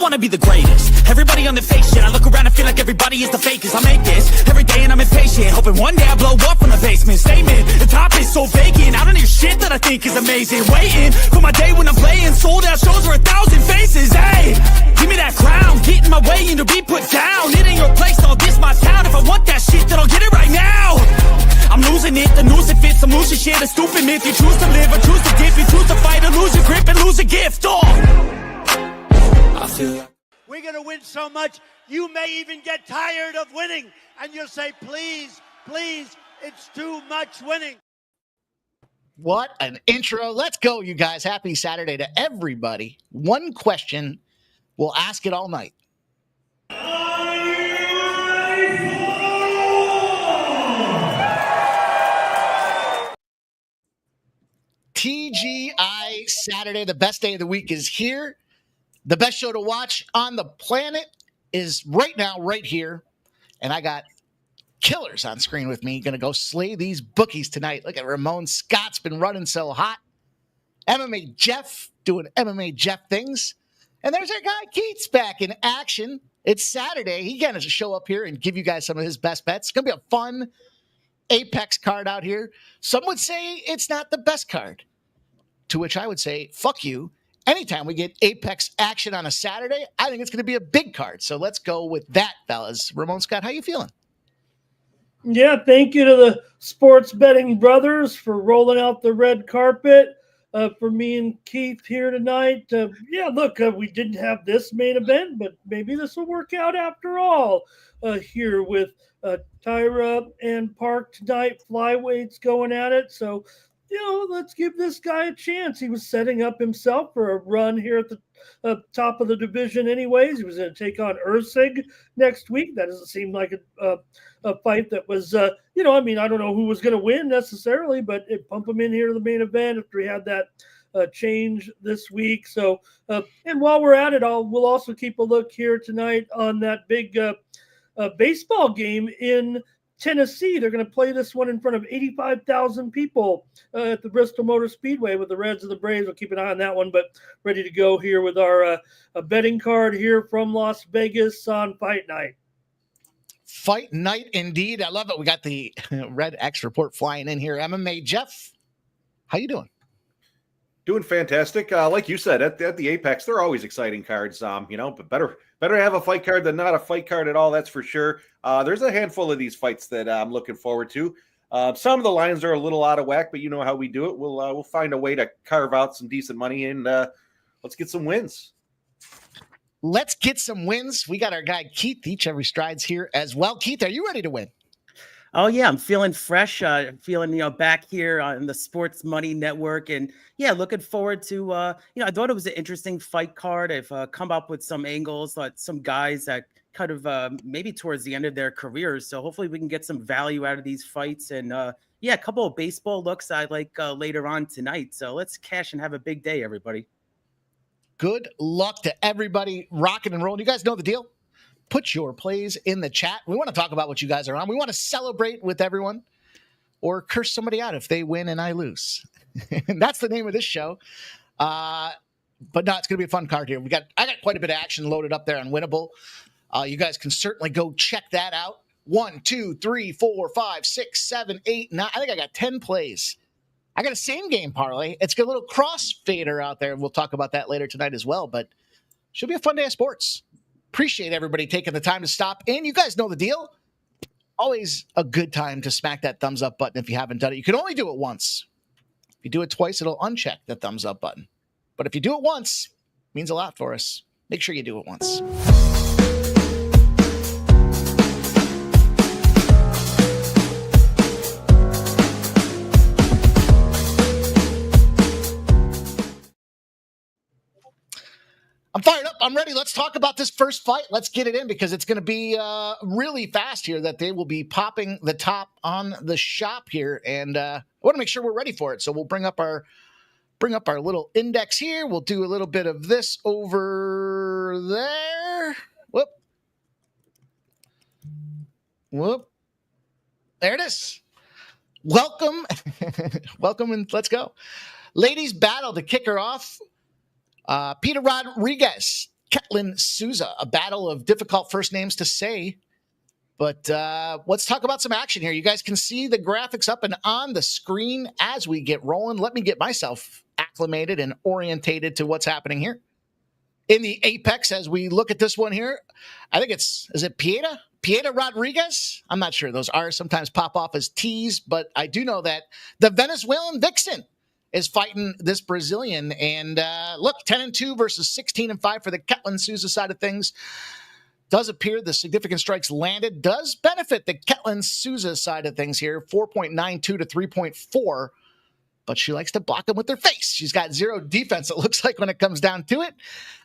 wanna be the greatest. Everybody on the fake shit. I look around and feel like everybody is the fakest. I make this every day and I'm impatient, hoping one day I blow up from the basement. Statement, the top is so vacant. I don't hear shit that I think is amazing. Waiting for my day when I'm playing sold out shows for 1,000 faces. Hey, give me that crown, get in my way and to be put down. It ain't your place, all this my town. If I want that shit, then I'll get it right now. I'm losing it, the noose it fits. I'm losing shit, a stupid myth. You choose to live or choose to dip. You choose to fight or lose your grip and lose a gift. Oh, I feel like we're going to win so much, you may even get tired of winning. And you'll say, please, please, it's too much winning. What an intro. Let's go, you guys. Happy Saturday to everybody. One question. We'll ask it all night. TGI Saturday, the best day of the week is here. The best show to watch on the planet is right now, right here. And I got killers on screen with me. Going to go slay these bookies tonight. Look at Ramon Scott's been running so hot. MMA Jeff doing MMA Jeff things. And there's our guy Keith's back in action. It's Saturday. He going to show up here and give you guys some of his best bets. It's going to be a fun Apex card out here. Some would say it's not the best card. To which I would say, fuck you. Anytime we get Apex action on a Saturday, I think it's going to be a big card. So let's go with that, fellas. Ramon Scott, how you feeling? Yeah, thank you to the sports betting brothers for rolling out the red carpet for me and Keith here tonight. Yeah, look, we didn't have this main event, but maybe this will work out after all here with Taira and Park tonight. Flyweight's going at it. So, let's give this guy a chance. He was setting up himself for a run here at the top of the division anyways. He was going to take on Ursig next week. That doesn't seem like a fight that was, I don't know who was going to win necessarily, but it pumped him in here to the main event after he had that change this week. So, and while we're at it, we'll also keep a look here tonight on that big baseball game in Tennessee. They're going to play this one in front of 85,000 people at the Bristol Motor Speedway with the Reds and the Braves. We'll keep an eye on that one, but ready to go here with our betting card here from Las Vegas on Fight Night. Fight Night indeed. I love it. We got the Red X report flying in here. MMA Jeff, how you doing? Doing fantastic. Like you said, at the Apex, they're always exciting cards, but better have a fight card than not a fight card at all, that's for sure. There's a handful of these fights that I'm looking forward to. Some of the lines are a little out of whack, but you know how we do it. We'll find a way to carve out some decent money, and let's get some wins. Let's get some wins. We got our guy Keith, Each Every Strides here as well. Keith, are you ready to win? Oh, yeah, I'm feeling fresh, feeling, back here on the Sports Money Network. And, yeah, looking forward to, I thought it was an interesting fight card. I've come up with some angles, like some guys that kind of maybe towards the end of their careers. So hopefully we can get some value out of these fights. And, a couple of baseball looks I like later on tonight. So let's cash and have a big day, everybody. Good luck to everybody rocking and rolling. You guys know the deal. Put your plays in the chat. We want to talk about what you guys are on. We want to celebrate with everyone or curse somebody out if they win and I lose. And that's the name of this show. But no, it's going to be a fun card here. I got quite a bit of action loaded up there on Winnable. You guys can certainly go check that out. 1, 2, 3, 4, 5, 6, 7, 8, 9. I think I got 10 plays. I got a same game parlay. It's got a little crossfader out there. We'll talk about that later tonight as well. But should be a fun day of sports. Appreciate everybody taking the time to stop in. You guys know the deal. Always a good time to smack that thumbs up button if you haven't done it. You can only do it once. If you do it twice, it'll uncheck the thumbs up button. But if you do it once, it means a lot for us. Make sure you do it once. I'm fired up. I'm ready. Let's talk about this first fight. Let's get it in because it's going to be really fast here that they will be popping the top on the shop here. And I want to make sure we're ready for it. So we'll bring up our little index here. We'll do a little bit of this over there. Whoop. There it is. Welcome. Welcome and let's go. Ladies battle to kick her off. Peter Rodriguez Ketlin Souza, a battle of difficult first names to say. But let's talk about some action here. You guys can see the graphics up and on the screen as we get rolling. Let me get myself acclimated and orientated to what's happening here. In the Apex, as we look at this one here, I think is it Pieta? Pieta Rodriguez? I'm not sure. Those R's sometimes pop off as T's, but I do know that the Venezuelan Vixen is fighting this Brazilian. And look, 10-2 versus 16-5 for the Ketlin Souza side of things. Does appear the significant strikes landed does benefit the Ketlin Souza side of things here, 4.92 to 3.4. But she likes to block them with her face. She's got zero defense, it looks like, when it comes down to it.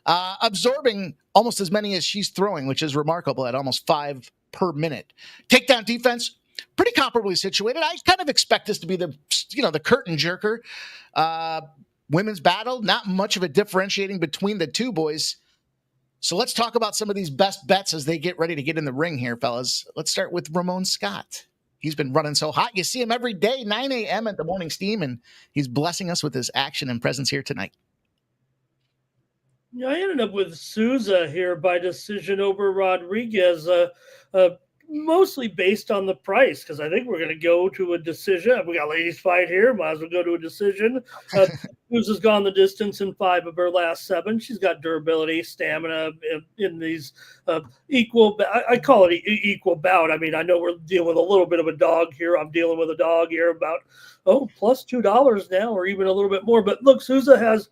Absorbing almost as many as she's throwing, which is remarkable at almost 5 per minute. Takedown defense, pretty comparably situated. I kind of expect this to be the curtain jerker. Women's battle, not much of a differentiating between the two boys. So let's talk about some of these best bets as they get ready to get in the ring here, fellas. Let's start with Ramon Scott. He's been running so hot. You see him every day, 9 a.m. at the Morning Steam, and he's blessing us with his action and presence here tonight. I ended up with Souza here by decision over Rodriguez, mostly based on the price, because I think we're going to go to a decision. We got ladies fight here. Might as well go to a decision. Souza's gone the distance in 5 of her last 7. She's got durability, stamina in these equal. I call it equal bout. I mean, I know we're dealing with a little bit of a dog here. I'm dealing with a dog here about plus $2 now, or even a little bit more. But look, Souza has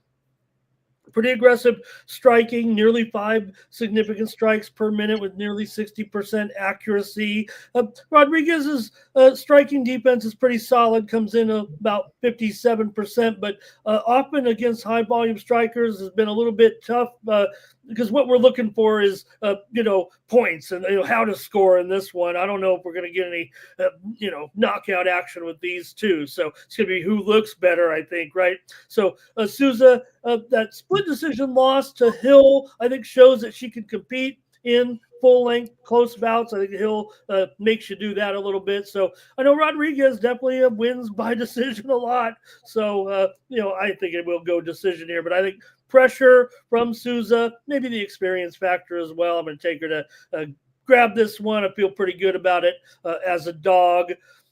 pretty aggressive striking, nearly 5 significant strikes per minute with nearly 60% accuracy. Rodriguez's striking defense is pretty solid, comes in about 57%, but often against high volume strikers has been a little bit tough because what we're looking for is, points and how to score in this one. I don't know if we're going to get any, knockout action with these two. So it's going to be who looks better, I think, right? So Souza, that split decision loss to Hill, I think shows that she can compete in full-length close bouts. I think Hill makes you do that a little bit. So I know Rodriguez definitely wins by decision a lot. So, I think it will go decision here. But I think pressure from Souza, maybe the experience factor as well. I'm going to take her to grab this one. I feel pretty good about it as a dog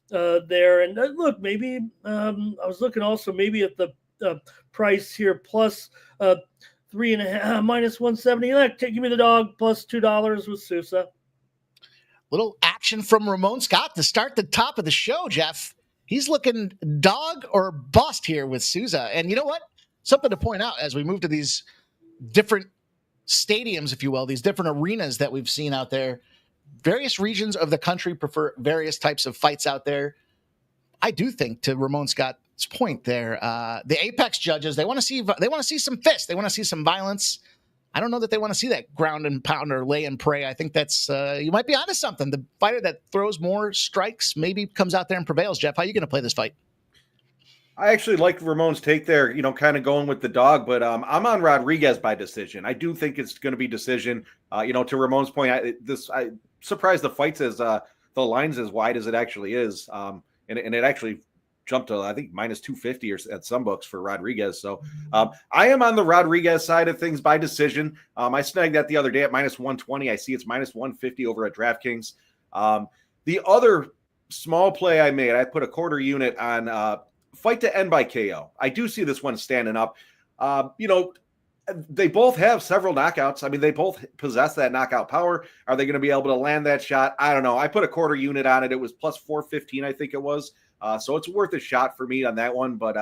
there. And look, maybe I was looking also maybe at the price here plus 3.5 minus 170. Give me the dog plus $2 with Souza. Little action from Ramon Scott to start the top of the show, Jeff. He's looking dog or bust here with Souza. And you know what? Something to point out as we move to these different stadiums, if you will, these different arenas that we've seen out there. Various regions of the country prefer various types of fights out there. I do think, to Ramon Scott's point there, the Apex judges, they want to see some fists. They want to see some violence. I don't know that they want to see that ground and pound or lay and pray. I think that's you might be onto something. The fighter that throws more strikes maybe comes out there and prevails. Jeff, how are you going to play this fight? I actually like Ramon's take there, kind of going with the dog, but I'm on Rodriguez by decision. I do think it's going to be decision. To Ramon's point, I surprised the fights as the line's as wide as it actually is, and it actually jumped to, I think, minus 250 or at some books for Rodriguez. So I am on the Rodriguez side of things by decision. I snagged that the other day at minus 120. I see it's minus 150 over at DraftKings. The other small play I made, I put a quarter unit on fight to end by KO. I do see this one standing up. They both have several knockouts. I mean, they both possess that knockout power. Are they going to be able to land that shot? I don't know. I put a quarter unit on it. It was plus 415, I think it was. So it's worth a shot for me on that one. But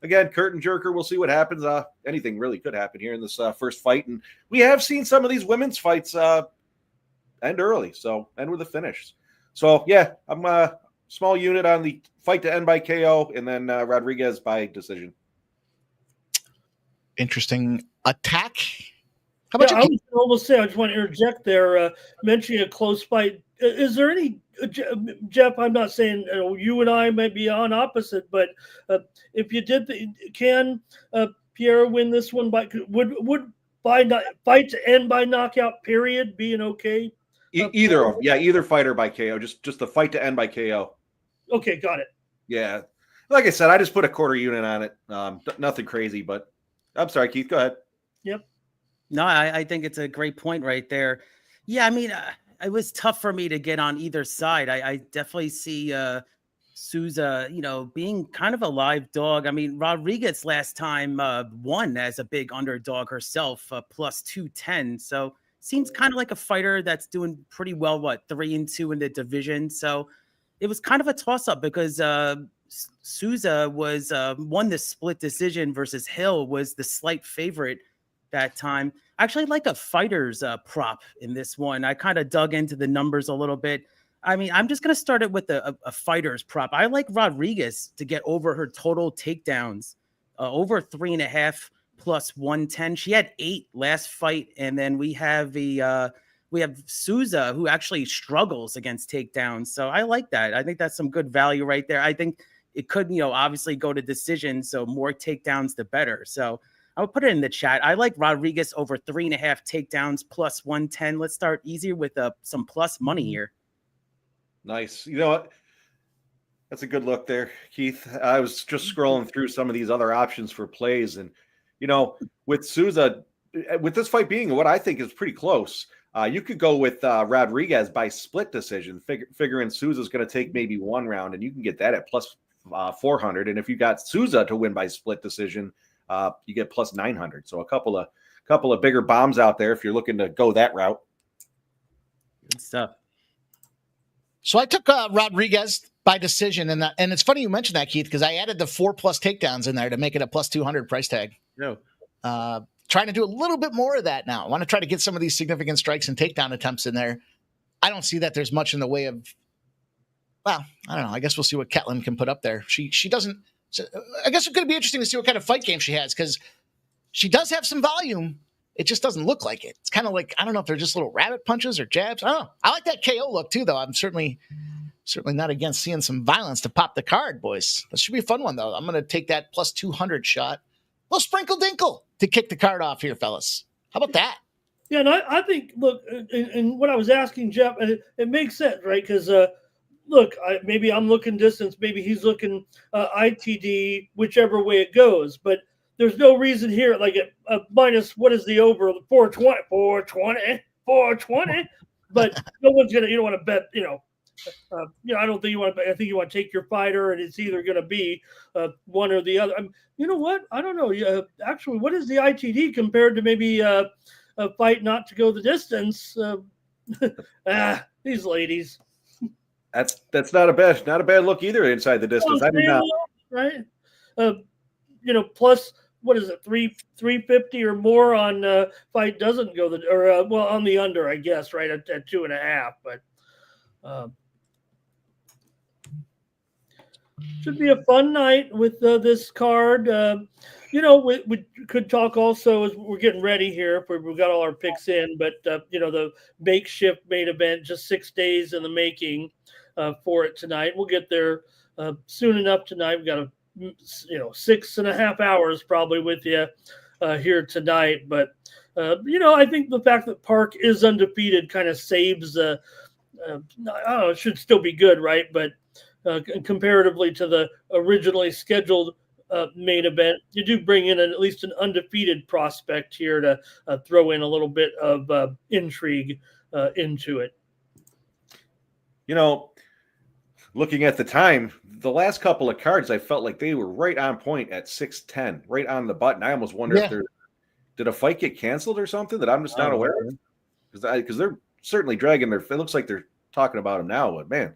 again, curtain jerker, we'll see what happens. Anything really could happen here in this first fight. And we have seen some of these women's fights end early, so end with a finish. So, yeah, I'm small unit on the fight to end by KO, and then Rodriguez by decision. Interesting attack. How about I was almost say, I just want to interject there, mentioning a close fight. Is there any, Jeff, I'm not saying you and I might be on opposite, but if you did, can Pierre win this one would fight to end by knockout period be an okay? Either fighter by KO, just the fight to end by KO. Okay, got it. Yeah. Like I said, I just put a quarter unit on it. Nothing crazy, but I'm sorry, Keith, go ahead. Yep. No, I think it's a great point right there. Yeah, I mean, it was tough for me to get on either side. I definitely see Souza, being kind of a live dog. I mean, Rodriguez last time won as a big underdog herself, plus 210. So seems kind of like a fighter that's doing pretty well, 3-2 in the division. So it was kind of a toss up because Souza was won the split decision versus Hill was the slight favorite that time. I actually like a fighter's prop in this one. I kind of dug into the numbers a little bit. I mean, I'm just going to start it with a fighter's prop. I like Rodriguez to get over her total takedowns, over 3.5 plus 110. She had 8 last fight. And then we have we have Souza, who actually struggles against takedowns. So I like that. I think that's some good value right there. I think it could, obviously go to decision. So more takedowns, the better. So I'll put it in the chat. I like Rodriguez over 3.5 takedowns plus 110. Let's start easier with some plus money here. Nice. You know what? That's a good look there, Keith. I was just scrolling through some of these other options for plays. And, with Souza, with this fight being what I think is pretty close, you could go with Rodriguez by split decision, figuring Souza's going to take maybe one round, and you can get that at plus 400. And if you got Souza to win by split decision, you get plus 900. So a couple of bigger bombs out there if you're looking to go that route. Good stuff. So I took Rodriguez by decision, and it's funny you mentioned that, Keith, because I added the 4+ takedowns in there to make it a plus 200 price tag. No. Trying to do a little bit more of that now. I want to try to get some of these significant strikes and takedown attempts in there. I don't see that there's much in the way of, well, I don't know. I guess we'll see what Ketlin can put up there. She doesn't. So I guess it's going to be interesting to see what kind of fight game she has, because she does have some volume. It just doesn't look like it. It's kind of like, I don't know if they're just little rabbit punches or jabs. I don't know. I like that KO look too, though. I'm certainly not against seeing some violence to pop the card, boys. This should be a fun one, though. I'm going to take that plus 200 shot. A little sprinkle dinkle to kick the card off here, fellas. How about that? Yeah, and I think, look, and what I was asking Jeff, and it makes sense, right? Because, look, maybe I'm looking distance. Maybe he's looking ITD, whichever way it goes. But there's no reason here, like a minus, what is the over? 420. But no one's going to, you don't want to bet, I don't think you want to, I think you want to take your fighter, and it's either going to be one or the other. You know what? I don't know. Actually, what is the ITD compared to maybe a fight not to go the distance? These ladies. That's not a bad look either inside the distance. I mean, right? Plus, what is it? 350 or more on fight doesn't go on the under, I guess, right at 2.5. But should be a fun night with this card. We could talk also as we're getting ready here. We've got all our picks in, but the makeshift main event, just 6 days in the making for it tonight. We'll get there soon enough tonight. We've got 6.5 hours probably with you here tonight. But I think the fact that Park is undefeated kind of saves. I don't know, it should still be good, right? But comparatively to the originally scheduled main event, you do bring in at least an undefeated prospect here to throw in a little bit of intrigue into it. Looking at the time, the last couple of cards, I felt like they were right on point at 6:10, right on the button. I almost wonder if did a fight get canceled or something that I'm just not aware of, because they're certainly dragging their. It looks like they're talking about them now, but man,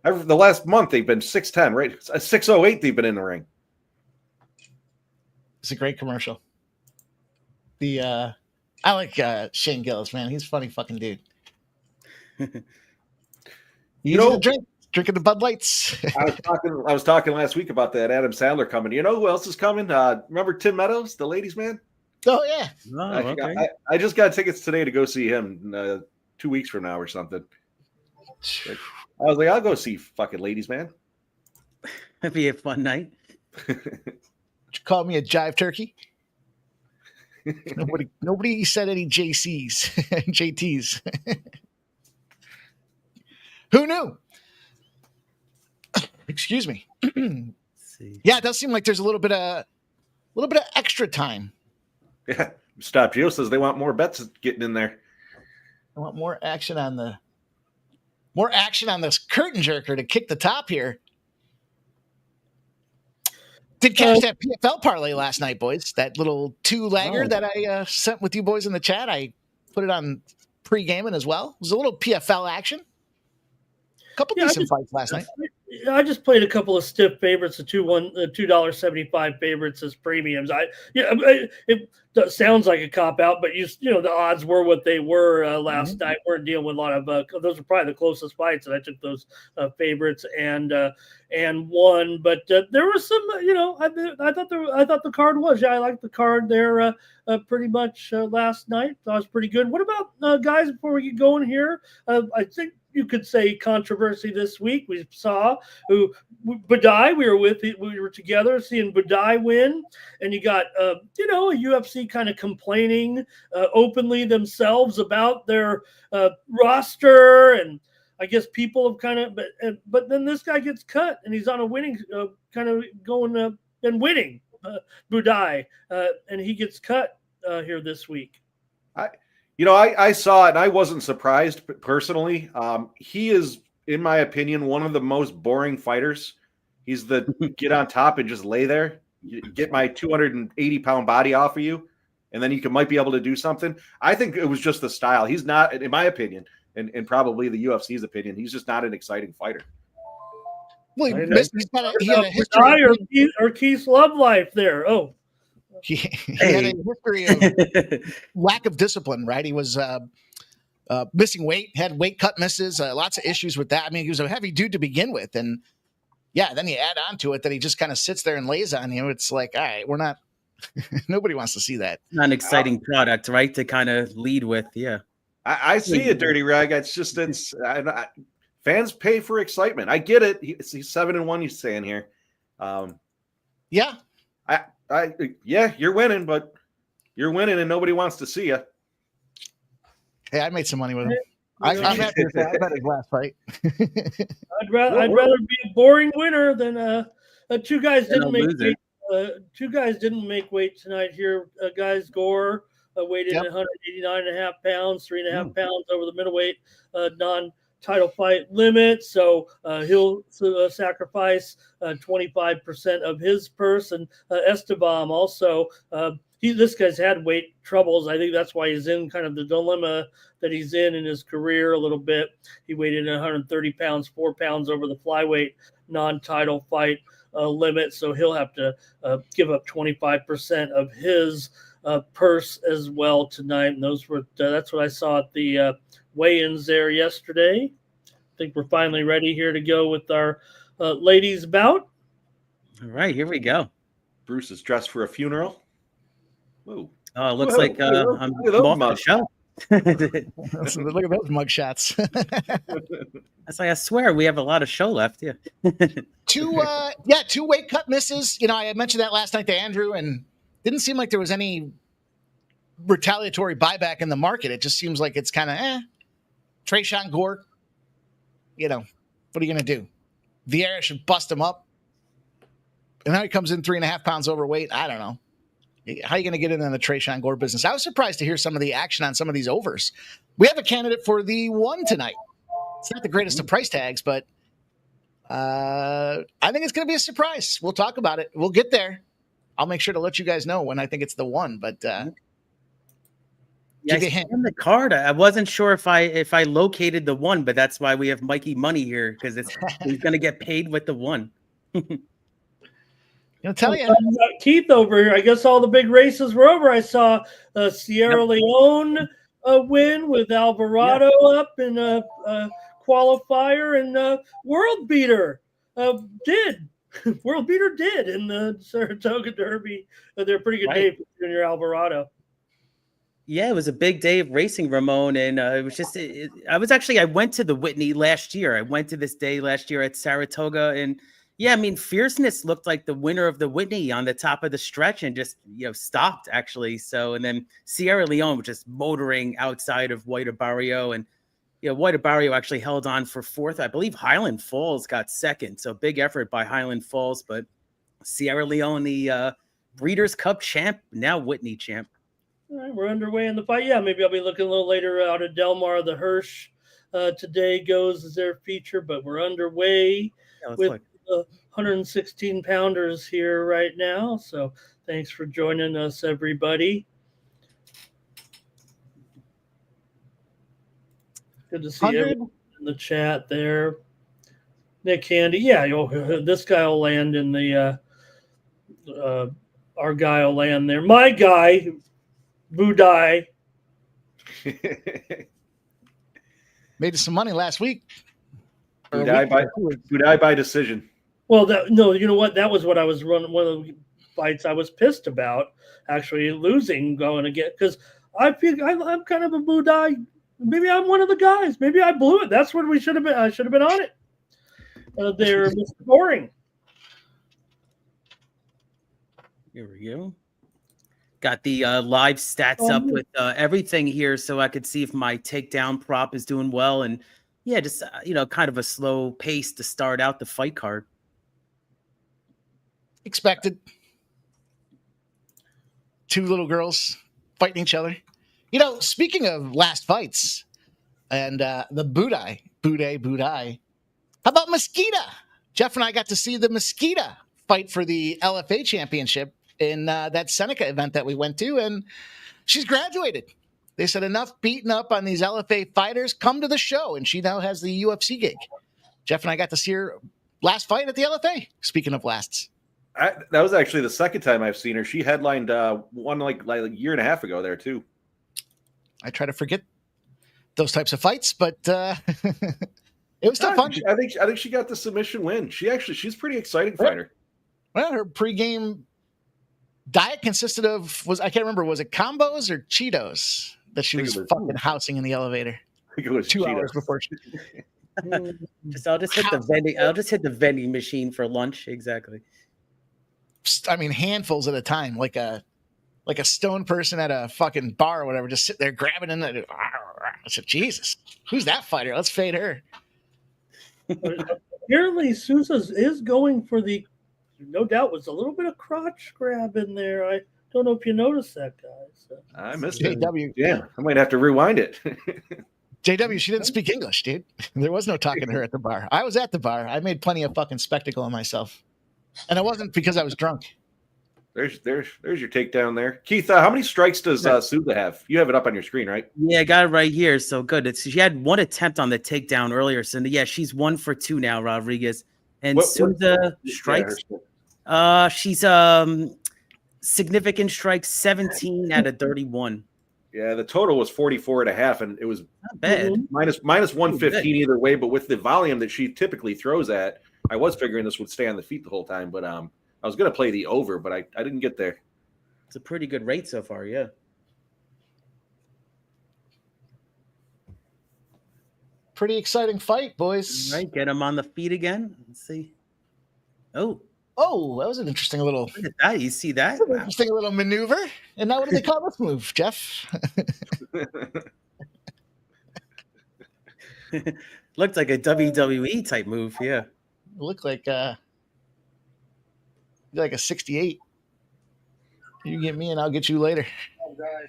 the last month they've been 6:10, right? 6:08 they've been in the ring. It's a great commercial. I like Shane Gillis, man. He's a funny fucking dude. Drinking the Bud Lights. I was talking last week about that Adam Sandler coming. You know who else is coming? Remember Tim Meadows, the ladies' man? Oh yeah. Okay. I just got tickets today to go see him 2 weeks from now or something. I was like, I'll go see fucking ladies' man. That'd be a fun night. Did you call me a jive turkey? Nobody said any JCs, JTs. Who knew? Excuse me. Yeah, it does seem like there's a little bit of extra time. Yeah, Stop Gio says they want more bets getting in there. I want more action on this curtain jerker to kick the top here. Did catch that PFL parlay last night, boys. That little 2-legger that I sent with you boys in the chat. I put it on pre-gaming as well. It was a little PFL action. A couple decent fights last night. I just played a couple of stiff favorites, the $2.75 favorites as premiums. It sounds like a cop out, but the odds were what they were last night. We're dealing with a lot of those are probably the closest fights, and I took those favorites and won. But there was some, I thought the card was. I liked the card there pretty much last night. That was pretty good. What about guys? Before we get going here, I think you could say controversy this week. We saw Budai. We were together seeing Budai win, and you got a UFC kind of complaining openly themselves about their roster, and I guess people have kind of. But then this guy gets cut, and he's on a winning kind of going and winning Budai, and he gets cut here this week. I saw it and I wasn't surprised personally. He is, in my opinion, one of the most boring fighters. He's the get on top and just lay there, get my 280-pound body off of you, and then you might be able to do something. I think it was just the style. He's not, in my opinion, and probably the UFC's opinion, he's just not an exciting fighter. Well, he had a history or Keith's love life there. Oh. He had a history of lack of discipline, right? He was missing weight, had weight cut misses, lots of issues with that. I mean, he was a heavy dude to begin with. And then you add on to it that he just kind of sits there and lays on you. It's like, all right, we're not, nobody wants to see that. Not an exciting product, right? To kind of lead with. Yeah. I see it, Dirty Rag. Fans pay for excitement. I get it. He's 7-1, he's saying here. Yeah. You're winning, but you're winning and nobody wants to see you. Hey, I made some money with him. I'm happy with that. I bet his last fight. I'd rather be a boring winner than two guys didn't make weight. Two guys didn't make weight tonight here. Guys, Gore weighed in at 189.5 pounds, 3.5 pounds over the middleweight non-title fight limit. So he'll sacrifice 25% of his purse. And Esteban also, this guy's had weight troubles. I think that's why he's in kind of the dilemma that he's in his career a little bit. He weighed in at 130 pounds, 4 pounds over the flyweight non-title fight limit. So he'll have to give up 25% of his purse as well tonight. And that's what I saw at the weigh-ins there yesterday. I think we're finally ready here to go with our ladies bout. All right, here we go. Bruce is dressed for a funnel. Whoa. Oh, it looks like I'm off the show. Look at those mug shots. That's like, I swear we have a lot of show left. Yeah. Two weight cut misses. I had mentioned that last night to Andrew, and didn't seem like there was any retaliatory buyback in the market. It just seems like it's kind of Trayshawn Gore. What are you going to do? Vieira should bust him up. And now he comes in 3.5 pounds overweight. I don't know. How are you going to get in the Trayshawn Gore business? I was surprised to hear some of the action on some of these overs. We have a candidate for the one tonight. It's not the greatest of price tags, but I think it's going to be a surprise. We'll talk about it. We'll get there. I'll make sure to let you guys know when I think it's the one, but I in the card. I wasn't sure if I located the one, but that's why we have Mikey Money here, because he's going to get paid with the one. I'll tell you. Keith over here. I guess all the big races were over. I saw Sierra Leone win with Alvarado up in a qualifier, and World Beater did. World Beater did in the Saratoga Derby. They're a pretty good day for Junior Alvarado. Yeah, it was a big day of racing, Ramon, and it was just. I went to the Whitney last year. I went to this day last year at Saratoga, and yeah, I mean, Fierceness looked like the winner of the Whitney on the top of the stretch and just stopped actually. So, and then Sierra Leone was just motoring outside of White Barrio, and White Barrio actually held on for fourth. I believe Highland Falls got second, so big effort by Highland Falls. But Sierra Leone, the Breeders' Cup champ, now Whitney champ. All right, we're underway in the fight. Yeah, maybe I'll be looking a little later out at Del Mar. The Hirsch today goes as their feature, but we're underway with 116 pounders here right now. So thanks for joining us, everybody. Good to see everyone in the chat there. Nick Handy, yeah, this guy will land in the our guy will land there. My guy, Budai. Made some money last week. Budai by decision. Well, you know what? That was what I was running. One of the fights I was pissed about actually losing going again because I feel I'm kind of a Budai. Maybe I'm one of the guys. Maybe I blew it. That's what we should have been. I should have been on it. They're boring. Here we go. Got the live stats up with everything here so I could see if my takedown prop is doing well. And yeah, just, kind of a slow pace to start out the fight card. Expected. Two little girls fighting each other. Speaking of last fights and the Budai, how about Mosquita? Jeff and I got to see the Mosquita fight for the LFA championship in that Seneca event that we went to, and she's graduated. They said enough beating up on these LFA fighters, come to the show, and she now has the UFC gig. Jeff and I got to see her last fight at the LFA, speaking of lasts. That was actually the second time I've seen her. She headlined one like a year and a half ago there, too. I try to forget those types of fights, but it was still fun. I think she got the submission win. She's a pretty exciting fighter. Well, her pregame diet consisted of was it combos or Cheetos that she was fucking housing in the elevator? I think it was 2 Cheetos. hours before she. I'll just hit the vending. I'll just hit the vending machine for lunch. Exactly. I mean, handfuls at a time, like a stone person at a fucking bar or whatever, just sit there grabbing in the. I said, Jesus, who's that fighter? Let's fade her. Apparently, Sousa is going for the. No doubt, was a little bit of crotch grab in there. I don't know if you noticed that, guys. So. I missed JW. it. Yeah, I might have to rewind it. JW, she didn't speak English, dude. There was no talking to her at the bar. I was at the bar. I made plenty of fucking spectacle of myself, and it wasn't because I was drunk. There's your takedown there. Keith, how many strikes does Sousa have? You have it up on your screen, right? Yeah, I got it right here. So good. She had one attempt on the takedown earlier. So yeah, she's 1 for 2 now, Rodriguez. And Sousa strikes. She's significant strikes 17 out of 31. Yeah, the total was 44.5, and it was not bad. minus 115 either way. But with the volume that she typically throws at, I was figuring this would stay on the feet the whole time. But I was going to play the over, but I didn't get there. It's a pretty good rate so far, yeah. Pretty exciting fight, boys. All right, get him on the feet again. Let's see. Oh, that was an interesting little. Look at that. You see that? Wow. Interesting little maneuver. And now what do they call this move, Jeff? Looked like a WWE type move, yeah. It looked like a 68. You get me and I'll get you later. Oh, guys.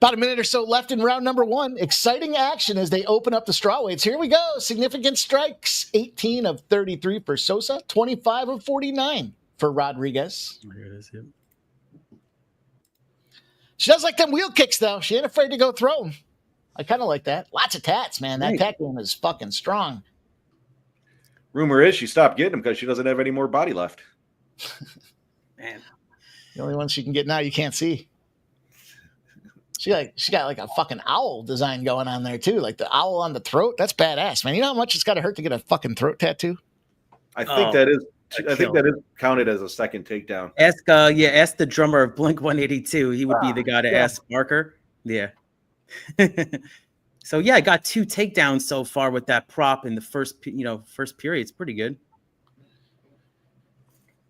About a minute or so left in round number 1. Exciting action as they open up the strawweights. Here we go. Significant strikes. 18 of 33 for Sosa. 25 of 49 for Rodriguez. Here it is, yeah. She does like them wheel kicks, though. She ain't afraid to go throw them. I kind of like that. Lots of tats, man. That tat game is fucking strong. Rumor is she stopped getting them because she doesn't have any more body left. Man. The only ones she can get now you can't see. She got like a fucking owl design going on there too, like the owl on the throat. That's badass, man. You know how much it's got to hurt to get a fucking throat tattoo? I think that is counted as a second takedown. Ask the drummer of Blink 182. He would be the guy to ask Marker. Yeah. So yeah, I got 2 takedowns so far with that prop in the first period. It's pretty good.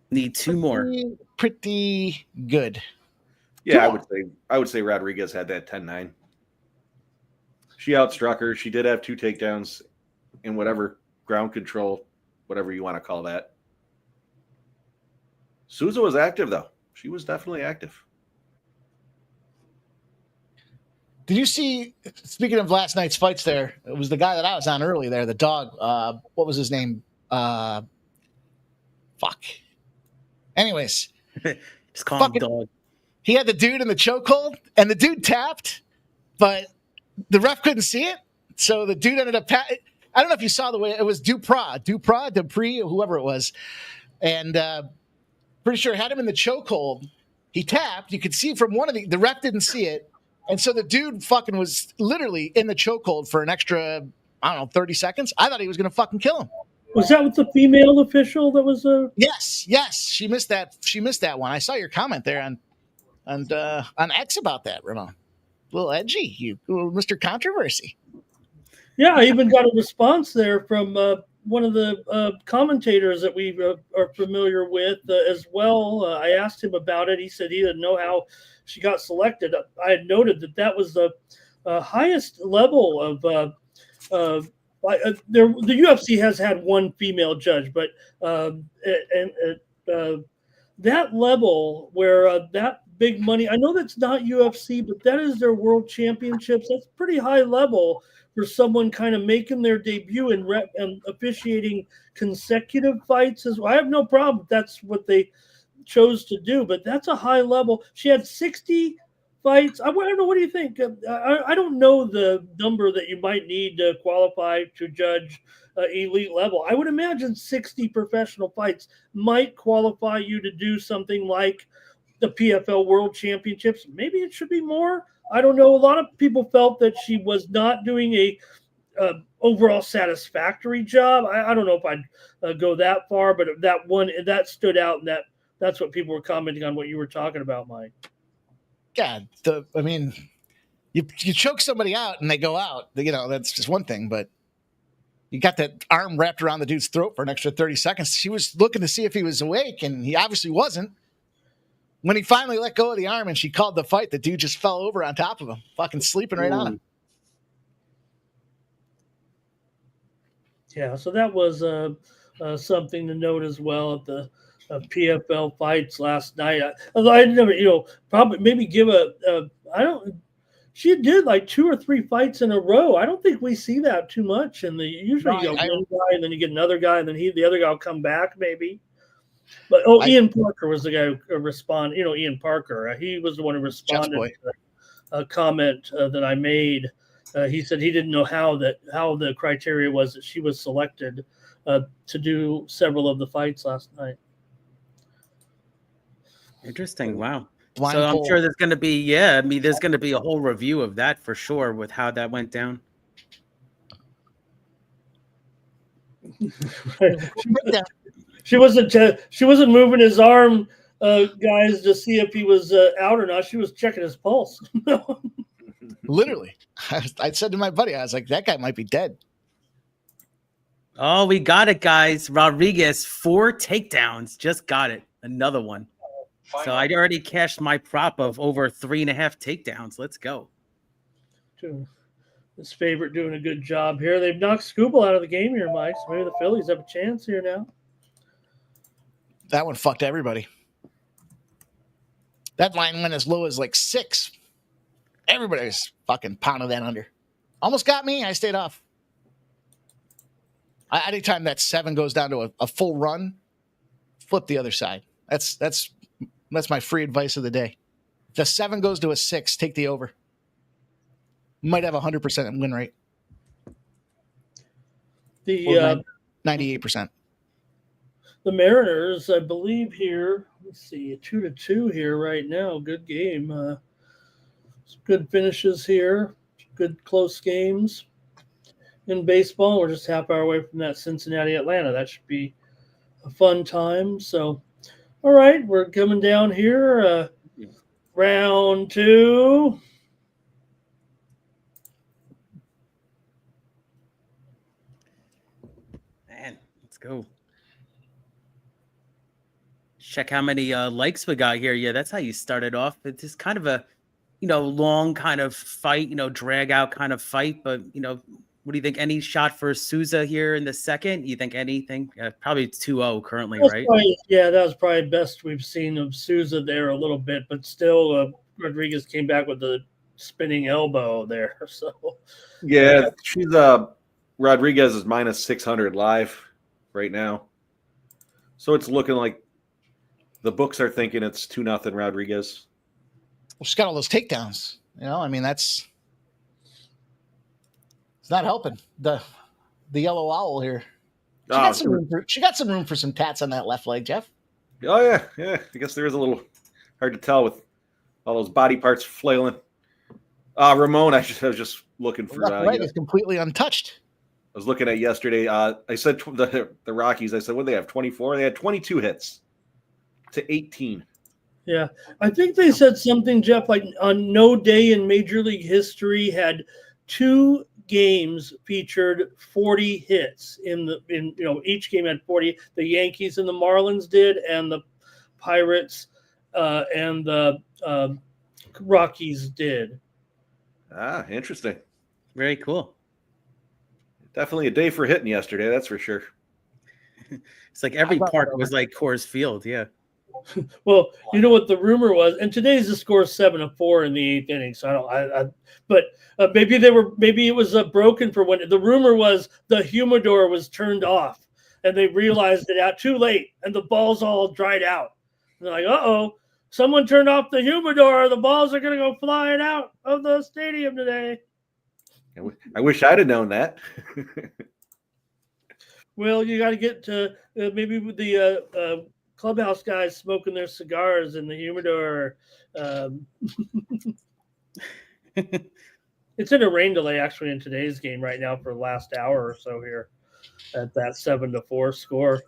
Need 2 more. Pretty good. Yeah, I would say Rodriguez had that 10-9. She outstruck her. She did have 2 takedowns in whatever ground control, whatever you want to call that. Souza was active, though. She was definitely active. Did you see, speaking of last night's fights there, it was the guy that I was on early there, the dog. What was his name? Fuck. Anyways. Just call him dog. He had the dude in the chokehold, and the dude tapped, but the ref couldn't see it. So the dude ended up I don't know if you saw the way it was Dupree, whoever it was. And pretty sure had him in the chokehold. He tapped. You could see from one of the ref didn't see it. And so the dude fucking was literally in the chokehold for an extra, 30 seconds. I thought he was going to fucking kill him. Was that with the female official that was Yes. She missed that one. I saw your comment there on X about that, Ramon. A little edgy, Mr. Controversy. Yeah, I even got a response there from one of the commentators that we are familiar with as well. I asked him about it. He said he didn't know how she got selected. I had noted that was the highest level of the UFC has had one female judge, but that level where that big money, I know that's not UFC, but that is their world championships. That's pretty high level for someone kind of making their debut and officiating consecutive fights. I have no problem. That's what they chose to do, but that's a high level. She had 60 fights. I don't know. What do you think? I don't know the number that you might need to qualify to judge elite level. I would imagine 60 professional fights might qualify you to do something like the PFL World Championships. Maybe it should be more. I don't know. A lot of people felt that she was not doing a overall satisfactory job. I don't know if I'd go that far, but that stood out, and that's what people were commenting on what you were talking about, Mike. God, you choke somebody out and they go out. That's just one thing, but you got that arm wrapped around the dude's throat for an extra 30 seconds. She was looking to see if he was awake, and he obviously wasn't. When he finally let go of the arm and she called the fight, the dude just fell over on top of him, fucking sleeping right on him. Yeah, so that was something to note as well at the PFL fights last night. I never, probably maybe give she did like 2 or 3 fights in a row. I don't think we see that too much. And usually you get one guy and then you get another guy and then the other guy will come back maybe. But Ian Parker was the guy who responded. Ian Parker. He was the one who responded to a comment that I made. He said he didn't know how the criteria was that she was selected to do several of the fights last night. Interesting. Wow. So I'm sure there's going to be, there's going to be a whole review of that for sure with how that went down. She wasn't moving his arm, guys, to see if he was out or not. She was checking his pulse. Literally. I said to my buddy, I was like, that guy might be dead. Oh, we got it, guys. Rodriguez, 4 takedowns. Just got it. Another one. So I already cashed my prop of over 3.5 takedowns. Let's go. His favorite doing a good job here. They've knocked Scooble out of the game here, Mike. So maybe the Phillies have a chance here now. That one fucked everybody. That line went as low as like 6. Everybody's fucking pounding that under. Almost got me. I stayed off. Anytime that 7 goes down to a full run, flip the other side. That's my free advice of the day. If the 7 goes to a 6, take the over. Might have 100% win rate. The 98%. The Mariners, I believe here. Let's see, 2-2 here right now. Good game. Some good finishes here. Good close games in baseball. We're just half hour away from that Cincinnati Atlanta. That should be a fun time. So, all right, we're coming down here. Round 2. Man, let's go. Check how many likes we got here. Yeah, that's how you started off. It's just kind of a, long kind of fight, drag out kind of fight. But, What do you think? Any shot for Souza here in the second? You think anything? Probably 2-0 currently, right? That was probably best we've seen of Souza there a little bit, but still Rodriguez came back with the spinning elbow there. So yeah, she's Rodriguez is minus 600 live right now. So it's looking like the books are thinking it's 2-0 Rodriguez. Well, she's got all those takedowns. I mean, it's not helping the yellow owl here. She got some room for some tats on that left leg, Jeff. Oh yeah. I guess there is a little hard to tell with all those body parts flailing. Ramon, I was just looking for. Left leg is completely untouched. I was looking at yesterday. I said the Rockies. I said, what did they have? 24. They had 22 hits to 18. Yeah, I think they said something, Jeff, like on no day in Major League history had 2 games featured 40 hits in each game had 40. The Yankees and the Marlins did, and the Pirates and the Rockies did. Interesting. Very cool. Definitely a day for hitting yesterday, that's for sure. It's like every park was like Coors Field, yeah. Well, you know what the rumor was, and today's the score 7-4 in the 8th inning. So maybe it was broken for when the rumor was the humidor was turned off, and they realized it out too late, and the balls all dried out. And they're like, someone turned off the humidor. The balls are going to go flying out of the stadium today. I wish I'd have known that. Well, you got to get to maybe with the clubhouse guys smoking their cigars in the humidor. It's in a rain delay actually in today's game right now for the last hour or so here at that 7-4 score.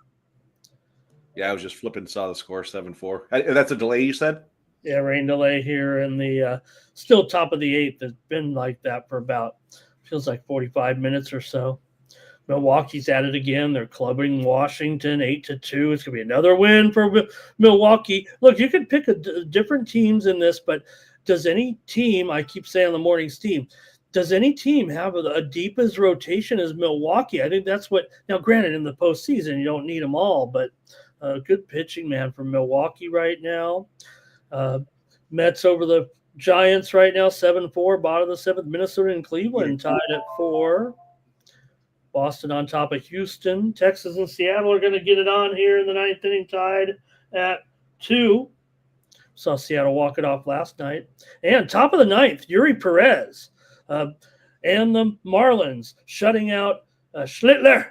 Yeah, I was just flipping, saw the score 7-4. That's a delay, you said? Yeah, rain delay here in the still top of the 8th. It's been like that for about, feels like 45 minutes or so. Milwaukee's at it again. They're clubbing Washington 8-2. It's going to be another win for Milwaukee. Look, you could pick different teams in this, but does any team, I keep saying on the morning's team, does any team have a deep as rotation as Milwaukee? I think that's what, now granted in the postseason, you don't need them all, but good pitching, man, from Milwaukee right now. Mets over the Giants right now, 7-4, bottom of the 7th. Minnesota and Cleveland tied at 4. Boston on top of Houston. Texas and Seattle are going to get it on here in the 9th inning, tied at 2. Saw Seattle walk it off last night. And top of the 9th, Yuri Perez and the Marlins shutting out Schlittler.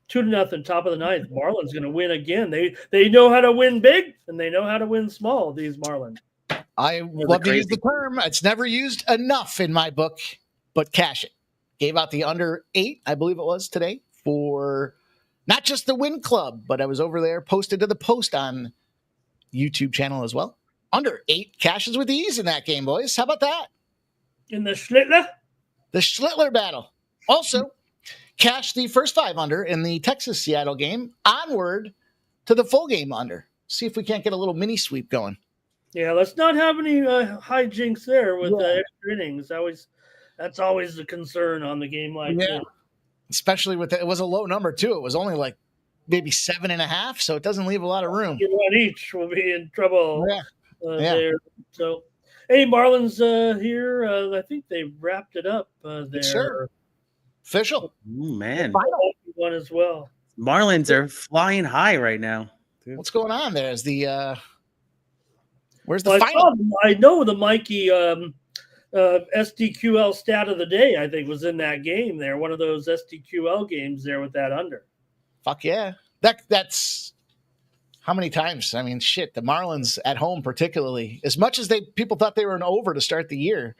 2-0, top of the 9th. Marlins going to win again. They know how to win big, and they know how to win small, these Marlins. I love to use the term. It's never used enough in my book, but cash it. Gave out the under 8, I believe it was today, for not just the Win Club, but I was over there, posted to the post on YouTube channel as well. Under 8 cashes with ease in that game, boys. How about that? In the Schlittler? The Schlittler battle. Also, cash the first 5 under in the Texas-Seattle game. Onward to the full game under. See if we can't get a little mini sweep going. Yeah, let's not have any hijinks there with extra innings. That's always the concern on the game like this. Especially with it was a low number too. It was only like maybe 7.5, so it doesn't leave a lot of room. One each will be in trouble. There. So, hey, Marlins here. I think they wrapped it up there. Sure. Official. Ooh, man. One as well. Marlins are flying high right now. What's going on there? Is the where's the final? I know the Mikey SDQL stat of the day, I think, was in that game there. One of those SDQL games there with that under. Fuck yeah. That's how many times? I mean, shit, the Marlins at home particularly, as much as people thought they were an over to start the year.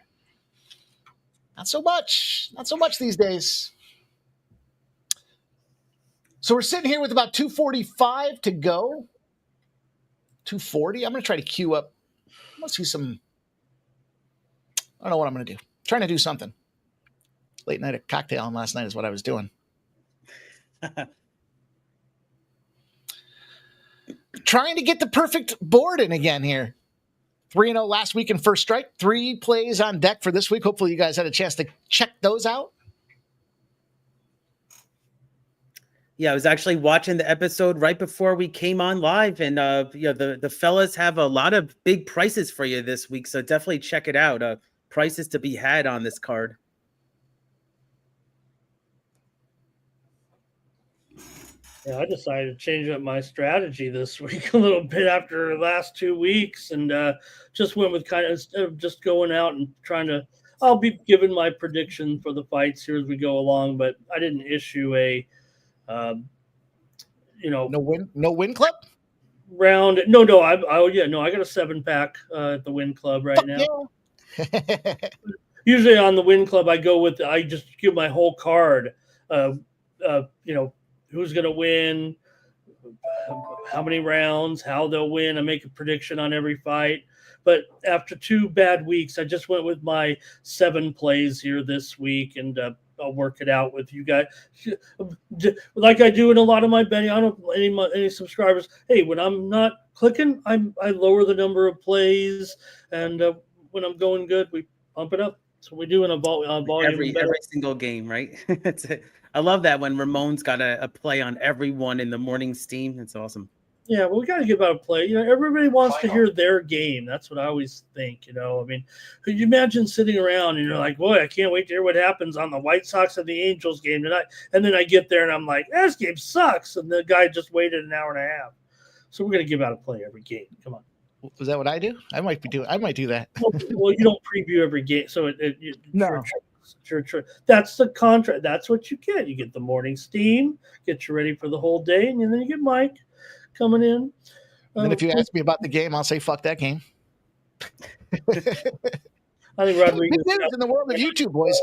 Not so much these days. So we're sitting here with about 2:45 to go. 2:40. I'm going to try to queue up. Let's see some. I don't know what I'm going to do. Trying to do something. Late night at cocktail last night is what I was doing. Trying to get the perfect board in again here. 3-0 last week in First Strike. 3 plays on deck for this week. Hopefully you guys had a chance to check those out. Yeah, I was actually watching the episode right before we came on live, and the fellas have a lot of big prices for you this week, so definitely check it out. Prices to be had on this card. Yeah, I decided to change up my strategy this week a little bit after the last 2 weeks, and just went with kind of, instead of just going out and trying to, I'll be giving my prediction for the fights here as we go along, but I didn't issue a, No win club. Round. No, I got a 7-pack at the Win Club right now. Yeah. Usually on the Win Club, I just give my whole card. Who's going to win, how many rounds, how they'll win. I make a prediction on every fight. But after 2 bad weeks, I just went with my 7 plays here this week, and I'll work it out with you guys. Like I do in a lot of my betting. I don't any subscribers. Hey, when I'm not clicking, I lower the number of plays, and when I'm going good, we pump it up. So we do in a volume. Every single game, right? I love that when Ramon's got a play on everyone in the morning steam. It's awesome. Yeah, well, we got to give out a play. Everybody wants to hear their game. That's what I always think. I mean, could you imagine sitting around and you're like, boy, I can't wait to hear what happens on the White Sox and the Angels game tonight. And then I get there and I'm like, this game sucks. And the guy just waited an hour and a half. So we're going to give out a play every game. Come on. Was that what I do? I might do that. Well, you don't preview every game. So no. Sure. That's the contract. That's what you get. You get the morning steam, get you ready for the whole day, and then you get Mike coming in. And if you ask me about the game, I'll say fuck that game. I think Rodriguez in the world of YouTube, boys.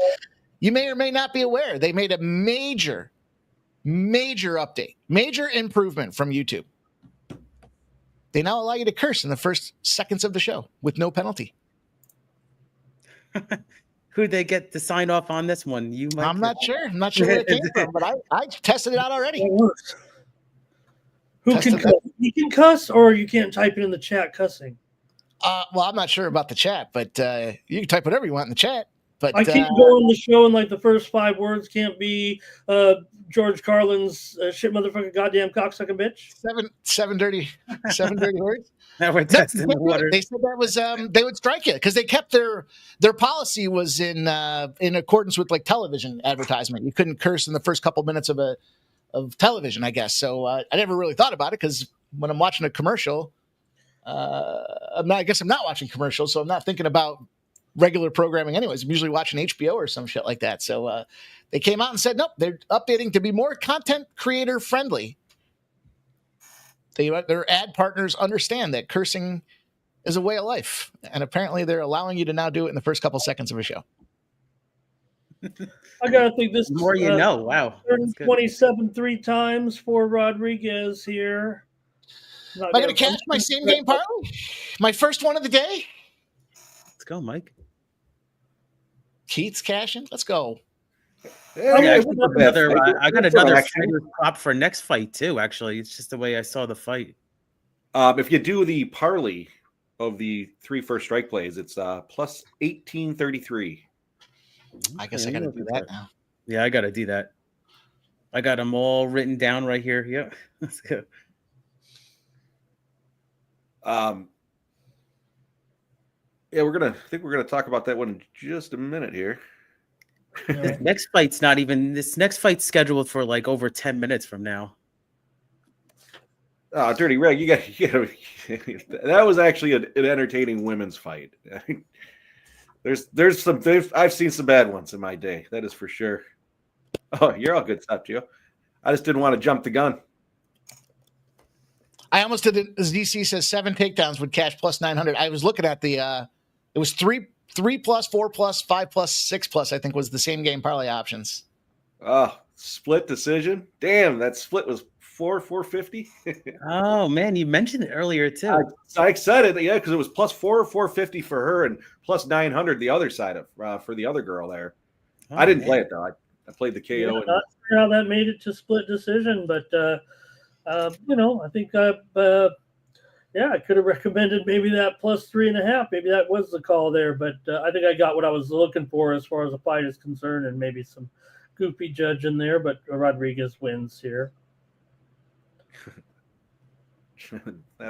You may or may not be aware they made a major update, major improvement from YouTube. They now allow you to curse in the first seconds of the show with no penalty. Who'd they get to sign off on this one? You might. I'm not sure. I'm not sure where it came from, but I tested it out already. Who can cuss? You can cuss, or you can't type it in the chat cussing. Well, I'm not sure about the chat, but you can type whatever you want in the chat. But I can't go on the show and the first 5 words can't be George Carlin's shit motherfucker goddamn cocksucking bitch. Seven dirty words. Now we're testing the water. They said that was they would strike you because they kept their policy was in accordance with television advertisement. You couldn't curse in the first couple minutes of television, I guess. So I never really thought about it because when I'm watching a commercial, I guess I'm not watching commercials, so I'm not thinking about regular programming anyways. I'm usually watching HBO or some shit like that. So they came out and said, nope, they're updating to be more content creator friendly. Their ad partners understand that cursing is a way of life. And apparently they're allowing you to now do it in the first couple seconds of a show. I got to think this The more you know. Wow. 27 3 times for Rodriguez here. Am I going to catch my same game parlay? My first one of the day? Let's go, Mike. Keith's cashing. Let's go. Yeah, I got another prop for next fight too. Actually, it's just the way I saw the fight. If you do the parlay of the 3 first strike plays, it's plus 1833. I guess I got to do that now. Yeah, I got to do that. I got them all written down right here. Yeah, let's go. Yeah, we're gonna talk about that one in just a minute here. This next fight's scheduled for over 10 minutes from now. Oh, Dirty Reg, you got that was actually an entertaining women's fight. I've seen some bad ones in my day, that is for sure. Oh, you're all good stuff, Joe. I just didn't want to jump the gun. I almost did it. As DC says, 7 takedowns would cash plus 900. I was looking at the it was 3 plus, 4 plus, 5 plus, 6 plus, I think was the same game parlay options. Oh, split decision. Damn, that split was 450. Oh man, you mentioned it earlier too. I said it, yeah, because it was plus 450 for her and plus 900 the other side of for the other girl there. Oh, I didn't play it though. I played the KO. Yeah, not sure how that made it to split decision, but I think Yeah, I could have recommended maybe that plus 3.5. Maybe that was the call there, but I think I got what I was looking for as far as the fight is concerned, and maybe some goofy judge in there. But Rodriguez wins here.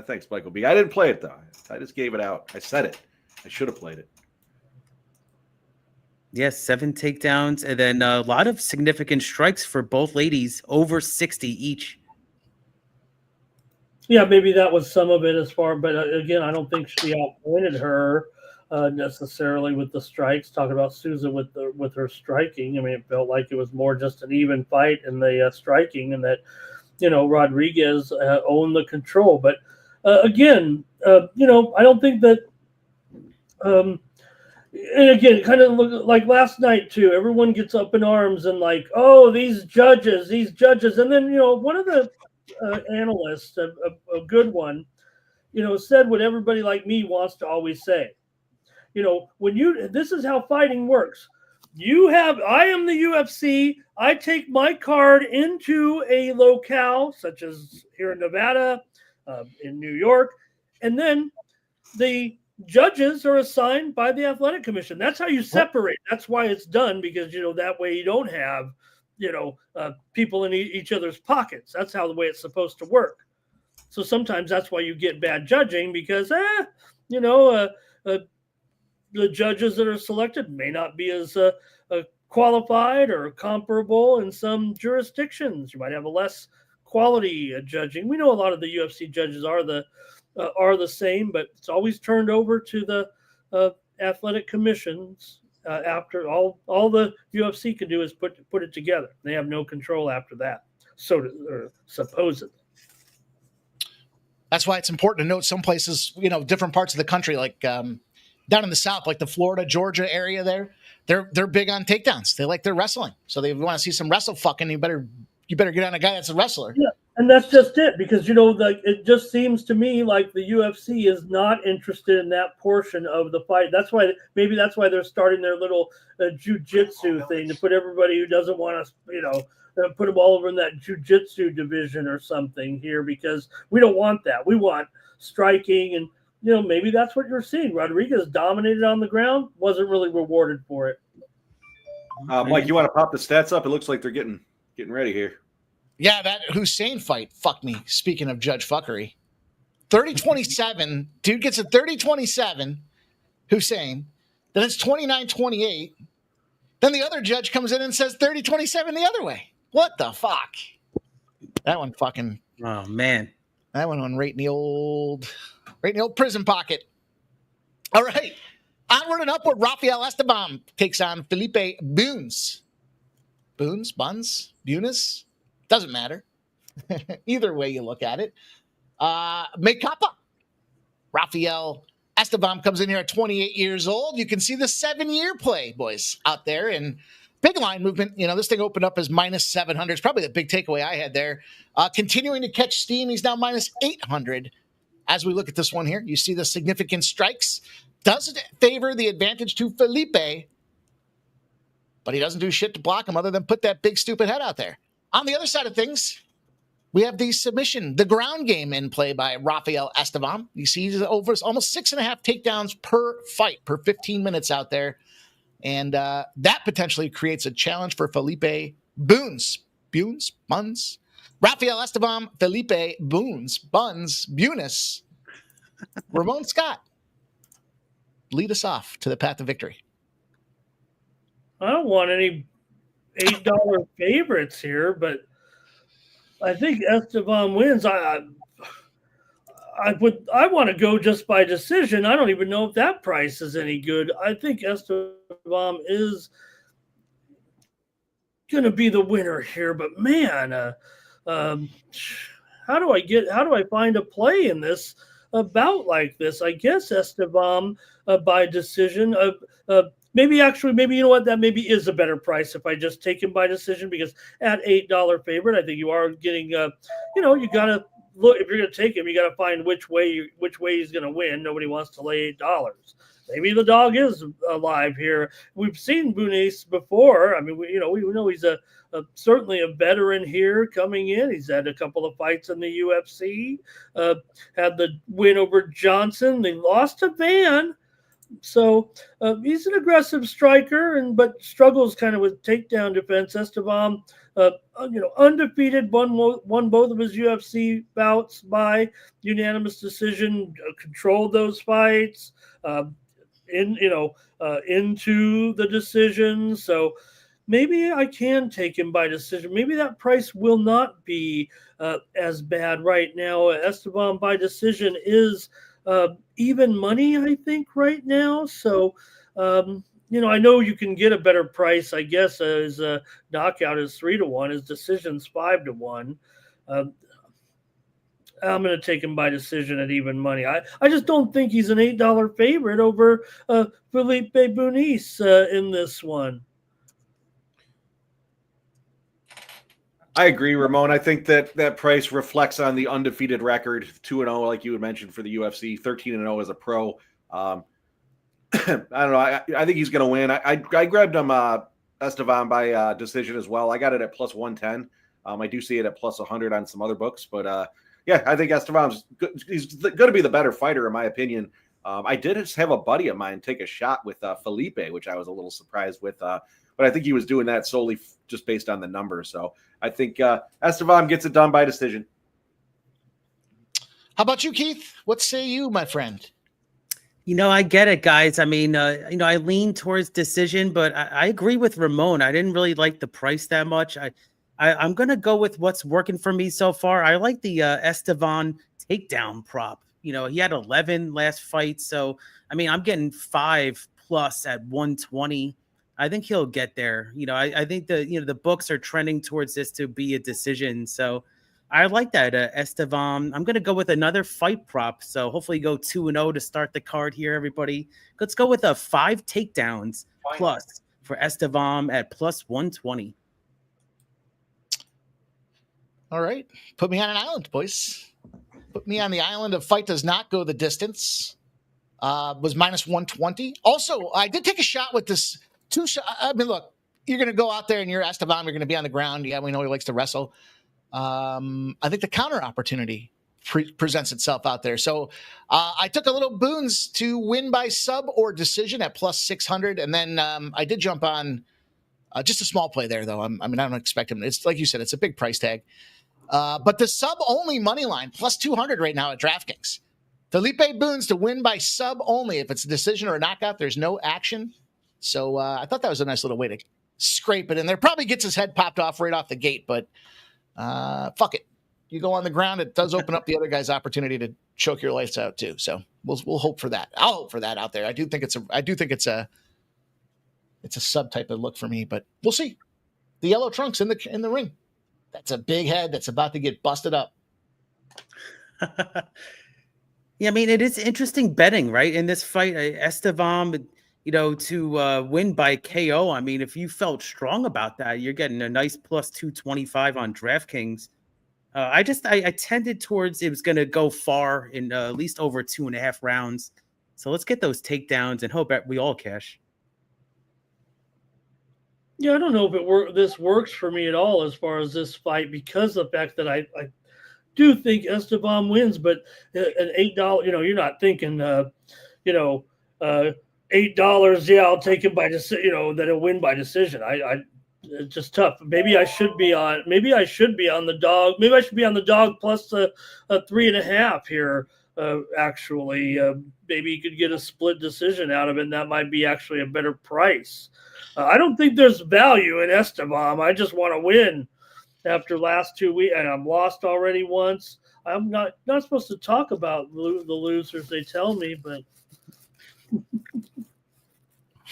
Thanks, Michael B. I didn't play it though. I just gave it out. I said it. I should have played it. Yes, 7 takedowns, and then a lot of significant strikes for both ladies, over 60 each. Yeah, maybe that was some of it as far, but again, I don't think she outpointed her necessarily with the strikes. Talking about Souza with her striking, I mean, it felt like it was more just an even fight in the striking, and that Rodriguez owned the control. But again, I don't think that. And again, kind of look like last night too. Everyone gets up in arms and like, oh, these judges, and then one of the analysts, a good one, said what everybody like me wants to always say. This is how fighting works. I am the UFC. I take my card into a locale such as here in Nevada, in New York, and then the judges are assigned by the athletic commission. That's how you separate. That's why it's done, because that way you don't have people in each other's pockets. That's how the way it's supposed to work. So sometimes that's why you get bad judging, because the judges that are selected may not be as qualified or comparable in some jurisdictions. You might have a less quality judging. We know a lot of the UFC judges are the same, but it's always turned over to the athletic commissions after all the UFC can do is put it together. They have no control after that, supposedly. That's why it's important to note some places, different parts of the country, like down in the South, like the Florida, Georgia area they're big on takedowns. They like their wrestling. So they want to see some wrestle fucking, you better get on a guy that's a wrestler. Yeah. And that's just it, because it just seems to me like the UFC is not interested in that portion of the fight. That's why they're starting their little jiu-jitsu thing to put everybody who doesn't want to, put them all over in that jiu-jitsu division or something here, because we don't want that. We want striking, and maybe that's what you're seeing. Rodriguez dominated on the ground, wasn't really rewarded for it. Mike, you want to pop the stats up? It looks like they're getting ready here. Yeah, that Hussein fight, fuck me. Speaking of judge fuckery. 30-27. Dude gets a 30-27, Hussein. Then it's 29-28. Then the other judge comes in and says 30-27 the other way. What the fuck? That one fucking... Oh, man. That one went right in the old prison pocket. All right. Onward and upward. Rafael Esteban takes on Felipe Bunes. Bunes? Doesn't matter. Either way you look at it. Mekapa. Rafael Esteban comes in here at 28 years old. You can see the 7-year play, boys, out there. And big line movement. This thing opened up as minus 700. It's probably the big takeaway I had there. Continuing to catch steam. He's now minus 800. As we look at this one here, you see the significant strikes. Doesn't favor the advantage to Felipe, but he doesn't do shit to block him other than put that big stupid head out there. On the other side of things, we have the submission, the ground game in play by Rafael Esteban. You see he's over almost 6.5 takedowns per fight, per 15 minutes out there. And that potentially creates a challenge for Felipe Bunes. Rafael Esteban, Felipe Bunes. Ramon Scott. Lead us off to the path of victory. I don't want any $8 favorites here, but I think Esteban wins. I want to go just by decision. I don't even know if that price is any good. I think Esteban is going to be the winner here, but man, how do I find a play in this bout like this? I guess Esteban by decision. Maybe you know what, that maybe is a better price if I just take him by decision, because at $8 favorite, I think you are getting you gotta look, if you're gonna take him, you gotta find which way he's gonna win. Nobody wants to lay $8. maybe the dog is alive here. We've seen Bunis before. I mean, we know he's certainly a veteran here coming in. He's had a couple of fights in the UFC, had the win over Johnson. They lost to Van. So he's an aggressive striker, but struggles kind of with takedown defense. Esteban, undefeated, won both of his UFC bouts by unanimous decision, controlled those fights into the decision. So maybe I can take him by decision. Maybe that price will not be as bad right now. Esteban by decision is even money, I think, right now. So, I know you can get a better price, I guess, as a knockout is 3-1, his decision's 5-1. I'm going to take him by decision at even money. I just don't think he's an $8 favorite over Felipe Bunis in this one. I agree, Ramon. I think that price reflects on the undefeated record, 2-0, like you had mentioned for the UFC, 13-0 as a pro. I don't know. I think he's going to win. I grabbed him Esteban by decision as well. I got it at plus 110. I do see it at plus 100 on some other books, but I think Esteban's he's going to be the better fighter in my opinion. I did just have a buddy of mine take a shot with Felipe, which I was a little surprised with. But I think he was doing that solely just based on the numbers. So I think Esteban gets it done by decision. How about you, Keith? What say you, my friend? I get it, guys. I mean, I lean towards decision, but I agree with Ramon. I didn't really like the price that much. I'm going to go with what's working for me so far. I like the Esteban takedown prop. He had 11 last fight. So, I mean, I'm getting 5+ at 120. I think he'll get there. I think the books are trending towards this to be a decision. So I like that Esteban. I'm going to go with another fight prop. So hopefully go 2-0 to start the card here, everybody. Let's go with 5 takedowns plus for Esteban at plus 120. All right. Put me on an island, boys. Put me on the island of fight does not go the distance. Was minus 120. Also, I did take a shot with this. I mean, look, you're going to go out there and you're Esteban. You're going to be on the ground. Yeah, we know he likes to wrestle. I think the counter opportunity presents itself out there. So I took a little boons to win by sub or decision at plus 600. And then I did jump on just a small play there, though. I don't expect him. It's like you said, it's a big price tag. But the sub only money line plus 200 right now at DraftKings. Felipe Boons to win by sub only. If it's a decision or a knockout, there's no action. So I thought that was a nice little way to scrape it in there. Probably gets his head popped off right off the gate, but fuck it. You go on the ground, it does open up the other guy's opportunity to choke your lights out too. So we'll hope for that. I'll hope for that out there. I do think it's a sub type of look for me, but we'll see. The yellow trunks in the ring. That's a big head that's about to get busted up. Yeah, I mean, it is interesting betting, right? In this fight, Esteban, to win by KO. I mean, if you felt strong about that, you're getting a nice plus 225 on DraftKings. I tended towards it was going to go far in at least over 2.5 rounds. So let's get those takedowns and hope that we all cash. Yeah, I don't know if this works for me at all as far as this fight because of the fact that I do think Esteban wins, but an $8, you're not thinking, $8. Yeah, I'll take him by decision. That he'll win by decision. It's just tough. Maybe I should be on the dog. Maybe I should be on the dog plus a 3.5 here. Actually, maybe you could get a split decision out of it, and that might be actually a better price. I don't think there's value in Esteban. I just want to win after last 2 weeks, and I'm lost already once. I'm not supposed to talk about the losers, they tell me, but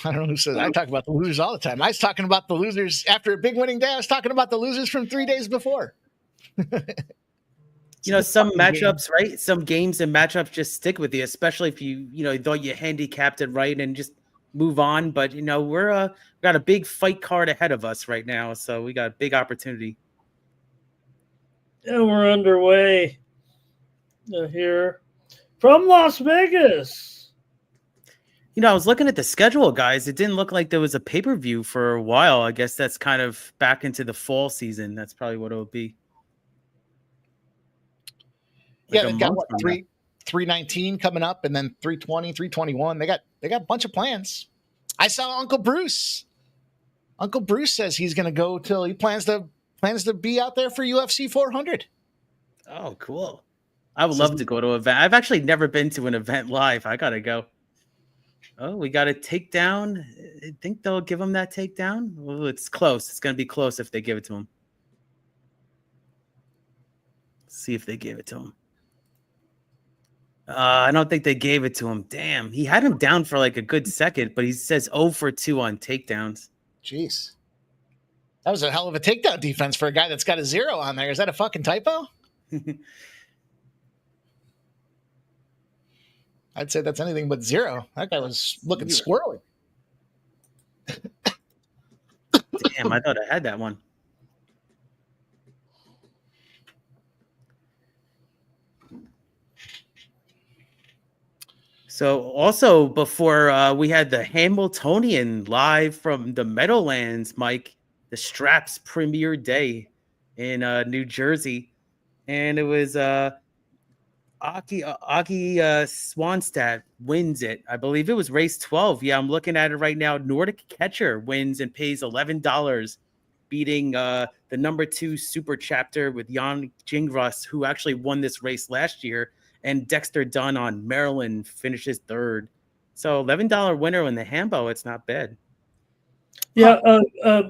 I don't know who says I talk about the losers all the time. I was talking about the losers after a big winning day. I was talking about the losers from 3 days before. Some matchups, right? Some games and matchups just stick with you, especially if you thought you handicapped it right and just move on. But we got a big fight card ahead of us right now, so we got a big opportunity. And we're underway here from Las Vegas. I was looking at the schedule, guys. It didn't look like there was a pay-per-view for a while. I guess that's kind of back into the fall season. That's probably what it'll be. Yeah, they've got what, 319 coming up, and then 320, 321. They got a bunch of plans. I saw Uncle Bruce. Uncle Bruce says he's going to go till he plans to be out there for UFC 400. Oh, cool. I would love to go to an event. I've actually never been to an event live. I got to go. Oh, we got a takedown. I think they'll give him that takedown. Well, it's close. It's going to be close if they give it to him. Let's see if they gave it to him. I don't think they gave it to him. Damn. He had him down for like a good second, but he says 0 for 2 on takedowns. Jeez. That was a hell of a takedown defense for a guy that's got a 0 on there. Is that a fucking typo? I'd say that's anything but 0. That guy was looking squirrely. Damn, I thought I had that one. So also before we had the Hamiltonian live from the Meadowlands, Mike, the Straps premiere day in New Jersey. And it was Aki Swanstad wins it. I believe it was race 12. Yeah, I'm looking at it right now. Nordic Catcher wins and pays $11, beating the number 2 super chapter with Jan Gingras, who actually won this race last year. And Dexter Dunn on Maryland finishes 3rd. So $11 winner in the Hambo. It's not bad. Yeah.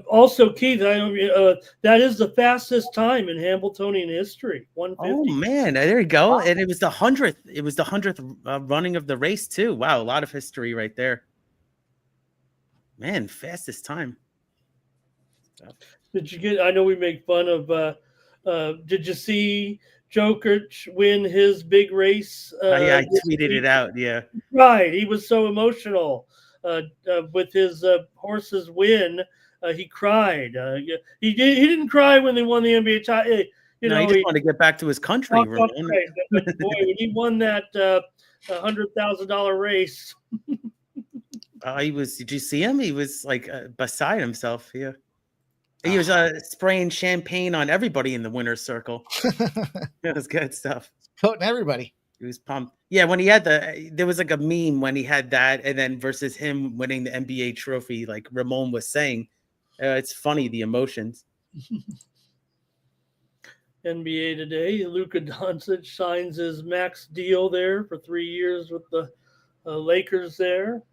Also, Keith, that is the fastest time in Hamiltonian history. 150. Oh man, there you go. Wow. And it was the 100th. It was the 100th running of the race too. Wow, a lot of history right there. Man, fastest time. Did you get? I know we make fun of. Did you see Jokic win his big race? Yeah, I tweeted it out. Yeah, right. He was so emotional with his horse's win. He cried. He didn't cry when they won the NBA title. He just wanted to get back to his country. Boy, when he won that $100,000 race. He was. Did you see him? He was like beside himself. Yeah. He was spraying champagne on everybody in the winner's circle. It was good stuff. Quoting everybody. He was pumped. Yeah, when he had there was like a meme when he had that, and then versus him winning the NBA trophy, like Ramon was saying. It's funny, the emotions. NBA today, Luka Doncic signs his max deal there for 3 years with the Lakers there.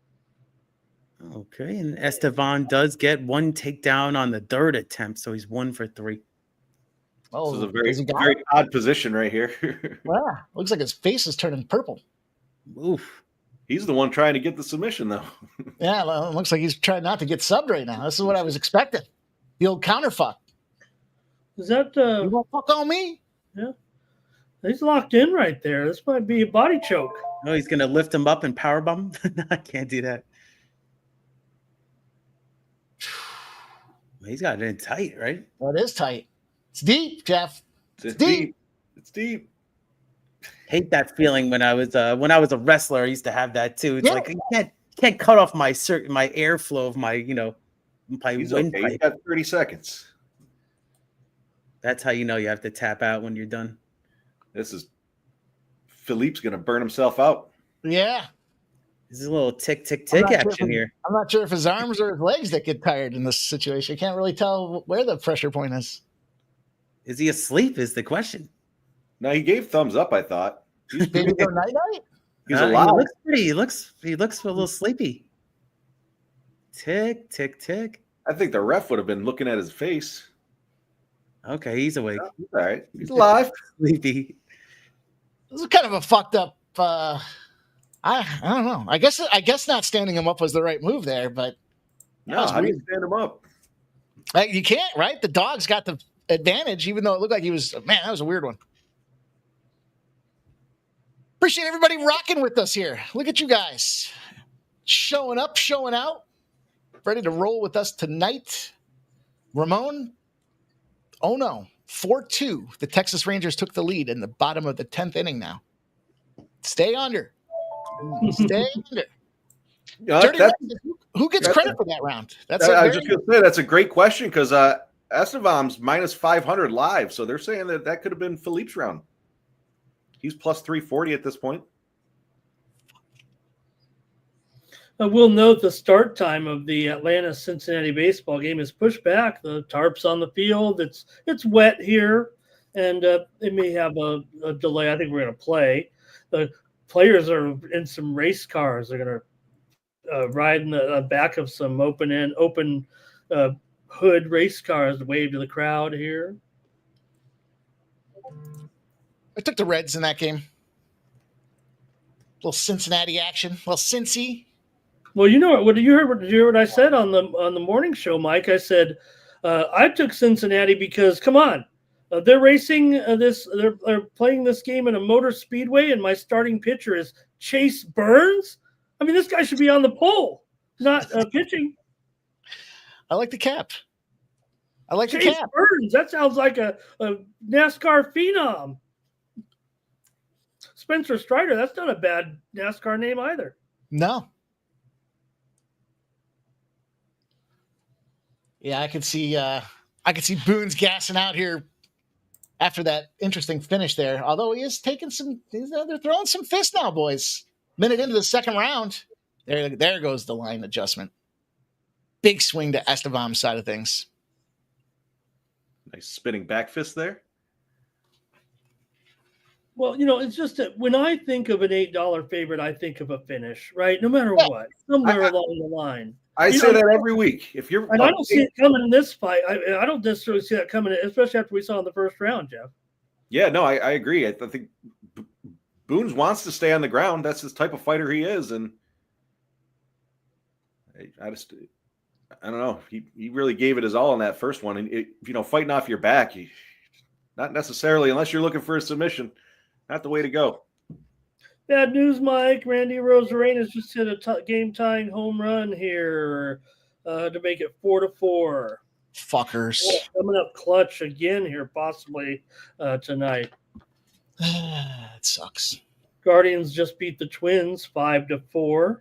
Okay, and Estevan does get 1 takedown on the 3rd attempt, so he's 1 for 3. Oh, this is a very odd position right here. Wow, looks like his face is turning purple. Oof. He's the one trying to get the submission, though. Yeah, well, it looks like he's trying not to get subbed right now. This is what I was expecting. The old counterfuck. Is that you won't fuck on me? Yeah, he's locked in right there. This might be a body choke. No, he's gonna lift him up and powerbomb. No, I can't do that. He's got it in tight, right? Well, it is tight. It's deep, Jeff. It's deep. It's deep. Hate that feeling when I was a wrestler. I used to have that too. It's like you can't cut off my airflow of my my He's windpipe. Okay. You got 30 seconds. That's how you know you have to tap out when you're done. This is Philippe's gonna burn himself out. Yeah. This is a little tick action here. I'm not sure if his arms or his legs that get tired in this situation. You can't really tell where the pressure point is. Is he asleep? Is the question. No, he gave thumbs up. I thought. Baby go night night. He's alive. He looks pretty. He looks a little sleepy. Tick. I think the ref would have been looking at his face. Okay, he's awake. All right, he's alive. Sleepy. This is kind of a fucked up. I don't know. I guess not standing him up was the right move there, but No, how do you stand him up? You can't, right? The dog's got the advantage, even though it looked like he was. Man, that was a weird one. Appreciate everybody rocking with us here. Look at you guys showing up, showing out, ready to roll with us tonight. Ramon, oh no, 4-2. The Texas Rangers took the lead in the bottom of the 10th inning now. Stay under. Stay under. Dirty That- round. Who gets credit for that round? That's I was just going to say that's a great question because Estevam's minus 500 live, so they're saying that could have been Philippe's round. He's plus 340 at this point. We'll note the start time of the Atlanta-Cincinnati baseball game is pushed back. The tarp's on the field. It's wet here, and it may have a delay. I think we're going to play. The players are in some race cars. They're going to ride in the back of some open hood race cars to wave to the crowd here. I took the Reds in that game. A little Cincinnati action. Well, Cincy. Well, you know what? Did you hear what I said on the morning show, Mike? I said I took Cincinnati because come on, they're racing they're playing this game in a motor speedway, and my starting pitcher is Chase Burns. I mean, this guy should be on the pole, not pitching. I like the cap. I like Chase the cap. Burns. That sounds like a NASCAR phenom. Spencer Strider. That's not a bad NASCAR name either. No. Yeah, I could see Boone's gassing out here after that interesting finish there. Although he is taking they're throwing some fists now, boys. Minute into the second round, there goes the line adjustment. Big swing to Estevam's side of things. Nice spinning back fist there. Well, it's just that when I think of an $8 favorite, I think of a finish, right? No matter what, somewhere along the line. I say that every week. If you're, and I don't see it coming in this fight. I don't necessarily see that coming, especially after we saw in the first round, Jeff. Yeah, no, I agree. I think Boone's wants to stay on the ground. That's his type of fighter he is, and I don't know. He really gave it his all in that first one, and fighting off your back, not necessarily unless you're looking for a submission. Not the way to go. Bad news, Mike. Randy Rosarena's just hit a game-tying home run here to make it 4-4. Fuckers. Coming up clutch again here, possibly tonight. It sucks. Guardians just beat the Twins 5-4.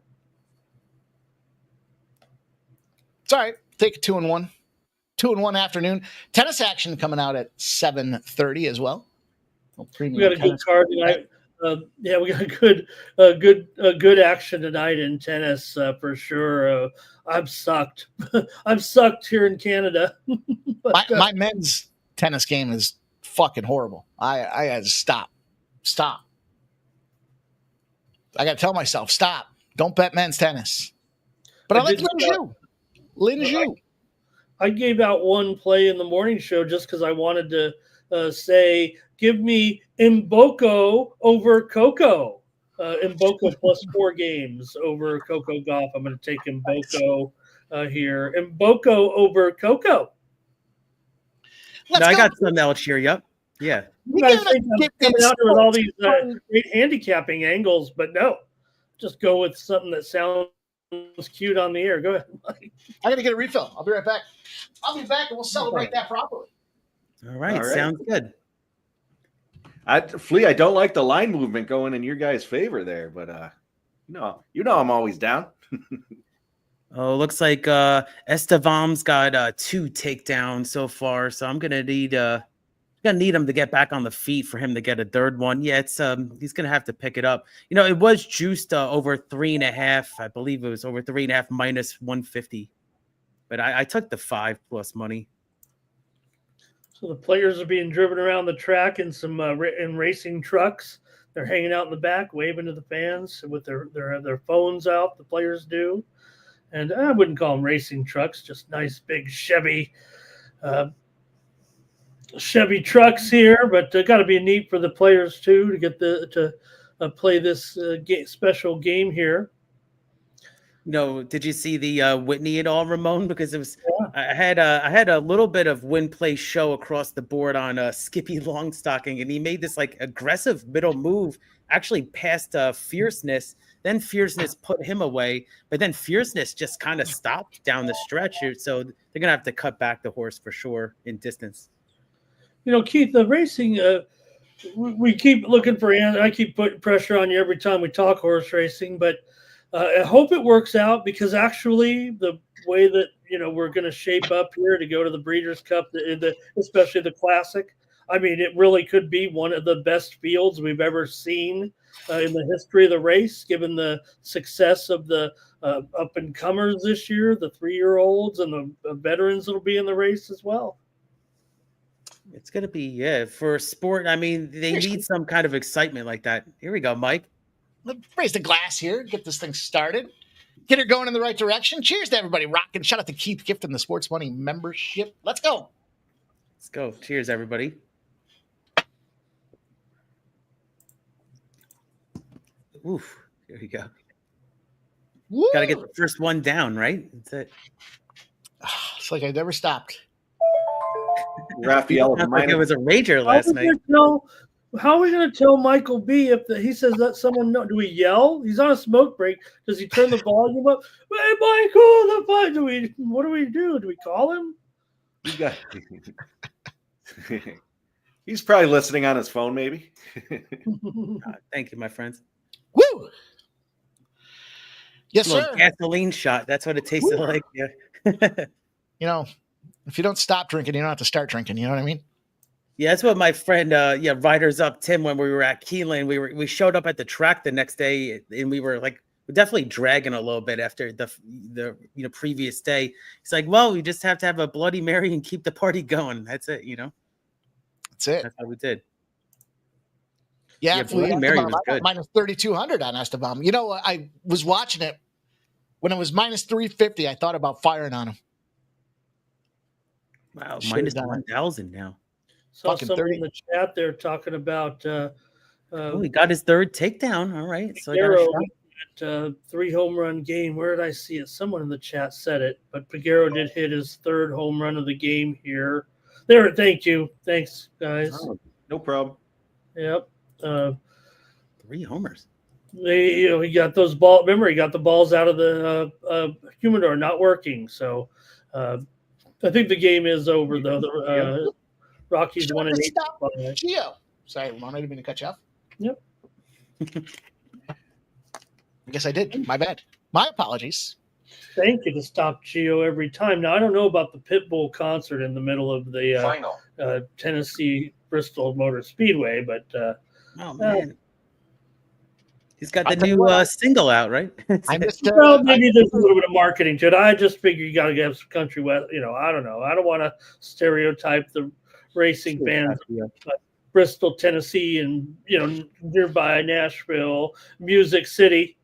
It's all right. Take a 2-1. 2-1 afternoon. Tennis action coming out at 7:30 as well. We got a good card tonight. We got good action tonight in tennis for sure. I'm sucked. I'm sucked here in Canada. But, my men's tennis game is fucking horrible. I had to stop. I got to tell myself, stop. Don't bet men's tennis. But I like Lin Zhu. I gave out one play in the morning show just because I wanted to say, give me Mboko over Coco. Mboko plus 4 games over Coco Gauff. I'm going to take Mboko here. Mboko over Coco. I got something else here. Yep. Yeah. You guys think I'm coming out here with all these great handicapping angles, but no. Just go with something that sounds cute on the air. Go ahead, Mike. I got to get a refill. I'll be right back. I'll be back and we'll celebrate that properly. All right. Sounds good. Flea, I don't like the line movement going in your guys' favor there, but I'm always down. Looks like Estevam's got 2 takedowns so far, so I'm gonna need him to get back on the feet for him to get a third one. Yeah, it's he's gonna have to pick it up. It was juiced over 3.5. I believe it was over 3.5 minus 150, but I took the 5+ money. So the players are being driven around the track in some in racing trucks. They're hanging out in the back, waving to the fans with their phones out. The players do, and I wouldn't call them racing trucks, just nice big Chevy trucks here. But got to be neat for the players too to get to play this special game here. Did you see the Whitney at all, Ramon? Because it was I had a little bit of win play show across the board on Skippy Longstocking, and he made this like aggressive middle move, actually past Fierceness. Then Fierceness put him away, but then Fierceness just kind of stopped down the stretch here, so they're gonna have to cut back the horse for sure in distance. Keith, the racing. We keep looking for. I keep putting pressure on you every time we talk horse racing, but I hope it works out because actually the way that we're going to shape up here to go to the Breeders' Cup, especially the Classic. I mean, it really could be one of the best fields we've ever seen in the history of the race, given the success of the up and comers this year, the 3-year-olds and the veterans that'll be in the race as well. It's gonna be for sport. I mean, they need some kind of excitement like that. Here we go, Mike. Let's raise the glass here, get this thing started, get her going in the right direction. Cheers to everybody rocking. Shout out to Keith gifting the Sports Money membership. Let's go. Let's go. Cheers, everybody. Oof. Here we go. Woo! Got to get the first one down, right? That's it. It's like I never stopped. Raphael, Like it was a rager last night. How are we going to tell Michael B if he says let someone know? Do we yell? He's on a smoke break. Does he turn the volume up? Hey, Michael, what do we do? Do we call him? He's probably listening on his phone, maybe. Thank you, my friends. Woo! Yes, A little sir. gasoline shot. That's what it tasted like. Yeah. If you don't stop drinking, you don't have to start drinking. You know what I mean? Yeah, that's what my friend, Riders Up Tim, when we were at Keeneland, we showed up at the track the next day, and we were like, we're definitely dragging a little bit after the previous day. It's like, well, we just have to have a Bloody Mary and keep the party going. That's it, That's it. That's how we did. Yeah, Bloody Mary was good. minus 3,200 on Esteban. I was watching it when it was minus 350. I thought about firing on him. Wow, Should've minus done it. 1,000 now. Saw Fucking someone 30. in the chat there talking about He got his third takedown. All right, so I got a Piguero shot. 3 home run game. Where did I see it? Someone in the chat said it, but Piguero did hit his 3rd home run of the game here. There, thank you. Thanks, guys. Oh, no problem. Yep. 3 homers. He got those ball. Remember, he got the balls out of the humidor, not working. So I think the game is over, though. Rockies won an 8. Gio. Sorry, Ramon, I didn't mean to cut you off. Yep. I guess I did. My bad. My apologies. Thank you to stop Gio every time. Now, I don't know about the Pitbull concert in the middle of the Tennessee Bristol Motor Speedway, but Oh, man. He's got I'll the tell you new what, single out, right? I missed well, maybe there's a little bit of marketing to it. I just figure you got to get some country west. I don't know. I don't want to stereotype the racing fans of Bristol, Tennessee, and nearby Nashville, Music City.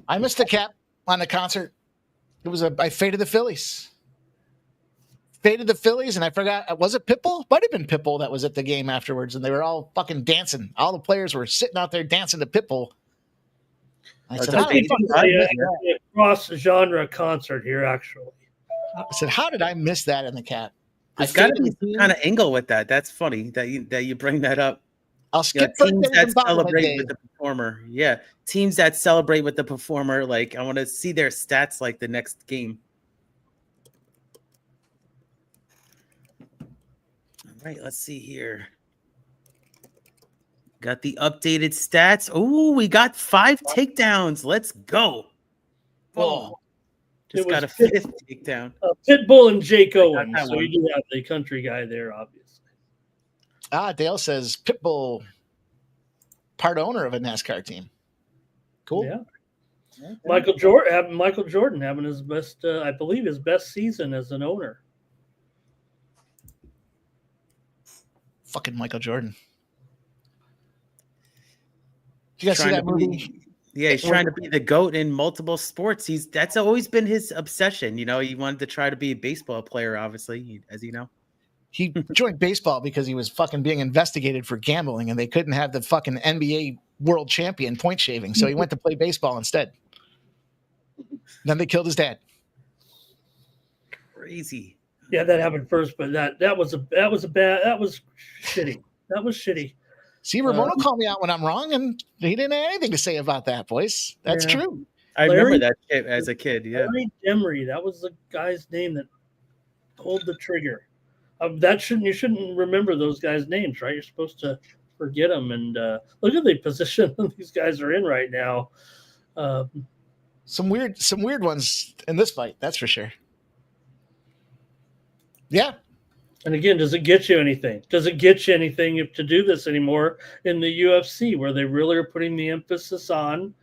I missed the cap on the concert. I faded the Phillies. Faded the Phillies, and I forgot. Was it Pitbull? Might have been Pitbull that was at the game afterwards, and they were all fucking dancing. All the players were sitting out there dancing to Pitbull. I said, A cross-genre concert here, actually. how did I miss that in the cap? There's got to be some kind of angle with that. That's funny that you bring that up. I'll skip teams that celebrate with the performer. Yeah, teams that celebrate with the performer. Like, I want to see their stats like the next game. All right, let's see here. Got the updated stats. Oh, we got 5 takedowns. Let's go. Whoa. Just got a 5th takedown. Pitbull and Jake Owens. So you do have the country guy there, obviously. Dale says Pitbull, part owner of a NASCAR team. Cool. Yeah. Michael Jordan having his best, I believe, his best season as an owner. Fucking Michael Jordan. Did you guys see that movie? He's trying to be the GOAT in multiple sports. That's always been his obsession. He wanted to try to be a baseball player, obviously, as you know. He joined baseball because he was fucking being investigated for gambling, and they couldn't have the fucking NBA world champion point shaving, so he went to play baseball instead. Then they killed his dad. Crazy. Yeah, that happened first, but that was shitty. That was shitty. See, Ramon will call me out when I'm wrong, and he didn't have anything to say about that, boys. That's true. I remember that shit as a kid. Yeah, Larry Demery, that was the guy's name that pulled the trigger. You shouldn't remember those guys' names, right? You're supposed to forget them. And look at the position these guys are in right now. Some weird ones in this fight, that's for sure. Yeah. And again, does it get you anything? Does it get you anything to do this anymore in the UFC, where they really are putting the emphasis on,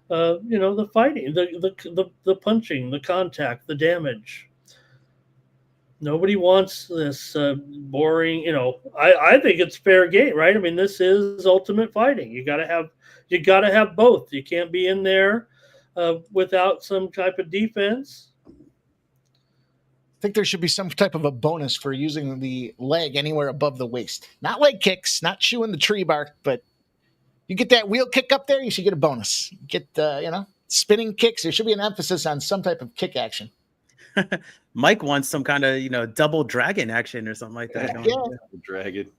the fighting, the punching, the contact, the damage? Nobody wants this boring. I think it's fair game, right? I mean, this is ultimate fighting. You gotta have both. You can't be in there without some type of defense. I think there should be some type of a bonus for using the leg anywhere above the waist. Not leg kicks, not chewing the tree bark, but you get that wheel kick up there, you should get a bonus. Get spinning kicks. There should be an emphasis on some type of kick action. Mike wants some kind of double dragon action or something like that. Yeah. Dragon.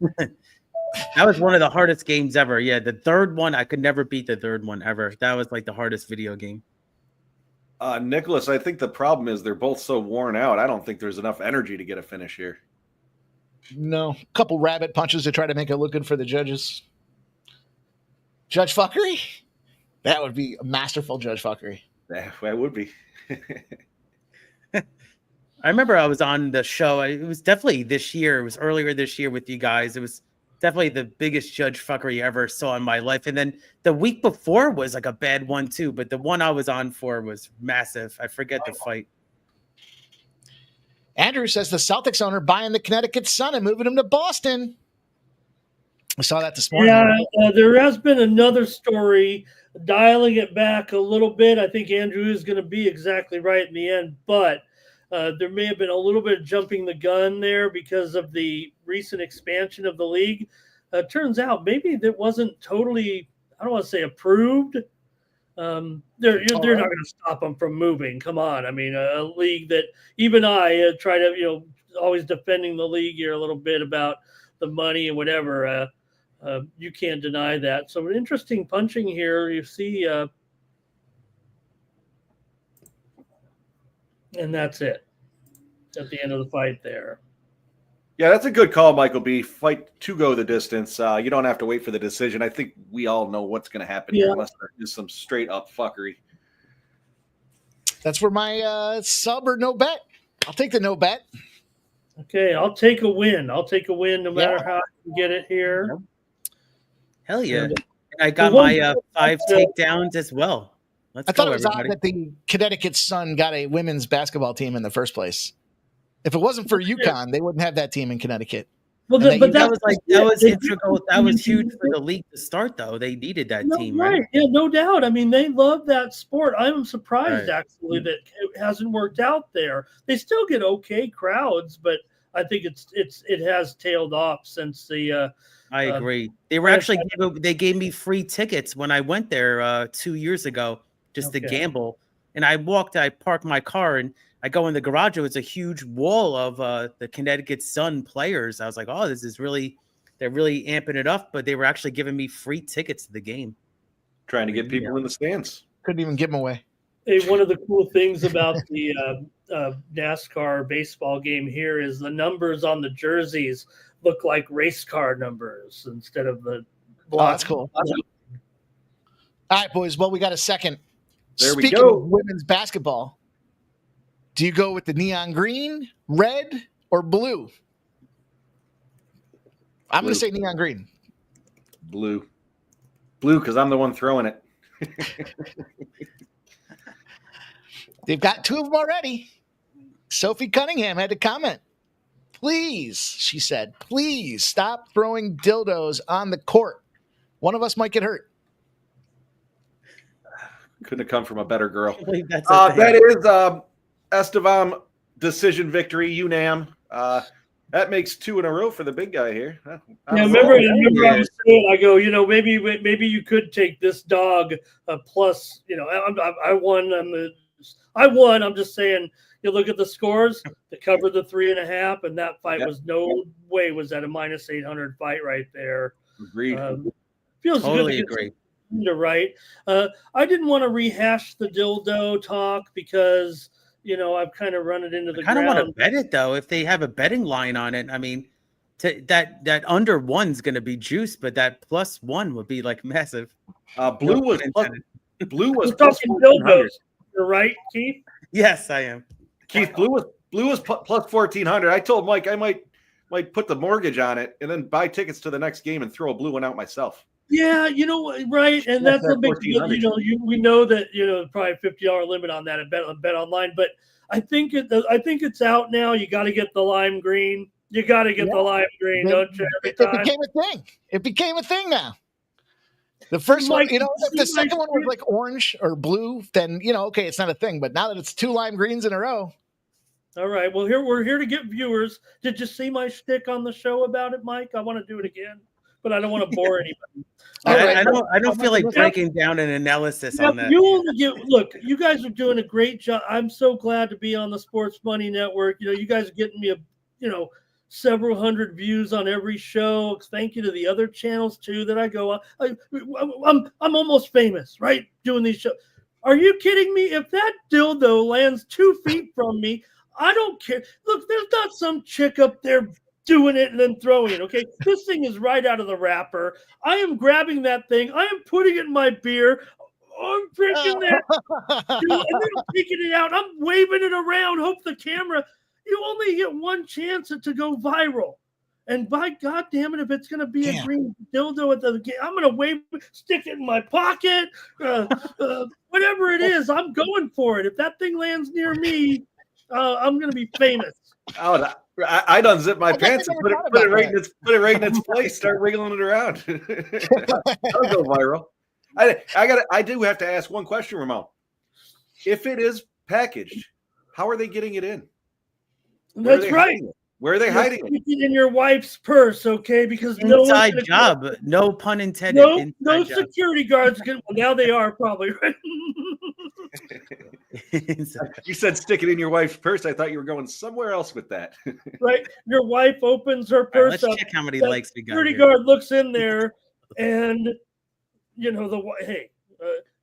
That was one of the hardest games ever. Yeah, the third one, I could never beat the third one ever. That was like the hardest video game. Nicholas, I think the problem is they're both so worn out. I don't think there's enough energy to get a finish here. No, a couple rabbit punches to try to make it look good for the judges. Judge fuckery? That would be a masterful judge fuckery. That would be. I remember I was on the show. It was definitely this year. It was earlier this year with you guys. It was definitely the biggest judge fuckery I ever saw in my life. And then the week before was like a bad one too. But the one I was on for was massive. I forget the fight. Andrew says the Celtics owner buying the Connecticut Sun and moving him to Boston. I saw that this morning. Yeah, there has been another story dialing it back a little bit. I think Andrew is going to be exactly right in the end, but there may have been a little bit of jumping the gun there because of the recent expansion of the league. Turns out maybe that wasn't totally, I don't want to say approved. They're not going to stop them from moving. Come on. I mean, a league that even I try to, always defending the league here a little bit about the money and whatever. You can't deny that. So interesting punching here. You see, and that's it at the end of the fight there. Yeah, that's a good call, Michael B. Fight to go the distance. You don't have to wait for the decision. I think we all know what's going to happen here unless there is some straight up fuckery. That's where my sub or no bet. I'll take the no bet. Okay, I'll take a win. I'll take a win no matter how I can get it here. Hell yeah. And I got my 5 takedowns as well. I thought it was odd that the Connecticut Sun got a women's basketball team in the first place. If it wasn't for UConn, they wouldn't have that team in Connecticut. Well, that was integral. That was huge for the league to start, though. They needed that team, right? Yeah, no doubt. I mean, they love that sport. I'm surprised actually that it hasn't worked out there. They still get okay crowds, but I think it has tailed off since the. I agree. They were actually they gave me free tickets when I went there 2 years ago just to gamble. And I parked my car and I go in the garage. It was a huge wall of the Connecticut Sun players. I was like, oh, they're really amping it up. But they were actually giving me free tickets to the game. Trying to get people in the stands. Couldn't even give them away. Hey, one of the cool things about the NASCAR baseball game here is the numbers on the jerseys look like race car numbers instead of the block. Oh, that's cool. All right, boys. Well, we got a second. There we Speaking go. of women's basketball, do you go with the neon green, red, or blue? I'm going to say neon green. Blue, because I'm the one throwing it. They've got 2 of them already. Sophie Cunningham had to comment. Please, she said, please stop throwing dildos on the court. One of us might get hurt. Couldn't have come from a better girl. That is Estevam decision victory, UNAM. That makes 2 in a row for the big guy here. Remember I was saying, I go, maybe you could take this dog plus, I won. I'm just saying, you look at the scores, they covered the 3.5, and that fight was no way was that a minus 800 fight right there. Agreed. Feels totally good. Agree. Right. I didn't want to rehash the dildo talk because I've kind of run it into the ground. I kind of want to bet it though. If they have a betting line on it, I mean, that under one's going to be juice, but that plus one would be like massive. Blue was We're plus talking 1,400. dildos. You're right, Keith? Yes, I am. Keith, blue was plus 1,400. I told Mike I might put the mortgage on it and then buy tickets to the next game and throw a blue one out myself. Yeah, right, and that's a big deal. 1,400. We know that probably $50 limit on that at Bet Online, but I think it's out now. You got to get the lime green. You got to get the lime green, don't you? Every time. It became a thing now. The first one, if the second one was like orange or blue, then okay, it's not a thing. But now that it's 2 lime greens in a row. All right. Well, we're here to get viewers. Did you see my shtick on the show about it, Mike? I want to do it again, but I don't want to bore anybody. I don't feel like breaking down an analysis on that. Look, you guys are doing a great job. I'm so glad to be on the Sports Money Network. You guys are getting me several hundred views on every show. Thank you to the other channels too that I go on. I'm almost famous, right? Doing these shows. Are you kidding me? If that dildo lands 2 feet from me, I don't care. Look, there's not some chick up there doing it and then throwing it, okay? This thing is right out of the wrapper. I am grabbing that thing. I am putting it in my beer. I'm drinking that. And then I'm taking it out. I'm waving it around. Hope the camera. You only get one chance to go viral. And by God damn it, if it's going to be a green dildo at the game, I'm going to wave, stick it in my pocket, whatever it is, I'm going for it. If that thing lands near me, I'm going to be famous. Oh, I done zip my pants and put it right in its place. Start wiggling it around. That'll go viral. I do have to ask one question, Ramon. If it is packaged, how are they getting it in? That's right. Where are they hiding it? In your wife's purse, okay? Because inside job, no pun intended. No security guards. Now they are probably right. You said stick it in your wife's purse. I thought you were going somewhere else with that. Right. Your wife opens her purse let's check how many likes we got. Security guard looks in there, and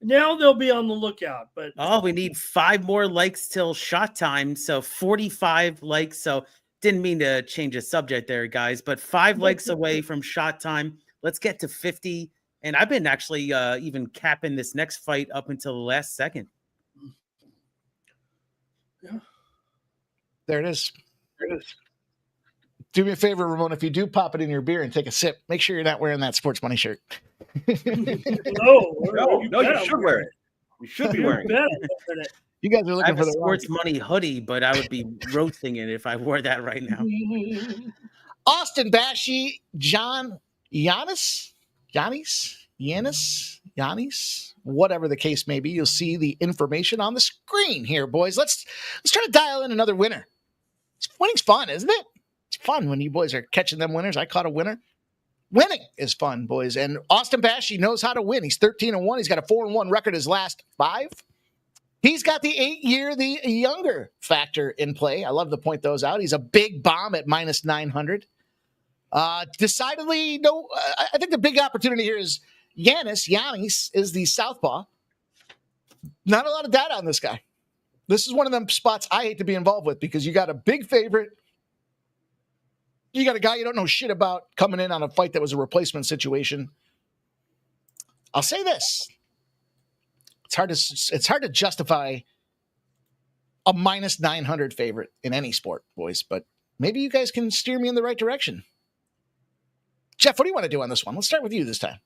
now they'll be on the lookout. But we need 5 more likes till shot time. So 45 likes. So didn't mean to change the subject there, guys, but 5 likes away from shot time. Let's get to 50. And I've been actually even capping this next fight up until the last second. Yeah. There it is. Do me a favor, Ramon. If you do pop it in your beer and take a sip, make sure you're not wearing that Sports Money shirt. No, you should wear it. You should be wearing it. You guys are looking for the Sports Money hoodie, but I would be roasting it if I wore that right now. Austin Bashi, Giannis, whatever the case may be. You'll see the information on the screen here, boys. Let's try to dial in another winner. Winning's fun, isn't it? It's fun when you boys are catching them winners. I caught a winner. Winning is fun, boys. And Austin Bashi knows how to win. He's 13-1. He's got a 4-1 record his last 5. He's got the 8-year, the younger factor in play. I love to point those out. He's a big bomb at minus 900. Decidedly, no. I think the big opportunity here is Giannis is the southpaw. Not a lot of data on this guy. This is one of them spots I hate to be involved with because you got a big favorite. You got a guy you don't know shit about coming in on a fight that was a replacement situation. I'll say this. It's hard to justify a minus 900 favorite in any sport, boys, but maybe you guys can steer me in the right direction. Jeff, what do you want to do on this one? Let's start with you this time.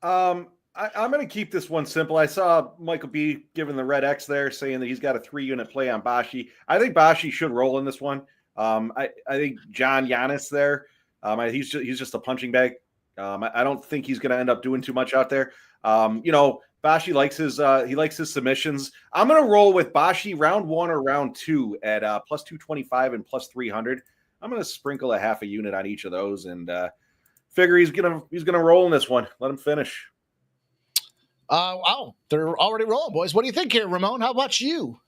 I'm going to keep this one simple. I saw Michael B giving the red X there, saying that he's got a 3-unit play on Bashi. I think Bashi should roll in this one. I think Giannis there. He's just a punching bag. I don't think he's going to end up doing too much out there. Bashi likes his submissions. I'm going to roll with Bashi round 1 or round 2 at plus 225 and plus 300. I'm going to sprinkle a half a unit on each of those and figure he's gonna roll in this one. Let him finish. Wow, they're already rolling, boys. What do you think here, Ramon? How about you?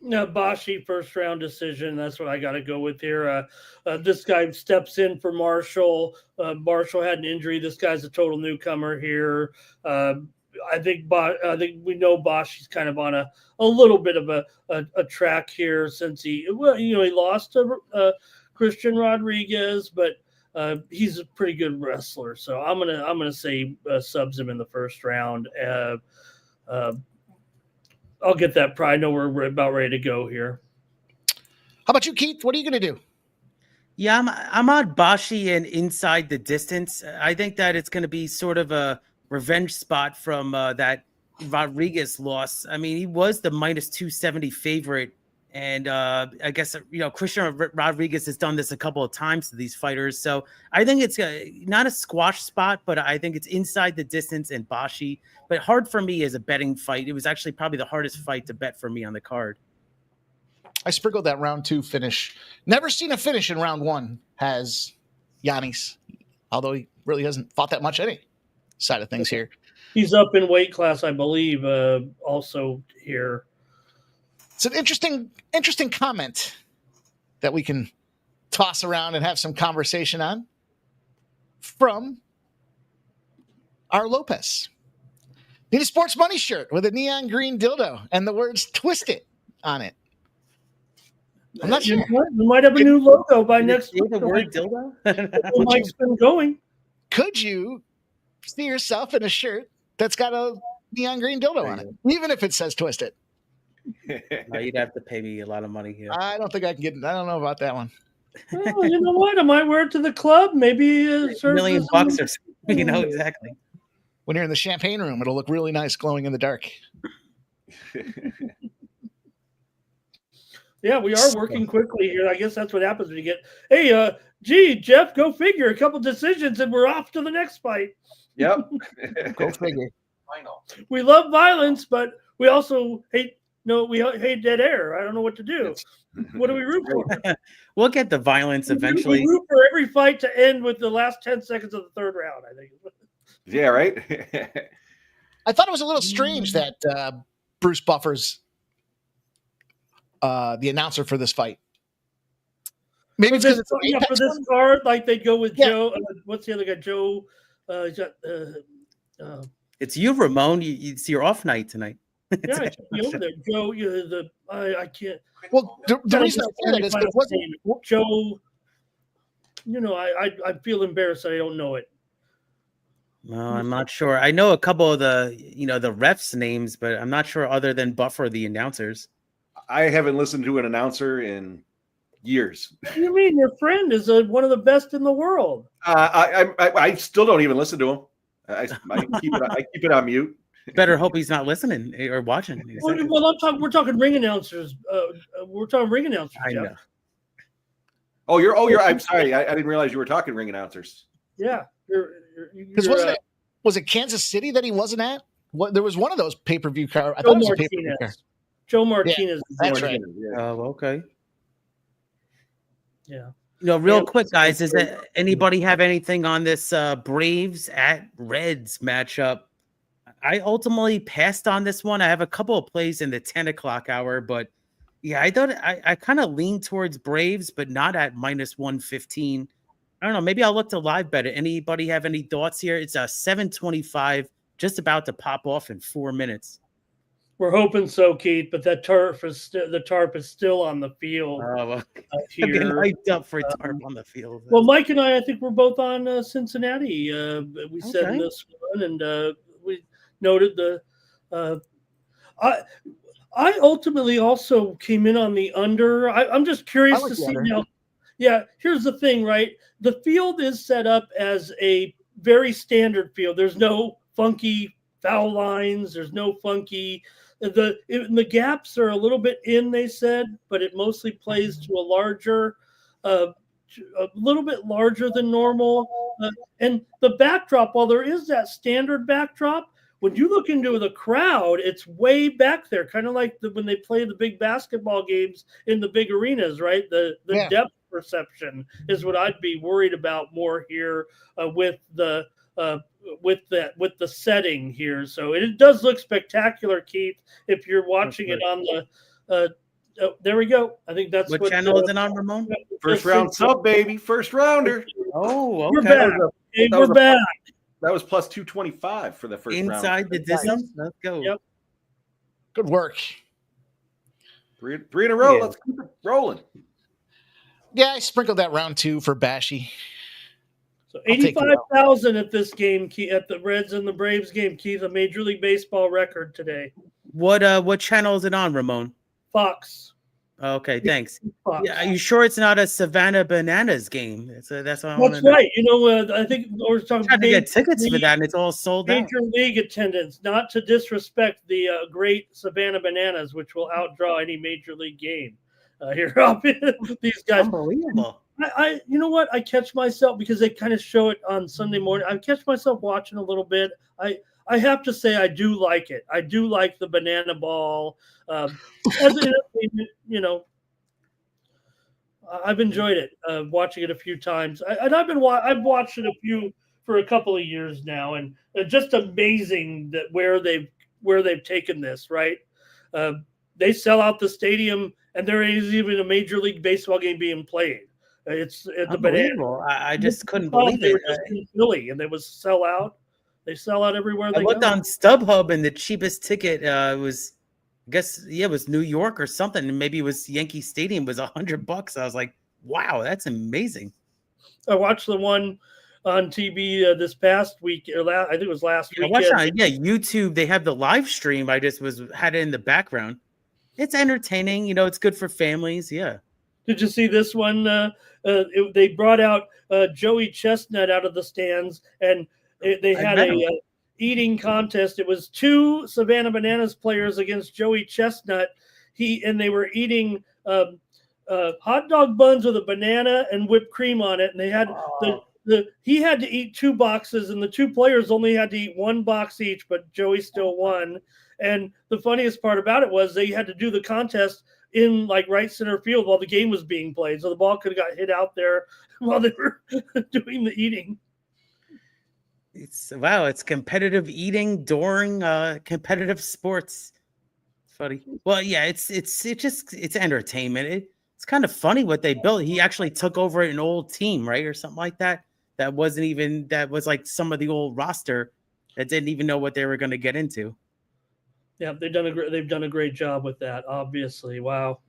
No, Bashi first round decision. That's what I got to go with here. This guy steps in for Marshall. Marshall had an injury. This guy's a total newcomer here. I think we know Bashi's kind of on a little bit of a track here since he lost to Christian Rodriguez, but he's a pretty good wrestler. So I'm gonna say subs him in the first round. I'll get that pride. I know we're about ready to go here. How about you, Keith? What are you going to do? Yeah, I'm on Bashi and inside the distance. I think that it's going to be sort of a revenge spot from that Rodriguez loss. I mean, he was the minus 270 favorite. And I guess, Christian Rodriguez has done this a couple of times to these fighters. So I think it's not a squash spot, but I think it's inside the distance and Bashi. But hard for me as a betting fight. It was actually probably the hardest fight to bet for me on the card. I sprinkled that round 2 finish. Never seen a finish in round 1 has Giannis, although he really hasn't fought that much any side of things here. He's up in weight class, I believe, also here. It's an interesting comment that we can toss around and have some conversation on from our Lopez. Need a sports money shirt with a neon green dildo and the words "Twist It" on it. I'm not sure. We might have a new logo by next week. The word dildo? Mike's been going. Could you see yourself in a shirt that's got a neon green dildo on it, even if it says "Twist It"? No, you'd have to pay me a lot of money here. I don't think I can get. I don't know about that one. Well, you know what? I might wear it to the club. Maybe $1 million bucks or something. Exactly. When you're in the champagne room, it'll look really nice glowing in the dark. Yeah, we are working quickly here. I guess that's what happens when you get, hey, Jeff, go figure. A couple decisions and we're off to the next fight. Yep. Go figure. Final. We love violence, but we also hate dead air. I don't know what to do. What do we root for? We'll get the violence eventually. We root for every fight to end with the last 10 seconds of the third round, I think. Yeah, right? I thought it was a little strange that Bruce Buffer's the announcer for this fight. Maybe it's because it's for this card, like they go with Joe. What's the other guy? Joe. It's you, Ramon. It's your off night tonight. Yeah, I should be over there. Joe, I can't. Well, the reason I say that is because it wasn't Joe. I feel embarrassed that I don't know it. No, I'm not sure. I know a couple of the refs' names, but I'm not sure other than Buffer, the announcers. I haven't listened to an announcer in years. What do you mean? Your friend is one of the best in the world. I still don't even listen to him. I keep it on mute. Better hope he's not listening or watching. Well, we're talking ring announcers. We're talking ring announcers. I know. Oh, I'm sorry. I didn't realize you were talking ring announcers. Yeah. Because was it Kansas City that he wasn't at? There was one of those pay-per-view cards. I Joe thought it was Martinez. a pay-per-view card. Joe Martinez. Yeah, that's right. Oh, okay. Yeah. Real quick, guys, does anybody have anything on this Braves at Reds matchup? I ultimately passed on this one. I have a couple of plays in the 10 o'clock hour, but yeah, I kind of lean towards Braves, but not at minus 115. I don't know. Maybe I'll look to live bet it. Anybody have any thoughts here? It's a 725, just about to pop off in 4 minutes. We're hoping so, Keith, but that tarp is still on the field. Oh, here. Getting hyped up for tarp on the field. Well, Mike and I think we're both on Cincinnati. We said in this one, and we noted the. I ultimately also came in on the under. I'm just curious to see now. Yeah, here's the thing, right? The field is set up as a very standard field. There's no funky foul lines. There's no funky. The gaps are a little bit in, they said, but it mostly plays to a little bit larger than normal. And the backdrop, while there is that standard backdrop, when you look into the crowd, it's way back there, kind of like when they play the big basketball games in the big arenas, right? The depth perception is what I'd be worried about more here with the setting here. So it does look spectacular, Keith, if you're watching it on the there we go. I think that's what channel is it on, Ramon? First round sub, baby. First rounder. Oh, okay. We're back. We're back. That was plus 225 for the first round. Inside the distance. Let's go. Yep. Good work. Three in a row. Yeah. Let's keep it rolling. Yeah, I sprinkled that round 2 for Bashy. So 85,000 at this game, at the Reds and the Braves game, Keith, a Major League Baseball record today. What channel is it on, Ramon? Fox. Okay, thanks. Fox. Yeah, are you sure it's not a Savannah Bananas game? That's what I want to That's right. You know, I think we're talking trying to get tickets for that, and it's all sold out. Major League attendance, not to disrespect the great Savannah Bananas, which will outdraw any Major League game here. These guys, unbelievable. I you know what? I catch myself because they kind of show it on Sunday morning. I catch myself watching a little bit. I have to say I do like it. I do like the banana ball as an entertainment. You know, I've enjoyed it, watching it a few times, and I've watched it for a couple of years now, and just amazing that where they've taken this. Right, they sell out the stadium, and there is even a Major League Baseball game being played. It's the banana. I just couldn't believe it. In Philly, and they was sell out. They sell out everywhere they go. I looked on StubHub, and the cheapest ticket was, I guess, it was New York or something, and maybe it was Yankee Stadium was $100. I was like, wow, that's amazing. I watched the one on TV this past week, or I think it was last week. YouTube. They have the live stream. I just had it in the background. It's entertaining. You know, it's good for families. Yeah. Did you see this one? They brought out Joey Chestnut out of the stands, and they had a eating contest. It was 2 Savannah Bananas players against Joey Chestnut. They were eating hot dog buns with a banana and whipped cream on it, and they had he had to eat 2 boxes, and the 2 players only had to eat 1 box each, but Joey still won. And the funniest part about it was they had to do the contest in like right center field while the game was being played, so the ball could have got hit out there while they were doing the eating. It's competitive eating during competitive sports. It's funny. Well, yeah, it's entertainment. It's kind of funny what they built. He actually took over an old team, right, or something like that. That was like some of the old roster that didn't even know what they were going to get into. Yeah, they've done a great job with that. Obviously, wow.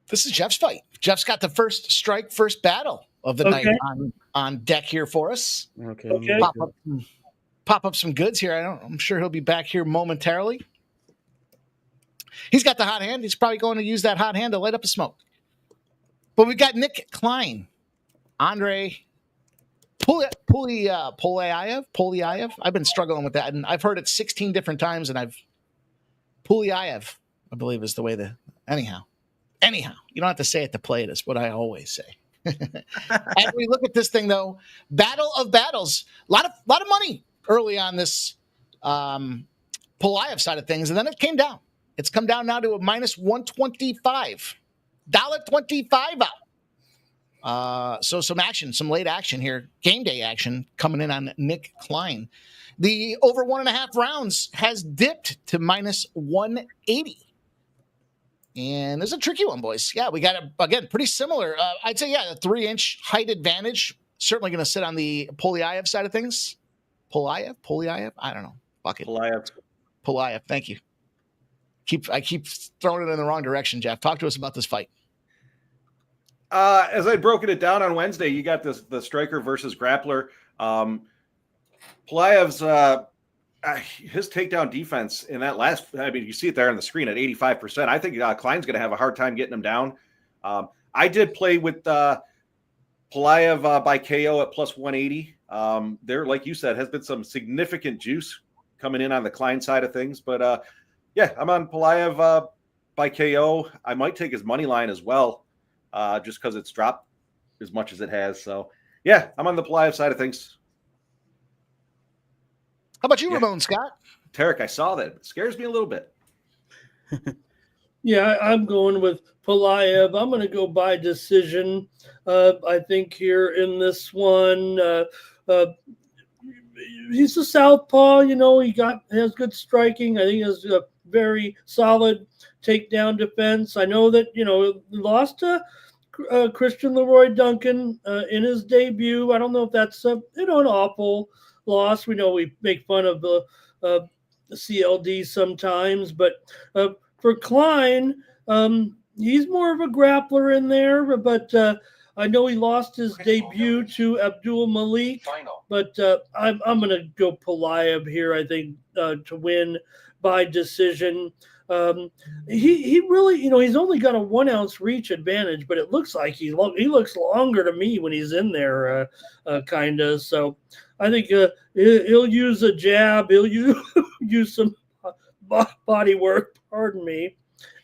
This is Jeff's fight. Jeff's got the first battle of the night on deck here for us. Okay. Pop up some goods here. I'm sure he'll be back here momentarily. He's got the hot hand. He's probably going to use that hot hand to light up a smoke. But we've got Nick Klein, Andre Polyaev. I've been struggling with that, and I've heard it 16 different times, and Polyaev, I believe, is the way anyhow, you don't have to say it to play it. Is what I always say. As we look at this thing, though, battle of battles, a lot of money early on this Polyaev side of things, and then it came down. It's come down now to a minus 125, $1.25 out. So some action, some late action here, game day action coming in on Nick Klein. The over 1.5 rounds has dipped to minus 180. And there's a tricky one, boys. Yeah, we got again pretty similar. I'd say, a 3-inch height advantage. Certainly going to sit on the Polyaev side of things. Polyaev. I don't know. Fuck it. Polyaev. Thank you. I keep throwing it in the wrong direction, Jeff. Talk to us about this fight. As I'd broken it down on Wednesday, you got the striker versus grappler. Polyev's his takedown defense in that you see it there on the screen at 85%. I think Klein's going to have a hard time getting him down. I did play with Polyaev by KO at plus 180. There, like you said, has been some significant juice coming in on the Klein side of things. But I'm on Polyaev by KO. I might take his money line as well, just because it's dropped as much as it has. So, I'm on the Polyaev side of things. How about you, Ramon Scott? Tarek, I saw that. It scares me a little bit. I'm going with Polyaev. I'm going to go by decision. I think here in this one, he's a southpaw. He has good striking. I think he has a very solid takedown defense. I know that lost to Christian Leroy Duncan in his debut. I don't know if that's an awful loss. We know we make fun of the CLD sometimes. But for Klein, he's more of a grappler in there. But I know he lost his debut to Abdul Malik. But I'm going to go Pulayev here, I think, to win by decision. He really, he's only got a 1 ounce reach advantage, but it looks like he looks longer to me when he's in there, kind of. So I think he'll use a jab. He'll use some body work. Pardon me.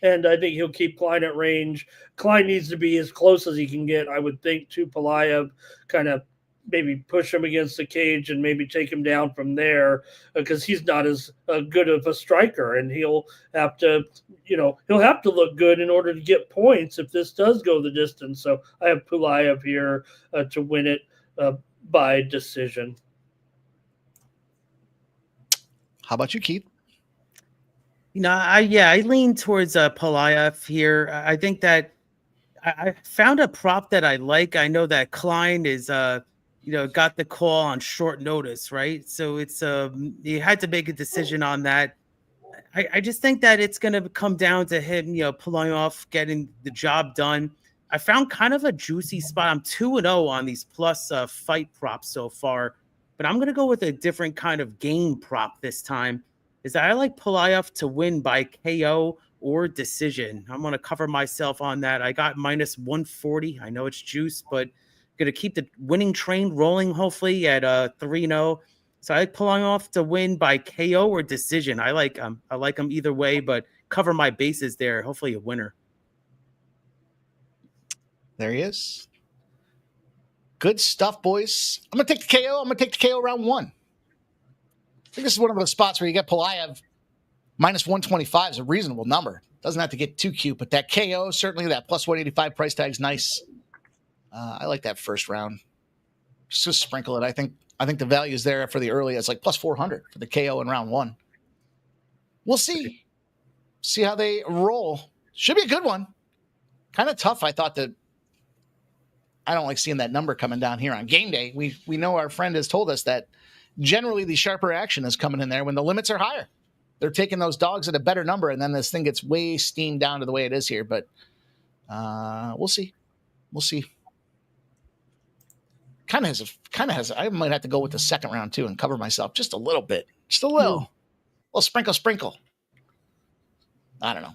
And I think he'll keep Klein at range. Klein needs to be as close as he can get, I would think, to Pulayev, kind of maybe push him against the cage and maybe take him down from there, because he's not as good of a striker, and he'll have to look good in order to get points if this does go the distance. So I have Pulayev here to win it by decision. How about you, Keith? I lean towards Pulayev here. I think that I found a prop that I like. I know that Klein is got the call on short notice, right? So it's you had to make a decision on that. I just think that it's going to come down to him, pulling off, getting the job done. I found kind of a juicy spot. I'm 2-0 on these plus fight props so far, but I'm going to go with a different kind of game prop this time. Is that I like Pulayev to win by KO or decision. I'm going to cover myself on that. I got minus 140. I know it's juice, but going to keep the winning train rolling, hopefully, at 3-0. So I like Pulayev to win by KO or decision. I like him either way, but cover my bases there. Hopefully a winner. There he is. Good stuff, boys. I'm going to take the KO. I'm going to take the KO round 1. I think this is one of those spots where you get Pulayev minus 125 is a reasonable number. Doesn't have to get too cute, but that KO, certainly that plus 185 price tag is nice. I like that first round. Just sprinkle it. I think the value is there for the early. It's like plus 400 for the KO in round 1. We'll see. See how they roll. Should be a good one. Kind of tough. I thought that. I don't like seeing that number coming down here on game day. We know our friend has told us that generally the sharper action is coming in there when the limits are higher. They're taking those dogs at a better number, and then this thing gets way steamed down to the way it is here. But we'll see. We'll see. Kind of has. I might have to go with the second round too and cover myself just a little bit, just a little sprinkle. I don't know.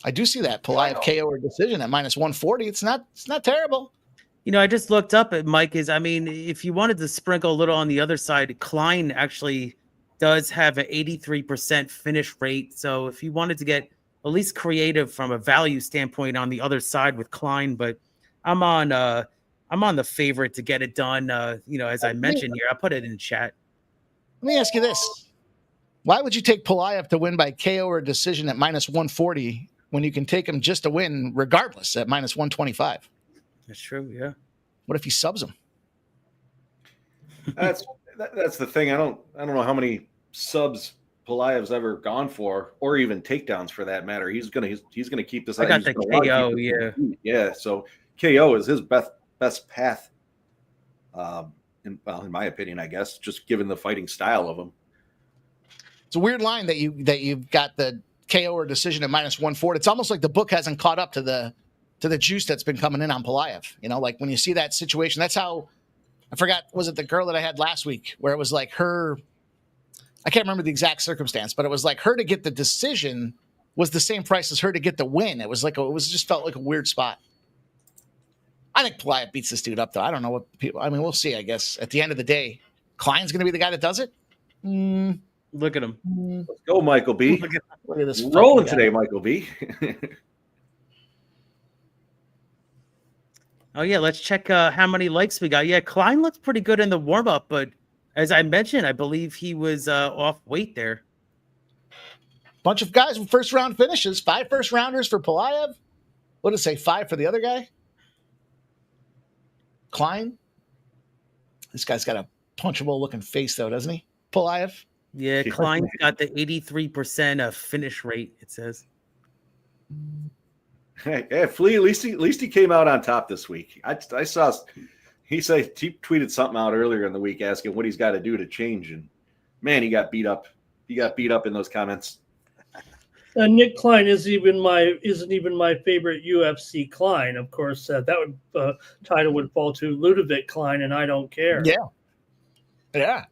I do see that Pulayev KO or decision at minus 140. It's not terrible. I just looked up at Mike. If you wanted to sprinkle a little on the other side, Klein actually does have an 83% finish rate. So if you wanted to get at least creative from a value standpoint on the other side with Klein, but I'm on the favorite to get it done. As I mentioned here, I put it in the chat. Let me ask you this. Why would you take Pulayev to win by KO or decision at minus 140 when you can take him just to win regardless at minus 125? That's true, yeah. What if he subs him? That's the thing. I don't know how many subs Pulayev's ever gone for, or even takedowns for that matter. He's gonna keep this. I got the KO, yeah. So KO is his best path. In my opinion, I guess, just given the fighting style of him. It's a weird line that you've got the KO or decision at minus 140. It's almost like the book hasn't caught up to the juice that's been coming in on Pulayev. Like when you see that situation, that's how I forgot. Was it the girl that I had last week where it was like her? I can't remember the exact circumstance, but it was like her to get the decision was the same price as her to get the win. It just felt like a weird spot. I think Pulayev beats this dude up though. I don't know what people. I mean, we'll see. I guess at the end of the day, Klein's going to be the guy that does it. Look at him. Let's go, Michael B. Look at this rolling today, Michael B. Oh yeah, let's check how many likes we got. Yeah, Klein looks pretty good in the warm up, but as I mentioned, I believe he was off weight there. Bunch of guys with first round finishes. 5 first rounders for Pulayev. What did it say? 5 for the other guy? Klein. This guy's got a punchable looking face though, doesn't he? Pulayev. Yeah, Klein's got the 83% finish rate, it says. Hey, Flea, at least he came out on top this week. I saw he tweeted something out earlier in the week asking what he's got to do to change, and man, he got beat up. He got beat up in those comments. Nick Klein isn't even my favorite UFC Klein. Of course, that title would fall to Ludovic Klein, and I don't care. Yeah.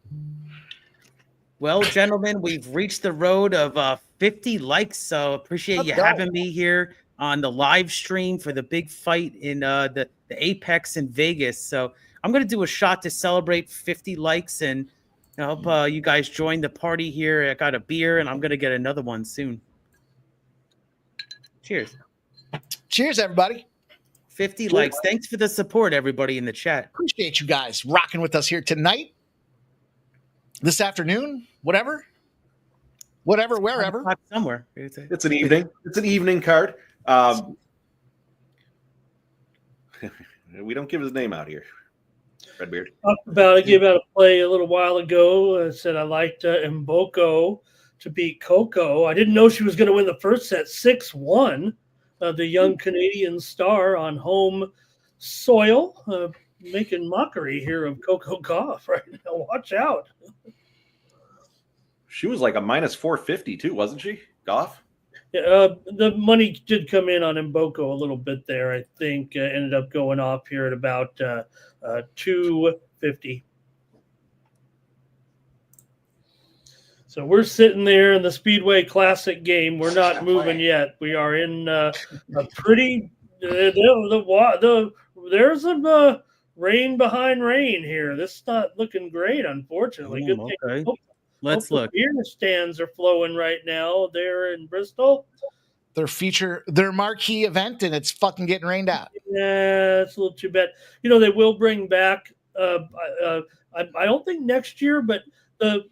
Well, gentlemen, we've reached the road of 50 likes. So appreciate you having me here on the live stream for the big fight in the Apex in Vegas. So I'm going to do a shot to celebrate 50 likes, and I hope you guys join the party here. I got a beer, and I'm going to get another one soon. Cheers. Cheers, everybody. 50 likes. Thanks for the support, everybody in the chat. Appreciate you guys rocking with us here tonight, this afternoon, whatever, wherever. Somewhere. It's an evening. It's an evening card. We don't give his name out here. Redbeard. I gave out a play a little while ago. I said I liked Mboko to beat Coco. I didn't know she was going to win the first set 6-1. The young Canadian star on home soil, making mockery here of Coco Gauff right now. Watch out. She was like a minus 450 too, wasn't she? Gauff? Yeah, the money did come in on Mboko a little bit there. I think ended up going off here at about 250. So we're sitting there in the Speedway Classic game. We're not moving yet. We are in a pretty there's some rain behind rain here. This is not looking great, unfortunately. Good thing. Okay. Let's look. Beer stands are flowing right now there in Bristol. Their marquee event, and it's fucking getting rained out. Yeah, it's a little too bad. You know, they will bring back. I don't think next year, but the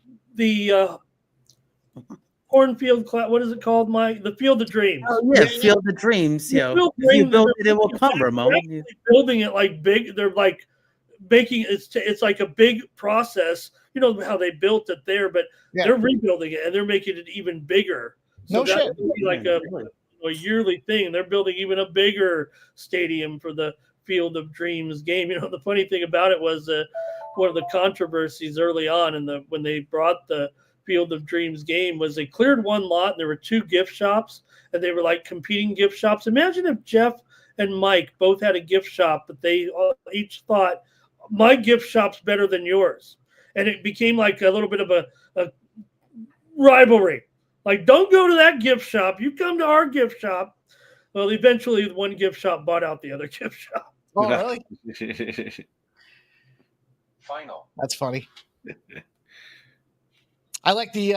Cornfield, what is it called, Mike? The Field of Dreams. Oh, yeah, Field of Dreams. You know, if you build it, it will come, Ramon. Building it like big. They're like making it's like a big process. You know how they built it there, but they're rebuilding it and they're making it even bigger. So that would be like a yearly thing. They're building even a bigger stadium for the Field of Dreams game. You know, the funny thing about it was one of the controversies early on when they brought the Field of Dreams game was they cleared one lot and there were two gift shops and they were like competing gift shops. Imagine if Jeff and Mike both had a gift shop, but they each thought my gift shop's better than yours. And it became like a little bit of a rivalry. Like, don't go to that gift shop. You come to our gift shop. Well, eventually one gift shop bought out the other gift shop. Oh, really? Final. That's funny. I like the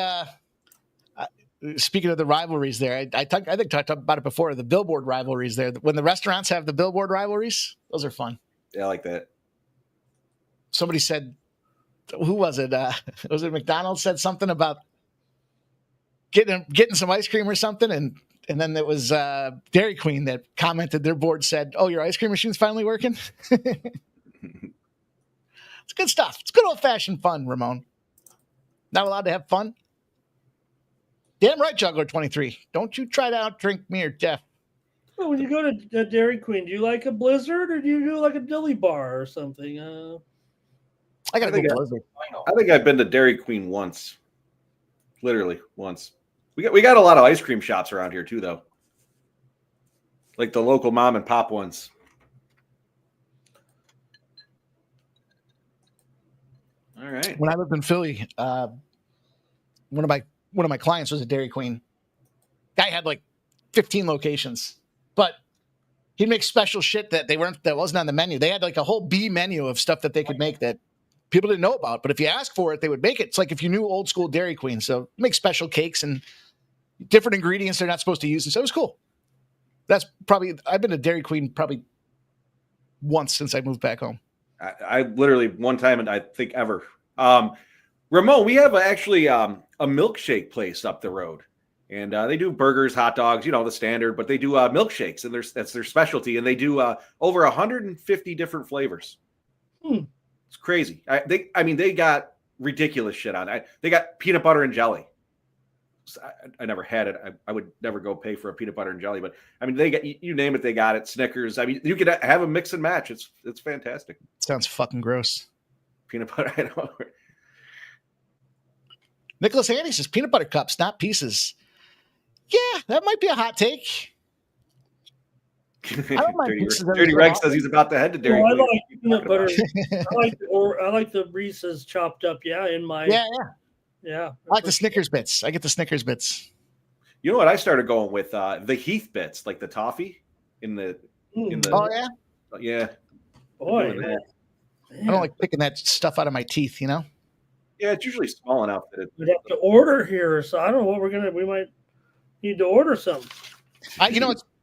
speaking of the rivalries there, I think talked about it before, the billboard rivalries there. When the restaurants have the billboard rivalries, those are fun. Yeah, I like that. Somebody said, who was it? Was it McDonald's said something about getting some ice cream or something, and then there was Dairy Queen that commented. Their board said, "Oh, your ice cream machine's finally working." It's good stuff. It's good old fashioned fun, Ramon. Not allowed to have fun? Damn right, Juggler 23. Don't you try to outdrink me or Jeff. Well, when you go to Dairy Queen, do you like a Blizzard or do you do like a Dilly Bar or something? I think I've been to Dairy Queen once. Literally once. We got a lot of ice cream shops around here too, though. Like the local mom and pop ones. All right. When I lived in Philly, one of my clients was a Dairy Queen. Guy had like 15 locations, but he'd make special shit that wasn't on the menu. They had like a whole B menu of stuff that they could make that people didn't know about, but if you asked for it, they would make it. It's like if you knew old school Dairy Queen. So make special cakes and different ingredients they're not supposed to use. And so it was cool. I've been to Dairy Queen probably once since I moved back home. I literally one time, and I think ever. Ramon, we have actually a milkshake place up the road, and they do burgers, hot dogs, the standard, but they do milkshakes, and that's their specialty, and they do over 150 different flavors. It's crazy. They got ridiculous shit on it. They got peanut butter and jelly. I never had it. I would never go pay for a peanut butter and jelly, but I mean, they get you name it, they got it. Snickers. I mean, you could have a mix and match. It's fantastic. Sounds fucking gross. Peanut butter. I know. Nicholas Handy says peanut butter cups, not pieces. Yeah, that might be a hot take. I don't mind pieces every Dirty so Reg often. says he's about to head to Dairy I Queen. like peanut butter. I like the Reese's chopped up. Yeah, in my Yeah. I like the Snickers bits. I get the Snickers bits. You know what I started going with? The Heath bits, like the toffee in the. Oh yeah. Yeah. Boy, I don't like picking that stuff out of my teeth. You know. Yeah, it's usually small enough that we'd have to order here, so I don't know what we might need to order some.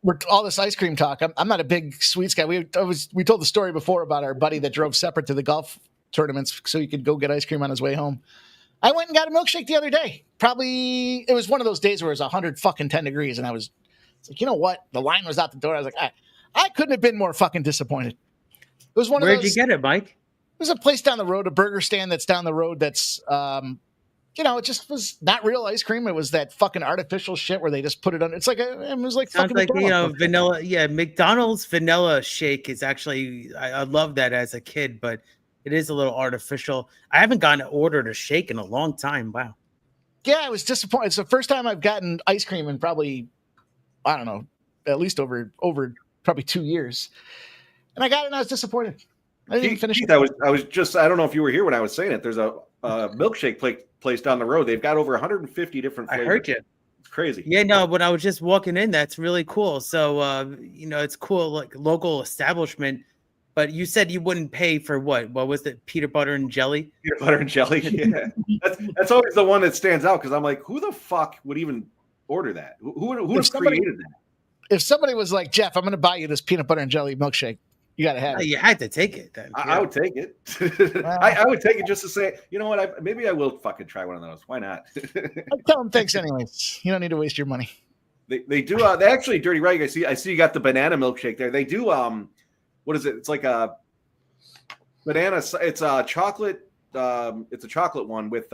We're all this ice cream talk. I'm not a big sweets guy. We told the story before about our buddy that drove separate to the golf tournaments so he could go get ice cream on his way home. I went and got a milkshake the other day. Probably it was one of those days where it was 110 degrees, and I was like, you know what? The line was out the door. I was like, I couldn't have been more fucking disappointed. It was one of those. Where'd you get it, Mike? There's a place down the road, a burger stand that's down the road that's, it just was not real ice cream. It was that fucking artificial shit where they just put it on. It was like Sounds fucking like, McDonald's. vanilla. Yeah, McDonald's vanilla shake is actually, I love that as a kid, but it is a little artificial. I haven't ordered a shake in a long time. Wow. Yeah, I was disappointed. It's the first time I've gotten ice cream in probably, I don't know, at least over probably 2 years. And I got it and I was disappointed. I didn't even finish it. I don't know if you were here when I was saying it. There's a milkshake place down the road. They've got over 150 different flavors. I heard you. It's crazy. Yeah, no, when I was just walking in, that's really cool. So, it's cool, like local establishment. But you said you wouldn't pay for what? What was it? Peanut butter and jelly? Peanut butter and jelly. Yeah. That's always the one that stands out because I'm like, who the fuck would even order that? Who created that? If somebody was like, Jeff, I'm going to buy you this peanut butter and jelly milkshake, you got to have it. You had to take it then. I would take it. I would take it just to say, you know what? Maybe I will fucking try one of those. Why not? I tell them thanks anyways. You don't need to waste your money. They do. They actually, Dirty Reg. I see you got the banana milkshake there. They do. What is it? It's like a banana. It's a chocolate. It's a chocolate one with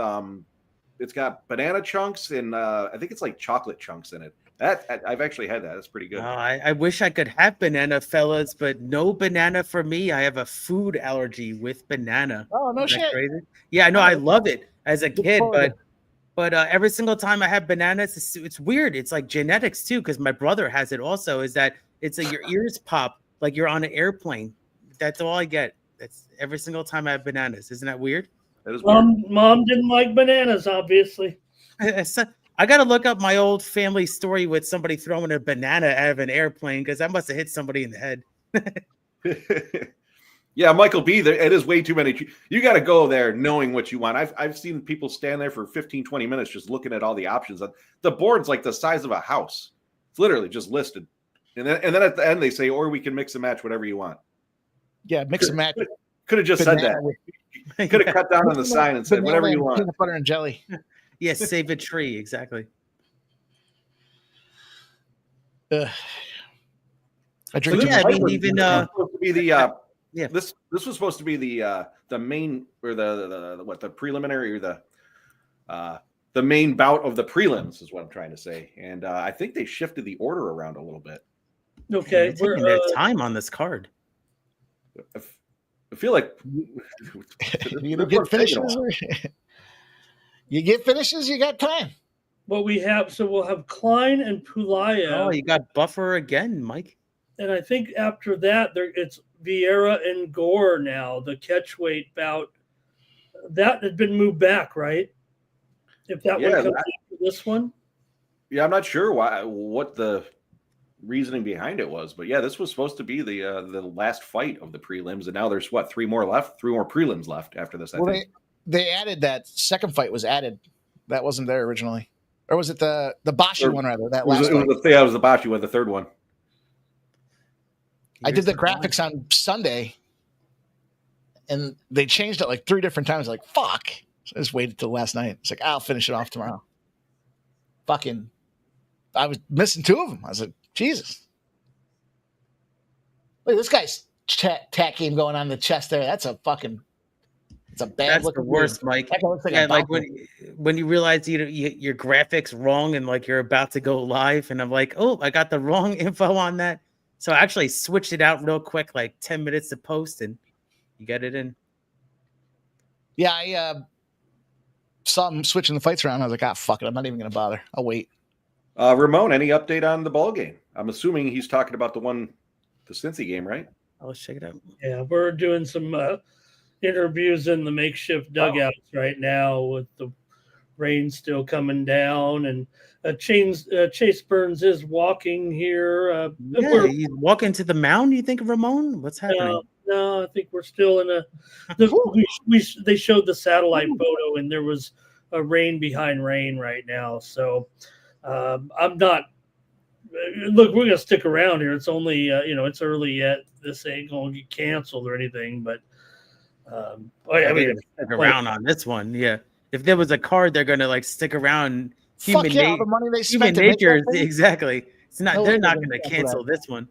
It's got banana chunks and I think it's like chocolate chunks in it. I've actually had that. It's pretty good. I wish I could have banana, fellas, but no banana for me. I have a food allergy with banana. Oh, no shit. Crazy? Yeah, I know. I love it as a kid, but every single time I have bananas, it's weird. It's like genetics too, because my brother has it also. Is that it's like your ears pop like you're on an airplane. That's all I get. That's every single time I have bananas. Isn't that weird? That is weird. Mom didn't like bananas, obviously. I got to look up my old family story with somebody throwing a banana out of an airplane because I must have hit somebody in the head. Yeah, Michael B, it is way too many. You got to go there knowing what you want. I've seen people stand there for 15, 20 minutes just looking at all the options. The board's like the size of a house. It's literally just listed. And then at the end they say, or we can mix and match whatever you want. Yeah, mix and match. Could have just said that. Could have cut down on the sign and said whatever you want. Peanut butter and jelly. Yes, save a tree. Exactly. I drink. So, yeah, I mean, even supposed to be the yeah. This was supposed to be the main or the preliminary or the main bout of the prelims is what I'm trying to say, and I think they shifted the order around a little bit. Okay, they're taking their time on this card. I feel like you get finishes. You get finishes. You got time. What we have, so we'll have Klein and Pulaya. Oh, you got Buffer again, Mike. And I think after that, it's Vieira and Gore now, the catchweight bout. That had been moved back, right? If that one comes after this one? Yeah, I'm not sure what the reasoning behind it was, but yeah, this was supposed to be the last fight of the prelims, and now there's three more prelims left after this. I think. They added that second fight was added. That wasn't there originally. Or was it the Bashi one rather? That last one. It was the Bashi one, the third one. I did the graphics on Sunday, and they changed it like 3 different times. Like, fuck. So I just waited till last night. It's like, I'll finish it off tomorrow. Fucking, I was missing 2 of them. I was like, Jesus. Look at this guy's tack game going on the chest there. That's a fucking It's a bad That's look. the worst, Mike. That guy looks like a Yeah, like bouncer. when you realize your graphics wrong and like you're about to go live, and I'm like, oh, I got the wrong info on that. So I actually switched it out real quick, like 10 minutes to post, and you get it in. Yeah, I saw him switching the fights around. I was like, fuck it. I'm not even going to bother. I'll wait. Ramon, any update on the ball game? I'm assuming he's talking about the Cincy game, right? Let's check it out. Yeah, we're doing some interviews in the makeshift dugouts right now with the rain still coming down, and Chase Burns is walking here. Yeah, he's walking to the mound. You think, Ramon? What's happening? No, I think we're still in they showed the satellite photo, and there was a rain behind rain right now. So I'm not. Look, we're gonna stick around here. It's only it's early yet. This ain't gonna get canceled or anything, but I mean, stick around on this one. Yeah, if there was a card, they're gonna like stick around. Fuck yeah, the money they spent. Human nature, exactly. It's not. They're not gonna cancel this one.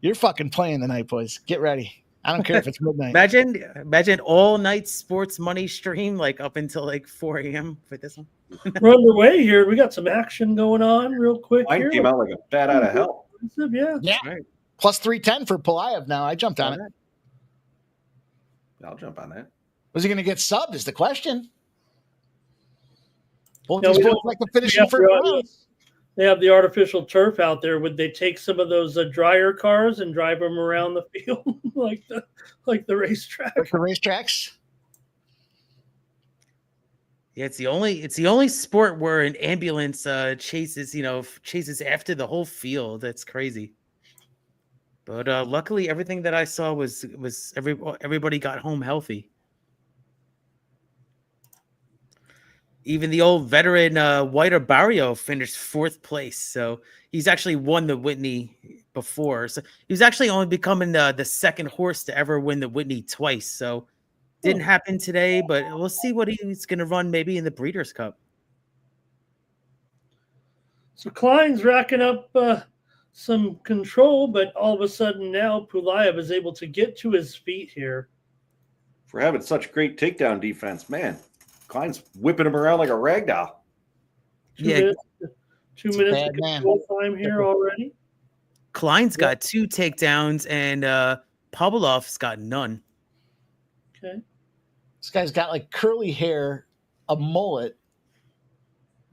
You're fucking playing tonight, boys. Get ready. I don't care if it's midnight. Imagine all night sports money stream like up until like 4 a.m. for this one. We're underway here. We got some action going on real quick. Mine came out like a bat out of hell. Yeah. Right. Plus 310 for Pulayev now. I jumped on it. I'll jump on that. Was he going to get subbed is the question. Both No, these we boys don't- like to finish in first rounds. They have the artificial turf out there. Would they take some of those dryer cars and drive them around the field like the racetrack? Like the racetracks? Yeah, it's the only sport where an ambulance chases after the whole field. That's crazy. But luckily, everything that I saw was everybody got home healthy. Even the old veteran Whiter Barrio finished 4th place, so he's actually won the Whitney before. So he was actually only becoming the second horse to ever win the Whitney twice. So didn't happen today, but we'll see what he's going to run maybe in the Breeders' Cup. So Klein's racking up some control, but all of a sudden now Pulayev is able to get to his feet here. For having such great takedown defense, man. Klein's whipping him around like a rag doll. Two minutes bad of man. control time here already. Klein's got 2 takedowns, and Pavlov's got none. Okay. This guy's got like curly hair, a mullet,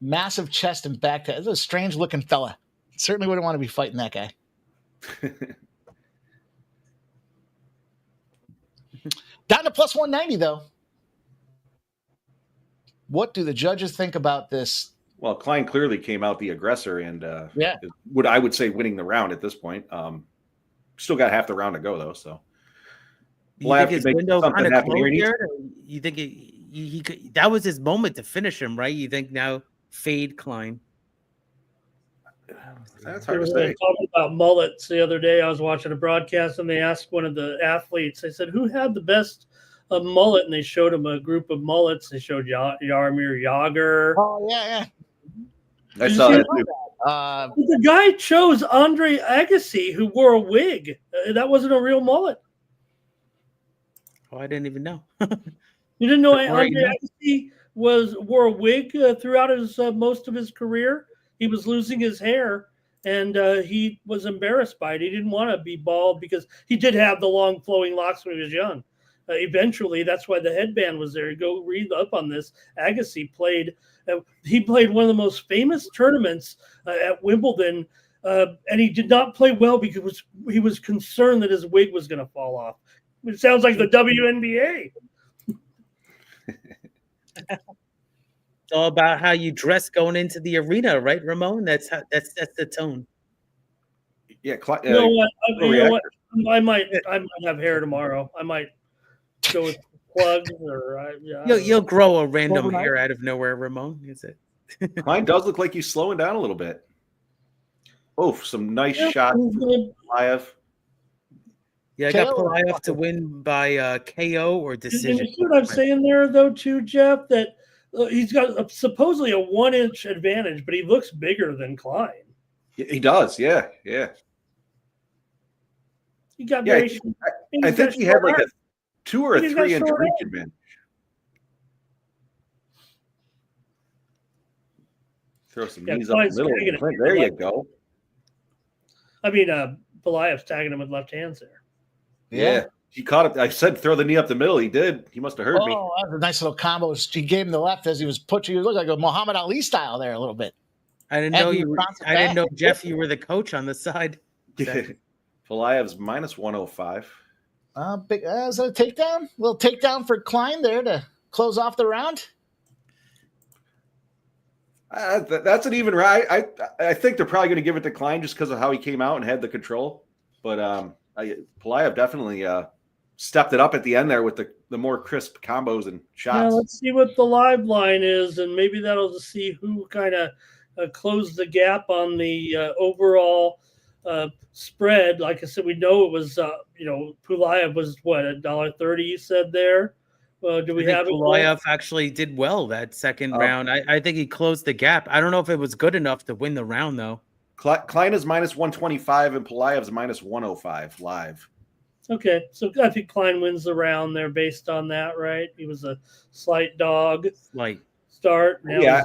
massive chest and back. This is a strange looking fella. Certainly wouldn't want to be fighting that guy. Down to plus 190 though. What do the judges think about this? Well, Klein clearly came out the aggressor and Yeah. I would say winning the round at this point. Still got half the round to go though, so You think his window kind of closed here? You think he could, that was his moment to finish him, right? You think now fade Klein? That's We hard were to say. talking about mullets the other day. I was watching a broadcast and they asked one of the athletes, they said, who had the best mullet? And they showed him a group of mullets. They showed Jaromir Jagr. Oh, yeah. I saw that too. The guy chose Andre Agassi, who wore a wig. That wasn't a real mullet. Oh, I didn't even know. You didn't know Right, Andre Agassi wore a wig throughout his most of his career. He was losing his hair, and he was embarrassed by it. He didn't want to be bald because he did have the long flowing locks when he was young. Eventually, that's why the headband was there. Go read up on this. Agassi played. He played one of the most famous tournaments at Wimbledon, and he did not play well because he was concerned that his wig was going to fall off. It sounds like the WNBA. It's all about how you dress going into the arena, right, Ramon? That's the tone. Yeah, You know what? I might have hair tomorrow. I might go with plugs or You'll grow a random hair out of nowhere, Ramon. Is it? Klein does look like he's slowing down a little bit. Oh, some nice shots from Live. Yeah, I got Pulayev to win by KO or decision. And you see what I'm saying there, though, too, Jeff? That he's got supposedly a 1-inch advantage, but he looks bigger than Klein. He does, yeah. He got I think he had like a 2 or a 3-inch reach advantage. Throw some Yeah, knees up Klein's the middle. tagging it. There you go. I mean, Pelaev's tagging him with left hands there. Yeah. He caught it. I said throw the knee up the middle. He did. He must have heard me. Oh, that was a nice little combo. He gave him the left as he was pushing. He looked like a Muhammad Ali style there a little bit. I didn't And know he you. bounced it I didn't back. know, Jeff, you were the coach on the side. Pelaev's minus 105. Big, is that a takedown? Little takedown for Klein there to close off the round. That's an even right. I think they're probably going to give it to Klein just because of how he came out and had the control. But Pelaev definitely stepped it up at the end there with the more crisp combos and shots. Yeah, let's see what the live line is, and maybe that'll just see who kind of closed the gap on the overall spread. Like I said, we know it was, Pulaev was what, $1.30 you said there? Do we have it? Pulaev actually did well that second round. I think he closed the gap. I don't know if it was good enough to win the round, though. Klein is minus 125 and Pelaev's minus 105 live. Okay, so I think Klein wins the round there based on that, right? He was a slight dog. Like, Start. Now Yeah,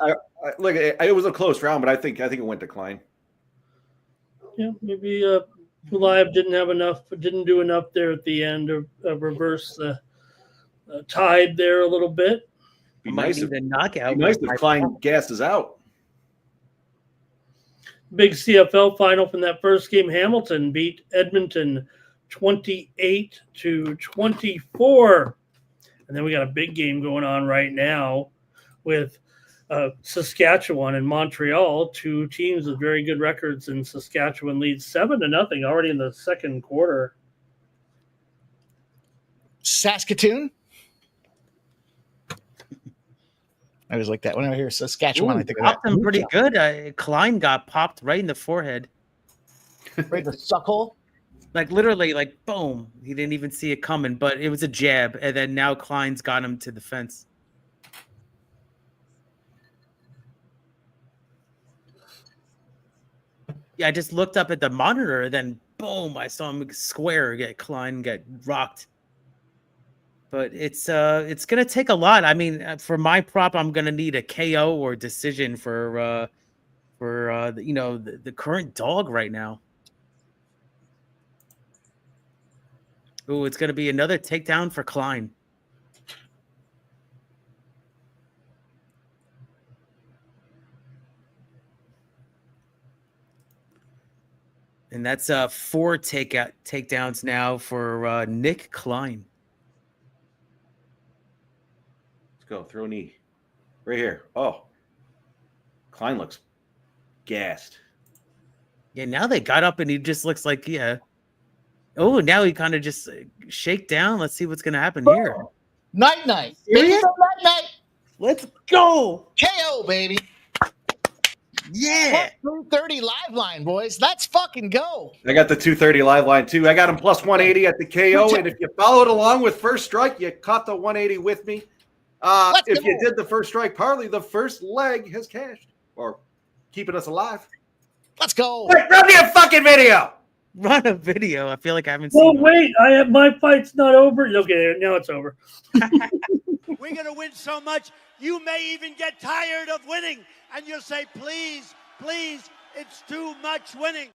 look, it was a close round, but I think it went to Klein. yeah, maybe Pulaev didn't do enough there at the end to reverse the tide there a little bit. Be might nice need if, a knockout. be nice if Klein gasses out. Big CFL final from that first game. Hamilton beat Edmonton 28-24. And then we got a big game going on right now with Saskatchewan and Montreal, two teams with very good records, and Saskatchewan leads 7-0 already in the second quarter. Saskatoon. I always like that. When I hear Saskatchewan, I think of that. Popped him pretty good. Klein got popped right in the forehead. Right, the suckhole. Like literally, like boom. He didn't even see it coming, but it was a jab, and then now Klein's got him to the fence. Yeah, I just looked up at the monitor, and then boom, I saw him Klein get rocked. But it's gonna take a lot. I mean, for my prop, I'm gonna need a KO or decision for the current dog right now. Ooh, it's gonna be another takedown for Klein. And that's 4 takedowns now for Nick Klein. Let's go. Throw knee. Right here. Oh. Klein looks gassed. Yeah, now they got up and he just looks like, yeah. Oh, now he kind of just shake down. Let's see what's going to happen here. Night. Baby, Serious? night. Let's go. KO, baby. Yeah. 330 live line, boys. Let's fucking go. I got the 230 live line too. I got him plus 180 at the KO. And if you followed along with first strike, you caught the 180 with me. If you did the first strike parlay, the first leg has cashed or keeping us alive. Let's go. Wait, run me a fucking video. Run a video. I feel like I haven't Oh, seen wait, my fight's not over. Okay, now it's over. We're going to win so much, you may even get tired of winning. And you'll say, please, it's too much winning.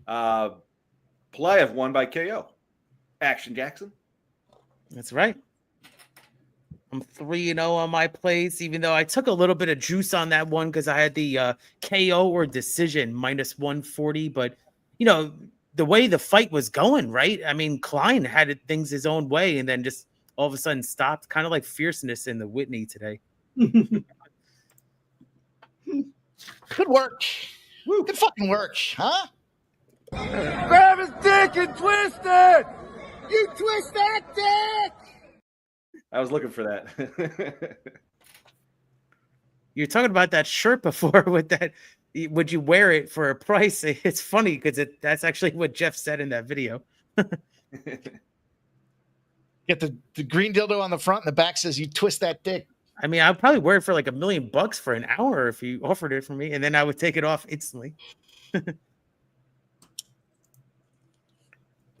Pelaev won by KO. Action Jackson. That's right. I'm 3-0 on my plays, even though I took a little bit of juice on that one because I had the KO or decision minus 140. But, the way the fight was going, right? I mean, Klein had things his own way and then just all of a sudden stopped, kind of like fierceness in the Whitney today. Good work. Woo. Good fucking work, huh? Grab his dick and twist it! You twist that dick! I was looking for that. You're talking about that shirt before with that. Would you wear it for a price? It's funny because that's actually what Jeff said in that video. Get the green dildo on the front and the back says you twist that dick. I mean, I'd probably wear it for like $1 million for an hour if you offered it for me, and then I would take it off instantly. But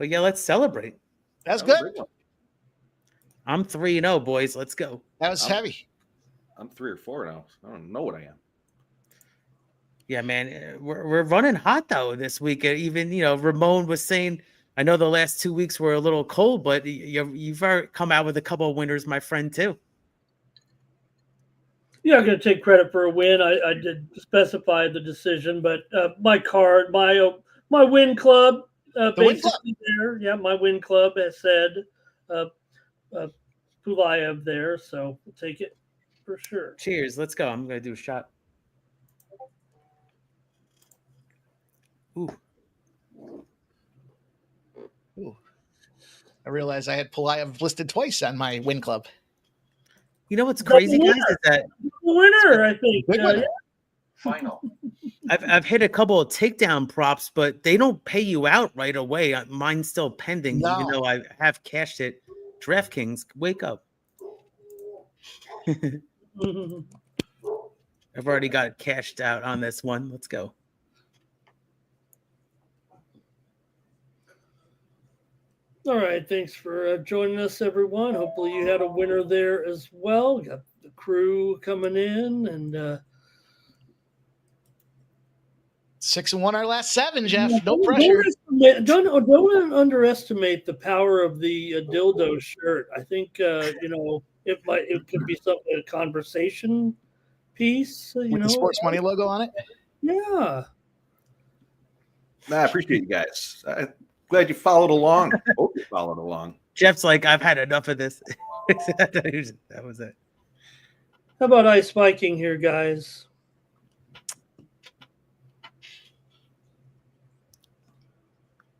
yeah, let's celebrate. That's good. I'm 3-0, boys. Let's go. That was heavy. I'm 3 or 4 now. I don't know what I am. Yeah, man, we're running hot though this week. Even Ramon was saying, I know the last 2 weeks were a little cold, but you've already come out with a couple of winners, my friend, too. Yeah, I'm going to take credit for a win. I did specify the decision, but my card, my win club, basically there. Yeah, my win club has said Pulayev there, so we'll take it for sure. Cheers. Let's go. I'm going to do a shot. Ooh. Ooh. I realized I had Pulayev listed twice on my win club. You know what's crazy, guys, is that the winner, I think. Winner. Final. I've hit a couple of takedown props, but they don't pay you out right away. Mine's still pending, even though I have cashed it. DraftKings, wake up. I've already got it cashed out on this one. Let's go. All right, thanks for joining us, everyone. Hopefully you had a winner there as well. We got the crew coming in, and 6-1 our last 7, Jeff. No pressure. Don't underestimate the power of the dildo shirt. I think it could be a conversation piece. With the sports money logo on it. Yeah. I appreciate you guys. Glad you followed along. Hope you followed along. Jeff's like, I've had enough of this. That was it. How about Ice Viking here, guys?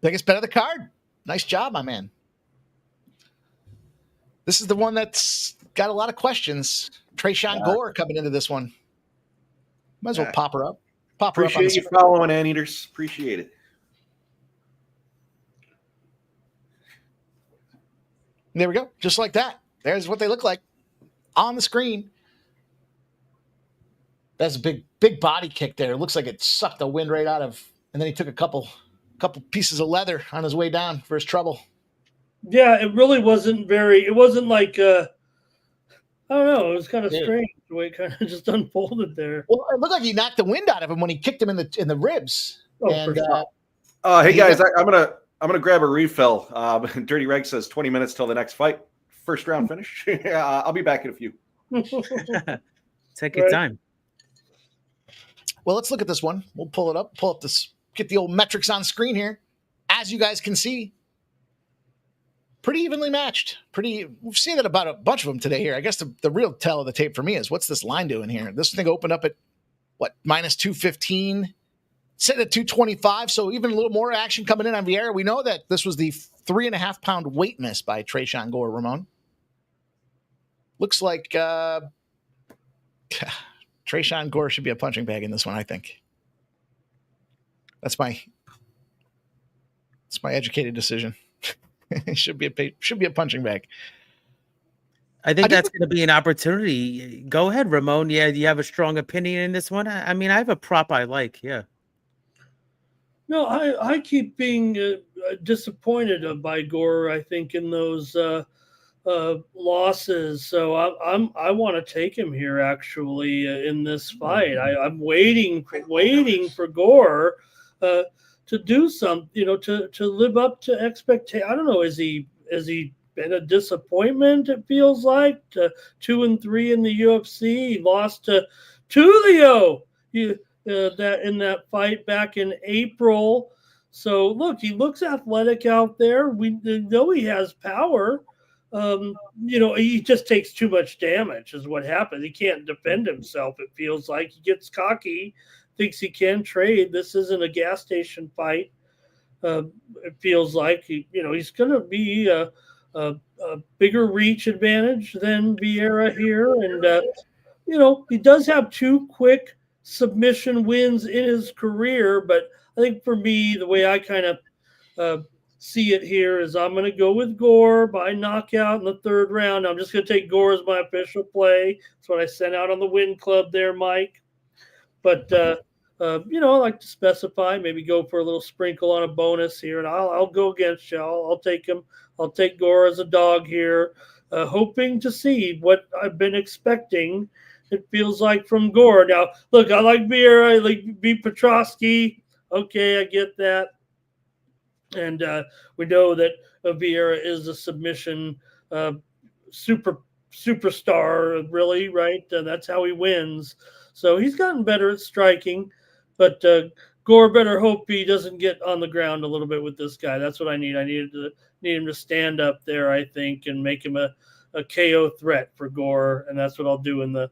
Biggest bet of the card. Nice job, my man. This is the one that's got a lot of questions. Trayshawn Gore coming into this one. Might as well pop her up. Appreciate you following, Anteaters. Appreciate it. There we go. Just like that. There's what they look like on the screen. That's a big body kick there. It looks like it sucked the wind right out of, and then he took a couple pieces of leather on his way down for his trouble. Yeah, it really wasn't it wasn't like, I don't know. It was kind of strange the way it kind of just unfolded there. Well, it looked like he knocked the wind out of him when he kicked him in the ribs. Oh, for sure. Hey guys, I'm gonna grab a refill. Dirty Reg says 20 minutes till the next fight. First round finish. I'll be back in a few. Take your time. Well, let's look at this one. We'll pull it up. Pull up this. Get the old metrics on screen here. As you guys can see, pretty evenly matched. We've seen it about a bunch of them today here. I guess the real tell of the tape for me is what's this line doing here? This thing opened up at what, minus 215, sitting at 225. So even a little more action coming in on Vieira. We know that this was the 3.5 pound weight miss by Trayshawn Gore, Ramon. Looks like Trayshawn Gore should be a punching bag in this one, I think. That's my educated decision. It should be a punching bag. I think that's going to be an opportunity. Go ahead, Ramon. Yeah, do you have a strong opinion in this one? I mean, I have a prop I like. Yeah. No, I keep being disappointed by Gore. I think in those losses. So I want to take him here actually in this fight. I'm waiting for Gore to do something, to live up to expectation. I don't know. Is he been a disappointment? It feels like 2-3 in the UFC. He lost to Tulio that fight back in April. So look, he looks athletic out there. We know he has power. He just takes too much damage is what happened. He can't defend himself. It feels like he gets cocky, thinks he can trade. This isn't a gas station fight. It feels like he's going to be a bigger reach advantage than Vieira here. And, he does have 2 quick submission wins in his career. But I think for me, the way I kind of see it here is I'm going to go with Gore by knockout in the 3rd round. I'm just going to take Gore as my official play. That's what I sent out on the win club there, Mike. But, I like to specify, maybe go for a little sprinkle on a bonus here, and I'll go against you. I'll take him. I'll take Gore as a dog here, hoping to see what I've been expecting it feels like from Gore. Now, look, I like Vieira, I like beat Petrosky. Okay, I get that. And we know that Vieira is a submission superstar, really, right? That's how he wins. So he's gotten better at striking, but Gore better hope he doesn't get on the ground a little bit with this guy. That's what I need. I need him to stand up there, I think, and make him a KO threat for Gore, and that's what I'll do in the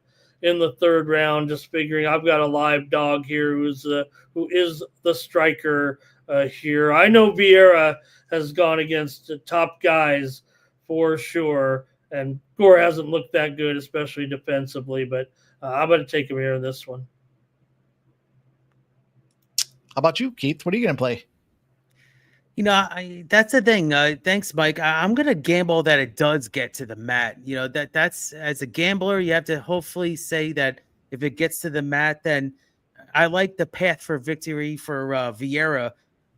third round. Just figuring I've got a live dog here who is the striker here. I know Vieira has gone against the top guys for sure, and Gore hasn't looked that good, especially defensively. But I'm going to take him here in this one. How about you, Keith? What are you going to play? That's the thing. Thanks, Mike. I'm going to gamble that it does get to the mat. That's as a gambler, you have to hopefully say that if it gets to the mat, then I like the path for victory for Vieira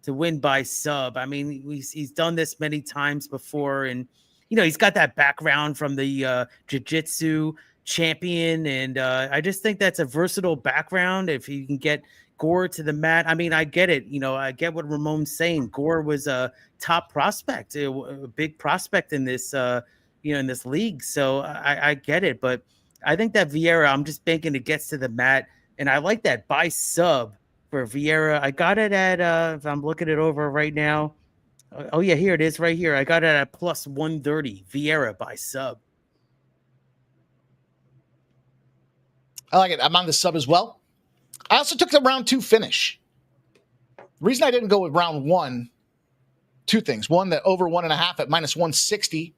to win by sub. I mean, he's done this many times before, and he's got that background from the jiu-jitsu champion, and I just think that's a versatile background. If you can get Gore to the mat, I mean, I get it. I get what Ramon's saying. Gore was a top prospect, a big prospect in this, in this league. So I get it, but I think that Vieira, I'm just banking it gets to the mat, and I like that by sub for Vieira. I got it at, if I'm looking it over right now. Oh yeah, here it is right here. I got it at plus 130. Vieira by sub. I like it. I'm on the sub as well. I also took the round 2 finish. The reason I didn't go with round 1, two things. One, that over 1.5 at minus 160.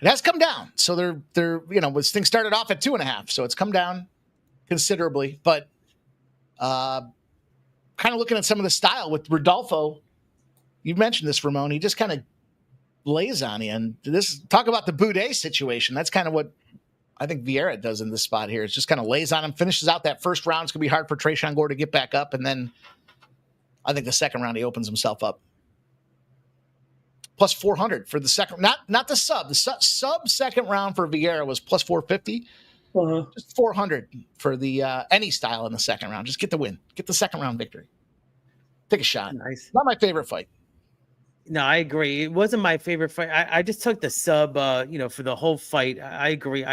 It has come down. So they're this thing started off at 2.5. So it's come down considerably. But kind of looking at some of the style with Rodolfo, you mentioned this, Ramon. He just kind of lays on you. And talk about the Boudet situation. That's kind of what I think Vieira does in this spot here. It's just kind of lays on him, finishes out that first round. It's going to be hard for Trayshawn Gore to get back up. And then I think the second round, he opens himself up. Plus 400 for the second, not the sub. The sub second round for Vieira was plus 450. Just 400 for the any style in the second round. Just get the win. Get the second round victory. Take a shot. Nice. Not my favorite fight. No, I agree. It wasn't my favorite fight. I just took the sub, for the whole fight. I agree.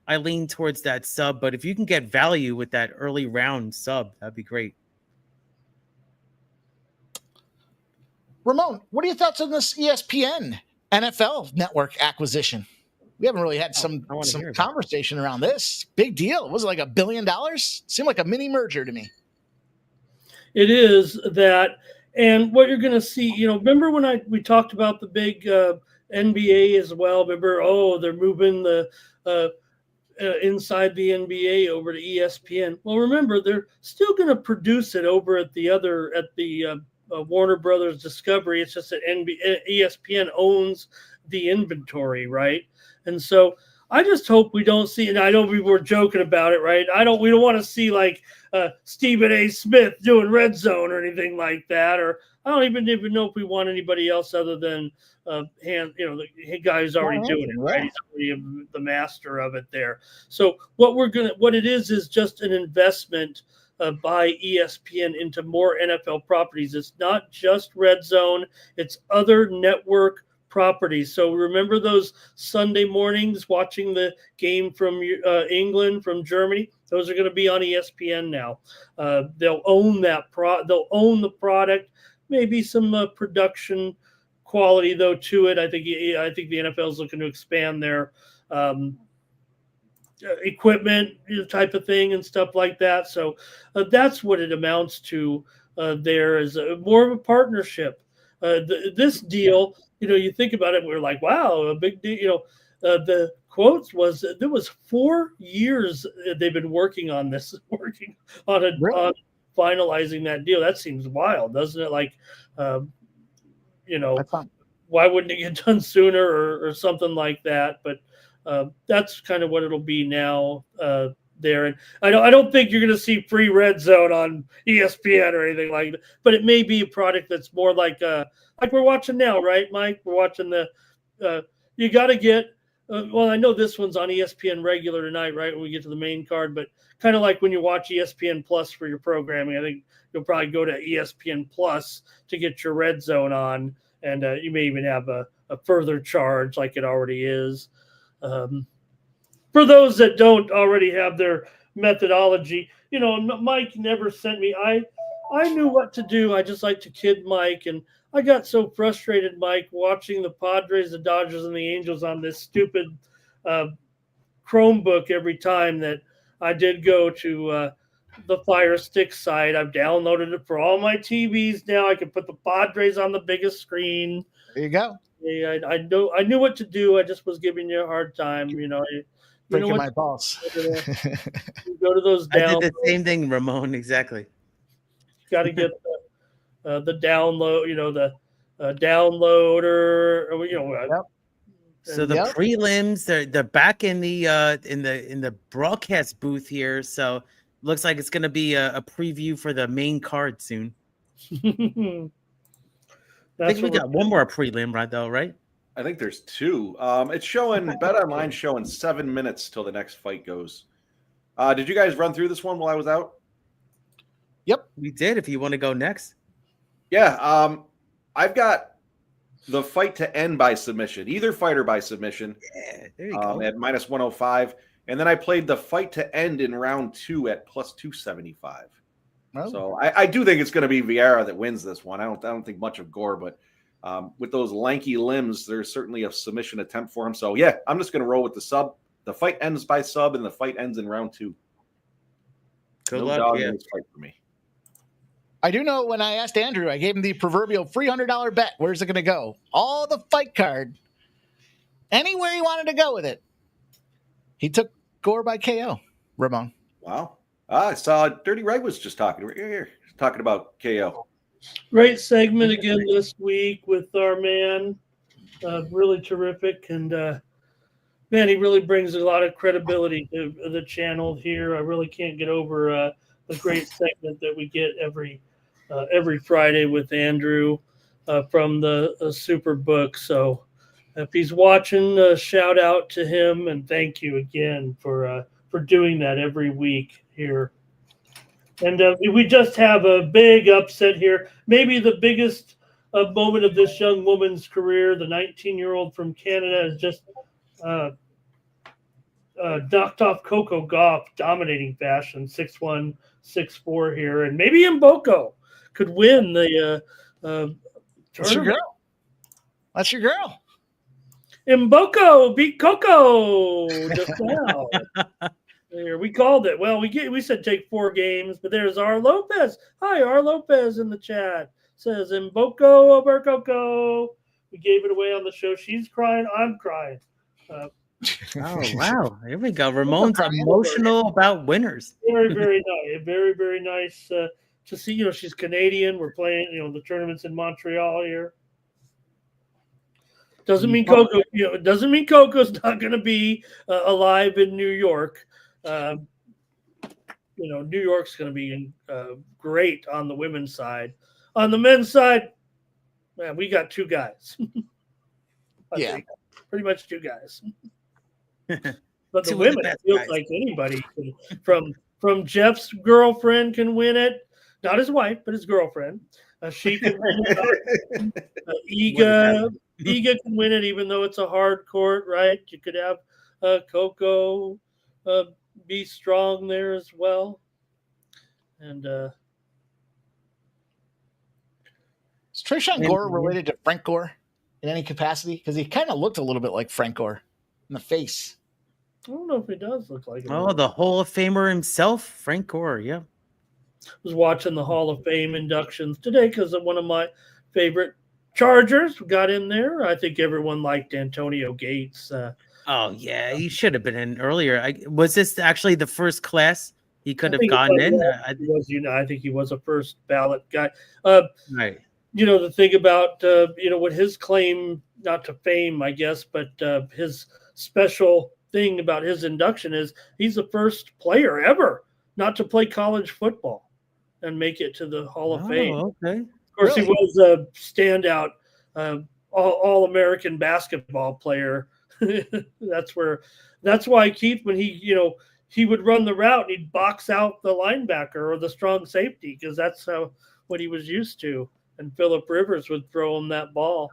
I lean towards that sub, but if you can get value with that early round sub, that'd be great. Ramon, what are your thoughts on this ESPN NFL network acquisition? We haven't really had some conversation around this. Big deal. Was it like $1 billion? Seemed like a mini merger to me. It is that, and what you're going to see, remember when we talked about the big NBA as well? Remember, they're moving the inside the NBA over to ESPN. Well, remember, they're still going to produce it over at the Warner Brothers Discovery. It's just that ESPN owns the inventory, right? And so I just hope we don't see, and I know we were joking about it, right? We don't want to see like Stephen A. Smith doing Red Zone or anything like that, or I don't even know if we want anybody else other than the guy who's already doing it, right? He's already the master of it there. So what it is just an investment by ESPN into more NFL properties. It's not just Red Zone; it's other network properties. So remember those Sunday mornings watching the game from England, from Germany? Those are going to be on ESPN now. They'll own they'll own the product. Maybe some production quality though to it. I think the NFL is looking to expand their equipment type of thing and stuff like that. So that's what it amounts to. There is more of a partnership. This deal, you think about it, we're like, wow, a big deal. The quotes was there was 4 years they've been working on this, on finalizing that deal. That seems wild, doesn't it? Like, why wouldn't it get done sooner or something like that? But that's kind of what it'll be now there. And I don't think you're going to see free Red Zone on ESPN or anything like that. But it may be a product that's more like we're watching now, right, Mike? We're watching you got to get well, I know this one's on ESPN regular tonight, right, when we get to the main card, but kind of like when you watch ESPN Plus for your programming, I think you'll probably go to ESPN Plus to get your Red Zone on, and you may even have a further charge like it already is. For those that don't already have their methodology, Mike never sent me. I knew what to do. I just like to kid Mike, and I got so frustrated, Mike, watching the Padres, the Dodgers, and the Angels on this stupid Chromebook every time that I did go to the Fire Stick site. I've downloaded it for all my TVs now. I can put the Padres on the biggest screen. There you go. Yeah, I knew what to do. I just was giving you a hard time. Breaking my balls. You go to those downloads. I did the same thing, Ramon. Exactly. Got to get the download. The downloader. Yep. So the prelims, they're back in the broadcast booth here. So looks like it's going to be a preview for the main card soon. I think we got one more prelim, right? I think there's two. It's showing BetOnline showing 7 minutes till the next fight goes. Did you guys run through this one while I was out? Yep, we did. If you want to go next, yeah. I've got the fight to end by submission, either fighter by submission. Yeah, there you go. At minus 105, and then I played the fight to end in round 2 at plus 275. Oh. So I do think it's going to be Vieira that wins this one. I don't think much of Gore, but with those lanky limbs, there's certainly a submission attempt for him. So yeah, I'm just going to roll with the sub. The fight ends by sub, and the fight ends in round 2. Good luck. Yeah. Fight for me. I do know when I asked Andrew, I gave him the proverbial $300 bet. Where's it going to go? All the fight card. Anywhere he wanted to go with it. He took Gore by KO, Ramon. Wow. I saw Dirty Red was just talking about KO. Great segment again this week with our man. Really terrific. And, man, he really brings a lot of credibility to the channel here. I really can't get over the great segment that we get every Friday with Andrew from the Superbook. So if he's watching, shout out to him and thank you again for doing that every week here. And we just have a big upset here, maybe the biggest moment of this young woman's career. The 19-year-old from Canada has just knocked off Coco Gauff, dominating fashion, 6-1, 6-4 here, and maybe Mboko could win the That's your girl. That's your girl. Mboko beat Coco just now. There, we called it. Well, we said take 4 games, but there's R. Lopez. Hi, R. Lopez in the chat. Says Mboko over Coco. We gave it away on the show. She's crying. I'm crying. Oh, wow. Here we go. Ramon's emotional about winners. Very, very nice. Very, very nice to see. She's Canadian. We're playing, the tournaments in Montreal here. Doesn't mean Coco, doesn't mean Coco's not going to be alive in New York. New York's going to be great on the women's side. On the men's side, man, we got 2 guys. Yeah, pretty much 2 guys. But the women, it feels like anybody from Jeff's girlfriend can win it. Not his wife, but his girlfriend. She can win it. Iga can win it, even though it's a hard court, right? You could have Coco be strong there as well. And is Trishan Gore related to Frank Gore in any capacity? Because he kind of looked a little bit like Frank Gore in the face. I don't know if he does look like him. Oh, the Hall of Famer himself, Frank Gore, yeah. Was watching the Hall of Fame inductions today because of one of my favorite Chargers got in there. I think everyone liked Antonio Gates. Oh, yeah, he should have been in earlier. Was this actually the first class he could have gotten in? I think he was a first ballot guy. Right. The thing about, what his claim, not to fame, I guess, but his special thing about his induction is he's the first player ever not to play college football and make it to the Hall of Fame. Okay. Of course, really? He was a standout all-American basketball player That's why Keith, when he would run the route, he'd box out the linebacker or the strong safety, because that's what he was used to. And Phillip Rivers would throw him that ball.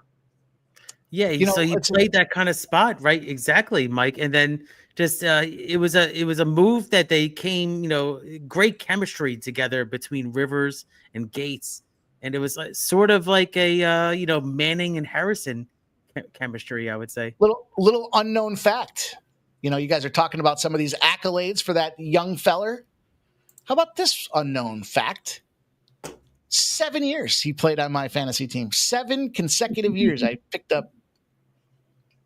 Yeah, so you played that kind of spot, right? Exactly, Mike. And then just it was a move that they came, great chemistry together between Rivers and Gates, and it was like sort of like a Manning and Harrison chemistry, I would say. Little unknown fact. You guys are talking about some of these accolades for that young feller. How about this unknown fact? 7 years he played on my fantasy team. 7 consecutive years I picked up.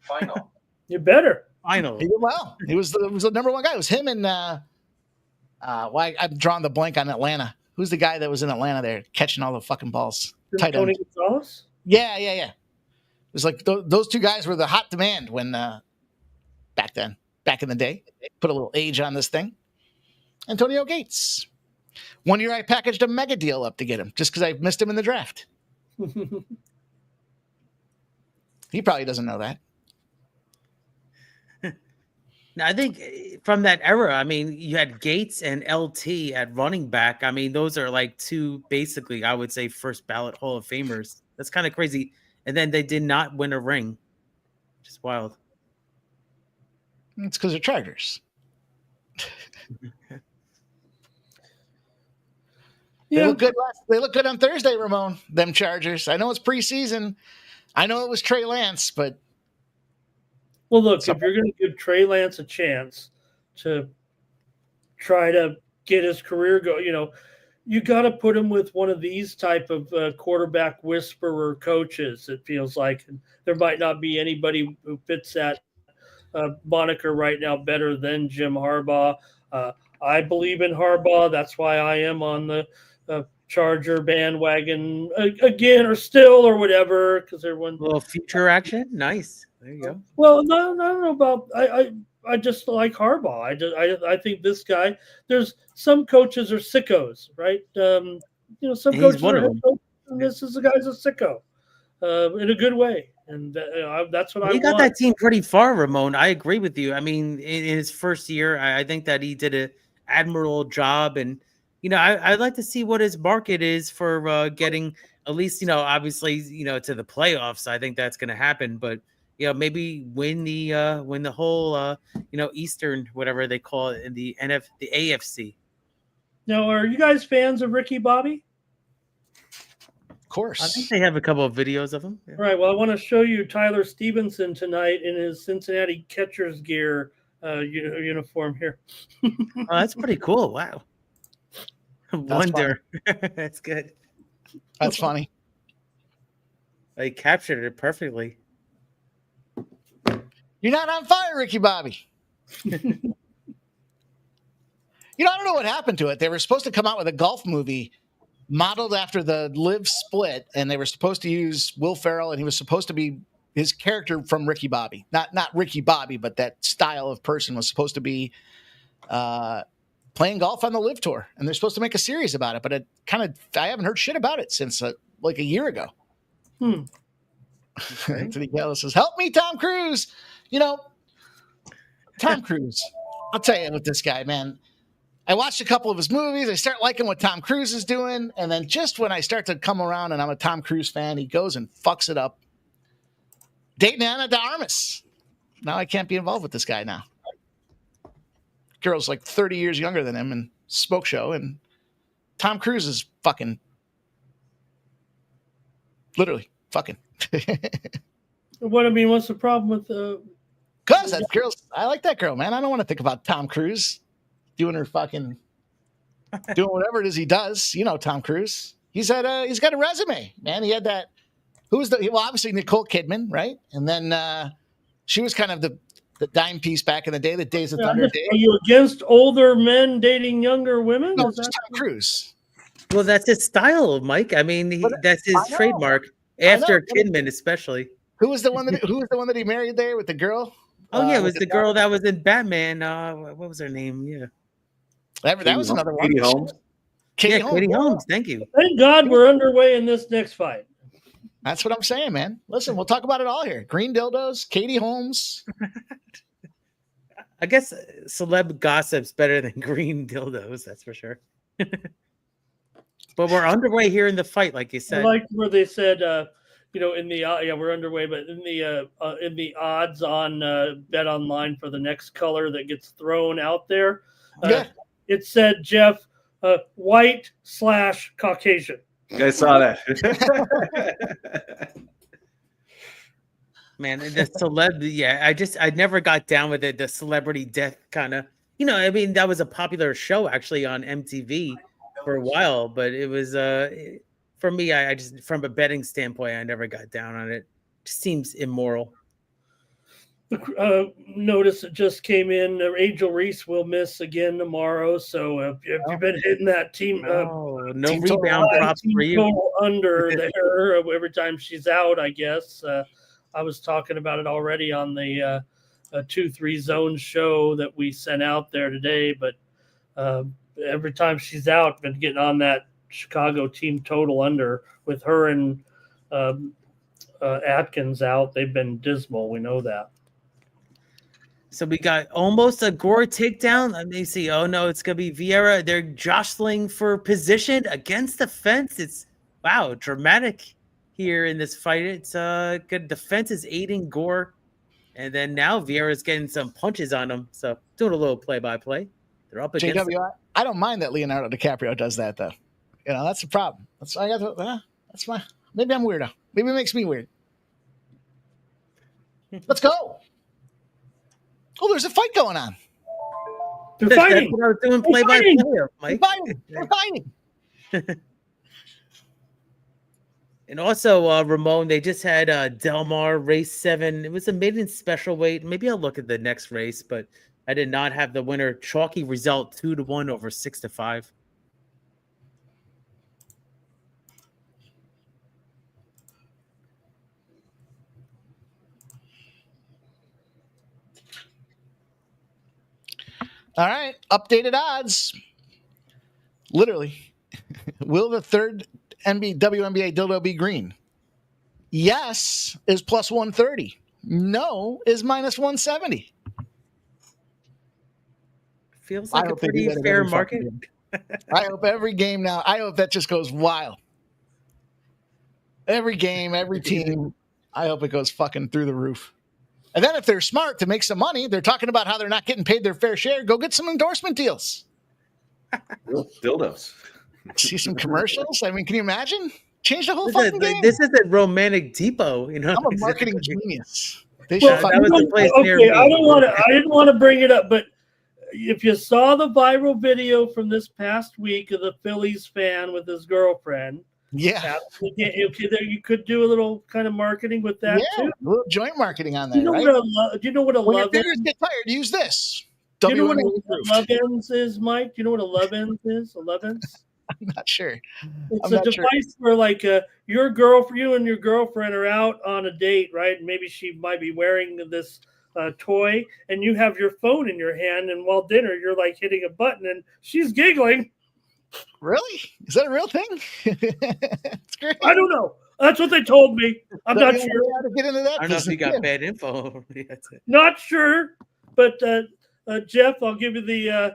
Final. You better. Final. He did well. He was the number one guy. It was him and I'm drawing the blank on Atlanta. Who's the guy that was in Atlanta there catching all the fucking balls? Tight Tony end. Gonzalez? Yeah. It was like those two guys were the hot demand when back in the day. Put a little age on this thing. Antonio Gates. 1 year I packaged a mega deal up to get him just because I missed him in the draft. He probably doesn't know that. Now, I think from that era, I mean, you had Gates and LT at running back. I mean, those are like two, basically, I would say, first ballot Hall of Famers. That's kind of crazy. And then they did not win a ring. Just wild. It's because they're Chargers. They look good. They look good on Thursday, Ramon. Them Chargers. I know it's preseason. I know it was Trey Lance, but well, look, if you're going to give Trey Lance a chance to try to get his career going, you got to put him with one of these type of quarterback whisperer coaches. It feels like there might not be anybody who fits that moniker right now better than Jim Harbaugh. I believe in Harbaugh. That's why I am on the Charger bandwagon again, or still, or whatever, because everyone. A little future action, nice. There you go. Well, no, I don't know about. I just like Harbaugh. I think this guy. There's some coaches are sickos, right? Some coaches are. And this is the guy's a sicko, in a good way, and that's what I. He got that team pretty far, Ramon. I agree with you. I mean, in his first year, I think that he did an admirable job, and I'd like to see what his market is for getting at least, obviously, to the playoffs. I think that's going to happen, but maybe win the whole, Eastern, whatever they call it, in the AFC. Now, are you guys fans of Ricky Bobby? Of course. I think they have a couple of videos of him. Yeah. All right. Well, I want to show you Tyler Stevenson tonight in his Cincinnati catcher's gear uniform here. Oh, that's pretty cool. Wow. Wonder. That's good. That's funny. They captured it perfectly. You're not on fire, Ricky Bobby. I don't know what happened to it. They were supposed to come out with a golf movie modeled after the Live split, and they were supposed to use Will Ferrell, and he was supposed to be his character from Ricky Bobby. Not Ricky Bobby, but that style of person was supposed to be playing golf on the Live Tour, and they're supposed to make a series about it, but I haven't heard shit about it since like a year ago. Anthony Gallo says, "Help me, Tom Cruise." Tom Cruise. I'll tell you with this guy, man. I watched a couple of his movies. I start liking what Tom Cruise is doing, and then just when I start to come around and I'm a Tom Cruise fan, he goes and fucks it up. Dating Ana de Armas. Now I can't be involved with this guy now. Girl's like 30 years younger than him and smoke show, and Tom Cruise is fucking literally fucking. What's the problem with Cause that girl, I like that girl, man. I don't want to think about Tom Cruise doing whatever it is he does. Tom Cruise. He's got a resume, man. He had that. Obviously Nicole Kidman, right? And then she was kind of the dime piece back in the day, the Days of Thunder days. Are you against older men dating younger women? No, it's Tom Cruise. Well, that's his style, Mike. I mean, that's his trademark. After Kidman, especially. Who was the one that he married there with the girl? Oh yeah, it was the girl that was in Batman. What was her name? Yeah, that was another one. Katie Holmes. Katie Holmes. Thank you. Thank God we're underway in this next fight. That's what I'm saying, man. Listen, we'll talk about it all here. Green dildos, Katie Holmes. I guess celeb gossip's better than green dildos, that's for sure. But we're underway here in the fight, like you I said. liked where they said, in the we're underway, but in the odds on Bet Online for the next color that gets thrown out there, it said Jeff white/Caucasian. I saw that. Man, the celeb, yeah, I never got down with it. The celebrity death kind of, I mean, that was a popular show actually on MTV for a while, but it was for me, I just, from a betting standpoint, I never got down on it. It just seems immoral. Notice that just came in. Angel Reese will miss again tomorrow. So if you've been hitting that team, no team rebound props for you. Under there every time she's out, I guess. I was talking about it already on the 2-3 zone show that we sent out there today. But every time she's out, been getting on that Chicago team total under with her and Atkins out. They've been dismal. We know that. So we got almost a Gore takedown. Let me see. Oh no, it's gonna be Vieira. They're jostling for position against the fence. It's dramatic here in this fight. It's good. The fence is aiding Gore, and then now Vieira's getting some punches on him. So doing a little play-by-play. They're up against. JW, I don't mind that Leonardo DiCaprio does that though. That's the problem. That's my. Maybe I'm weirdo. Maybe it makes me weird. Let's go. Oh, there's a fight going on. They're fighting. That's what I was doing play-by-play, Mike. They're fighting. And also, Ramon, they just had Del Mar race 7. It was a maiden special weight. Maybe I'll look at the next race, but I did not have the winner. Chalky result 2-1 over 6-5. All right, updated odds. Literally, will the third WNBA dildo be green? Yes is plus 130. No is minus 170. Feels like a pretty fair market. I hope every game now. I hope that just goes wild. Every game, every team. I hope it goes fucking through the roof. And then if they're smart to make some money, they're talking about how they're not getting paid their fair share. Go get some endorsement deals. Dildos. See some commercials. I mean, can you imagine? Change the whole fucking game. This is a romantic depot, I'm a marketing genius. They should that was the place near me. I didn't want to bring it up, but if you saw the viral video from this past week of the Phillies fan with his girlfriend, you could do a little kind of marketing with that too. A little joint marketing on that. Do you know what a when love your fingers get tired, use this. Do you know what a love ends is, Mike? Do you know what a love ends is? A love ends? I'm not sure. It's a device where, like, you and your girlfriend are out on a date, right? And maybe she might be wearing this toy, and you have your phone in your hand, and while dinner, you're like hitting a button, and she's giggling. Really? Is that a real thing? It's great. I don't know. That's what they told me. I'm not sure. How to get into that? I don't know if you got bad info. Not sure, but Jeff, I'll give you the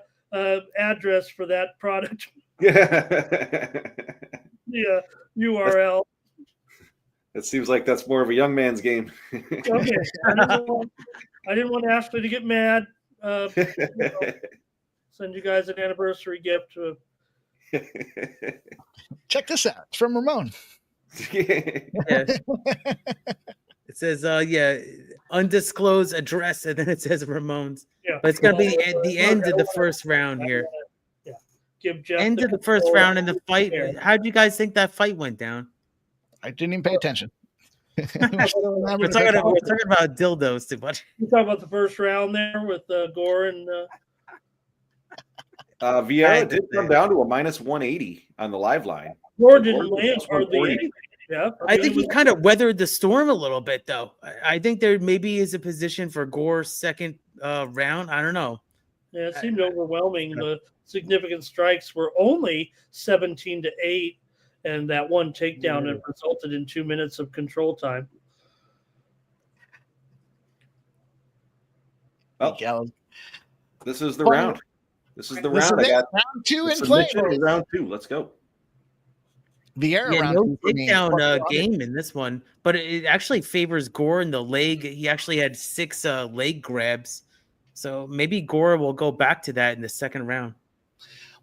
address for that product. Yeah, URL. It seems like that's more of a young man's game. Okay. I didn't want Ashley to get mad. Send you guys an anniversary gift. Check this out. It's from Ramon. It says, undisclosed address, and then it says Ramon's. Yeah. But it's going to be at the end of the first round here. Yeah. Give Jeff end of the first round in the fight. How do you guys think that fight went down? I didn't even pay attention. We're talking about dildos too much. You talking about the first round there with Gore and Vieira did come down to a minus 180 on the live line. Gore didn't land hardly anything. Yeah, I think he kind of weathered the storm a little bit, though. I think there maybe is a position for Gore's second round. I don't know. Yeah, it seemed overwhelming. The significant strikes were only 17-8, and that one takedown that resulted in 2 minutes of control time. Well, this is the Funny. round. This is the This round. is I it. got Round 2 the in play. submission of round 2. Let's go. Vieira Yeah, round no 2 for me. takedown game in this one, but it actually favors Gore in the leg. He actually had 6 leg grabs, so maybe Gore will go back to that in the second round.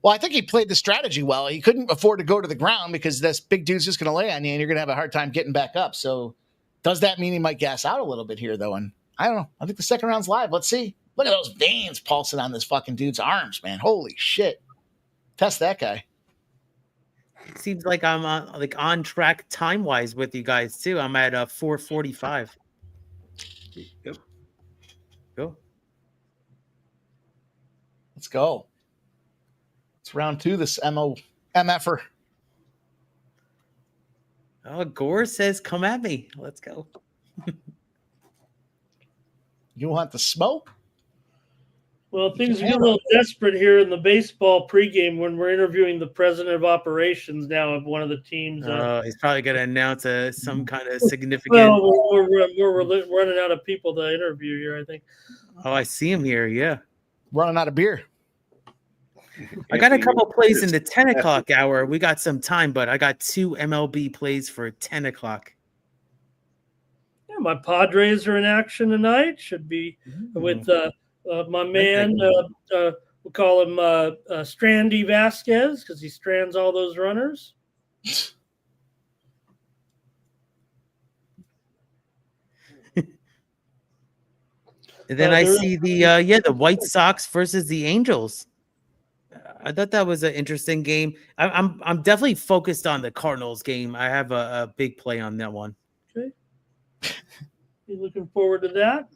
Well, I think he played the strategy well. He couldn't afford to go to the ground because this big dude's just going to lay on you, and you're going to have a hard time getting back up. So does that mean he might gas out a little bit here, though? And I don't know. I think the second round's live. Let's see. Look at those veins pulsing on this fucking dude's arms, man. Holy shit. Test that guy. Seems like I'm on track time-wise with you guys, too. I'm at 4:45. Yep. Go. Let's go. It's round 2, this MFer. Oh, Gore says, come at me. Let's go. You want the smoke? Well, things are getting a little desperate here in the baseball pregame when we're interviewing the president of operations now of one of the teams. He's probably going to announce some kind of significant. Well, we're running out of people to interview here, I think. Oh, I see him here. Yeah. Running out of beer. I got a couple plays in the 10 o'clock hour. We got some time, but I got 2 MLB plays for 10 o'clock. Yeah, my Padres are in action tonight. Should be with my man. We'll call him Strandy Vasquez because he strands all those runners. And then I see the White Sox versus the Angels. I thought that was an interesting game. I'm definitely focused on the Cardinals game. I have a big play on that one. Okay. Be looking forward to that.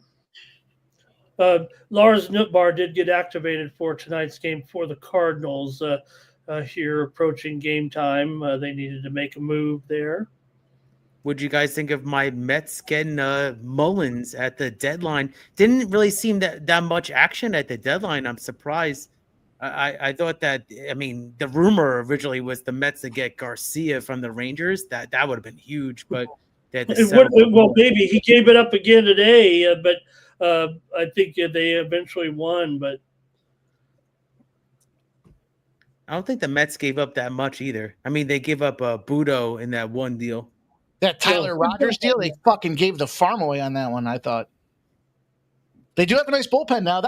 Lars Nootbaar did get activated for tonight's game for the Cardinals here approaching game time. They needed to make a move there. What'd you guys think of my Mets getting Mullins at the deadline? Didn't really seem that much action at the deadline. I'm surprised. I thought that, I mean, the rumor originally was the Mets to get Garcia from the Rangers. That would have been huge, but well, maybe he gave it up again today, but I think they eventually won. But I don't think the Mets gave up that much either. I mean, they gave up Budo in that one deal. That Tyler Rogers deal, they fucking gave the farm away on that one, I thought. They do have a nice bullpen now.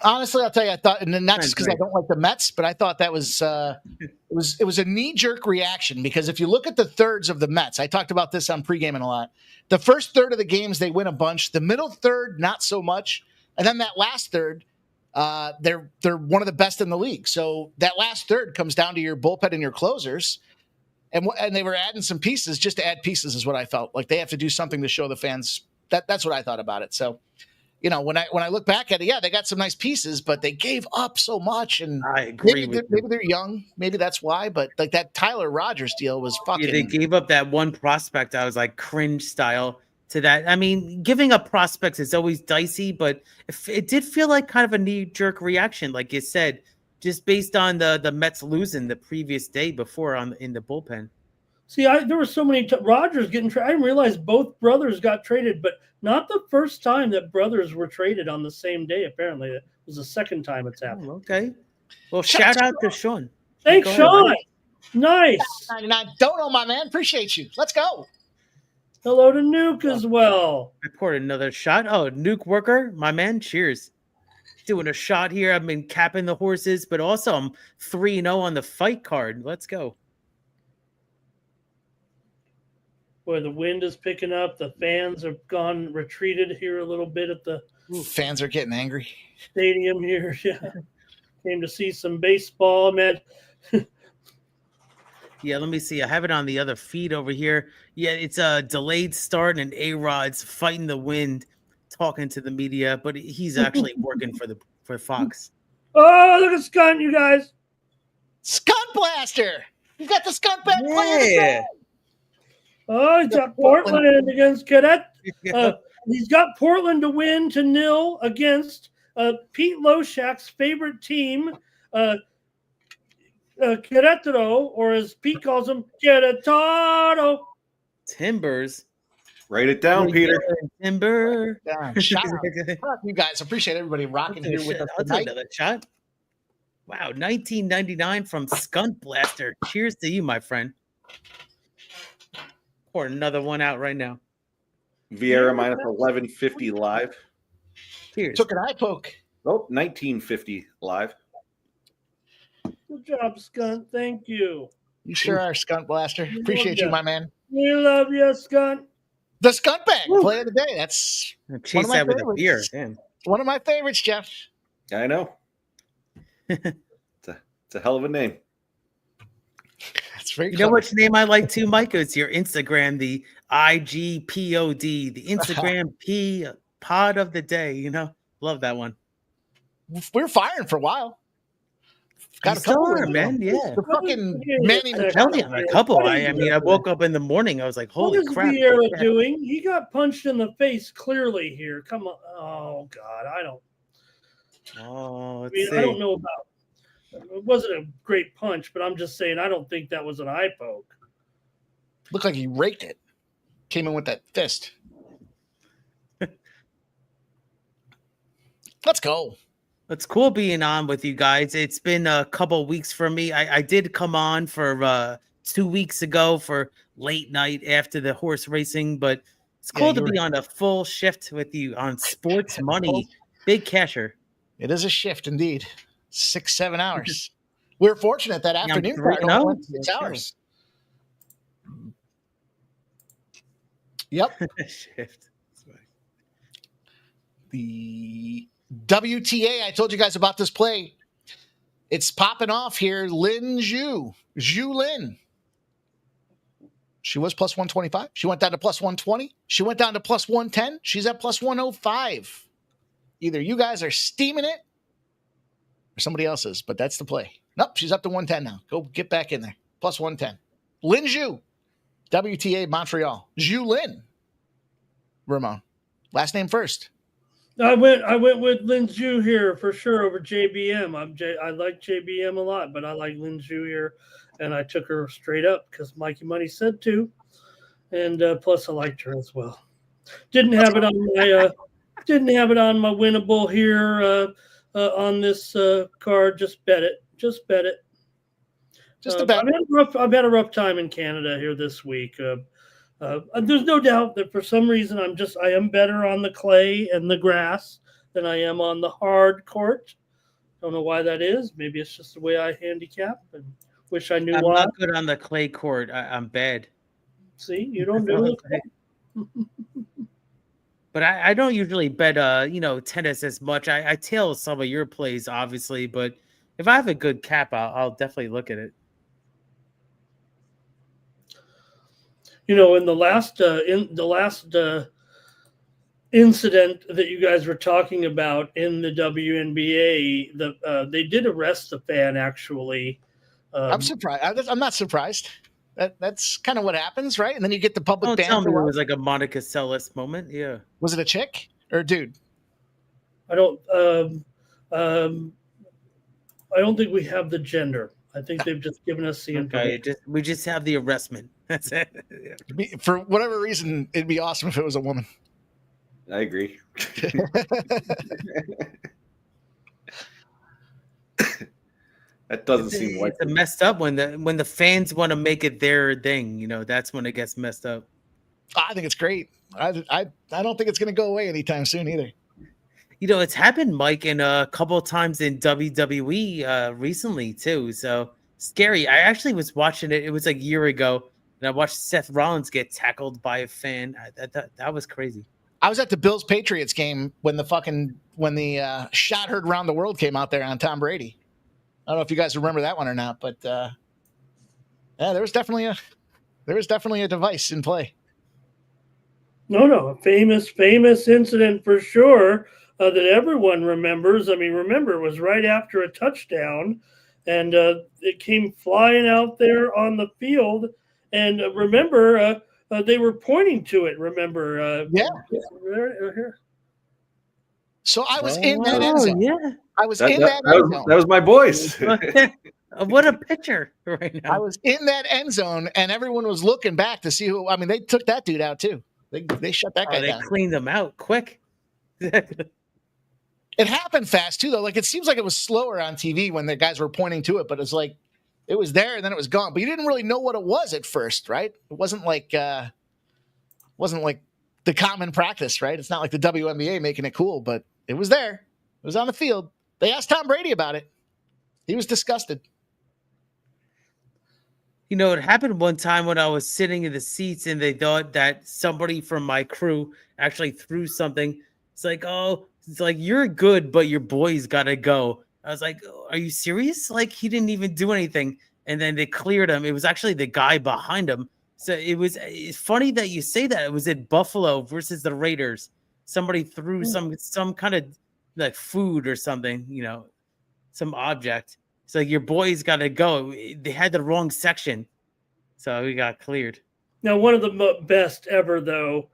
Honestly, I'll tell you, I thought, and not just because I don't like the Mets, but I thought that was it was a knee-jerk reaction because if you look at the thirds of the Mets, I talked about this on pregaming a lot. The first third of the games, they win a bunch. The middle third, not so much. And then that last third, they're one of the best in the league. So that last third comes down to your bullpen and your closers. And they were adding some pieces just to add pieces is what I felt. Like they have to do something to show the fans. That's what I thought about it. So, you know, when I look back at it, yeah, they got some nice pieces, but they gave up so much. And I agree. Maybe they're young. Maybe that's why. But like that Tyler Rogers deal was fucking. Yeah, they gave up that one prospect. I was like cringe style to that. I mean, giving up prospects is always dicey, but it did feel like kind of a knee jerk reaction, like you said, just based on the Mets losing the previous day before in the bullpen. See, there were so many Rogers getting traded. I didn't realize both brothers got traded, but not the first time that brothers were traded on the same day. Apparently, it was the second time it's happened. Oh, okay. Well, shout out to Sean. Thanks, Sean. Nice. 99 Dono, my man. Appreciate you. Let's go. Hello to Nuke as well. I poured another shot. Oh, Nuke Worker, my man. Cheers. Doing a shot here. I've been capping the horses, but also I'm 3-0 on the fight card. Let's go. Boy, the wind is picking up. The fans have retreated here a little bit at the fans are getting angry. Stadium here. Yeah. Came to see some baseball, man. Yeah, let me see. I have it on the other feed over here. Yeah, it's a delayed start and A-Rod's fighting the wind, talking to the media, but he's actually working for Fox. Oh, look at Skunt, you guys. Skunt Blaster. You got the Skunt back player. Oh, he's got Portland against Cadet. He's got Portland to win 2-0 against Pete Loshak's favorite team. Querétaro, or as Pete calls him, Querétaro. Timbers. Write it down, Peter. Timber. Yeah, shout out. Shout out to you guys. Appreciate everybody rocking here with us I'll do tonight. another shot. Wow, 1999 from Skunt Blaster. Cheers to you, my friend. Pour another one out right now. Vieira minus 1150 live. Cheers. Took an eye poke. Oh, 1950 live. Good job, Skunt. Thank you. You sure are, Skunt Blaster. Appreciate you, my man. We love you, Skunt. The Skunt Bag play of the day. That's Chase my that with a favorites. beer. Damn. one of my favorites, Jeff. I know. It's a hell of a name. That's very You know which name I like too, Mike? It's your Instagram, the IGPOD, the Instagram P pod of the day. You know, love that one. We're firing for a while. You still of are, them. man. Yeah. The fucking Manny Hell yeah, Machado. a couple. I mean, I woke up in the morning. I was like, holy What is crap. Vieira doing? He got punched in the face clearly here. Come on. Oh, God. I don't know about it. Wasn't a great punch, but I'm just saying I don't think that was an eye poke. Looked like he raked it. Came in with that fist. Let's go. It's cool being on with you guys. It's been a couple weeks for me. I did come on for 2 weeks ago for late night after the horse racing, but it's cool to be on a full shift with you on sports money. Big casher. It is a shift indeed. 6-7 hours. We were fortunate that afternoon part only went 6 hours. Yep. Shift. The WTA, I told you guys about this play. It's popping off here. Lin Zhu Lin. She was plus 125. She went down to plus 120. She went down to plus 110. She's at plus 105. Either you guys are steaming it or somebody else is, but that's the play. Nope, she's up to 110 now. Go get back in there. Plus 110. Lin Zhu, WTA Montreal. Zhu Lin. Ramon. Last name first. I went with Lin Zhu here for sure over JBM. I like JBM a lot, but I like Lin Zhu here, and I took her straight up because Mikey Money said to, and plus I liked her as well. Didn't have it on my winnable here on this card. Just bet it. Just bet it. Just a bet. I've had a rough time in Canada here this week. There's no doubt that for some reason I am better on the clay and the grass than I am on the hard court. Don't know why that is. Maybe it's just the way I handicap, and wish I knew why. I'm not good on the clay court. I'm bad. See, you don't do it. But I don't usually bet tennis as much. I tail some of your plays, obviously, but if I have a good cap, I'll definitely look at it. In the last incident that you guys were talking about in the WNBA, they did arrest the fan. Actually, I'm surprised. I'm not surprised. That's kind of what happens, right? And then you get the public ban. Tell me it was like a Monica Seles moment. Yeah. Was it a chick or a dude? I don't think we have the gender. I think they've just given us the information. Okay, we just have the arrestment. That's it. Yeah. For whatever reason, it'd be awesome if it was a woman. I agree. That doesn't seem like it's messed up when the fans want to make it their thing. That's when it gets messed up. I think it's great. I don't think it's going to go away anytime soon either. It's happened, Mike, in a couple of times in WWE recently too. So scary. I actually was watching it. It was like a year ago, and I watched Seth Rollins get tackled by a fan. That was crazy. I was at the Bills Patriots game when the shot heard around the world came out there on Tom Brady. I don't know if you guys remember that one or not, but yeah, there was definitely a device in play. No, famous incident for sure that everyone remembers. I mean, remember, it was right after a touchdown, and it came flying out there on the field. And remember, they were pointing to it. Remember? Yeah. Here. So I was in that end zone. Yeah. I was in that end zone. That was my boys. What a picture right now. I was in that end zone, and everyone was looking back to see who. I mean, they took that dude out too. They shut that guy They down. cleaned them out quick. It happened fast too, though. Like it seems like it was slower on TV when the guys were pointing to it, but it's like it was there and then it was gone. But you didn't really know what it was at first, right? It wasn't like the common practice, right? It's not like the WNBA making it cool, but it was there. It was on the field. They asked Tom Brady about it. He was disgusted. You know, it happened one time when I was sitting in the seats and they thought that somebody from my crew actually threw something. It's like, oh, it's like, you're good, but your boy's got to go. I was like, are you serious? Like, he didn't even do anything. And then they cleared him. It was actually the guy behind him. So it's funny that you say that. It was at Buffalo versus the Raiders. Somebody threw some kind of like food or something, you know, some object. It's like, your boy's got to go. They had the wrong section. So we got cleared. Now, one of the best ever, though,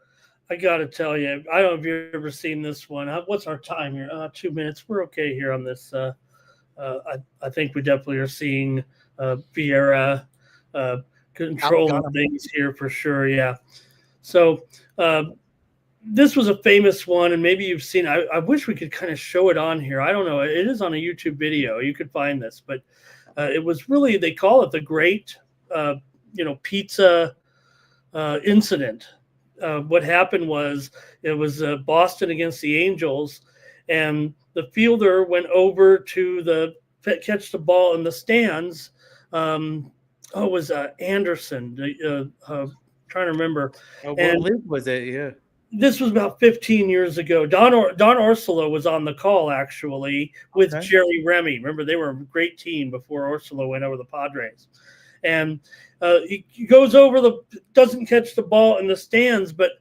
I got to tell you, I don't know if you've ever seen this one. What's our time here? 2 minutes. We're okay here on this. I think we definitely are seeing Vieira controlling things here for sure. Yeah. So this was a famous one, and maybe you've seen. I wish we could kind of show it on here. I don't know. It is on a YouTube video. You could find this, but it was really, they call it the Great, Pizza Incident. What happened was it was Boston against the Angels, and the fielder went over to catch the ball in the stands. It was Anderson. Trying to remember. What league was it? Yeah. This was about 15 years ago. Don Orsillo was on the call, actually, with Jerry Remy. Remember, they were a great team before Orsillo went over the Padres. And he goes over doesn't catch the ball in the stands, but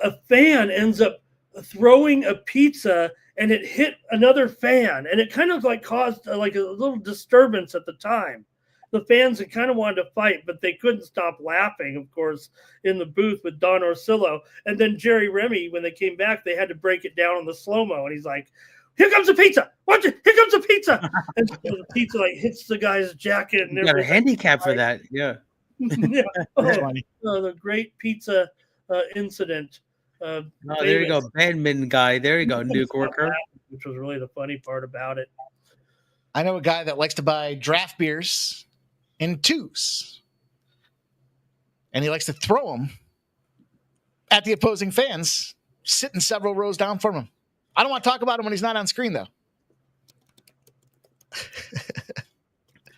a fan ends up throwing a pizza, and it hit another fan. And it kind of like caused like a little disturbance at the time. The fans had kind of wanted to fight, but they couldn't stop laughing, of course, in the booth with Don Orsillo. And then Jerry Remy, when they came back, they had to break it down on the slow-mo. And he's like, "Here comes the pizza! Watch it! Here comes the pizza!" And so the pizza like hits the guy's jacket. And you got a handicap for that. Yeah. Yeah. The Great Pizza Incident. There you go. Badminton guy. There you go. Nuke worker. Which was really the funny part about it. I know a guy that likes to buy draft beers in twos, and he likes to throw them at the opposing fans sitting several rows down from him. I don't want to talk about him when he's not on screen, though.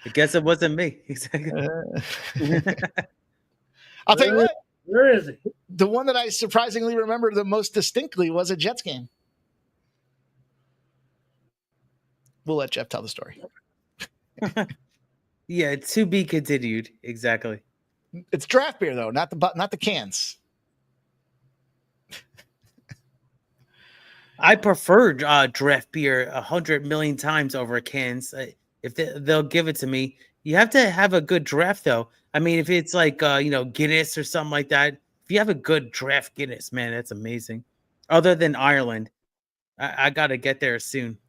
I guess it wasn't me. I'll tell you what. Where is he? The one that I surprisingly remember the most distinctly was a Jets game. We'll let Jeff tell the story. Yeah, to be continued. Exactly. It's draft beer though, not the cans. I prefer draft beer 100 million times over cans. If they'll give it to me, you have to have a good draft though. I mean, if it's like Guinness or something like that, if you have a good draft Guinness, man, that's amazing. Other than Ireland, I got to get there soon.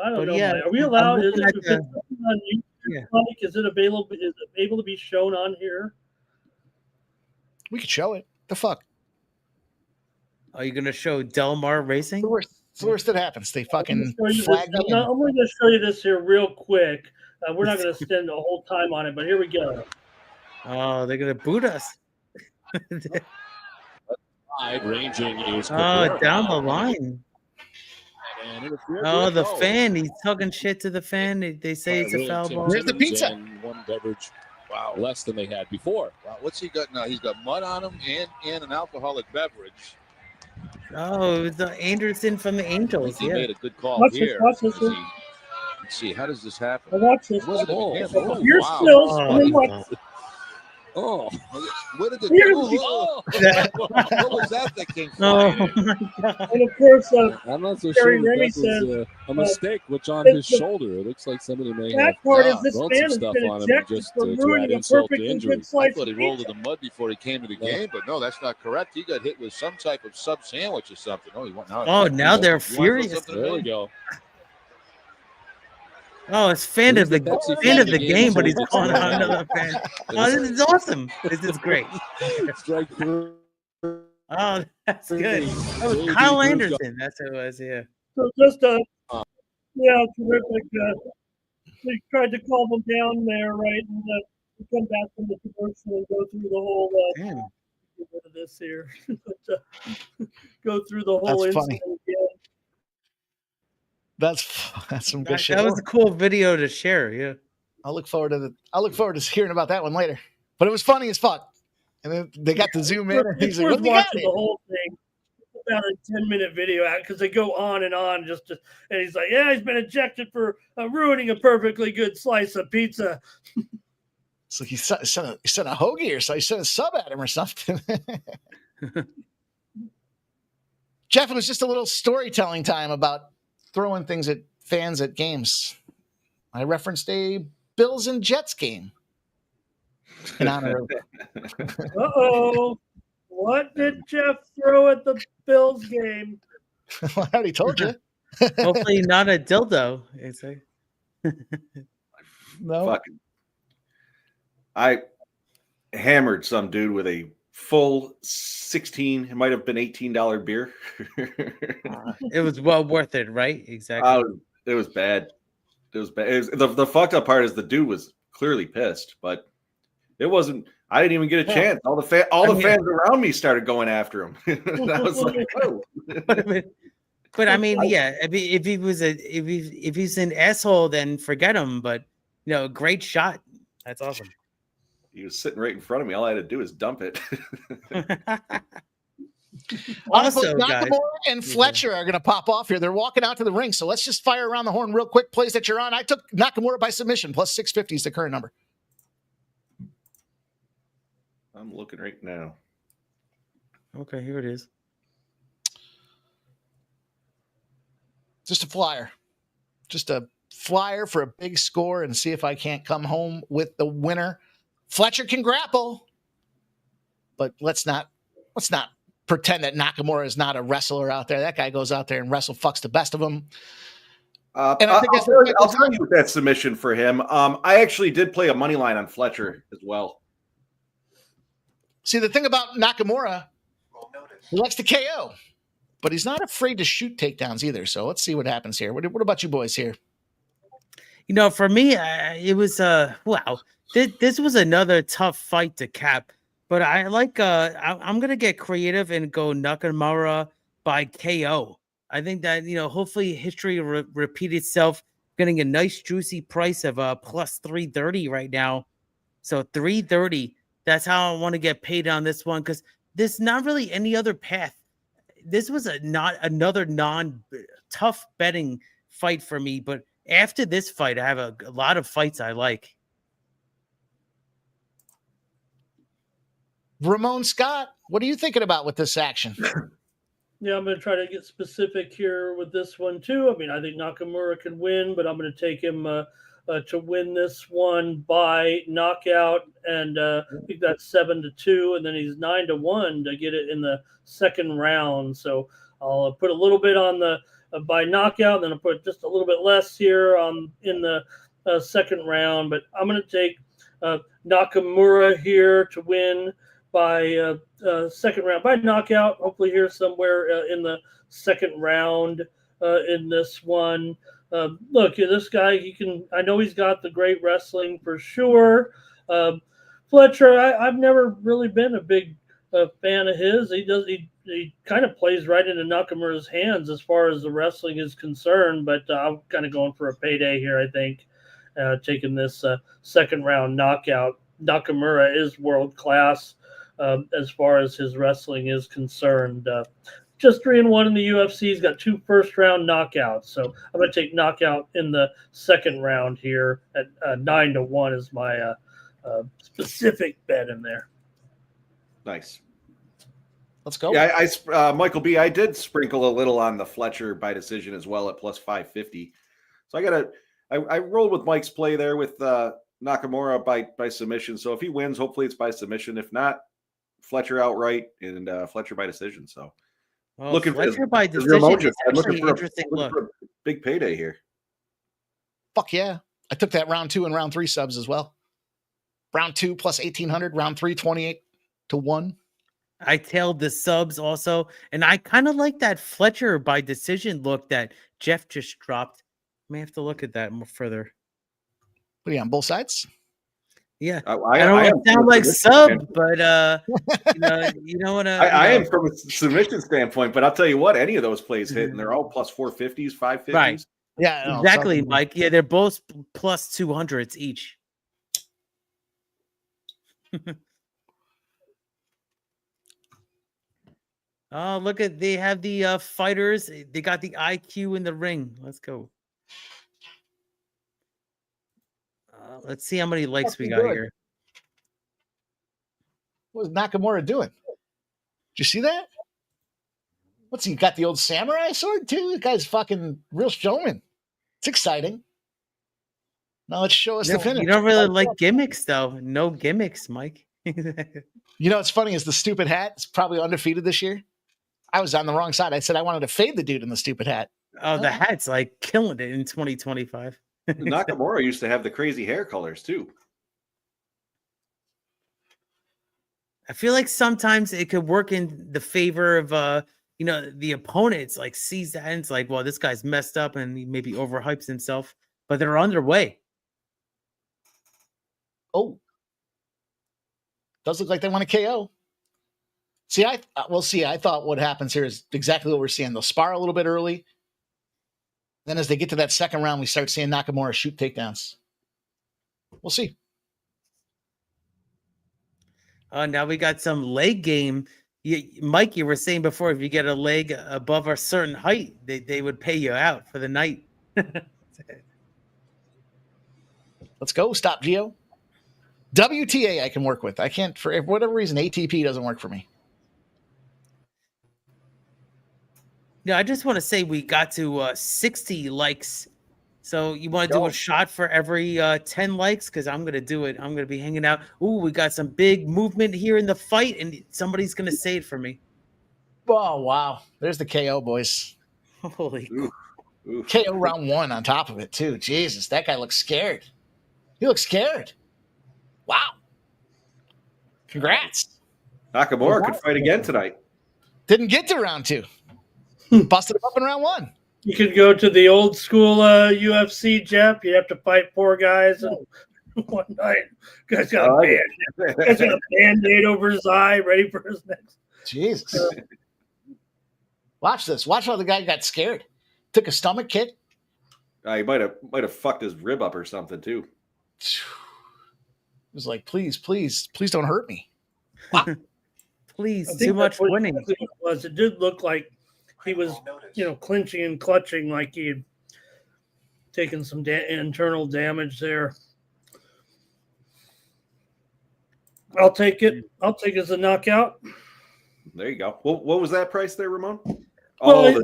I don't know. Yeah, are we allowed? Is it on YouTube? Yeah. Is it available? Is it able to be shown on here? We could show it. The fuck? Are you gonna show Del Mar Racing? It's the worst that happens. They fucking flag me. I'm going to show you this here real quick. We're not going to spend the whole time on it, but here we go. Oh, they're gonna boot us. Ranging is down the line. Oh, the fan. He's talking shit to the fan. They say it's a foul ball. Where's the pizza? And one beverage, less than they had before. Wow, what's he got now? He's got mud on him and an alcoholic beverage. Oh, it's Anderson from the Angels. He made a good call Watch here. Watch this. Let's see, how does this happen? Watch this. Oh, You're still. Oh, where did Here it we go? What was that came flying Oh in? my God. And of course, I'm not so Terry sure that Remy that says, was a mistake. What's on it's his the shoulder? It looks like somebody may bad have part is this thrown man some has stuff been on him ejected just for to add ruining a insult to perfectly injury. good I slice thought he of rolled pizza. in the mud before he came to the game, but no, that's not correct. He got hit with some type of sub sandwich or something. Oh, he went now. Oh, now they're You want to throw furious. something There we in? go. Oh, it's fan Here's of the Pepsi fan of the game game, but shows he's it's calling out going another fan. Oh, this is awesome. This is great. Strike through. Oh, that's good. That was JD Kyle Cruz Anderson. That's who it was. Yeah. So just yeah, terrific. They tried to calm him down there, right, and come back from the commercial and go through the whole. Damn. Get rid of this here. Go through the whole That's incident funny. again. That's some good shit. That was a cool video to share. Yeah. I'll look forward to hearing about that one later. But it was funny as fuck. And then they got to zoom in, and he's like, Worth "What do you got?" watching the whole thing. About a 10-minute video out because they go on and on and he's like, yeah, he's been ejected for ruining a perfectly good slice of pizza. It's like he sent a hoagie or so. He sent a sub at him or something. Jeff, it was just a little storytelling time about throwing things at fans at games. I referenced a Bills and Jets game in honor of. Uh-oh. What did Jeff throw at the Bills game? I already told you. Hopefully not a dildo. It's like, No. Fucking, I hammered some dude with a full 16, it might have been $18 beer. it was well worth it, right? Exactly. It was bad. It was bad. The fucked up part is the dude was clearly pissed, but it wasn't. I didn't even get a chance. All the fans around me started going after him. And I was like, oh. But I mean, yeah. If he's an asshole, then forget him. But great shot. That's awesome. He was sitting right in front of me. All I had to do is dump it. Also, Nakamura guys, and Fletcher are going to pop off here. They're walking out to the ring. So let's just fire around the horn real quick. Plays that you're on. I took Nakamura by submission. Plus 650 is the current number. I'm looking right now. Okay, here it is. Just a flyer. Just a flyer for a big score and see if I can't come home with the winner. Fletcher can grapple, but let's not pretend that Nakamura is not a wrestler out there. That guy goes out there and fucks the best of them. And I'll tell you with that submission for him. I actually did play a money line on Fletcher as well. See, the thing about Nakamura, he likes to KO, but he's not afraid to shoot takedowns either. So let's see what happens here. What about you boys here? For me, it was wow. This was another tough fight to cap. But I like I'm gonna get creative and go Nakamura by KO. I think that hopefully history repeat itself. Getting a nice juicy price of plus 330 right now. So 330. That's how I want to get paid on this one because there's not really any other path. This was another non-tough betting fight for me. But after this fight, I have a lot of fights I like. Ramon Scott, what are you thinking about with this action? Yeah, I'm going to try to get specific here with this one too. I mean, I think Nakamura can win, but I'm going to take him to win this one by knockout, and I think that's 7-2, and then he's 9-1 to get it in the second round. So I'll put a little bit on the by knockout, and then I'll put just a little bit less here in the second round. But I'm going to take Nakamura here to win by second round by knockout. Hopefully here somewhere in the second round in this one. Look, this guy, I know he's got the great wrestling for sure. Fletcher, I've never really been a big fan of his. He kind of plays right into Nakamura's hands as far as the wrestling is concerned, but I'm kind of going for a payday here, I think, taking this second round knockout. Nakamura is world class as far as his wrestling is concerned. Just 3-1 in the UFC. He's got 2 first-round knockouts. So I'm going to take knockout in the second round here at 9-1 is my specific bet in there. Nice. Let's go. Yeah, Michael B, I did sprinkle a little on the Fletcher by decision as well at plus 550. So I rolled with Mike's play there with Nakamura by submission. So if he wins, hopefully it's by submission. If not, Fletcher outright and Fletcher by decision. So Well, looking Fletcher for by decision Ramones, is actually looking for interesting looking look. for a big payday here. Fuck yeah. I took that round 2 and round 3 subs as well. Round 2 plus 1,800, round 3, 28 to 1. I tailed the subs also, and I kind of like that Fletcher by decision look that Jeff just dropped. May have to look at that more further. What are you on both sides? Yeah, I don't am want to sound from a like submission sub, standpoint. but you know what? I am from a submission standpoint, but I'll tell you what, any of those plays hit, and they're all plus 450s, 550s. Right. Yeah, no, Exactly, something- Mike. Yeah, they're both plus 200s each. Oh, look at they have the fighters. They got the IQ in the ring. Let's go. Let's see how many likes we got good. here. What was Nakamura doing? Did you see that? What's he got the old samurai sword too? The guy's fucking real showman. It's exciting. Now let's show us the finish. You don't really like gimmicks, though. No gimmicks, Mike. You know what's funny is the stupid hat is probably undefeated this year. I was on the wrong side. I said I wanted to fade the dude in the stupid hat. Oh, the hat's like killing it in 2025. Nakamura used to have the crazy hair colors too. I feel like sometimes it could work in the favor of the opponents like sees that and it's like, well, this guy's messed up and he maybe overhypes himself, but they're underway. Oh, does look like they want to KO. See, I thought what happens here is exactly what we're seeing. They'll spar a little bit early. Then as they get to that second round, we start seeing Nakamura shoot takedowns. We'll see. Now we got some leg game. Mike, you were saying before, if you get a leg above a certain height, they would pay you out for the night. Let's go. Stop, Geo. WTA I can work with. I can't, for whatever reason, ATP doesn't work for me. Yeah, I just want to say we got to 60 likes. So you want to do a shot for every 10 likes? Because I'm going to do it. I'm going to be hanging out. Ooh, we got some big movement here in the fight, and somebody's going to say it for me. Oh, wow. There's the KO, boys. Holy Ooh. KO round 1 on top of it, too. Jesus, that guy looks scared. He looks scared. Wow. Congrats. Nakamura could fight again tonight. Didn't get to round 2. Busted him up in round 1. You could go to the old school UFC, Jeff. You'd have to fight 4 guys in one night. Guy's got a Band-Aid over his eye, ready for his next. Jesus. Watch this. Watch how the guy got scared. Took a stomach kick. He might have fucked his rib up or something too. It was like, please don't hurt me. Please, too much winning. It did look like he was, clinching and clutching like he had taken some internal damage there. I'll take it. I'll take it as a knockout. There you go. What was that price there, Ramon? Well,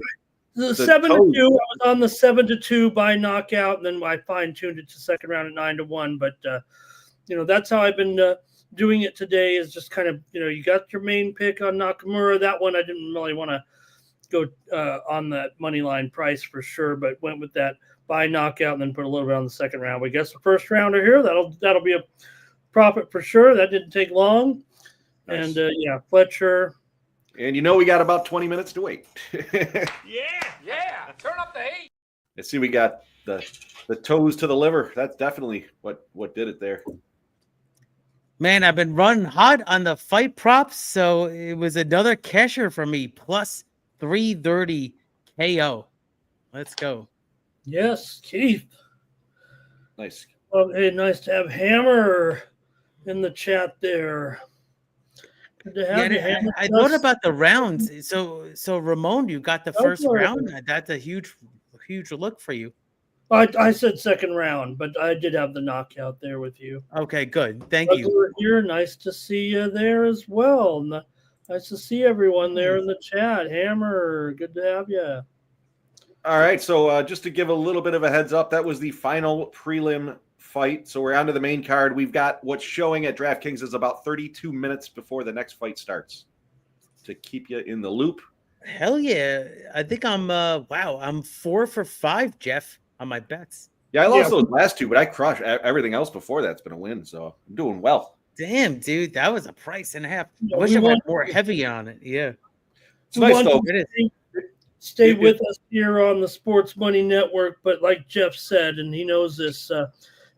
the 7-2. I toes. was on the 7-2 by knockout, and then I fine-tuned it to second round at 9-1. But that's how I've been doing it today. Is just kind of you got your main pick on Nakamura. That one I didn't really want to go on that money line price for sure, but went with that by knockout and then put a little bit on the second round. We guess the first rounder here that'll be a profit for sure. That didn't take long. Nice. And Fletcher. And we got about 20 minutes to wait. Yeah. Turn up the heat. Let's see, we got the toes to the liver. That's definitely what did it there. Man, I've been running hot on the fight props, so it was another casher for me. Plus 330 KO. Let's go. Yes, Keith. Nice. Well, hey, nice to have Hammer in the chat there. Good to have you, Hammer. I thought about the rounds. So Ramon, you got the first round. That's a huge look for you. I said second round, but I did have the knockout there with you. Okay, good. Thank But you. we're here. Nice to see you there as well. Nice to see everyone there in the chat. Hammer, good to have you. All right, so just to give a little bit of a heads up, that was the final prelim fight. So we're on to the main card. We've got what's showing at DraftKings is about 32 minutes before the next fight starts to keep you in the loop. Hell yeah. I think I'm I'm 4 for 5, Jeff, on my bets. Yeah, I lost those last two, but I crushed everything else before that's been a win. So I'm doing well. Damn, dude, that was a price and a half. Yeah, I wish we I went want- more heavy on it. Yeah. It's nice want though. to stay with us here on the Sports Money Network, but like Jeff said, and he knows this,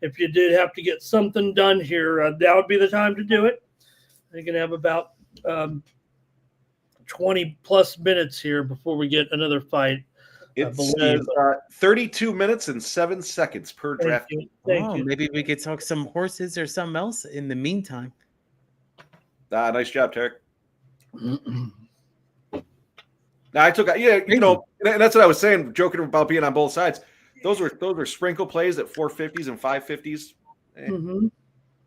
if you did have to get something done here, that would be the time to do it. You're going to have about 20 plus minutes here before we get another fight. It says 32 minutes and 7 seconds per draft. Thank you. Maybe we could talk some horses or something else in the meantime. Nice job, Tarek. Now I took, that's what I was saying, joking about being on both sides. Those were sprinkle plays at 450s and 550s.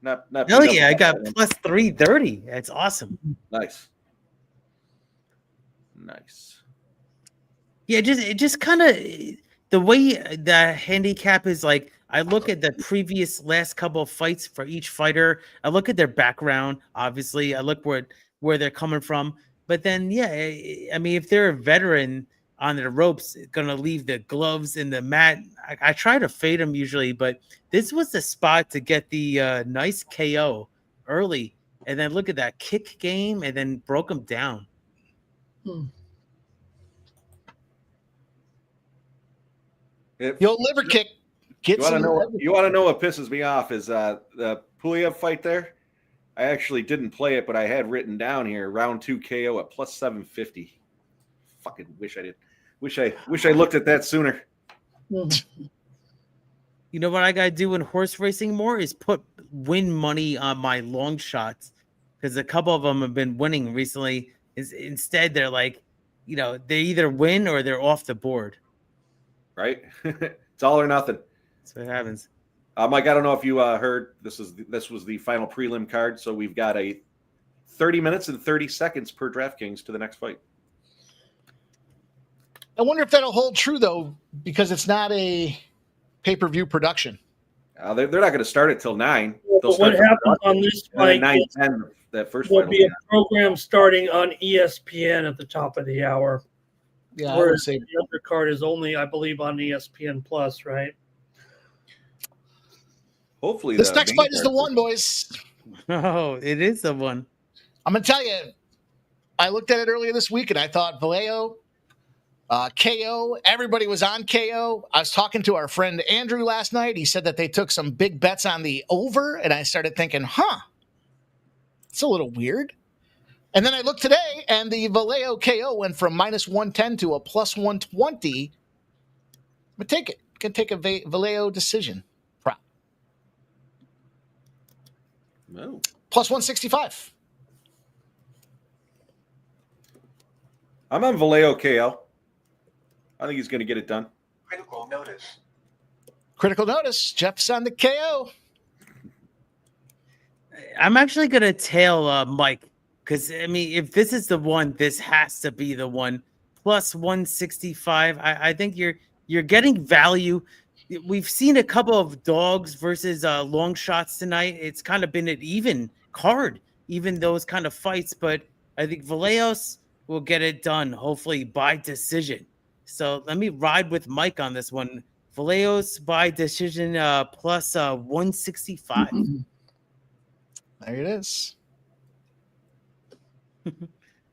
Not Hell yeah, I got plus 330. That's awesome. Nice. Yeah, it just kind of the way the handicap is like. I look at the previous last couple of fights for each fighter. I look at their background. Obviously, I look where they're coming from. But then, yeah, I mean, if they're a veteran on the ropes, going to leave the gloves in the mat, I try to fade them usually. But this was the spot to get the nice KO early, and then look at that kick game, and then broke them down. Yo, liver kick. You want to know what pisses me off is the Pulev fight there. I actually didn't play it, but I had written down here round 2 KO at plus 750. Fucking wish I did. Wish I looked at that sooner. You know what I gotta do in horse racing more is put win money on my long shots, because a couple of them have been winning recently. Instead they're like, they either win or they're off the board. Right? It's all or nothing. That's what happens. Mike, I don't know if you heard, this was the final prelim card, so we've got a 30 minutes and 30 seconds per DraftKings to the next fight. I wonder if that'll hold true, though, because it's not a pay-per-view production. They're not going to start it till 9. But what happens on this fight? 9:10. That first There'll fight be a program starting on ESPN at the top of the hour. Yeah, whereas the undercard is only, I believe, on ESPN Plus, right? Hopefully, this next fight is the one, boys. Oh, it is the one. I'm gonna tell you. I looked at it earlier this week, and I thought Vallejo, KO. Everybody was on KO. I was talking to our friend Andrew last night. He said that they took some big bets on the over, and I started thinking, it's a little weird. And then I looked today, and the Vallejo KO went from minus 110 to a plus 120. But take it. Can take a Vallejo decision prop. No. Plus 165. I'm on Vallejo KO. I think he's going to get it done. Critical notice. Critical notice. Jeff's on the KO. I'm actually going to tail Mike, because, I mean, if this is the one, this has to be the one. Plus 165. I think you're getting value. We've seen a couple of dogs versus long shots tonight. It's kind of been an even card, even those kind of fights. But I think Vallejo's will get it done, hopefully by decision. So let me ride with Mike on this one. Vallejo's by decision plus 165. There it is.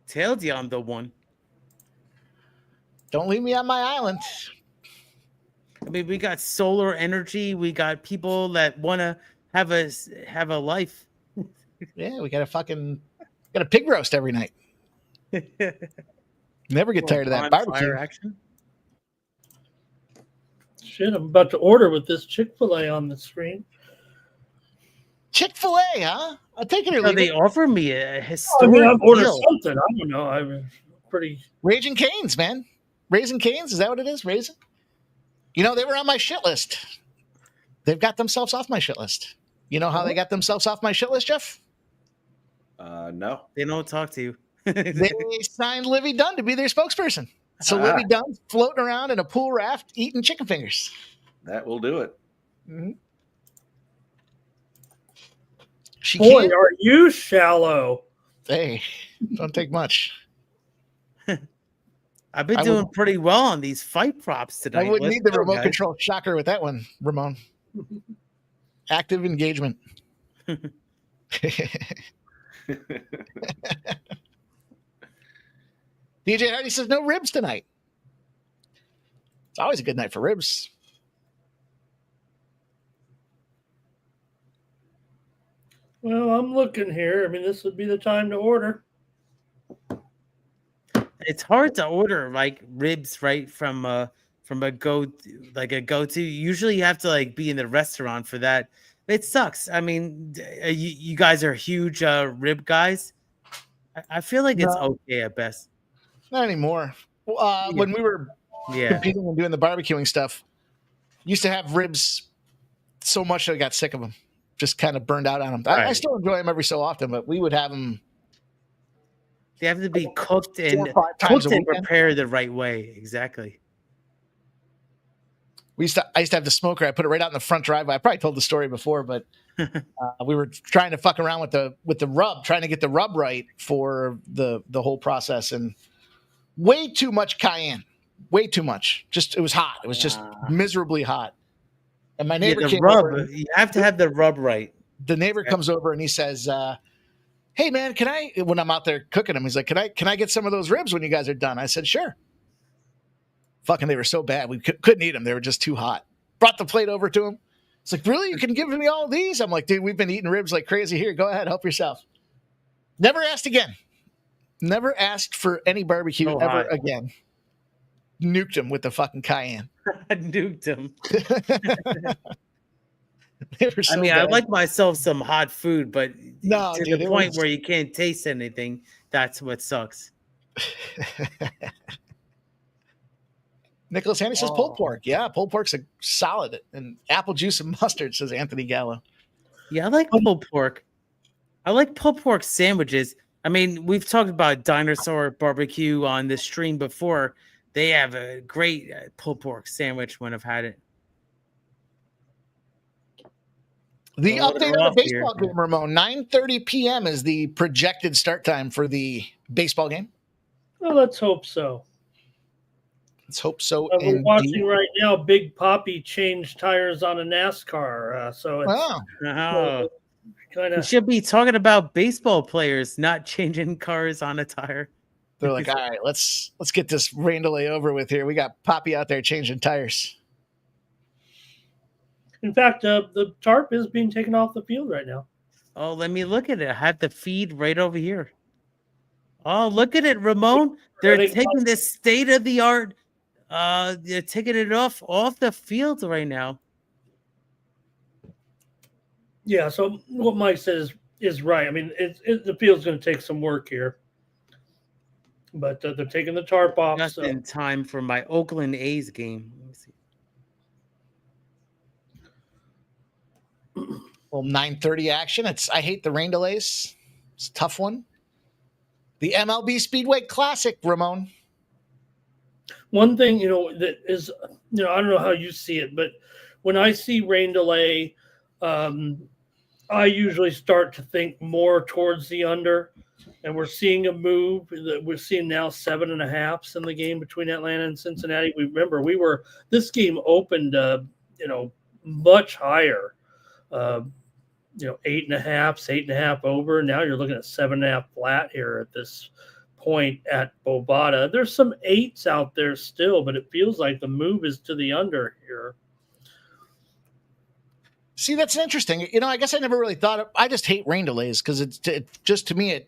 Tailed you on the one. Don't leave me on my island. I mean, we got solar energy. We got people that want to have a life. Yeah, we got a pig roast every night. Never get tired of that barbecue action. Shit, I'm about to order with this Chick-fil-A on the screen. Chick-fil-A, huh? I'll take it or leave They it. offer me a historic I've ordered deal. something. I don't know. I'm pretty. Raisin Canes, man. Raisin Canes, is that what it is? Raisin? You know, they were on my shit list. They've got themselves off my shit list. You know how they got themselves off my shit list, Jeff? No. They don't talk to you. They signed Livy Dunn to be their spokesperson. So Livy Dunn's floating around in a pool raft eating chicken fingers. That will do it. Mm-hmm. She Boy, can't. are you shallow? Hey, don't take much. I've been doing pretty well on these fight props tonight. I wouldn't Let's need the go, remote guys. control shocker with that one, Ramon. Active engagement. DJ Hardy says no ribs tonight. It's always a good night for ribs. Well, I'm looking here. I mean, this would be the time to order. It's hard to order like ribs right from a go-to. Usually you have to like be in the restaurant for that. It sucks. I mean, you guys are huge rib guys. I feel like it's okay at best. Not anymore. When we were competing and doing the barbecuing stuff, used to have ribs so much that I got sick of them. Just kind of burned out on them. I still enjoy them every so often, but we would have them. They have to be cooked and 4 or 5 times a weekend. prepared the right way. Exactly. I used to have the smoker. I put it right out in the front driveway. I probably told the story before, but we were trying to fuck around with the rub, trying to get the rub right for the whole process, and way too much cayenne, way too much. Just it was hot. It was just miserably hot. And my neighbor came over. You have to have the rub right. The neighbor comes over and he says, "Hey man, can I?" When I'm out there cooking them, he's like, "Can I get some of those ribs when you guys are done?" I said, "Sure." Fucking, they were so bad we couldn't eat them. They were just too hot. Brought the plate over to him. It's like, "Really? You can give me all these?" I'm like, "Dude, we've been eating ribs like crazy. Here, go ahead, help yourself." Never asked again. Never asked for any barbecue ever again. Nuked him with the fucking cayenne. Nuked him. So I mean, bad. I like myself some hot food, but No, to dude, the point where you can't taste anything, that's what sucks. Nicholas Handy says pulled pork. Yeah, pulled pork's a solid. And apple juice and mustard, says Anthony Gallo. Yeah, I like pulled pork. I like pulled pork sandwiches. I mean, we've talked about Dinosaur Barbecue on this stream before. They have a great pulled pork sandwich when I've had it. The update on the baseball game, Ramon. 9:30 p.m. is the projected start time for the baseball game. Well, let's hope so. Let's hope so. We're watching right now. Big Poppy changed tires on a NASCAR, so it's kind You of. should be talking about baseball players not changing cars on a tire. They're like, all right, let's get this rain delay over with here. We got Poppy out there changing tires. In fact, the tarp is being taken off the field right now. Oh, let me look at it. I have the feed right over here. Oh, look at it, Ramon. They're taking this state-of-the-art. They're taking it off the field right now. Yeah, so what Mike says is right. I mean, the field's going to take some work here, but they're taking the tarp off. Just in time for my Oakland A's game. Let me see. Well, 9:30 action. I hate the rain delays. It's a tough one. The MLB Speedway Classic, Ramon. One thing, that is, I don't know how you see it, but when I see rain delay, I usually start to think more towards the under, and we're seeing a move that we're seeing now 7.5s in the game between Atlanta and Cincinnati. Remember, this game opened, much higher, 8.5s, 8.5 over. Now you're looking at 7.5 flat here at this point at Bovada. There's some 8s out there still, but it feels like the move is to the under here. See, that's interesting. I guess I never really thought I just hate rain delays because it's just, to me,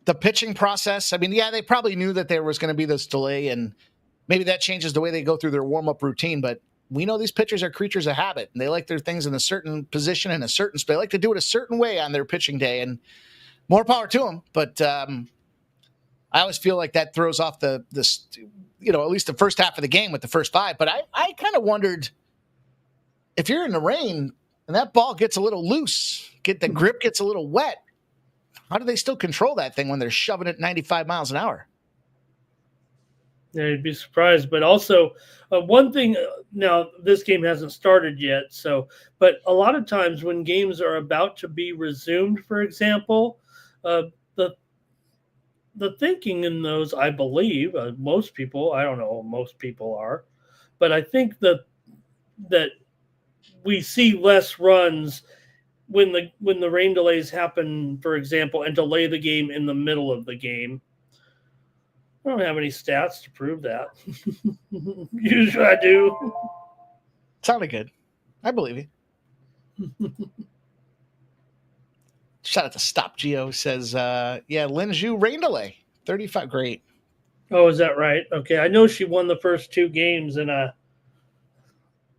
the pitching process. I mean, yeah, they probably knew that there was going to be this delay, and maybe that changes the way they go through their warm-up routine, but we know these pitchers are creatures of habit, and they like their things in a certain position in a certain space. They like to do it a certain way on their pitching day, and more power to them. But I I always feel like that throws off at least the first half of the game with the first 5. But I kind of wondered if you're in the rain and that ball gets a little loose, the grip gets a little wet, how do they still control that thing when they're shoving it 95 miles an hour? Yeah, you'd be surprised. But also, one thing, now this game hasn't started yet, but a lot of times when games are about to be resumed, for example, the thinking in those, I believe, most people, I don't know, most people are, but I think that we see less runs when the rain delays happen, for example, and delay the game in the middle of the game. I don't have any stats to prove that. Usually I do. Sounded good. I believe you. Shout out to Stop Geo says, Lin Zhu rain delay, 35. Great. Oh, is that right? Okay. I know she won the first 2 games and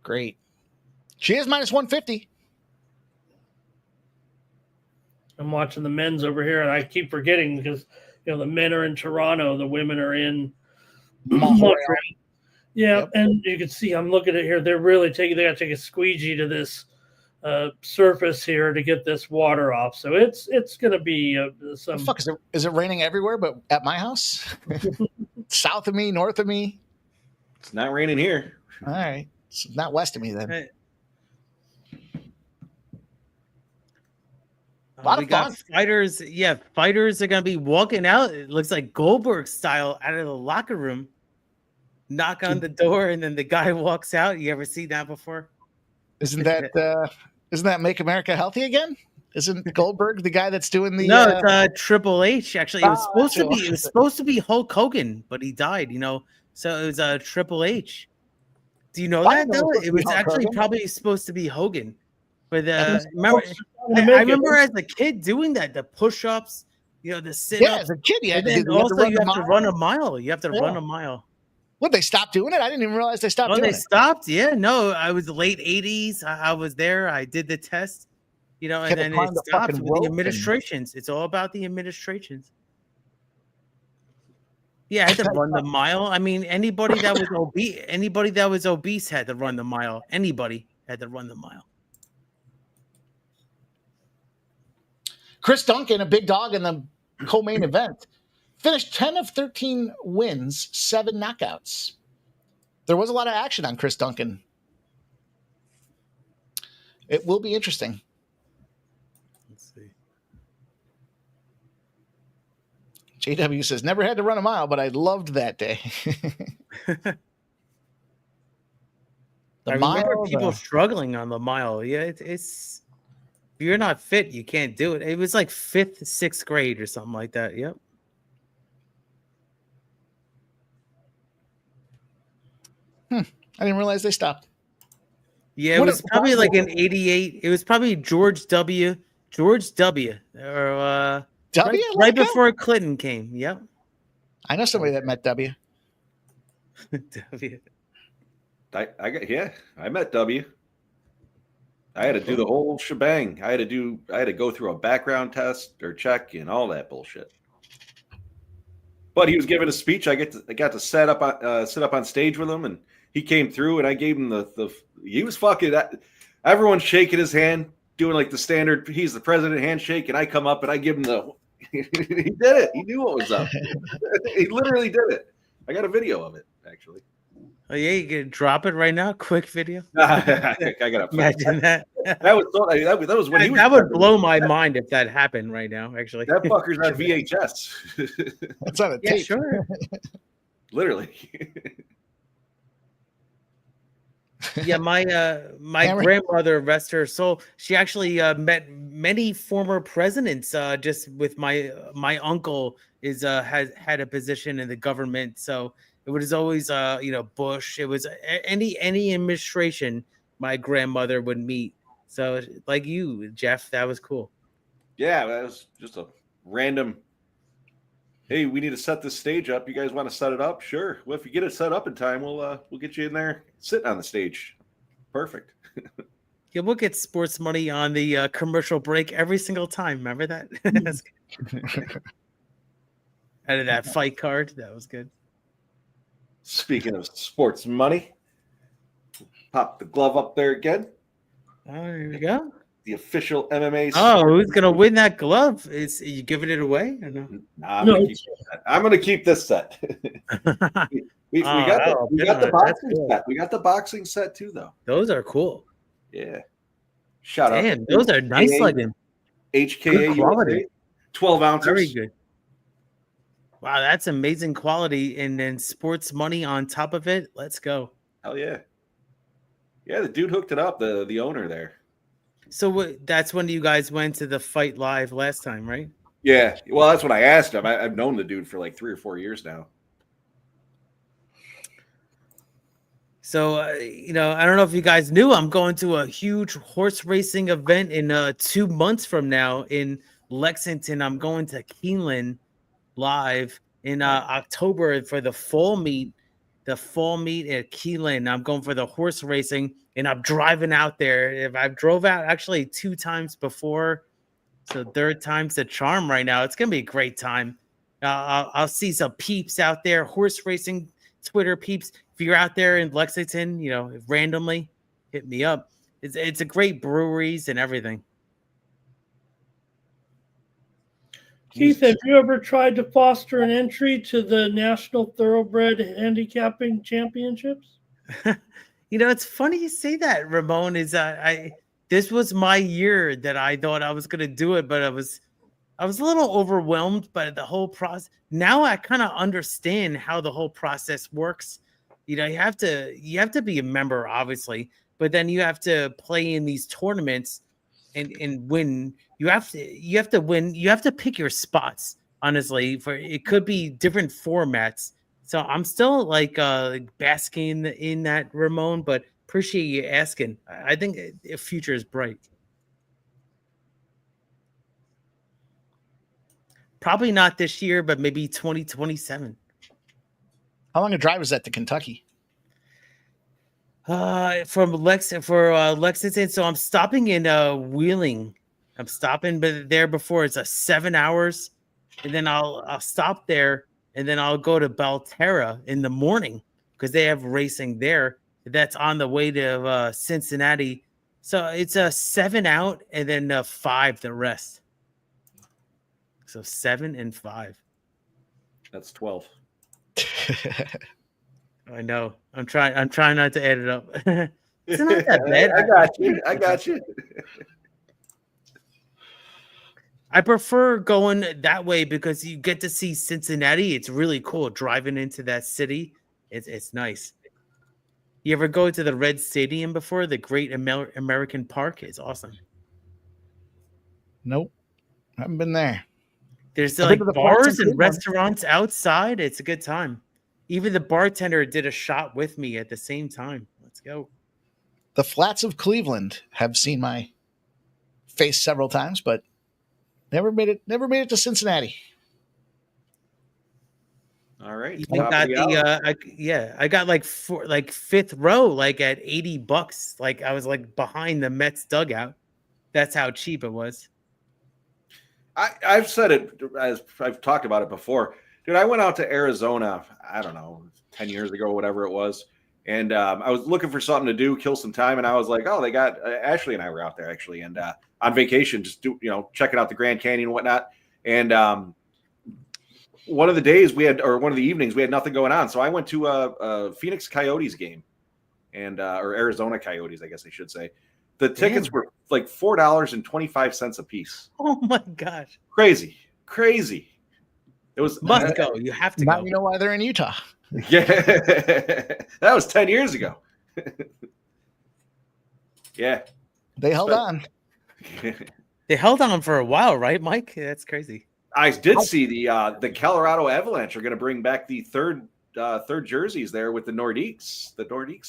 great. She is minus 150. I'm watching the men's over here and I keep forgetting because the men are in Toronto, the women are in Montreal. Yeah, yep. And you can see I'm looking at here. They're really they got to take a squeegee to this surface here to get this water off. So it's going to be some. Fuck, is it raining everywhere but at my house? South of me, north of me. It's not raining here. All right, it's not west of me then. Hey. A lot of fun. Fighters. Yeah, fighters are going to be walking out. It looks like Goldberg style out of the locker room. Knock on the door, and then the guy walks out. You ever see that before? Isn't that Make America Healthy Again? Isn't Goldberg the guy that's doing the? No, it's Triple H. Actually, it was supposed to be Hulk Hogan, but he died. So it was Triple H. Do you know that? Though? It was actually probably supposed to be Hogan. But I remember as a kid doing that, the push-ups, the sit-ups. Yeah, as a kid, you had to run a mile. You have to run a mile. What, they stopped doing it? I didn't even realize they stopped doing it. They stopped? Yeah, no, I was the late 80s. I was there. I did the test, and then it stopped with the administrations. It's all about the administrations. Yeah, I had to run the mile. I mean, anybody that was obese had to run the mile. Anybody had to run the mile. Chris Duncan, a big dog in the co-main event, finished 10 of 13 wins, 7 knockouts. There was a lot of action on Chris Duncan. It will be interesting. Let's see. JW says, never had to run a mile, but I loved that day. I remember people struggling on the mile. Yeah, it's if you're not fit, you can't do it. It was like 5th, 6th grade or something like that. Yep. I didn't realize they stopped. Yeah, it was probably like an 88. It was probably George W. Or right before Clinton came. Yep. I know somebody that met W. W. I met W. I had to do the whole shebang. I had to go through a background test or check and all that bullshit. But he was giving a speech. I got to sit up on stage with him, and he came through, and I gave him he was fucking. Everyone's shaking his hand, doing like the standard. He's the president handshake, and I come up and I give him he did it. He knew what was up. He literally did it. I got a video of it actually. Oh yeah, you can drop it right now. Quick video. I gotta imagine that. That was when he was. That would blow my mind if that happened right now. Actually, that fucker's on VHS. That's on a tape. Sure. Literally. Yeah, my grandmother, rest her soul, she actually met many former presidents. Just with my uncle has had a position in the government, so. It was always, Bush. It was any administration my grandmother would meet. So, like you, Jeff, that was cool. Yeah, that was just a random. Hey, we need to set this stage up. You guys want to set it up? Sure. Well, if you get it set up in time, we'll get you in there sitting on the stage. Perfect. Yeah, we'll get sports money on the commercial break every single time. Remember that? out of that fight card. That was good. Speaking of sports money, pop the glove up there again. Oh, here we go. The official MMA. Oh, who's gonna win that glove? Is you giving it away or no? Nah, No, I'm gonna keep this set. we got the boxing cool. set. We got the boxing set too, though. Those are cool. Yeah. Shout out. Damn, those are nice looking. HKA Good quality. USA, 12 ounces. Very good. Wow, that's amazing quality, and then sports money on top of it. Let's go. Hell yeah. Yeah, the dude hooked it up, the owner there. So that's when you guys went to the Fight Live last time, right? Yeah. Well, that's what I asked him. I've known the dude for like 3 or 4 years now. So, I don't know if you guys knew, I'm going to a huge horse racing event in 2 months from now in Lexington. I'm going to Keeneland live in October for the fall meet. The fall meet at Keeneland. I'm going for the horse racing, and I'm driving out there. I've drove out actually 2 times before, so 3rd time's the charm right now. It's going to be a great time. I'll see some peeps out there, horse racing Twitter peeps. If you're out there in Lexington, randomly hit me up. It's a great breweries and everything. Keith, have you ever tried to foster an entry to the National Thoroughbred Handicapping Championships? It's funny you say that, Ramon. This was my year that I thought I was going to do it, but I was a little overwhelmed by the whole process. Now I kind of understand how the whole process works. You have to be a member, obviously, but then you have to play in these tournaments and win. You have to win. You have to pick your spots. Honestly, for it could be different formats. So I'm still like basking in that, Ramon. But appreciate you asking. I think the future is bright. Probably not this year, but maybe 2027. How long a drive is that to Kentucky? From Lexington. So I'm stopping in Wheeling. I'm stopping there before. It's 7 hours, and then I'll stop there, and then I'll go to Taira in the morning because they have racing there. That's on the way to Cincinnati. So it's a 7 out, and then 5 the rest. So 7 and 5. That's 12. I know. I'm trying not to add it up. It's not that bad. I got you. I prefer going that way because you get to see Cincinnati. It's really cool driving into that city. It's nice. You ever go to the Red Stadium before? The Great American Park is awesome. Nope. Haven't been there. There's I've like been to the bars Flats and and restaurants outside. It's a good time. Even the bartender did a shot with me at the same time. Let's go. The Flats of Cleveland have seen my face several times, but never made it to Cincinnati. All right. I got like 5th row, like at $80. Like I was like behind the Mets dugout. That's how cheap it was. I've said it, as I've talked about it before. Dude, I went out to Arizona, I don't know, 10 years ago, whatever it was. And I was looking for something to do, kill some time. And I was like, oh, they got Ashley and I were out there actually. And on vacation, just checking out the Grand Canyon and whatnot. And one of the evenings we had nothing going on. So I went to a Phoenix Coyotes game and or Arizona Coyotes, I guess I should say. The tickets were like $4.25 a piece. Oh my gosh. Crazy. It was must go. You have to now go. You know why they're in Utah. Yeah. That was 10 years ago. Yeah. They held on. They held on for a while, right, Mike? That's crazy. I did see the Colorado Avalanche are going to bring back the third jerseys there with the Nordiques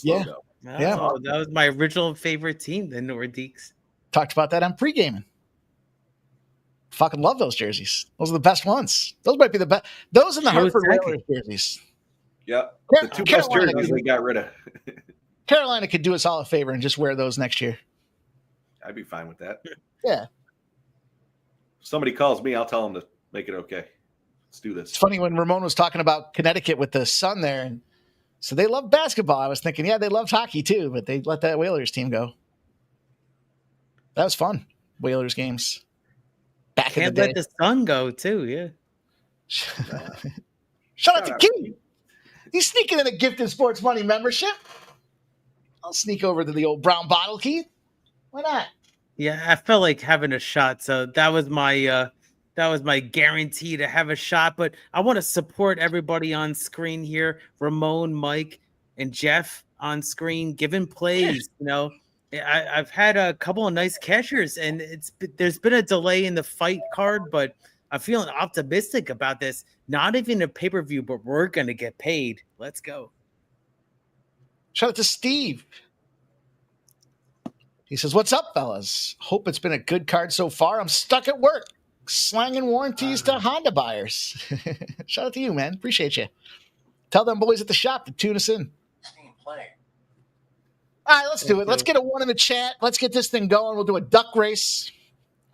logo. Yeah. That was my original favorite team, the Nordiques. Talked about that on pre-gaming. Fucking love those jerseys. Those are the best ones. Those might be the best. Those and the Hartford Whalers jerseys. Yep. The 2 best jerseys they got rid of. Carolina could do us all a favor and just wear those next year. I'd be fine with that. Yeah. If somebody calls me, I'll tell them to make it okay. Let's do this. It's funny when Ramon was talking about Connecticut with the Sun there, and so they love basketball. I was thinking, yeah, they loved hockey too, but they let that Whalers team go. That was fun. Whalers games back in the Can't day. let the sun go too. Yeah. Shout out to Keith. He's sneaking in a Gifted Sports Money membership. I'll sneak over to the old brown bottle, Keith. Why not? Yeah, I felt like having a shot, so that was my guarantee to have a shot. But I want to support everybody on screen here: Ramon, Mike, and Jeff on screen, giving plays. You know, I've had a couple of nice cashers, and there's been a delay in the fight card, but I'm feeling optimistic about this. Not even a pay-per-view, but we're gonna get paid. Let's go. Shout out to Steve. He says, "What's up, fellas? Hope it's been a good card so far. I'm stuck at work, slanging warranties to Honda buyers." Shout out to you, man. Appreciate you. Tell them boys at the shop to tune us in. All right, let's do it. Let's get a 1 in the chat. Let's get this thing going. We'll do a duck race.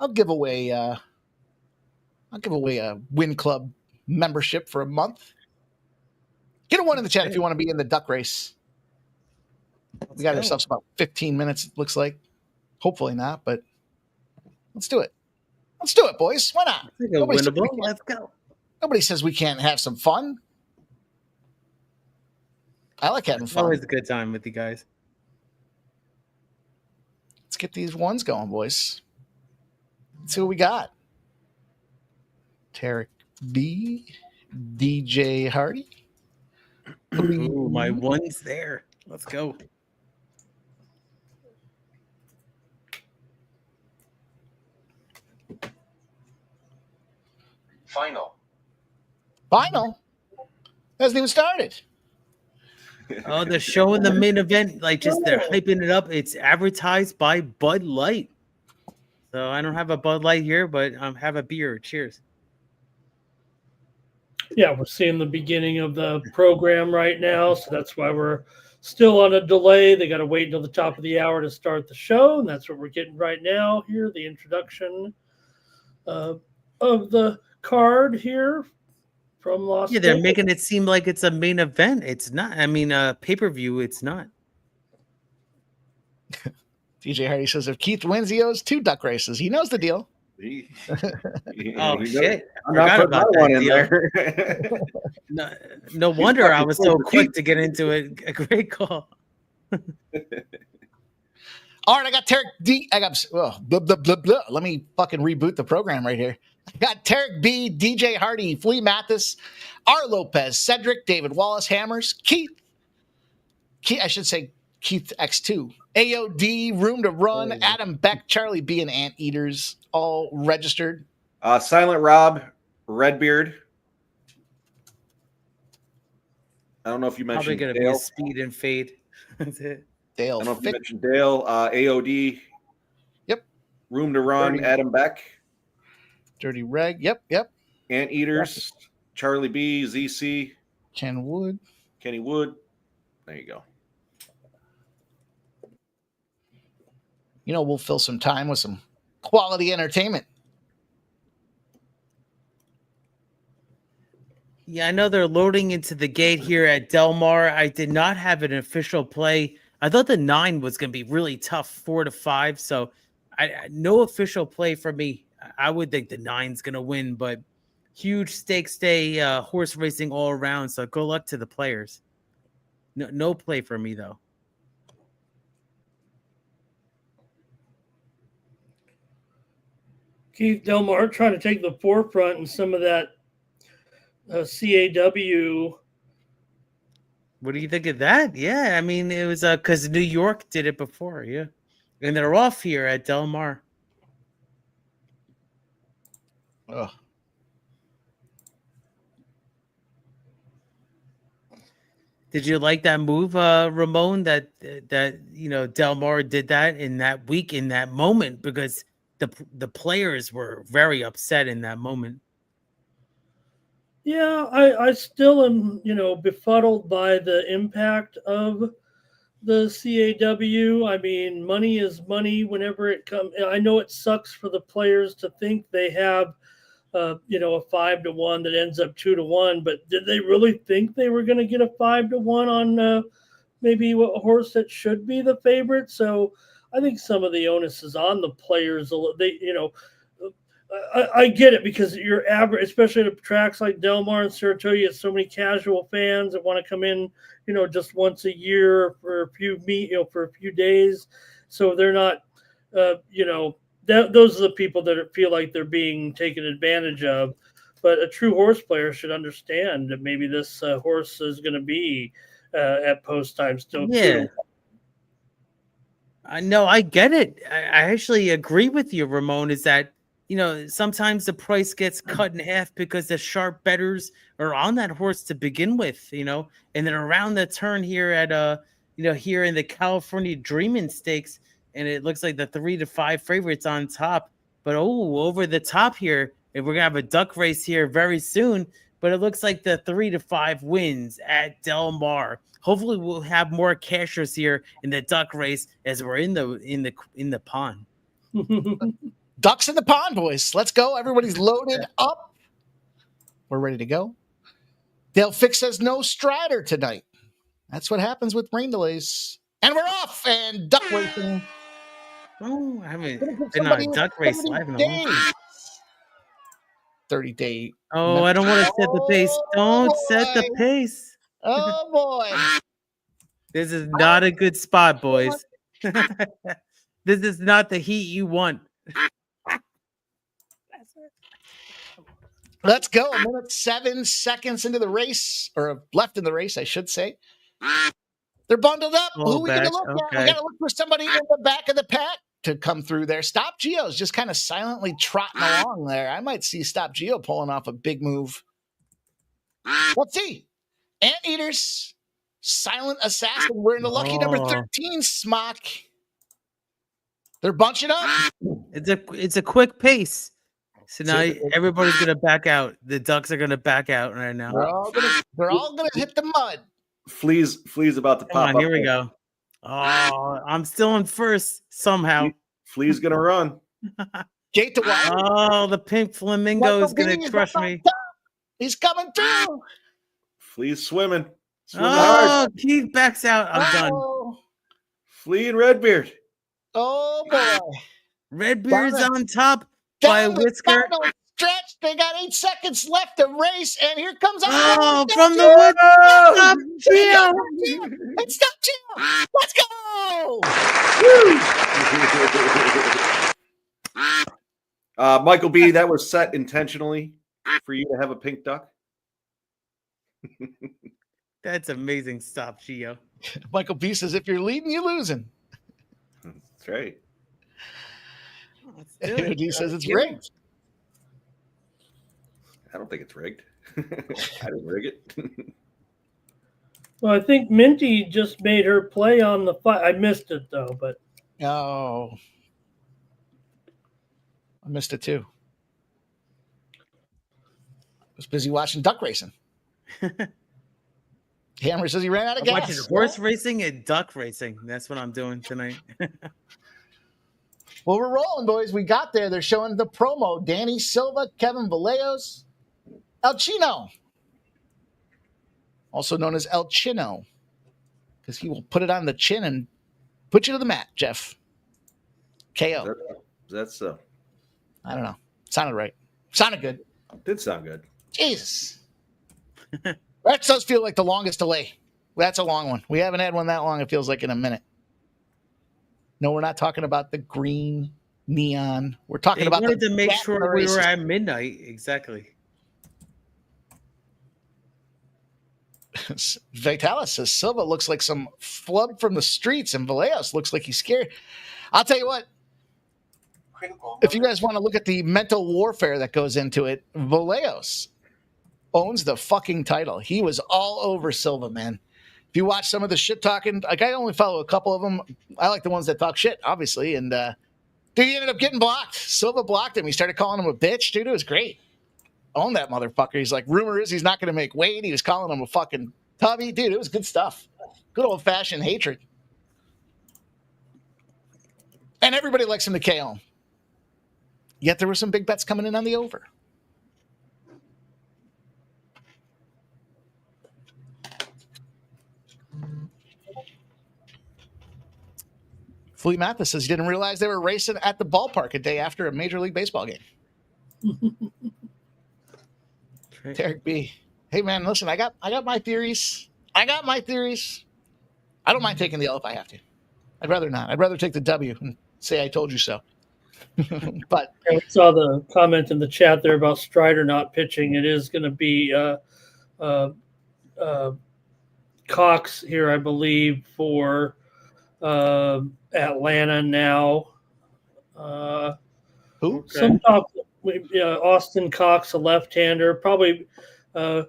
I'll give away a Win Club membership for a month. Get a 1 in the chat if you want to be in the duck race. We got ourselves about 15 minutes, it looks like. Hopefully not, but let's do it. Let's do it, boys. Why not? Let's go. Nobody says we can't have some fun. I like having fun. Always a good time with you guys. Let's get these ones going, boys. Let's see what we got. Tarek B, DJ Hardy. Ooh, my one's there. Let's go. Final. Hasn't even started. Oh, they're showing the main event, like just they're hyping it up. It's advertised by Bud Light. So I don't have a Bud Light here, but have a beer. Cheers. Yeah, we're seeing the beginning of the program right now, so that's why we're still on a delay. They got to wait until the top of the hour to start the show, and that's what we're getting right now here, the introduction of the card here from Las Vegas. Yeah, they're making it seem like it's a main event. It's not. I mean, pay-per-view, it's not. DJ Hardy says if Keith wins, he owes 2 duck races. He knows the deal. Oh, shit. I forgot about that deal. No wonder I was so quick to get into it. A great call. All right, I got Tarek D. I got blah, blah, blah, blah. Let me fucking reboot the program right here. I got Tarek B, DJ Hardy, Flea Mathis, R. Lopez, Cedric, David Wallace, Hammers, Keith. I should say Keith X2, AOD, Room to Run, Adam Beck, Charlie B, and Anteaters, all registered. Silent Rob, Redbeard. I don't know if you mentioned Probably Dale. be speed and fade. That's it. Dale. I don't know if you mentioned Dale. AOD. Yep. Room to Run, Dirty. Adam Beck. Dirty Reg. Yep. Anteaters, Charlie B, ZC. Kenny Wood. There you go. You know, we'll fill some time with some quality entertainment. Yeah, I know they're loading into the gate here at Del Mar. I did not have an official play. I thought the 9 was going to be really tough, 4 to 5. So no official play for me. I would think the 9's going to win, but huge stakes day, horse racing all around. So good luck to the players. No play for me, though. Keith Del Mar trying to take the forefront in some of that CAW. What do you think of that? Yeah, I mean, it was because New York did it before, yeah. And they're off here at Del Mar. Ugh. Did you like that move, Ramon, that Del Mar did that in that week, in that moment, because the players were very upset in that moment. Yeah, I still am, befuddled by the impact of the CAW. I mean, money is money whenever it comes. I know it sucks for the players to think they have a 5-1 that ends up 2-1. But did they really think they were going to get a 5-1 on maybe a horse that should be the favorite? So I think some of the onus is on the players. I get it, because you're average, especially at tracks like Del Mar and Saratoga, you have so many casual fans that want to come in, just once a year for a few days. So they're not, those are the people that feel like they're being taken advantage of. But a true horse player should understand that maybe this horse is going to be at post time still. Yeah. I know, I get it. I actually agree with you, Ramon, is that, sometimes the price gets cut in half because the sharp bettors are on that horse to begin with, and then around the turn here at, here in the California Dreamin' Stakes, and it looks like the 3 to 5 favorites on top, but over the top here, and we're going to have a duck race here very soon, but it looks like the 3 to 5 wins at Del Mar. Hopefully we'll have more cashers here in the duck race as we're in the pond. Ducks in the pond, boys. Let's go. Everybody's loaded up. We're ready to go. Dale Fix says no Strider tonight. That's what happens with rain delays. And we're off. And duck racing. Oh, I haven't been on a duck race live in a long time. 30-day. Oh, I don't want to set the pace. Don't set the pace. Oh, boy. This is not a good spot, boys. This is not the heat you want. Let's go. 1 minute 7 seconds into the race, or left in the race, I should say. They're bundled up. Who are we going to look at? We got to look for somebody in the back of the pack to come through there. Stop Geo's just kind of silently trotting along there. I might see Stop Geo pulling off a big move. Let's see. Anteaters, Silent Assassin. We're in the lucky number 13 smock. They're bunching up. It's a quick pace. So now everybody's gonna back out. The ducks are gonna back out right now. They're all gonna hit the mud. Flea's about to pop up. Here we go. Oh, I'm still in first somehow. Flea's gonna run. Gate to wide. Oh, the pink flamingo is gonna crush me. He's coming through. Flea's swimming hard. Keith backs out. I'm done. Flea and Redbeard. Oh boy. Redbeard's on top by a whisker. Stretch. They got 8 seconds left to race, and here comes from the wood. Stop Geo. It's Stop Geo. Let's go. Michael B, that was set intentionally for you to have a pink duck. That's amazing. Stop Geo. Michael B says, if you're leading, you're losing. That's right. He says it's rigged. I don't think it's rigged. I didn't rig it. Well, I think Minty just made her play on the fight. I missed it though, but I missed it too. I was busy watching duck racing. Hammer says he ran out of gas. Watching horse racing and duck racing. That's what I'm doing tonight. Well, we're rolling, boys. We got there. They're showing the promo. Danny Silva, Kevin Vallejos, El Chino, also known as El Chino, because he will put it on the chin and put you to the mat, Jeff. KO. That's so. I don't know. Sounded right. Sounded good. Did sound good. Jesus. That does feel like the longest delay. That's a long one. We haven't had one that long, it feels like, in a minute. No, we're not talking about the green neon. We're talking about wanted to make sure we were at midnight. Exactly. Vitalis says Silva looks like some flub from the streets, and Vallejos looks like he's scared. I'll tell you what. If you guys want to look at the mental warfare that goes into it, Vallejos owns the fucking title. He was all over Silva, man. If you watch some of the shit talking, like, I only follow a couple of them. I like the ones that talk shit, obviously. And dude, he ended up getting blocked. Silva blocked him. He started calling him a bitch, dude. It was great. Own that motherfucker. He's like, rumor is he's not going to make weight. He was calling him a fucking tubby. Dude, it was good stuff. Good old-fashioned hatred. And everybody likes him to KO him. Yet there were some big bets coming in on the over. Fleet Mathis says he didn't realize they were racing at the ballpark a day after a Major League Baseball game. Derek B. Hey man, listen, I got my theories. I don't mind taking the L if I have to. I'd rather not. I'd rather take the W and say I told you so. But I saw the comment in the chat there about Strider not pitching. It is going to be Cox here, I believe, for Atlanta now. who? Some talk, Austin Cox, a left-hander. Probably for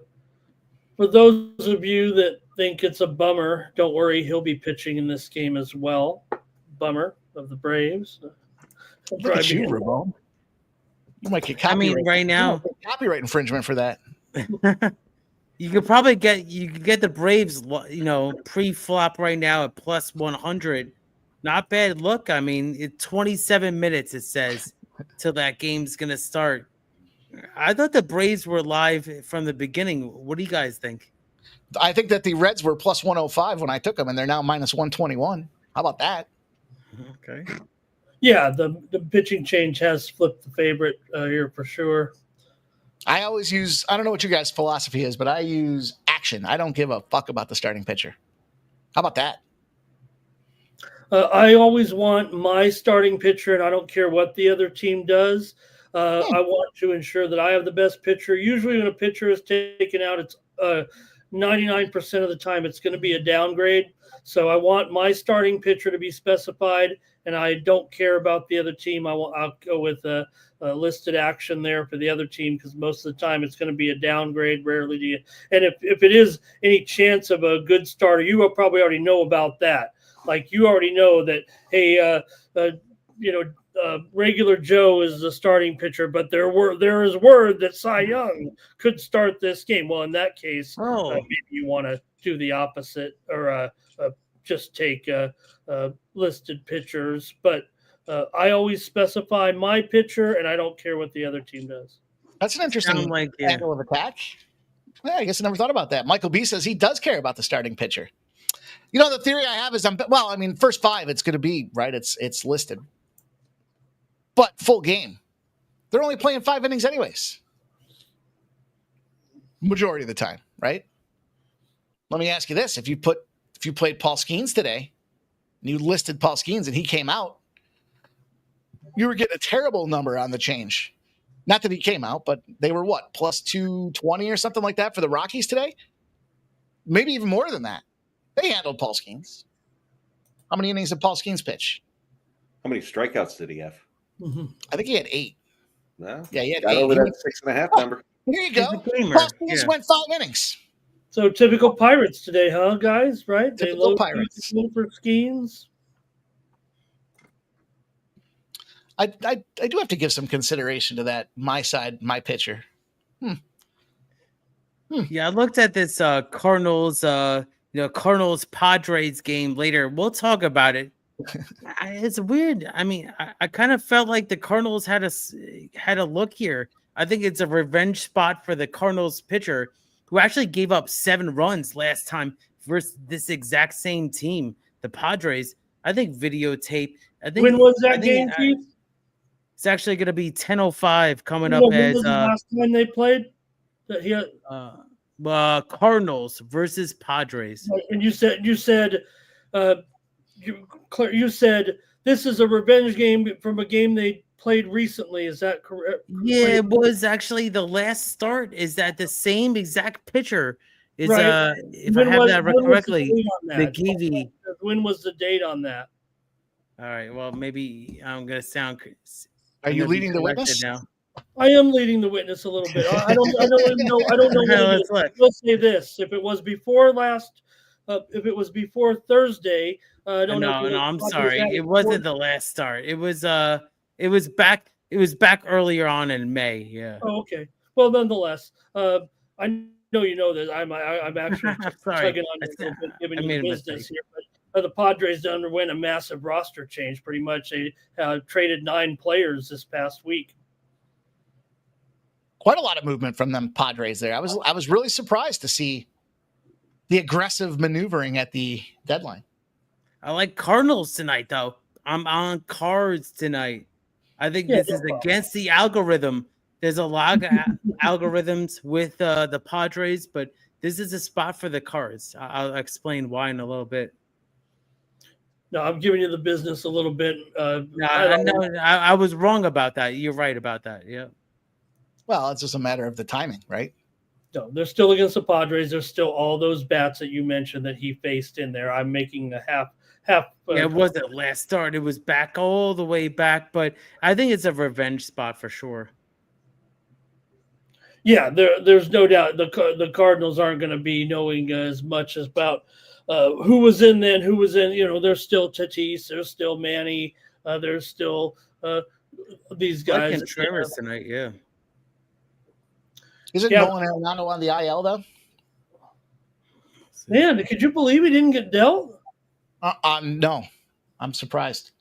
those of you that think it's a bummer, don't worry, he'll be pitching in this game as well. Bummer of the Braves. Look at you, Ramon. You might get copyright. I mean, right now, copyright infringement for that. you could probably get the Braves, pre-flop right now at plus 100. Not bad look. I mean, 27 minutes it says till that game's gonna start. I thought the Braves were live from the beginning. What do you guys think? I think that the Reds were plus 105 when I took them, and they're now minus 121. How about that? Okay. Yeah, the pitching change has flipped the favorite here for sure. I always use, I don't know what you guys' philosophy is, but I use action. I don't give a fuck about the starting pitcher. How about that? I always want my starting pitcher, and I don't care what the other team does. I want to ensure that I have the best pitcher. Usually when a pitcher is taken out, it's 99% of the time it's going to be a downgrade. So I want my starting pitcher to be specified, and I don't care about the other team. I'll go with a listed action there for the other team because most of the time it's going to be a downgrade. Rarely do you. And if it is any chance of a good starter, you will probably already know about that. Like you already know that, hey, regular Joe is the starting pitcher, but there is word that Cy Young could start this game. Well, in that case, maybe you want to do the opposite or just take listed pitchers. But I always specify my pitcher, and I don't care what the other team does. That's an interesting angle of attack. Yeah, I guess I never thought about that. Michael B says he does care about the starting pitcher. You know, the theory I have is first five, it's going to be, right? It's listed. But full game. They're only playing 5 innings anyways. Majority of the time, right? Let me ask you this. If you played Paul Skeens today, and you listed Paul Skeens and he came out, you were getting a terrible number on the change. Not that he came out, but they were what? Plus 220 or something like that for the Rockies today? Maybe even more than that. They handled Paul Skeens. How many innings did Paul Skeens pitch? How many strikeouts did he have? Mm-hmm. I think he had 8. No. Yeah, he had got 8. over that 6.5 number. Here you go. Paul Skeens went 5 innings. So typical Pirates today, huh, guys? Right? Typical they load Pirates. For Skeens. I do have to give some consideration to that. My side, my pitcher. Yeah, I looked at this Cardinals Padres game later. We'll talk about it. It's weird. I mean, I kind of felt like the Cardinals had a look here. I think it's a revenge spot for the Cardinals pitcher who actually gave up 7 runs last time versus this exact same team, the Padres. I think videotape. When was that game, Keith? It's actually going to be 10:05 coming up when as was the last time they played. Cardinals versus Padres. And you said this is a revenge game from a game they played recently. Is that correct? Yeah, it was actually the last start. Is that the same exact pitcher? Is right. If I have that correctly, McGeevy. When was the date on that? All right. Well, maybe I'm gonna sound. Are you leading the witness now? I am leading the witness a little bit. I don't know. Let's say this: if it was before Thursday, I don't know. No, I'm sorry. It wasn't the last start. It was back. It was back earlier on in May. Yeah. Oh, okay. Well, nonetheless, I know you know that I'm actually tugging on you a little bit, giving you business here, but. The Padres underwent a massive roster change. Pretty much, they traded 9 players this past week. Quite a lot of movement from them Padres there. I was really surprised to see the aggressive maneuvering at the deadline. I like Cardinals tonight, though. I'm on cards tonight. I think Yeah, this is against the algorithm. There's a lot of algorithms with the Padres, but this is a spot for the cards. I'll explain why in a little bit. No, I'm giving you the business a little bit. No, I know I was wrong about that. You're right about that. Yeah. Well, it's just a matter of the timing, right? No, they're still against the Padres. There's still all those bats that you mentioned that he faced in there. I'm making a half. Yeah, it wasn't last start. It was back all the way back, but I think it's a revenge spot for sure. Yeah, there's no doubt the Cardinals aren't going to be knowing as much about who was in then, who was in. There's still Tatis, there's still Manny, there's still these guys. Like Contreras tonight, yeah. Isn't Nolan Arenado on the IL though? Man, could you believe he didn't get dealt? No, I'm surprised,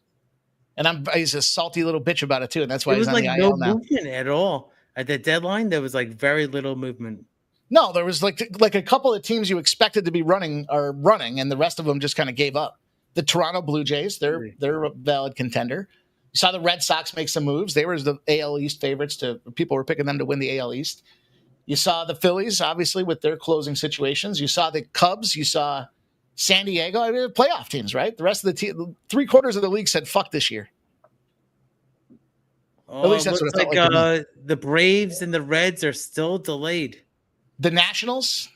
and he's a salty little bitch about it too, and that's why It was he's on like the IL no now. movement at all at the deadline. There was like very little movement. No, there was like a couple of teams you expected to be running are running, and the rest of them just kind of gave up. The Toronto Blue Jays, they're a valid contender. You saw the Red Sox make some moves. They were the AL East favorites. People were picking them to win the AL East. You saw the Phillies, obviously, with their closing situations. You saw the Cubs. You saw San Diego. I mean, playoff teams, right? The rest of the three-quarters of the league said fuck this year. At least that's what it felt like. The Braves and the Reds are still delayed. The Nationals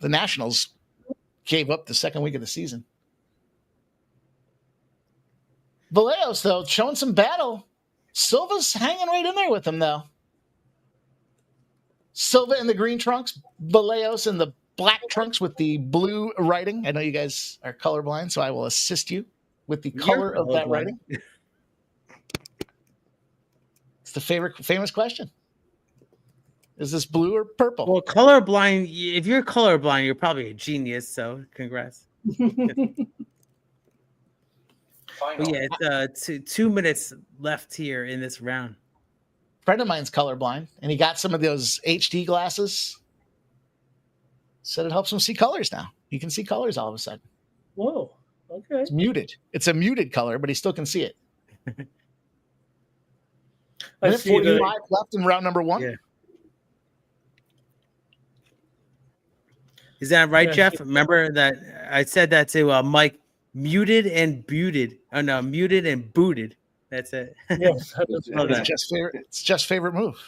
gave up the second week of the season. Vallejo's, though, showing some battle. Silva's hanging right in there with him, though. Silva in the green trunks, Vallejo's in the black trunks with the blue writing. I know you guys are colorblind, so I will assist you with the color of that writing. It's the famous question. Is this blue or purple? Well, colorblind, if you're colorblind, you're probably a genius, so congrats. But yeah, it's 2 minutes left here in this round. Friend of mine's colorblind, and he got some of those HD glasses. Said it helps him see colors now. He can see colors all of a sudden. Whoa, okay. It's muted. It's a muted color, but he still can see it. I see 45 left in round number 1. Yeah. Is that right, Jeff? Remember that I said that to Mike. Muted and booted. Oh no, muted and booted. That's it. Yes, it's just favorite move.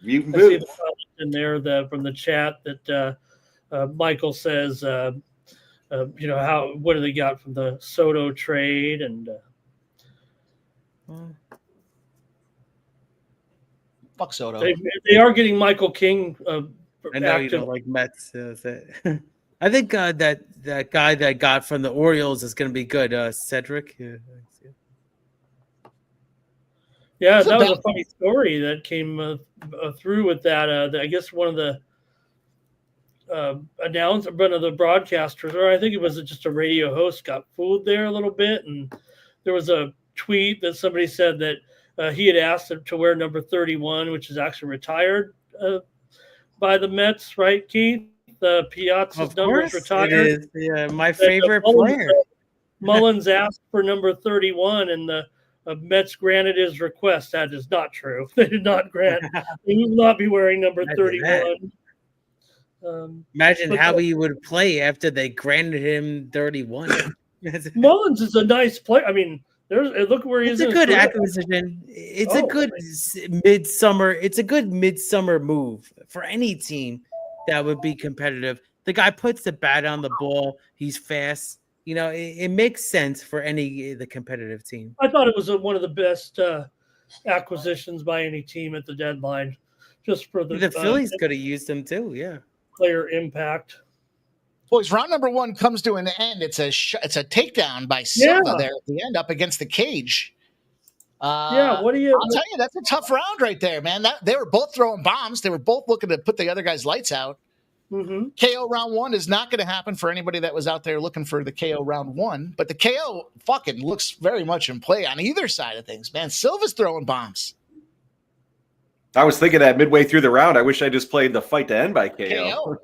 You I see the comment in there from the chat that Michael says, what do they got from the Soto trade and fuck Soto. They are getting Michael King. I know you don't like Mets. I think that guy that got from the Orioles is going to be good. Cedric. Yeah, that was a funny story that came through with that. I guess one of the one of the broadcasters, or I think it was just a radio host, got fooled there a little bit. And there was a tweet that somebody said that he had asked him to wear number 31, which is actually retired by the Mets, right, Keith? The Piazza's number is retired. It is. Yeah, my favorite player. Mullins asked for number 31, and the Mets granted his request. That is not true. They did not grant. He will not be wearing number 31. Imagine how he would play after they granted him 31. Mullins is a nice player. I mean, look where he is. It's a good acquisition. It's a good midsummer. It's a good midsummer move for any team that would be competitive. The guy puts the bat on the ball. He's fast. It makes sense for the competitive team. I thought it was one of the best acquisitions by any team at the deadline, just for the Phillies could have used him too. Yeah, player impact. Boys, round number 1 comes to an end. It's a takedown by Silva there at the end, up against the cage. What do you? I'll tell you, that's a tough round right there, man. They were both throwing bombs. They were both looking to put the other guy's lights out. Mm-hmm. KO round 1 is not going to happen for anybody that was out there looking for the KO round 1. But the KO fucking looks very much in play on either side of things, man. Silva's throwing bombs. I was thinking that midway through the round. I wish I just played the fight to end by KO.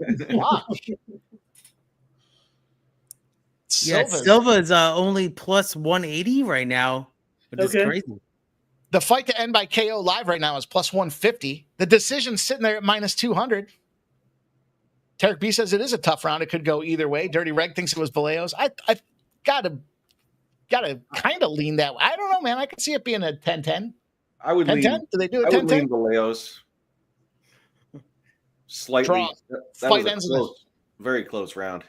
Silva is only plus 180 right now. which is Okay. crazy. The fight to end by KO live right now is plus 150. The decision's sitting there at minus 200. Tarek B says it is a tough round. It could go either way. Dirty Reg thinks it was Vallejos. I gotta kind of lean that way. I don't know, man. I could see it being a 10-10. I would 10-10? lean. Do they do a I would 10-10? lean Vallejos. Slightly. Draw. That Fight was a ends in a- close, very close round.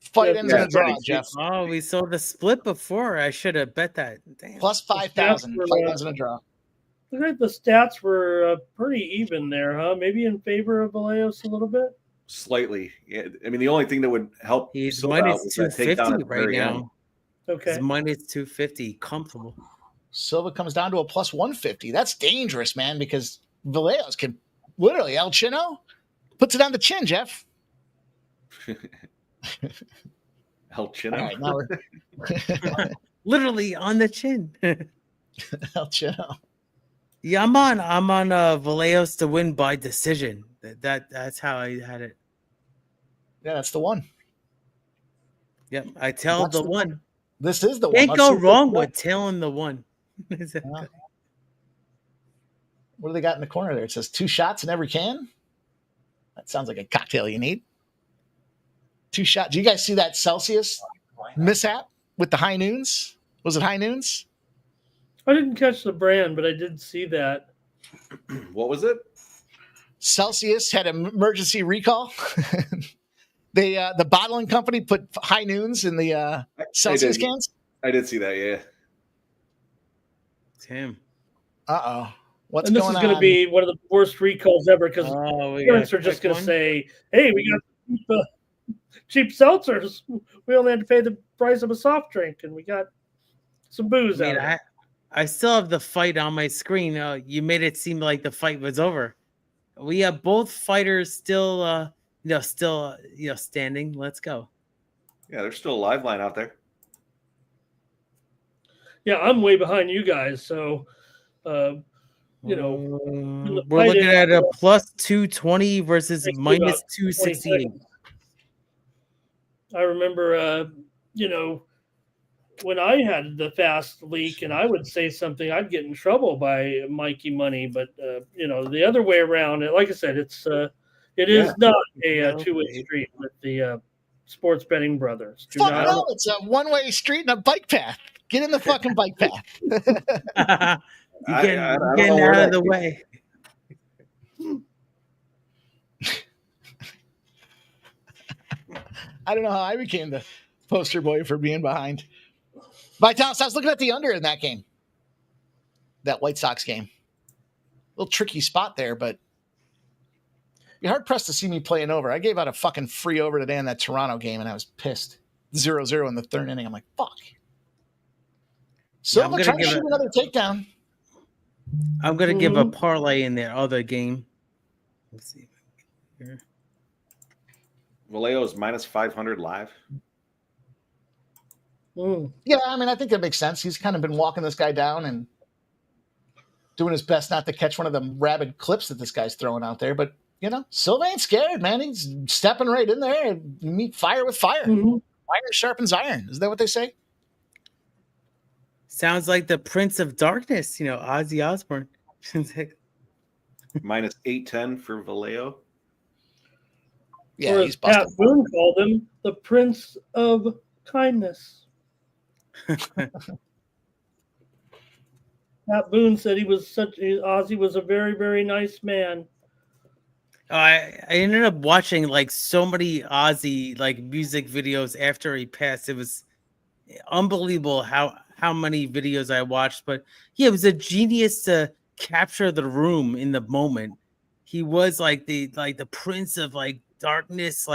Fight ends in a draw, Dirty. Jeff. Oh, we saw the split before. I should have bet that. Damn. Plus 5,000. Jeff, Fight ends in a draw. I think the stats were pretty even there, huh? Maybe in favor of Vallejos a little bit. Slightly. Yeah, I mean, the only thing that would help He's Silva out minus was that takedown 250 at the right very now. end. Okay. He's minus 250, comfortable. Silva comes down to a plus 150. That's dangerous, man, because Vallejos can literally El Chino puts it on the chin, Jeff. El Chino. All right, now we're Literally on the chin. El Chino. Yeah, I'm on Vallejos to win by decision. That's how I had it. Yeah, that's the one. Yep, I tell That's the the one. This is the one. Can't Let's go see what wrong they- with tailing the one. Yeah. What do they got in the corner there? It says 2 shots in every can. That sounds like a cocktail you need. 2 shots. Do you guys see that Celsius mishap with the high noons? Was it high noons? I didn't catch the brand, but I did see that. What was it? Celsius had an emergency recall. They the bottling company put high noons in the Celsius cans. I did see that, yeah. Tim. Uh-oh. What's And this going is going on? to be one of the worst recalls ever because Oh, we parents got are just quick going to one. say, hey, we got cheap seltzers. We only had to pay the price of a soft drink, and we got some booze I mean, out of it. I still have the fight on my screen. You made it seem like the fight was over. We have both fighters still, standing. Let's go. Yeah, there's still a live line out there. Yeah, I'm way behind you guys, so the We're fight looking is, at a plus 220 versus takes minus about 20 268. seconds. I remember, when I had the fast leak and I would say something, I'd get in trouble by Mikey Money. But the other way around, like I said, it is not a two-way street with the sports betting brothers. Do Fuck not- no, it's a one-way street and a bike path. Get in the fucking bike path. You're I getting, don't you're know getting where out that of the came way. I don't know how I became the poster boy for being behind. Vitalis, I was looking at the under in that game. That White Sox game. A little tricky spot there, but you're hard pressed to see me playing over. I gave out a fucking free over today in that Toronto game, and I was pissed. 0-0 in the third inning. I'm like, fuck. Silva gonna trying to give shoot it- another takedown. I'm gonna give a parlay in their other game. Let's see. Here. Vallejo's minus 500 live. Yeah, I mean, I think that makes sense. He's kind of been walking this guy down and doing his best not to catch one of the rabid clips that this guy's throwing out there. But, Silva ain't scared, man. He's stepping right in there and meet fire with fire. Mhm. Iron sharpens iron. Isn't that what they say? Sounds like the Prince of Darkness, Ozzy Osbourne. Minus 810 for Vallejo. Yeah, or he's as Pat busted. Boone called him, the Prince of Kindness. Pat Boone said Ozzy was a very, very nice man. I ended up watching like so many Ozzy like music videos after he passed. It was unbelievable how many videos I watched. But yeah, it was a genius to capture the room in the moment. He was like the Prince of like darkness,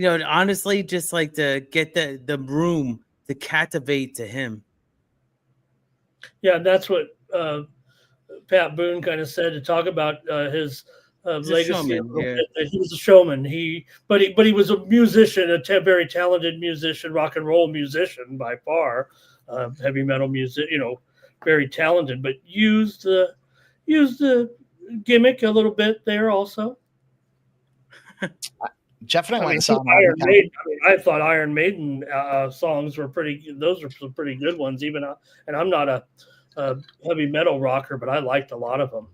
honestly, just like to get the room to captivate to him. Yeah, that's what Pat Boone kind of said to talk about his He's a legacy. showman, a little yeah. bit, that he was a showman. But he was a musician, very talented musician, rock and roll musician by far, heavy metal music. Very talented, but used the gimmick a little bit there also. Jeff and I I went mean, and saw him. Iron Maiden. I thought Iron Maiden songs were pretty. Those were some pretty good ones. Even, and I'm not a heavy metal rocker, but I liked a lot of them.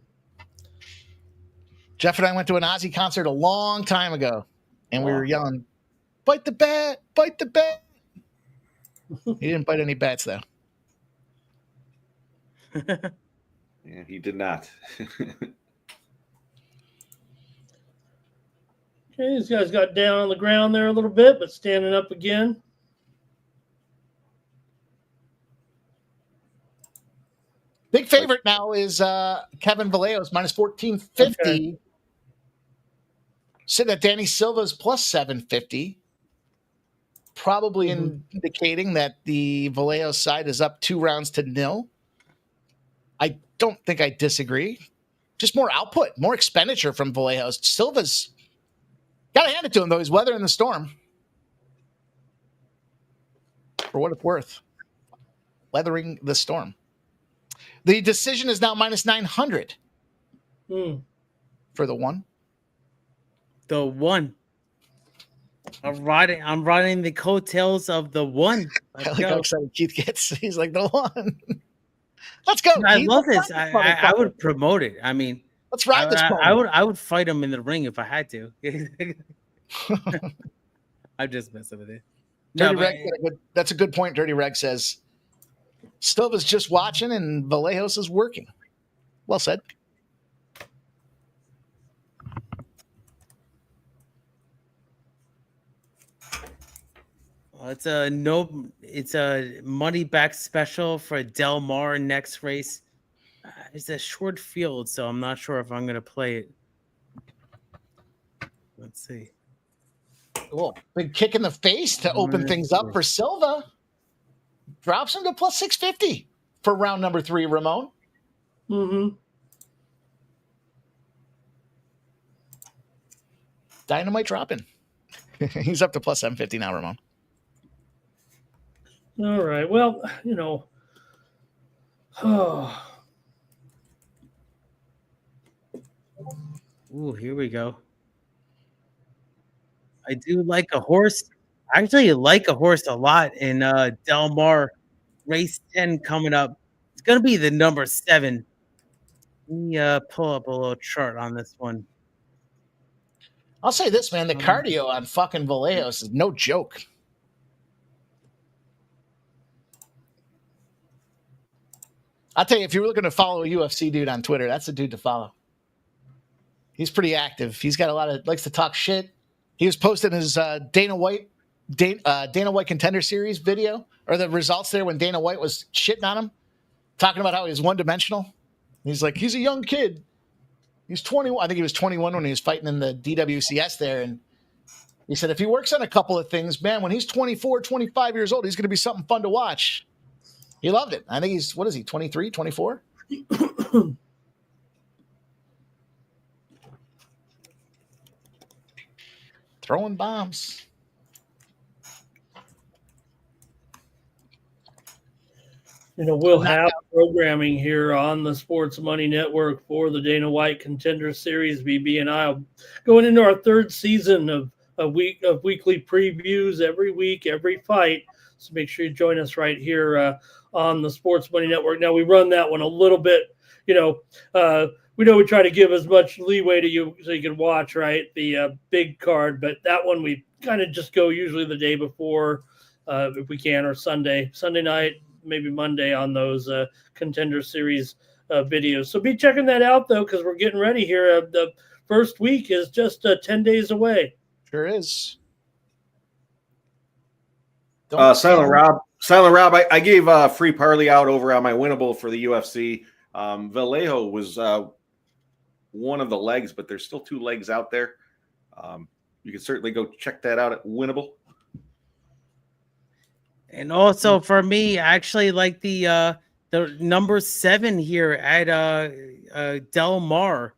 Jeff and I went to an Ozzy concert a long time ago, and we Wow. were yelling, "Bite the bat! Bite the bat!" He didn't bite any bats, though. Yeah, he did not. Okay, these guys got down on the ground there a little bit, but standing up again. Big favorite now is Kevin Vallejos, minus 1450. Okay. Sitting at Danny Silva's plus 750. Probably indicating that the Vallejos side is up 2 rounds to 0. I don't think I disagree. Just more output, more expenditure from Vallejos. Silva's got to hand it to him, though. He's weathering the storm. For what it's worth. Weathering the storm. The decision is now minus 900 for the one. The one. I'm riding the coattails of the one. I like how excited Keith gets. He's like, the one. Let's go. I Keith. love Let's this. ride I would promote it. I mean, let's ride this. I would fight him in the ring if I had to. I'm just messing with it. Dirty Reg, that's a good point. Dirty Reg says Silva's just watching and Vallejos is working. Well said. It's a money back special for Del Mar next race. It's a short field, so I'm not sure if I'm gonna play it. Let's see. Cool. Big kick in the face to open things up for Silva. Drops him to plus 650 for round number 3, Ramon. Dynamite dropping. He's up to plus 750 now, Ramon. All right. Well, you know. Ooh, here we go. I do like a horse. I actually like a horse a lot in Del Mar race 10 coming up. It's going to be the number 7. Let me pull up a little chart on this one. I'll say this, man. The cardio on fucking Vallejos is no joke. I'll tell you, if you were looking to follow a UFC dude on Twitter, that's the dude to follow. He's pretty active. He's got likes to talk shit. He was posting his Dana White Contender Series video, or the results there when Dana White was shitting on him, talking about how he was one-dimensional. He's like, he's a young kid. He's 21. I think he was 21 when he was fighting in the DWCS there. And he said, if he works on a couple of things, man, when he's 24, 25 years old, he's going to be something fun to watch. He loved it. I think he's, 23, 24? Throwing bombs. You know, we'll have programming here on the Sports Money Network for the Dana White Contender Series. BB and I are going into our 3rd season of weekly previews every week, every fight. So make sure you join us right here on the Sports Money Network. Now, we run that one a little bit, we try to give as much leeway to you so you can watch, right, the big card. But that one we kind of just go usually the day before if we can, or Sunday night, maybe Monday on those Contender Series videos. So be checking that out, though, because we're getting ready here. The first week is just 10 days away. Sure is. Silent Rob, I gave a free parlay out over on my winnable for the UFC. Vallejo was one of the legs, but there's still 2 legs out there. You can certainly go check that out at winnable. And also for me, I actually like the number 7 here at Del Mar.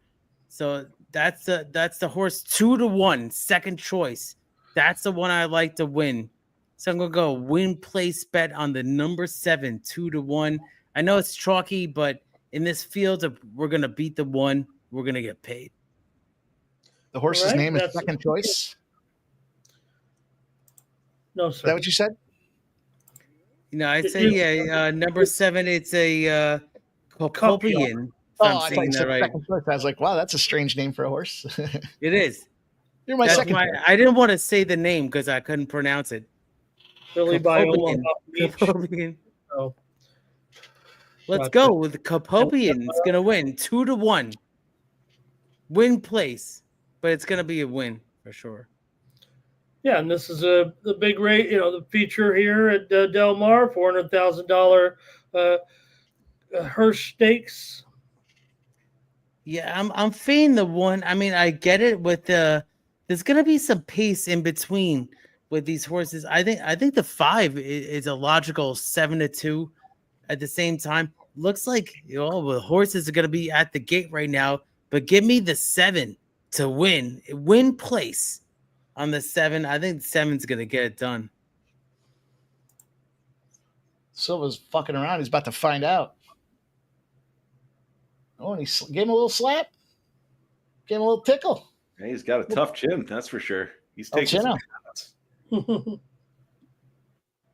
So that's the horse 2-1, second choice. That's the one I like to win. So I'm gonna go win place bet on the number 7, 2-1. I know it's chalky, but in this field, we're gonna beat the one. We're gonna get paid. The horse's name is second choice. No, sir. Is that what you said? I'd say number 7. It's a Popopian. If Oh, I'm I thought you saying said that right. second choice. I was like, wow, that's a strange name for a horse. It is. You're my That's second why choice. I didn't want to say the name because I couldn't pronounce it. Billy Viola. Capopian. Oh, Let's Gotcha. go with Capopian. It's gonna win 2-1. Win place, but it's gonna be a win for sure. yeah, and this is the big rate. The feature here at Del Mar, $400,000 Hirsch Stakes. Yeah, I'm fading the one. I mean, I get it with there's gonna be some pace in between with these horses. I think the 5 is a logical 7-2 at the same time. Looks like the horses are gonna be at the gate right now, but give me the 7 to win place on the 7. I think 7's gonna get it done. Silva's fucking around. He's about to find out. Oh, and he gave him a little slap. Gave him a little tickle. Yeah, he's got a tough chin, that's for sure. He's taking chin some out. shots.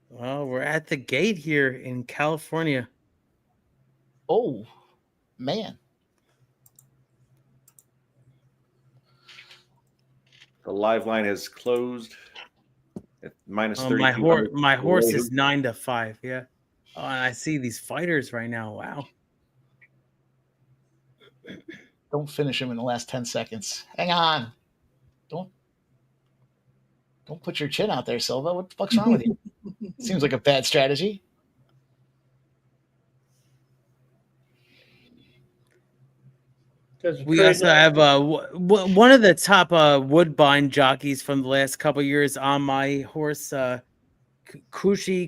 Well, we're at the gate here in California. Oh, man. The live line has closed at minus 30. My horse is 9-5. Yeah. Oh, and I see these fighters right now. Wow. Don't finish him in the last 10 seconds. Hang on. Don't put your chin out there, Silva. What the fuck's wrong with you? Seems like a bad strategy. We also have one of the top Woodbine jockeys from the last couple of years on my horse, Kushi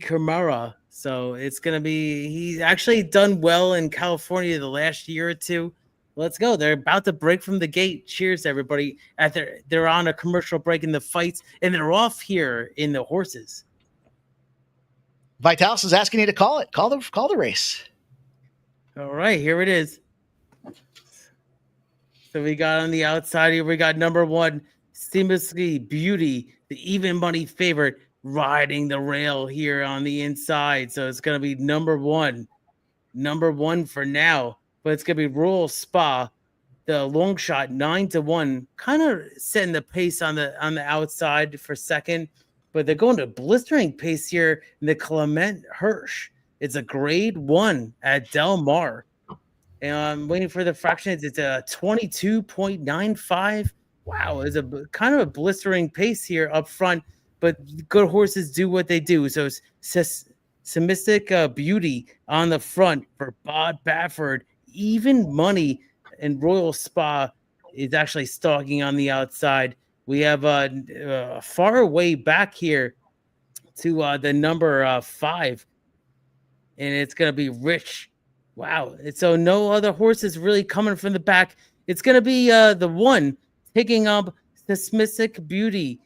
Kimura. So it's going to be, he's actually done well in California the last year or two. Let's go. They're about to break from the gate. Cheers, everybody. They're on a commercial break in the fights, and they're off here in the horses. Vitalis is asking you to call it. Call the race. All right, here it is. So we got on the outside here, we got number 1, Seamlessly Beauty, the even money favorite, riding the rail here on the inside. So it's going to be number 1 for now. But it's going to be Royal Spa, the long shot, 9-1, kind of setting the pace on the outside for second. But they're going to blistering pace here in the Clement Hirsch. It's a grade 1 at Del Mar. And I'm waiting for the fractions. It's a 22.95. Wow, it's a kind of a blistering pace here up front, but good horses do what they do. So it's Semistic Beauty on the front for Bob Bafford. Even money and Royal Spa is actually stalking on the outside. We have far away back here to the number 5, and it's going to be Rich. Wow. So no other horses really coming from the back. It's going to be the 1 picking up the Semistic Beauty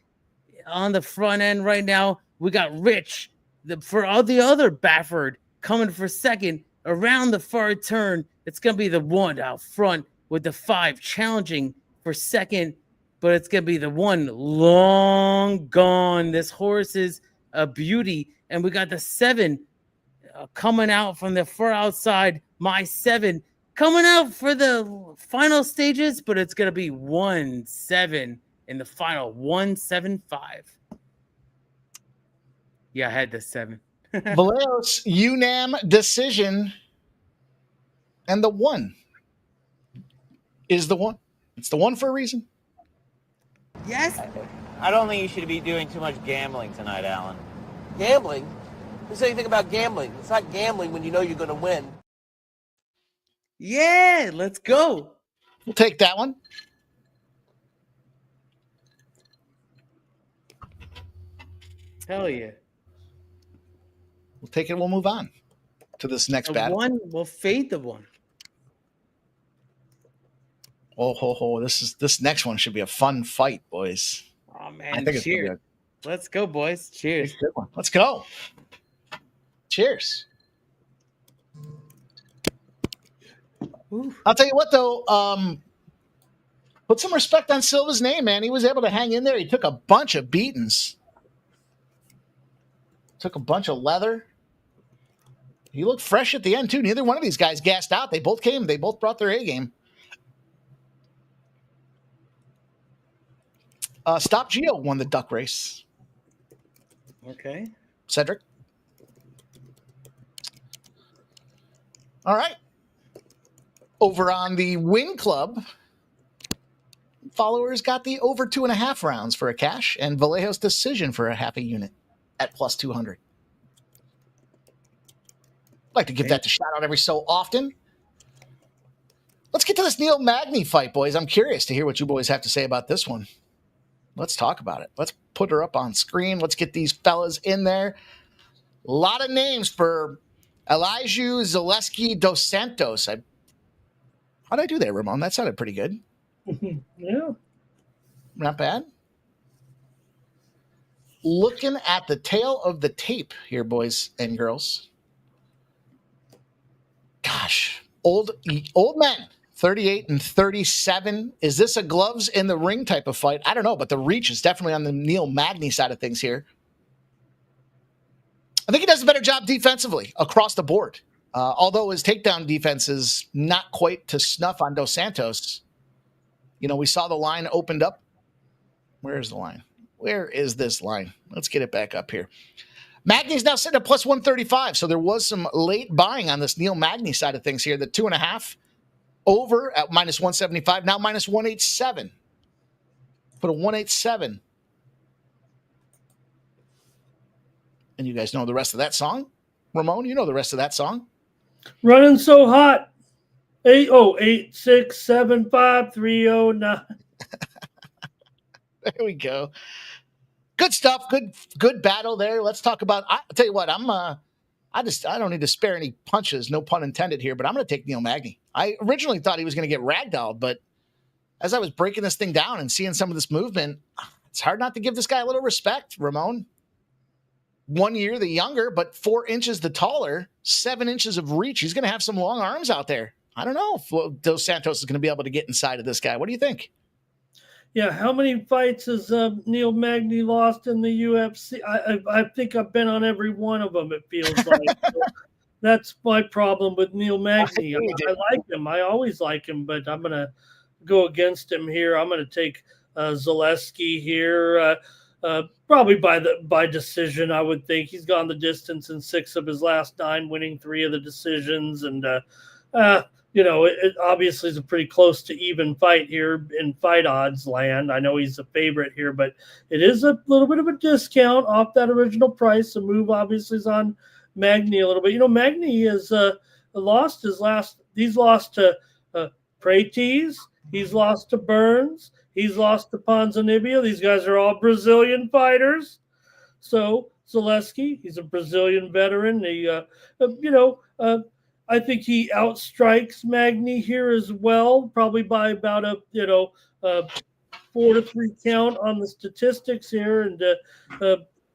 on the front end right now. We got Rich for all the other Bafford coming for second around the far turn. It's going to be the 1 out front with the 5 challenging for second, but it's going to be the 1 long gone. This horse is a beauty. And we got the 7 coming out from the far outside. My 7 coming out for the final stages, but it's going to be 1-7 in the final 1-7-5. Yeah, I had the 7. Valeos UNAM decision. And the 1 is the 1. It's the 1 for a reason. Yes. I don't think you should be doing too much gambling tonight, Alan. Gambling? Who said anything about gambling? It's not gambling when you know you're going to win. Yeah, let's go. We'll take that one. Hell yeah. We'll take it. We'll move on to this next The battle. 1 will fade the 1. Oh, ho, ho. This next one should be a fun fight, boys. Oh, man. I think it's Cheers. good. Let's go, boys. Cheers. Good one. Let's go. Cheers. Ooh. I'll tell you what, though. Put some respect on Silva's name, man. He was able to hang in there. He took a bunch of beatings. Took a bunch of leather. He looked fresh at the end, too. Neither one of these guys gassed out. They both came. They both brought their A game. Stop Geo won the duck race. Okay. Cedric. All right. Over on the Win Club, followers got the over 2.5 rounds for a cash and Vallejo's decision for a half a unit at plus 200. I'd like to give that a shout out every so often. Let's get to this Neil Magny fight, boys. I'm curious to hear what you boys have to say about this one. Let's talk about it. Let's put her up on screen. Let's get these fellas in there. A lot of names for Elijah Zaleski dos Santos. How'd I do there, Ramon? That sounded pretty good. Yeah. Not bad. Looking at the tail of the tape here, boys and girls. Gosh, old men, 38 and 37. Is this a gloves in the ring type of fight? I don't know, but the reach is definitely on the Neil Magny side of things here. I think he does a better job defensively across the board. Although his takedown defense is not quite to snuff on Dos Santos. You know, we saw the line opened up. Where's the line? Where is this line? Let's get it back up here. Magny's now sitting at plus 135, so there was some late buying on this Neil Magny side of things here. The 2.5 over at minus 175, now minus 187. Put a 187. And you guys know the rest of that song? Ramon, you know the rest of that song? Running so hot. 808-675-309. There we go. Good stuff. Good battle there. Let's talk about. I'll tell you what. I don't need to spare any punches. No pun intended here. But I'm going to take Neil Magny. I originally thought he was going to get ragdolled, but as I was breaking this thing down and seeing some of this movement, it's hard not to give this guy a little respect. Ramon, 1 year the younger, but 4 inches the taller, 7 inches of reach. He's going to have some long arms out there. I don't know if Dos Santos is going to be able to get inside of this guy. What do you think? Yeah, how many fights has Neil Magny lost in the UFC? I think I've been on every one of them, it feels like. So that's my problem with Neil Magny. I like him. I always like him, but I'm going to go against him here. I'm going to take Zaleski here, probably by decision, I would think. He's gone the distance in 6 of his last 9, winning 3 of the decisions. And, you know, it obviously is a pretty close to even fight here in fight odds land. I know he's a favorite here, but it is a little bit of a discount off that original price. The move obviously is on Magny a little bit. You know, Magny has lost his last. He's lost to Prates. He's lost to Burns. He's lost to Ponzinibbio. These guys are all Brazilian fighters. So Zaleski, he's a Brazilian veteran. I think he outstrikes Magny here as well, probably by about a 4-3 count on the statistics here. And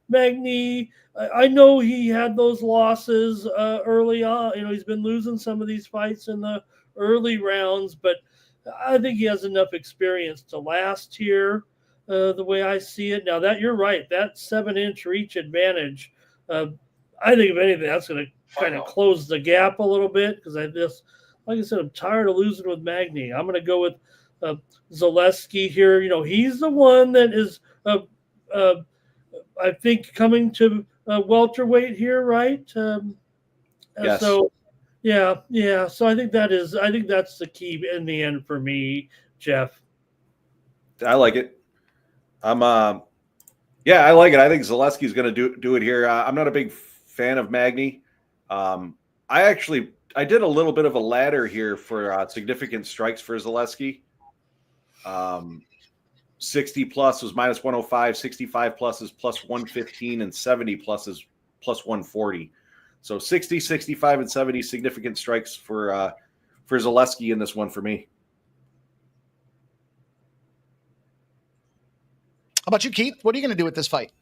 Magny, I know he had those losses early on. You know, he's been losing some of these fights in the early rounds, but I think he has enough experience to last here, the way I see it. Now, that you're right, that 7-inch reach advantage, I think if anything, that's going to kind of close the gap a little bit because like I said, I'm tired of losing with Magny. I'm going to go with Zaleski here. You know, he's the one that is, I think, coming to welterweight here, right? Yes. So, yeah. So I think that's the key in the end for me, Jeff. I like it. I like it. I think Zaleski's going to do it here. I'm not a big fan of Magny. I did a little bit of a ladder here for significant strikes for Zaleski. 60 plus was minus 105, 65 plus is plus 115, and 70 plus is plus 140. So 60, 65, and 70 significant strikes for Zaleski in this one for me. How about you, Keith? What are you going to do with this fight?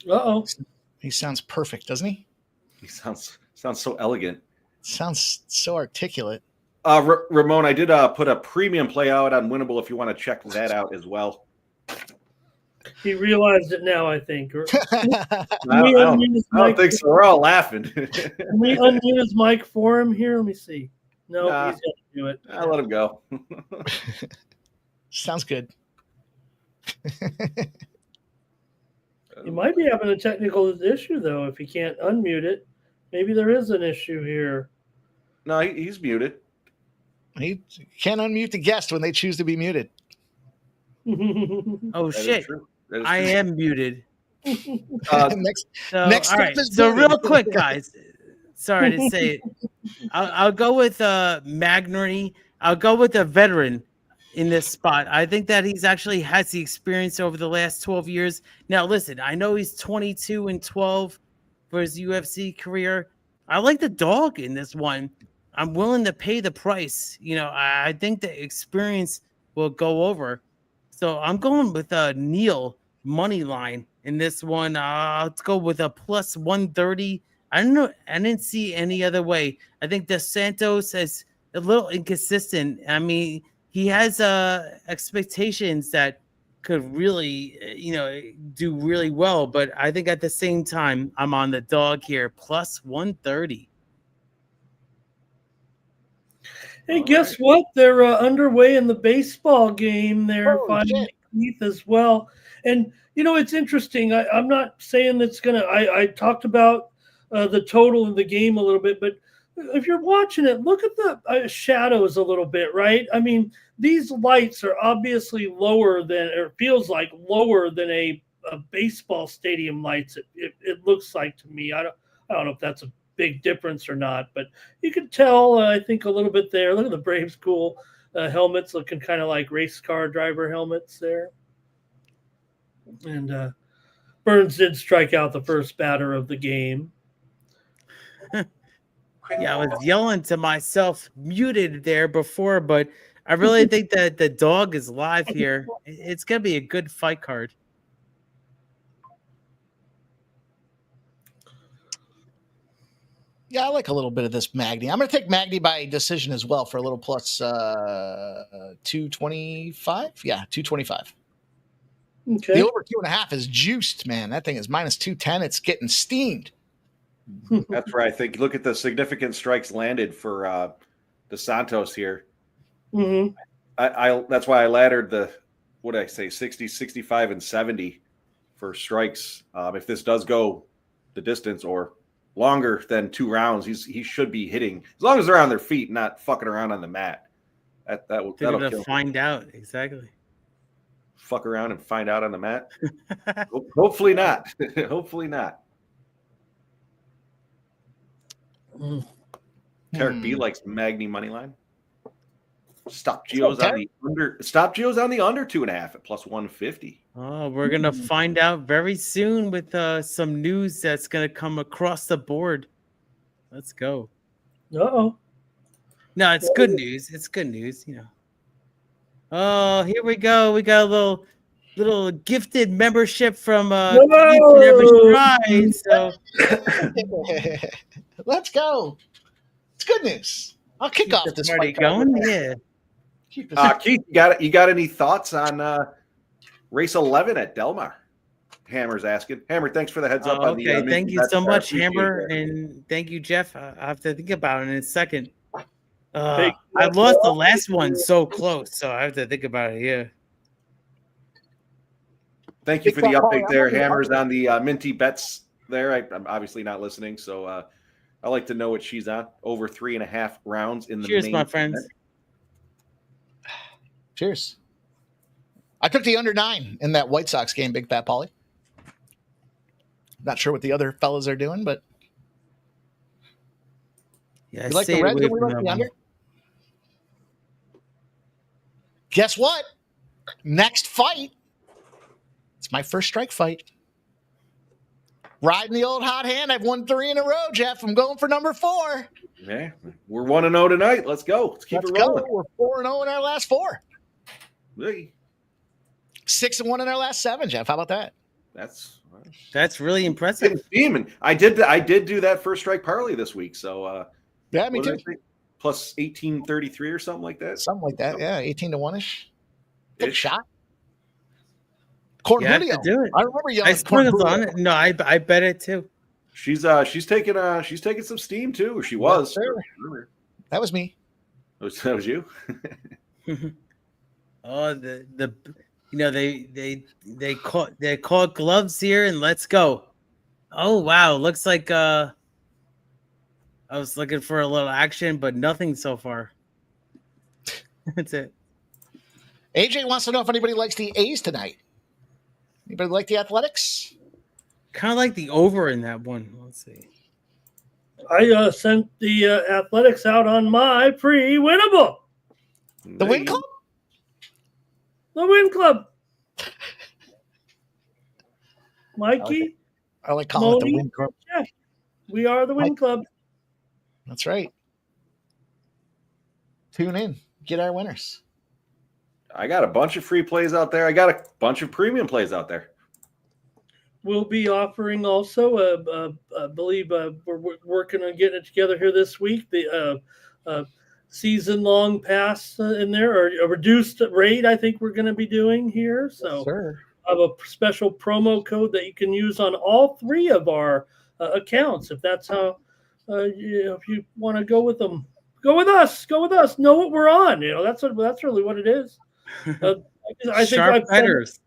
Uh-oh. He sounds perfect, doesn't he? He sounds so elegant. Sounds so articulate. Ramon, I did put a premium play out on Winnable if you want to check that out as well. He realized it now, I think. Or, I don't think so. We're all laughing. Can we unmute his mic for him here? Let me see. No, he's going to do it. I'll let him go. Sounds good. He might be having a technical issue, though, if he can't unmute it. Maybe there is an issue here. No, he's muted. He can't unmute the guest when they choose to be muted. Oh, shit. I am muted. Next all right. So real quick, guys. Sorry to say it. I'll go with Magnery. I'll go with a veteran in this spot. I think that he's actually has the experience over the last 12 years. Now, listen, I know he's 22-12 for his UFC career. I like the dog in this one. I'm willing to pay the price. You know, I think the experience will go over. So I'm going with Neil money line in this one. Let's go with a plus 130. I don't know. I didn't see any other way. I think Dos Santos is a little inconsistent. I mean, he has expectations that could really, do really well. But I think at the same time, I'm on the dog here, plus 130. Hey, guess what? They're underway in the baseball game there, finally, Keith, as well. And, it's interesting. I'm not saying that's going to – I talked about the total of the game a little bit, but if you're watching it, look at the shadows a little bit, right? I mean, these lights are obviously lower than – or feels like lower than a baseball stadium lights, it looks like to me. I don't know if that's a big difference or not, but you can tell, I think, a little bit there. Look at the Braves cool helmets looking kind of like race car driver helmets there. And Burns did strike out the first batter of the game. Yeah, I was yelling to myself, muted there before, but I really think that the dog is live here. It's going to be a good fight card. Yeah, I like a little bit of this Magny. I'm going to take Magny by decision as well for a little plus 225. Yeah, 225. Okay. The over 2.5 is juiced, man. That thing is minus 210. It's getting steamed. That's right. I think look at the significant strikes landed for Dos Santos here. Mm-hmm. I that's why I laddered the 60, 65, and 70 for strikes. If this does go the distance or longer than 2 rounds, he should be hitting as long as they're on their feet, not fucking around on the mat. That'll kill find out exactly. Fuck around and find out on the mat. Hopefully not. Hopefully not. Tarek B likes Magny money line. Stop Geo's on the under. Stop Geo's on the under 2.5 at plus 150. Oh, we're gonna find out very soon with some news that's gonna come across the board. Let's go. Uh-oh. No, it's good news. It's good news, Oh, here we go. We got a little gifted membership from Each and Every Stride. So let's go. It's good news. I'll kick off this party fight going. Yeah. Keith, you got any thoughts on race 11 at Del Mar? Hammer's asking. Hammer, thanks for the heads up on the. Okay, thank you so much, Hammer, and thank you, Jeff. I have to think about it in a second. I lost the last one so close, so I have to think about it. Yeah. Thank you for the update there. Hammer's on the Minty Bets there. I'm obviously not listening, so I like to know what she's on. Over 3.5 rounds in the Cheers, main my friends. event. Cheers. I took the under 9 in that White Sox game, Big Fat Paulie. Not sure what the other fellas are doing, but yeah, you like the Reds and we like the under? Guess what? Next fight. It's my first strike fight. Riding the old hot hand. I've won 3 in a row, Jeff. I'm going for number 4. Yeah, we're 1-0 tonight. Let's go. Let's keep it rolling. We're 4-0 in our last 4. Hey. 6-1 in our last 7, Jeff. How about that? That's really impressive. I did do that first strike parlay this week. So yeah, me too. Plus 1833 or something like that. Something like that. Yeah, 18-1ish. Good shot. Corn You have to Julio. do it. I remember yelling I at Corn sprinkled Julio. on it. No, I bet it too. She's taking some steam too, or she Yes, was. sir. That was me. That was you. Oh, they caught gloves here, and let's go. Oh wow, looks like I was looking for a little action, but nothing so far. That's it. AJ wants to know if anybody likes the A's tonight. Anybody like the Athletics? Kind of like the over in that one. Let's see. I sent the Athletics out on my pre-winnable. The Win Club? The Win Club. Mikey, I like calling it the Moni, Win Club. yeah, we are the Win Club. That's right. Tune in. Get our winners. I got a bunch of free plays out there. I got a bunch of premium plays out there. We'll be offering also, I believe we're working on getting it together here this week, the season-long pass in there, or a reduced rate I think we're going to be doing here. So Sure. I have a special promo code that you can use on all three of our accounts. If that's how, if you want to go with them, go with us. Go with us. Know what we're on. That's really what it is. I Sharp betters.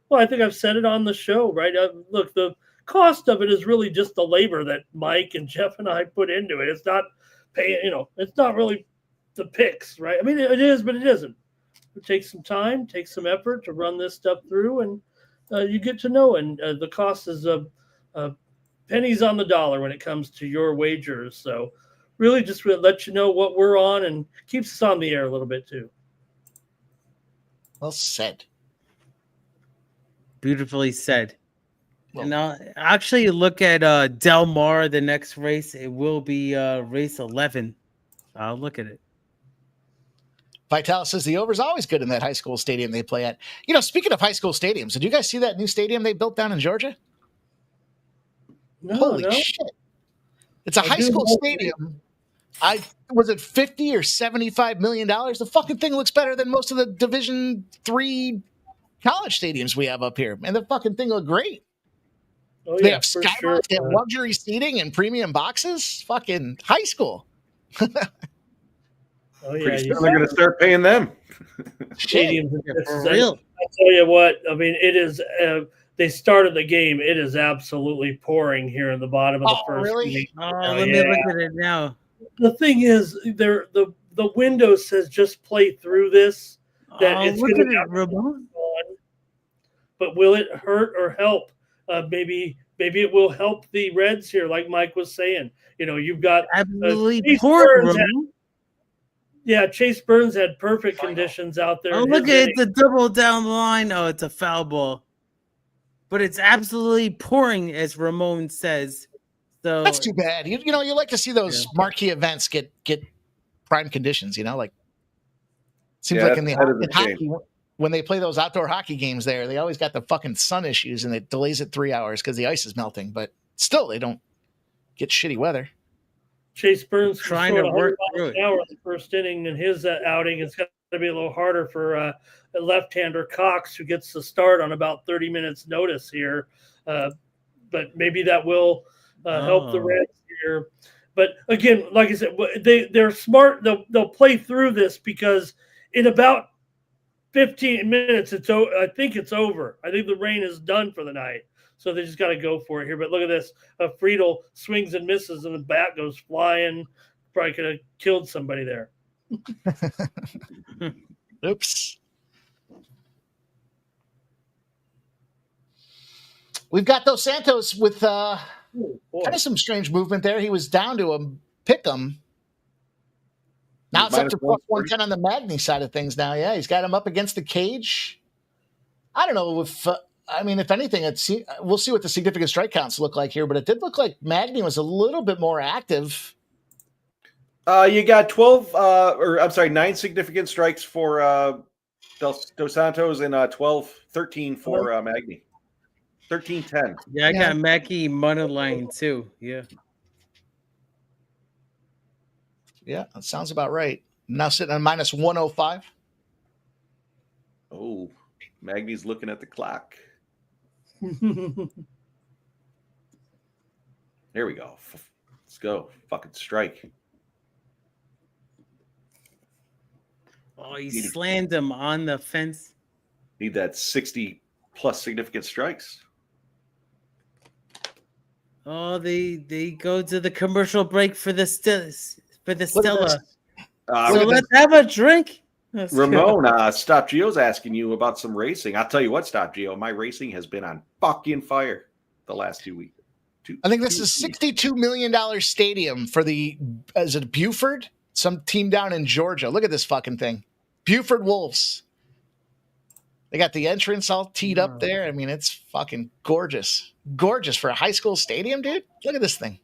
Well, I think I've said it on the show, right? Look, the cost of it is really just the labor that Mike and Jeff and I put into it. It's not paying, it's not really the picks, right? I mean, it is, but it isn't. It takes some time, takes some effort to run this stuff through, and you get to know. And the cost is pennies on the dollar when it comes to your wagers. So really just let you know what we're on and keeps us on the air a little bit too. Well said. Beautifully said. Well, And now, actually, look at Del Mar, the next race. It will be race 11. I'll look at it. Vital says the over is always good in that high school stadium they play at. Speaking of high school stadiums, did you guys see that new stadium they built down in Georgia? Holy shit. It's a high school stadium. Was it $50 or $75 million? The fucking thing looks better than most of the Division III college stadiums we have up here. And the fucking thing look great. Oh, They yeah, have for skybox, sure. they have luxury seating and premium boxes. Fucking high school. Oh, yeah. Pretty soon they're going to start paying them. Stadiums. For real. I tell you what, I mean, it is. They started the game. It is absolutely pouring here in the bottom of the first. Really? Inning. Let me look at it now. The thing is, the window says just play through this. That it's look going at to it, Ramon. But will it hurt or help? Maybe it will help the Reds here, like Mike was saying. You've got Absolutely Chase pouring, Burns Ramon. Chase Burns had perfect conditions out there. Oh, in look his at it. The double down the line. Oh, it's a foul ball. But it's absolutely pouring, as Ramon says. So That's too bad. You like to see those marquee events get prime conditions, like seems like in hockey, when they play those outdoor hockey games there, they always got the fucking sun issues and it delays it 3 hours because the ice is melting, but still they don't get shitty weather. Chase Burns trying to work through it. In the first inning in his outing. It's got to be a little harder for a left-hander Cox, who gets the start on about 30 minutes notice here. But maybe that will help the Reds here. But again, like I said, they're smart. They'll play through this because in about 15 minutes, I think it's over. I think the rain is done for the night. So they just got to go for it here. But look at this. Friedel swings and misses, and the bat goes flying. Probably could have killed somebody there. Oops. We've got Dos Santos with kind of some strange movement there. He was down to a pick 'em. Now it's up to plus 110 on the Magny side of things now. Yeah, he's got him up against the cage. I don't know if anything, we'll see what the significant strike counts look like here, but it did look like Magny was a little bit more active. You got 9 significant strikes for Dos Santos and 13 for Magny. 13-10. Yeah, I got Mackie money line too. Yeah. Yeah, that sounds about right. Now sitting on minus 105. Oh. Magny's looking at the clock. There we go. Let's go. Fucking strike. Oh, he slammed him on the fence. Need that 60 plus significant strikes. Oh, they go to the commercial break for the Stella. So let's have a drink. Ramon, Stop Geo's asking you about some racing. I'll tell you what, Stop Geo, my racing has been on fucking fire the last 2 weeks. I think this is $62 million stadium for is it Buford? Some team down in Georgia. Look at this fucking thing. Buford Wolves. They got the entrance all teed up there. I mean, it's fucking gorgeous. Gorgeous for a high school stadium, dude. Look at this thing.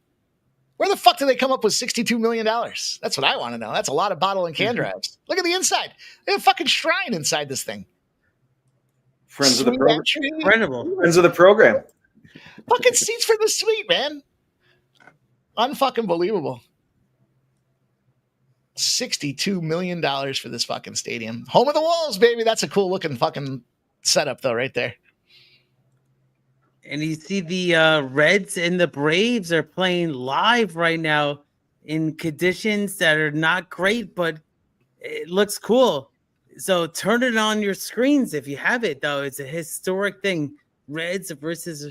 Where the fuck do they come up with $62 million? That's what I want to know. That's a lot of bottle and can drives. Look at the inside. They have a fucking shrine inside this thing. Friends of the program. Incredible. Friends of the program. Fucking seats for the suite, man. Unfucking believable. $62 million for this fucking stadium. Home of the Wolves, baby. That's a cool looking fucking setup, though, right there. And you see the Reds and the Braves are playing live right now in conditions that are not great, but it looks cool. So turn it on your screens if you have it, though. It's a historic thing. Reds versus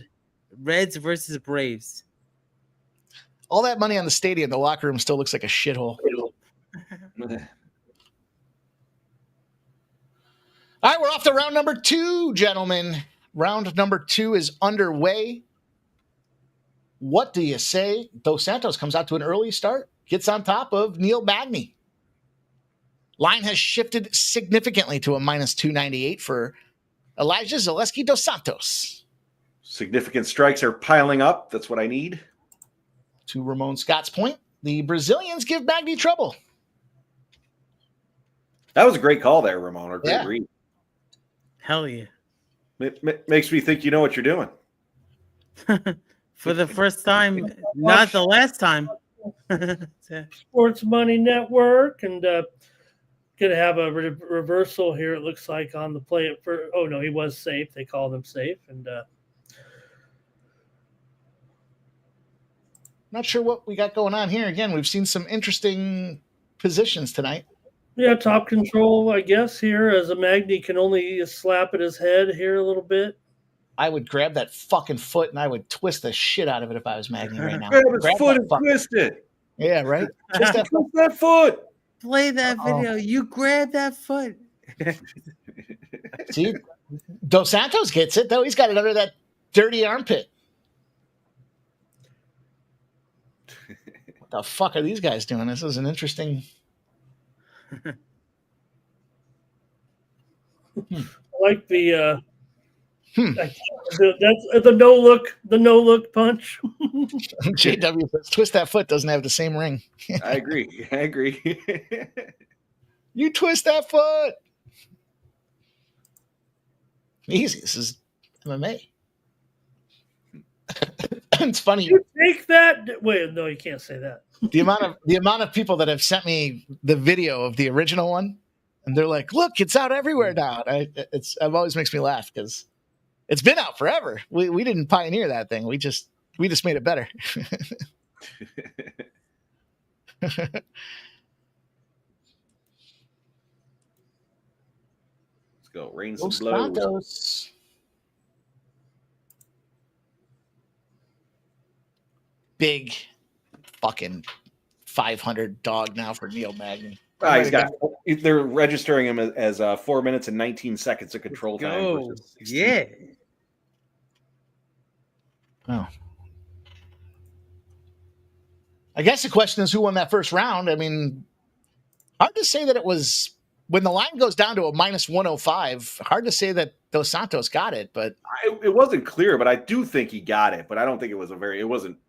Braves. All that money on the stadium, the locker room still looks like a shithole. All right, we're off to round number 2, gentlemen. Round number 2 is underway. What do you say? Dos Santos comes out to an early start, gets on top of Neil Magny. Line has shifted significantly to a minus 298 for Elijah Zaleski Dos Santos. Significant strikes are piling up. That's what I need. To Ramon Scott's point, the Brazilians give Magny trouble. That was a great call there, Ramon. Or great read. Hell yeah. It makes me think you know what you're doing. For the first time, not the last time. Sports Money Network, and going to have a reversal here, it looks like, on the play. Oh, no, he was safe. They called him safe. And not sure what we got going on here. Again, we've seen some interesting positions tonight. yeah, top control, I guess, here, as a Magny can only slap at his head here a little bit. I would grab that fucking foot and I would twist the shit out of it if I was Magny right now. Grab his foot and twist it. Yeah, right? Twist that foot. Play that video. You grab that foot. See, Dos Santos gets it, though. He's got it under that dirty armpit. What the fuck are these guys doing? This is an interesting... I like the that's the no look punch. JW says twist that foot doesn't have the same ring. I agree. You twist that foot. Easy. This is MMA. It's funny. You take that. Wait, no, you can't say that. The amount of people that have sent me the video of the original one, and they're like, "Look, it's out everywhere now." It always makes me laugh because it's been out forever. We didn't pioneer that thing. We just made it better. Let's go. Rain some blows. Big fucking 500 dog now for Neil Magny. They're registering him as 4 minutes and 19 seconds of control time. Yeah. Oh. I guess the question is who won that first round. I mean, hard to say that it was when the line goes down to a minus 105. Hard to say that Dos Santos got it, but it wasn't clear. But I do think he got it. But I don't think it was it wasn't.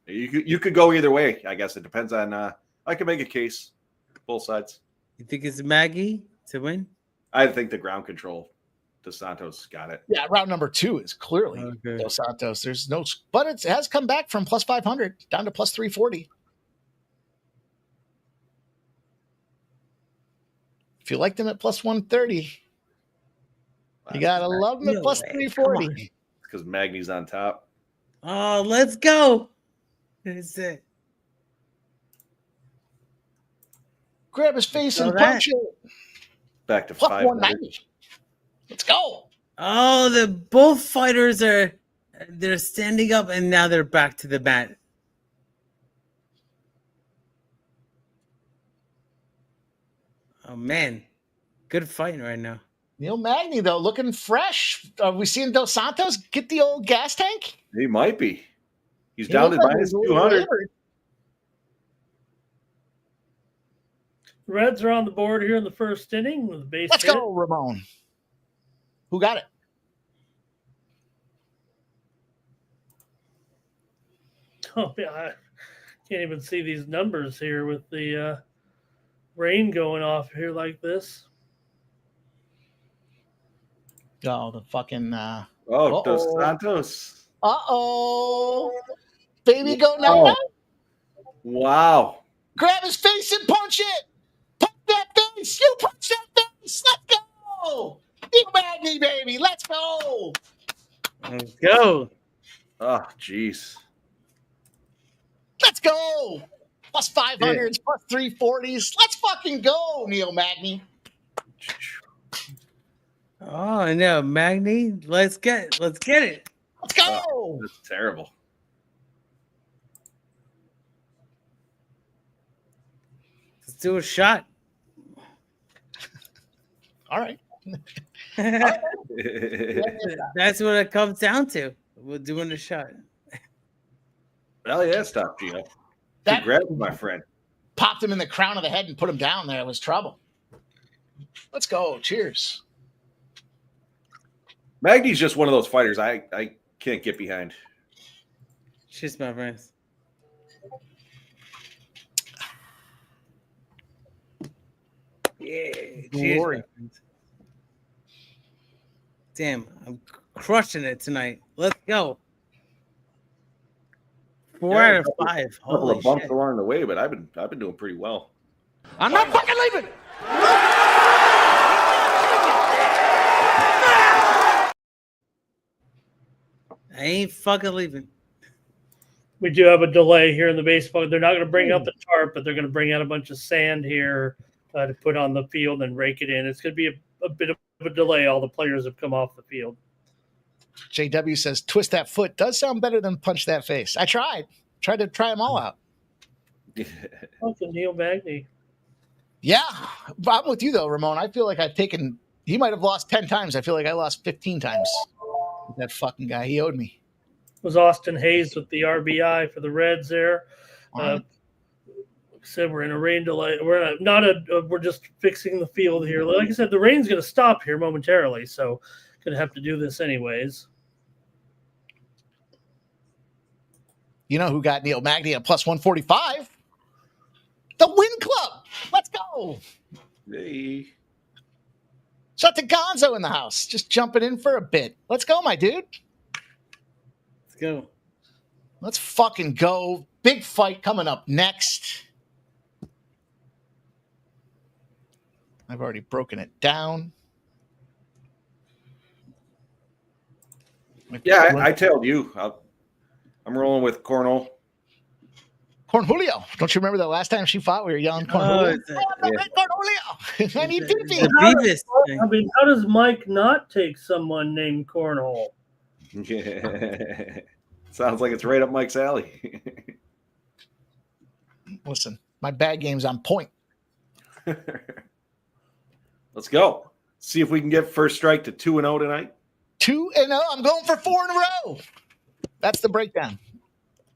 You could go either way. I guess it depends on. I can make a case, both sides. You think it's Magny to win? I think the ground control, Dos Santos got it. Yeah, round number 2 is clearly Dos Santos. There's no, but it has come back from plus 500 down to plus 340. If you liked him at plus 130, You gotta love him at No plus way. 340. Because Magny's on top. Oh, let's go. That's it. Grab his face and So that- punch it. Back to Plus 500. 190. Let's go. Oh, the both fighters they're standing up and now they're back to the mat. Oh man, good fighting right now. Neil Magny, though, looking fresh. Are we seeing Dos Santos get the old gas tank? He might be. He's He down to looked like minus he was a little 200. hammered. Reds are on the board here in the first inning with a base Let's hit. go, Ramon. Who got it? Oh, yeah, I can't even see these numbers here with the rain going off here like this. Oh, the fucking. Oh, Dos Santos. Baby, go now. Oh. Wow. Grab his face and punch it. Punch that face. You punch that face. Let's go. Neil Magny, baby. Let's go. Let's go. Oh, jeez. Let's go. Plus 500s, plus 340s. Let's fucking go, Neil Magny. Oh no, Magny. Let's get it. Let's go. Oh, that's terrible. Let's do a shot. All right. That's what it comes down to. We're doing a shot. Hell yeah, stop, Gino. That- Congrats, my friend. Popped him in the crown of the head and put him down there. It was trouble. Let's go. Cheers. Magny's just one of those fighters I can't get behind. Cheers, my friends. Yeah. Cheers, Glory. my friends. Damn, I'm crushing it tonight. Let's go. 4 out of 5. A couple Holy of bumps shit. along the way, but I've been doing pretty well. I'm not fucking leaving. I ain't fucking leaving. We do have a delay here in the baseball. They're not going to bring out the tarp, but they're going to bring out a bunch of sand here to put on the field and rake it in. It's going to be a bit of a delay. All the players have come off the field. JW says, twist that foot does sound better than punch that face. I tried to try them all out. Oh, to Neil Magny. Yeah. I'm with you, though, Ramon. I feel like I've taken, he might have lost 10 times. I feel like I lost 15 times. That fucking guy, he owed me. Was Austin Hayes with the RBI for the Reds there. Like I said, we're in a rain delay. We're just fixing the field here. Like I said, the rain's going to stop here momentarily, so going to have to do this anyways. You know who got Neil Magny at plus 145? The Win Club. Let's go. Hey. Shut the Gonzo in the house. Just jumping in for a bit. Let's go, my dude. Let's go. Let's fucking go. Big fight coming up next. I've already broken it down. Yeah, I tailed you. I'm rolling with Cornell. Cornholio. Don't you remember the last time she fought? We were yelling Cornholio. Cornholio. I need Beefy. Beavis. I mean, how does Mike not take someone named Cornhole? Yeah. Sounds like it's right up Mike's alley. Listen, my bad game's on point. Let's go. See if we can get first strike to 2-0 tonight. 2-0. I'm going for 4 in a row. That's the breakdown.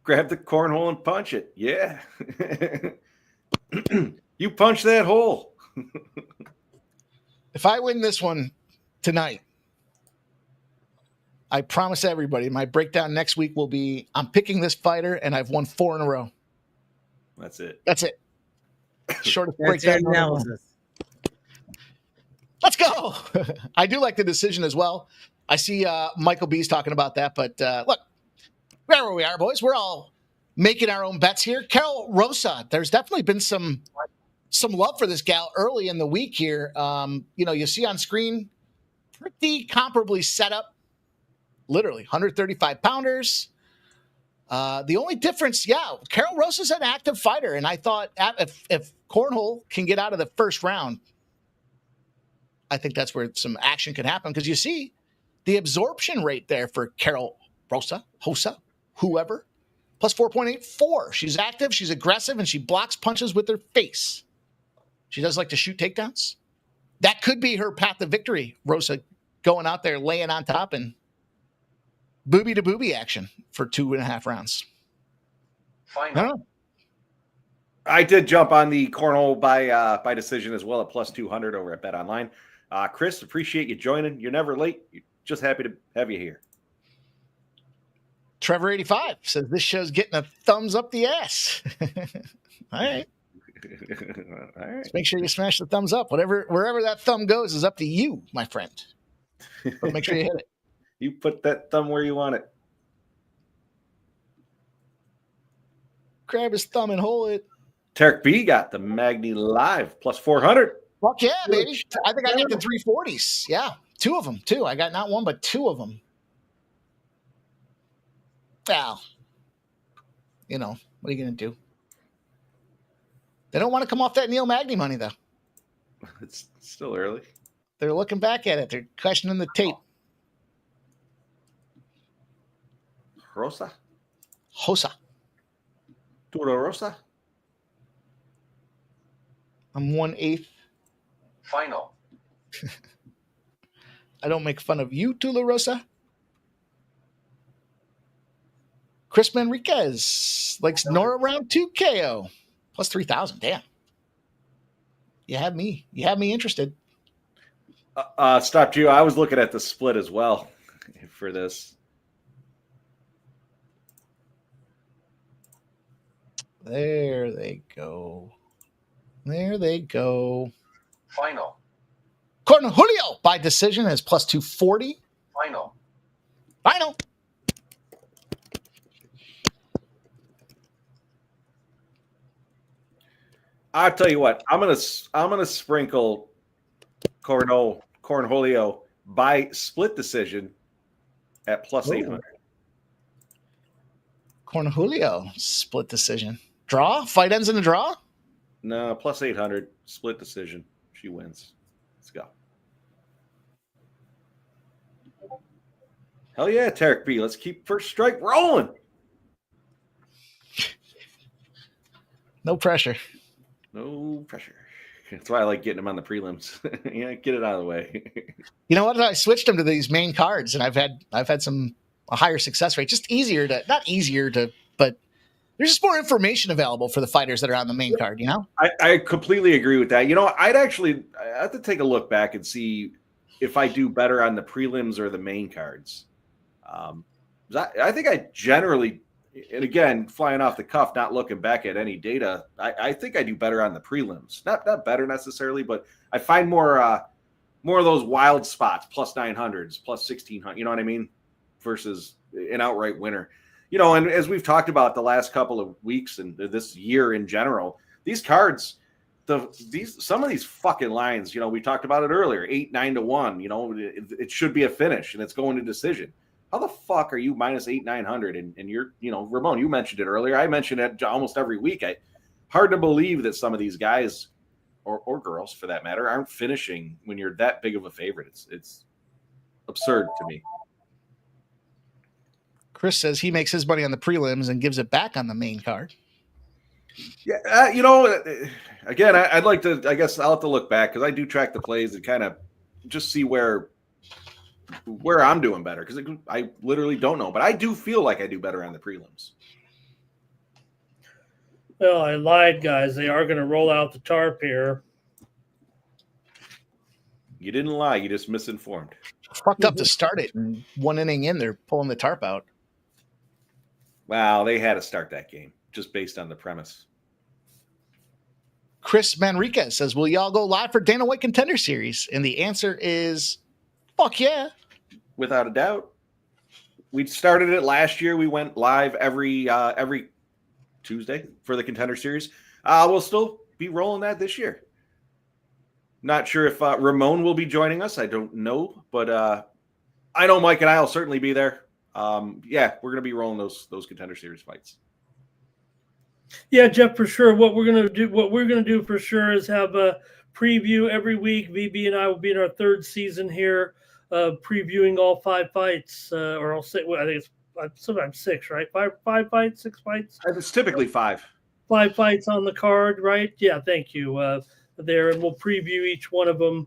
Grab the cornhole and punch it. Yeah. You punch that hole. If I win this one tonight, I promise everybody my breakdown next week will be I'm picking this fighter and I've won 4 in a row. That's it. That's it. Shortest That's your breakdown. analysis. Let's go. I do like the decision as well. I see Michael B's talking about that, but look, where we are, boys. We're all making our own bets here. Carol Rosa, there's definitely been some love for this gal early in the week here. You see on screen pretty comparably set up. Literally 135 pounders. The only difference, Carol Rosa's an active fighter, and I thought if Cornhole can get out of the first round, I think that's where some action could happen, because you see the absorption rate there for Carol Rosa, whoever, plus 4.84. She's active, she's aggressive, and she blocks punches with her face. She does like to shoot takedowns. That could be her path to victory, Rosa going out there, laying on top, and booby to booby action for 2.5 rounds. Fine. I did jump on the Cornhole by decision as well at plus 200 over at Bet Online. Chris, appreciate you joining. You're never late. Just happy to have you here. Trevor85 says this show's getting a thumbs up the ass. All right. All right. Just make sure you smash the thumbs up. Wherever that thumb goes is up to you, my friend. But make sure you hit it. You put that thumb where you want it. Grab his thumb and hold it. Tarek B got the Magni Live plus 400. Fuck yeah, baby. I think I got the 340s. Yeah. 2 of them, too. I got not 1, but 2 of them. Well, what are you going to do? They don't want to come off that Neil Magny money, though. It's still early. They're looking back at it. They're questioning the tape. Rosa. Turo Rosa. I'm 1/8. Final. I don't make fun of you, Tula Rosa. Chris Manriquez likes Nora round 2 KO. Plus 3,000. Damn. You have me interested. Stop you. I was looking at the split as well for this. There they go. Final. Julio by decision is plus 240. Final. I'll tell you what. I'm gonna sprinkle Cornholio by split decision at plus 800. Cornholio split decision. Draw? Fight ends in a draw? No, plus 800 split decision. She wins. Let's go. Hell yeah, Tarek B. Let's keep first strike rolling. No pressure. No pressure. That's why I like getting them on the prelims. Yeah, get it out of the way. You know what? I switched them to these main cards, and I've had a higher success rate. Just not easier to, but there's just more information available for the fighters that are on the main card. I completely agree with that. I have to take a look back and see if I do better on the prelims or the main cards. I think I generally, and again, flying off the cuff, not looking back at any data, I think I do better on the prelims. Not better necessarily, but I find more of those wild spots, plus 900s, plus 1600. You know what I mean? Versus an outright winner. And as we've talked about the last couple of weeks and this year in general, these cards, some of these fucking lines, we talked about it earlier, 8-9 to 1. It should be a finish and it's going to decision. How the fuck are you minus 8-900? And you're, Ramon, you mentioned it earlier. I mentioned it almost every week. Hard to believe that some of these guys or girls, for that matter, aren't finishing when you're that big of a favorite. It's absurd to me. Chris says he makes his money on the prelims and gives it back on the main card. Yeah, again, I'd like to. I guess I'll have to look back because I do track the plays and kind of just see where I'm doing better because I literally don't know, but I do feel like I do better on the prelims. Well, I lied, guys. They are going to roll out the tarp here. You didn't lie. You just misinformed. Fucked up to start it, and 1 inning in, they're pulling the tarp out. Wow, they had to start that game just based on the premise. Chris Manriquez says, will y'all go live for Dana White Contender Series? And the answer is, fuck yeah. Without a doubt. We started it last year. We went live every Tuesday for the Contender Series. We'll still be rolling that this year. Not sure if Ramon will be joining us. I don't know, but I know Mike and I will certainly be there. Yeah, we're gonna be rolling those Contender Series fights. Yeah, Jeff, for sure. What we're gonna do for sure is have a preview every week. VB and I will be in our third season here, previewing all 5 fights, or I'll say, well, I think it's sometimes 6, right? Five fights, 6 fights. It's typically 5. 5 fights on the card, right? Yeah, thank you. There, and we'll preview each one of them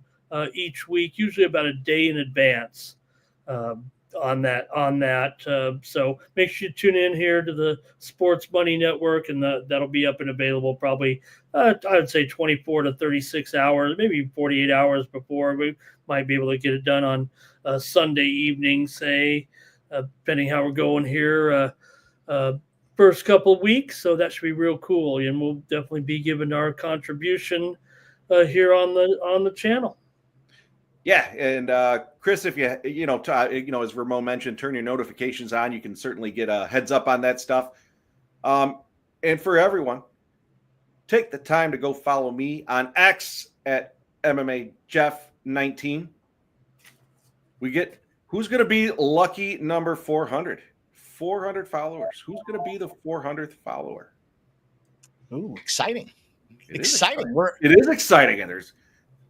each week, usually about a day in advance. On that. So make sure you tune in here to the Sports Money Network, and that'll be up and available probably, I would say 24 to 36 hours, maybe 48 hours before. We might be able to get it done on Sunday evening, say, depending how we're going here first couple of weeks. So that should be real cool, and we'll definitely be giving our contribution here on the channel. Yeah, and Chris, if as Ramon mentioned, turn your notifications on. You can certainly get a heads up on that stuff. And for everyone, take the time to go follow me on X at MMA Jeff 19. We get who's going to be lucky number 400. 400 followers. Who's going to be the 400th follower? Ooh, exciting! It Exciting. It is exciting, and there's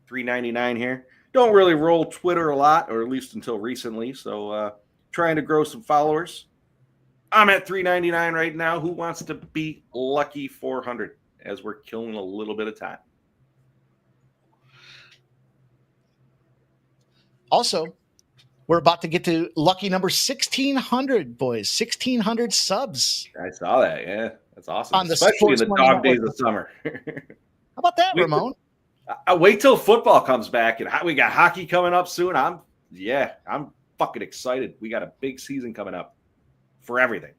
$3.99 here. Don't really roll Twitter a lot, or at least until recently. So trying to grow some followers. I'm at $3.99 right now. Who wants to be lucky 400 as we're killing a little bit of time? Also, we're about to get to lucky number 1,600, boys. 1,600 subs. I saw that. Yeah, that's awesome. On the especially in the Sports dog Money days of summer. How about that, Ramon? I wait till football comes back, and we got hockey coming up soon. I'm fucking excited. We got a big season coming up for everything.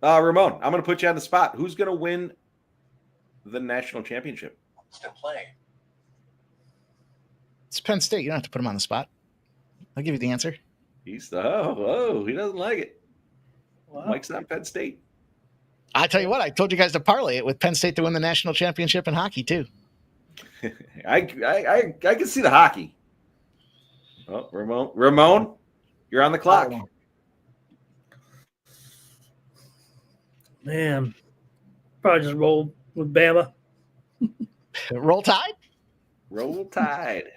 Ramon, I'm going to put you on the spot. Who's going to win the national championship? Still playing. It's Penn State. You don't have to put him on the spot. I'll give you the answer. He doesn't like it. Wow. Mike's not Penn State. I tell you what, I told you guys to parlay it with Penn State to win the national championship in hockey too. I can see the hockey. Oh, Ramon, you're on the clock. Man, probably just roll with Bama. Roll Tide? Roll Tide.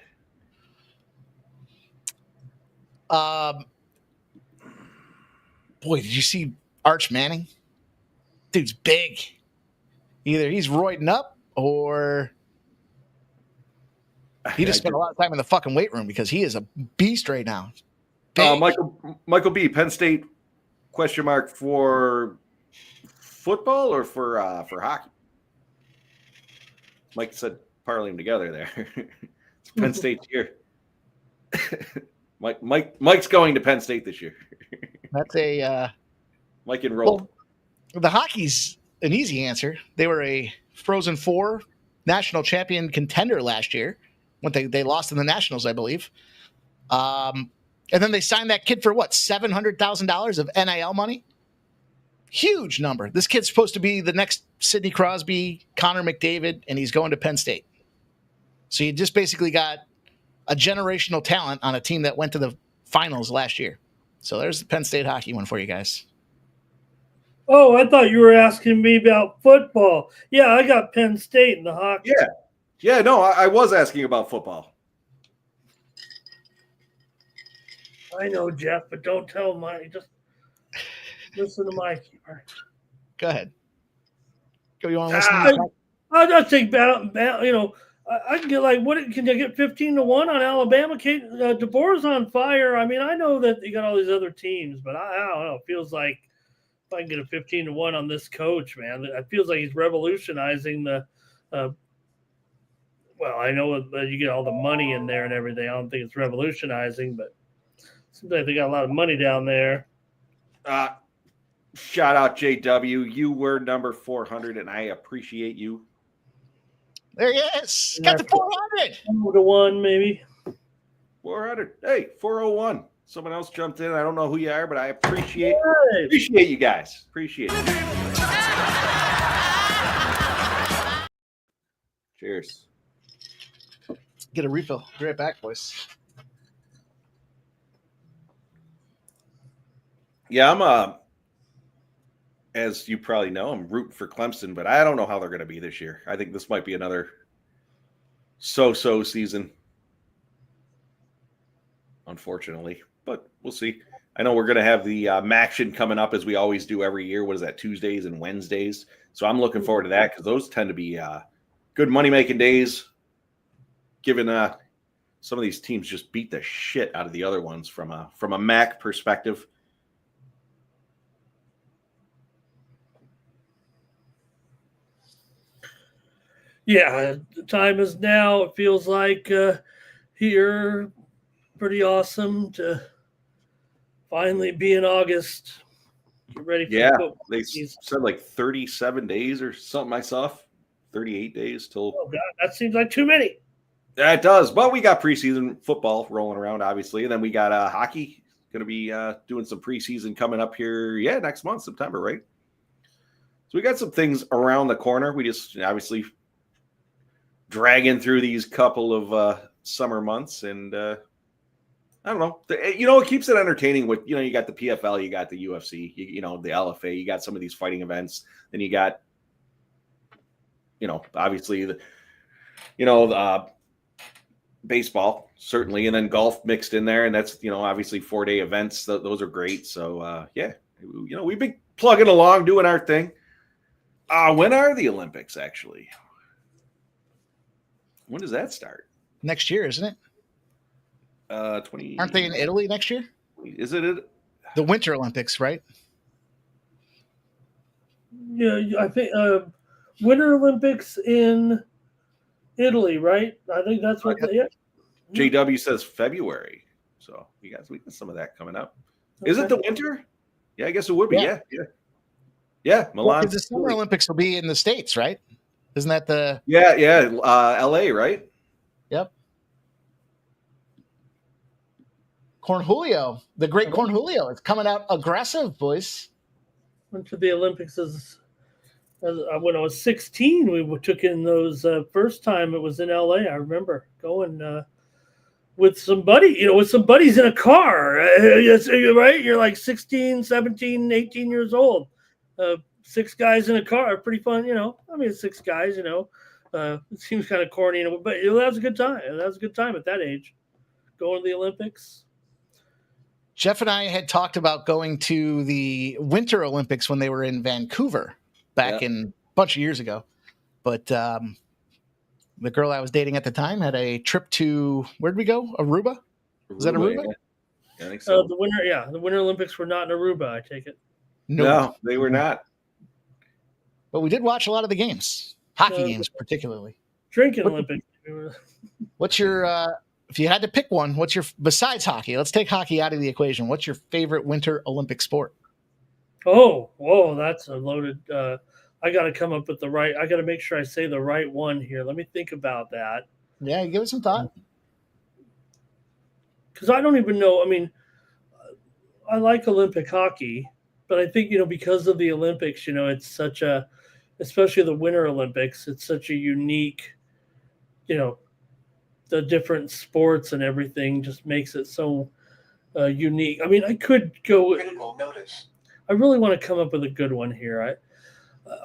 Boy, did you see Arch Manning? Dude's big. Either he's roiding up or he just spent a lot of time in the fucking weight room because he is a beast right now. Michael B, Penn State ? For football or for hockey? Mike said parlay them together there. It's Penn State's year. Mike's going to Penn State this year. That's a Mike enrolled. Well, the hockey's an easy answer. They were a Frozen Four national champion contender last year when they lost in the Nationals, I believe. And then they signed that kid for what, $700,000 of NIL money? Huge number. This kid's supposed to be the next Sidney Crosby, Connor McDavid, and he's going to Penn State. So you just basically got a generational talent on a team that went to the finals last year. So there's the Penn State hockey one for you guys. Oh, I thought you were asking me about football. Yeah, I got Penn State in the hockey. Yeah. No, I was asking about football. I know, Jeff, but don't tell Mike. Just listen to Mikey. All right. Go ahead. You want to listen? I'll just take I can get can you get 15-1 on Alabama? DeBoer's on fire. I mean, I know that you got all these other teams, but I don't know. It feels like if I can get a 15-1 on this coach, man, it feels like he's revolutionizing the. Well, I know you get all the money in there and everything. I don't think it's revolutionizing, but it seems like they got a lot of money down there. Shout out JW. You were number 400, and I appreciate you. There he is. Got the 400. 1 maybe. 400. Hey, 401. Someone else jumped in. I don't know who you are, but I appreciate you guys. Appreciate it. Cheers. Get a refill. Be right back, boys. Yeah, I'm as you probably know, I'm rooting for Clemson, but I don't know how they're going to be this year. I think this might be another so-so season, unfortunately, but we'll see. I know we're going to have the Maction coming up as we always do every year. What is that, Tuesdays and Wednesdays? So I'm looking forward to that because those tend to be good money-making days, given some of these teams just beat the shit out of the other ones from a MAC perspective. Yeah, the time is now. It feels like here, pretty awesome to finally be in August. Get ready for football. They said like 37 days or something. I saw 38 days till. Oh God, that seems like too many. Yeah, it does. But we got preseason football rolling around, obviously, and then we got hockey. Going to be doing some preseason coming up here. Yeah, next month, September, right? So we got some things around the corner. We just obviously dragging through these couple of summer months, and I don't know. It keeps it entertaining. With you got the PFL, you got the UFC, you know the LFA, you got some of these fighting events, then you got obviously the baseball certainly, and then golf mixed in there, and that's obviously 4-day events. Those are great. So we've been plugging along, doing our thing. When are the Olympics actually? When does that start? Next year, isn't it? 20. Aren't they in Italy next year? Is it the Winter Olympics, right? Yeah, I think Winter Olympics in Italy, right? I think that's what. JW says February, so we got some of that coming up. Okay. Is it the winter? Yeah, I guess it would be. Yeah. Milan. Well, the Summer Olympics will be in the States, right? Isn't that the? Yeah. LA, right? Yep. Cornholio, the great Cornholio, it's coming out aggressive, boys. Went to the Olympics when I was 16. We took in those first time. It was in LA. I remember going with some buddies in a car. Right? You're like 16, 17, 18 years old. 6 guys in a car, pretty fun. I mean, 6 guys. It seems kind of corny, but that was a good time. That was a good time at that age, going to the Olympics. Jeff and I had talked about going to the Winter Olympics when they were in Vancouver back in a bunch of years ago. But the girl I was dating at the time had a trip to, where'd we go? Aruba? Was that Aruba? Yeah, I think so. The Winter Olympics were not in Aruba, I take it. No, they were not. But we did watch a lot of the games, hockey games particularly. Drinking Olympics. What's your if you had to pick one, besides hockey? Let's take hockey out of the equation. What's your favorite Winter Olympic sport? Oh, whoa, that's a loaded. I got to come up with I got to make sure I say the right one here. Let me think about that. Yeah, give it some thought. Because I don't even know. I mean, I like Olympic hockey, but I think because of the Olympics, it's such especially the Winter Olympics, it's such a unique, the different sports and everything just makes it so unique. I mean, I could go. Critical notice. I really want to come up with a good one here.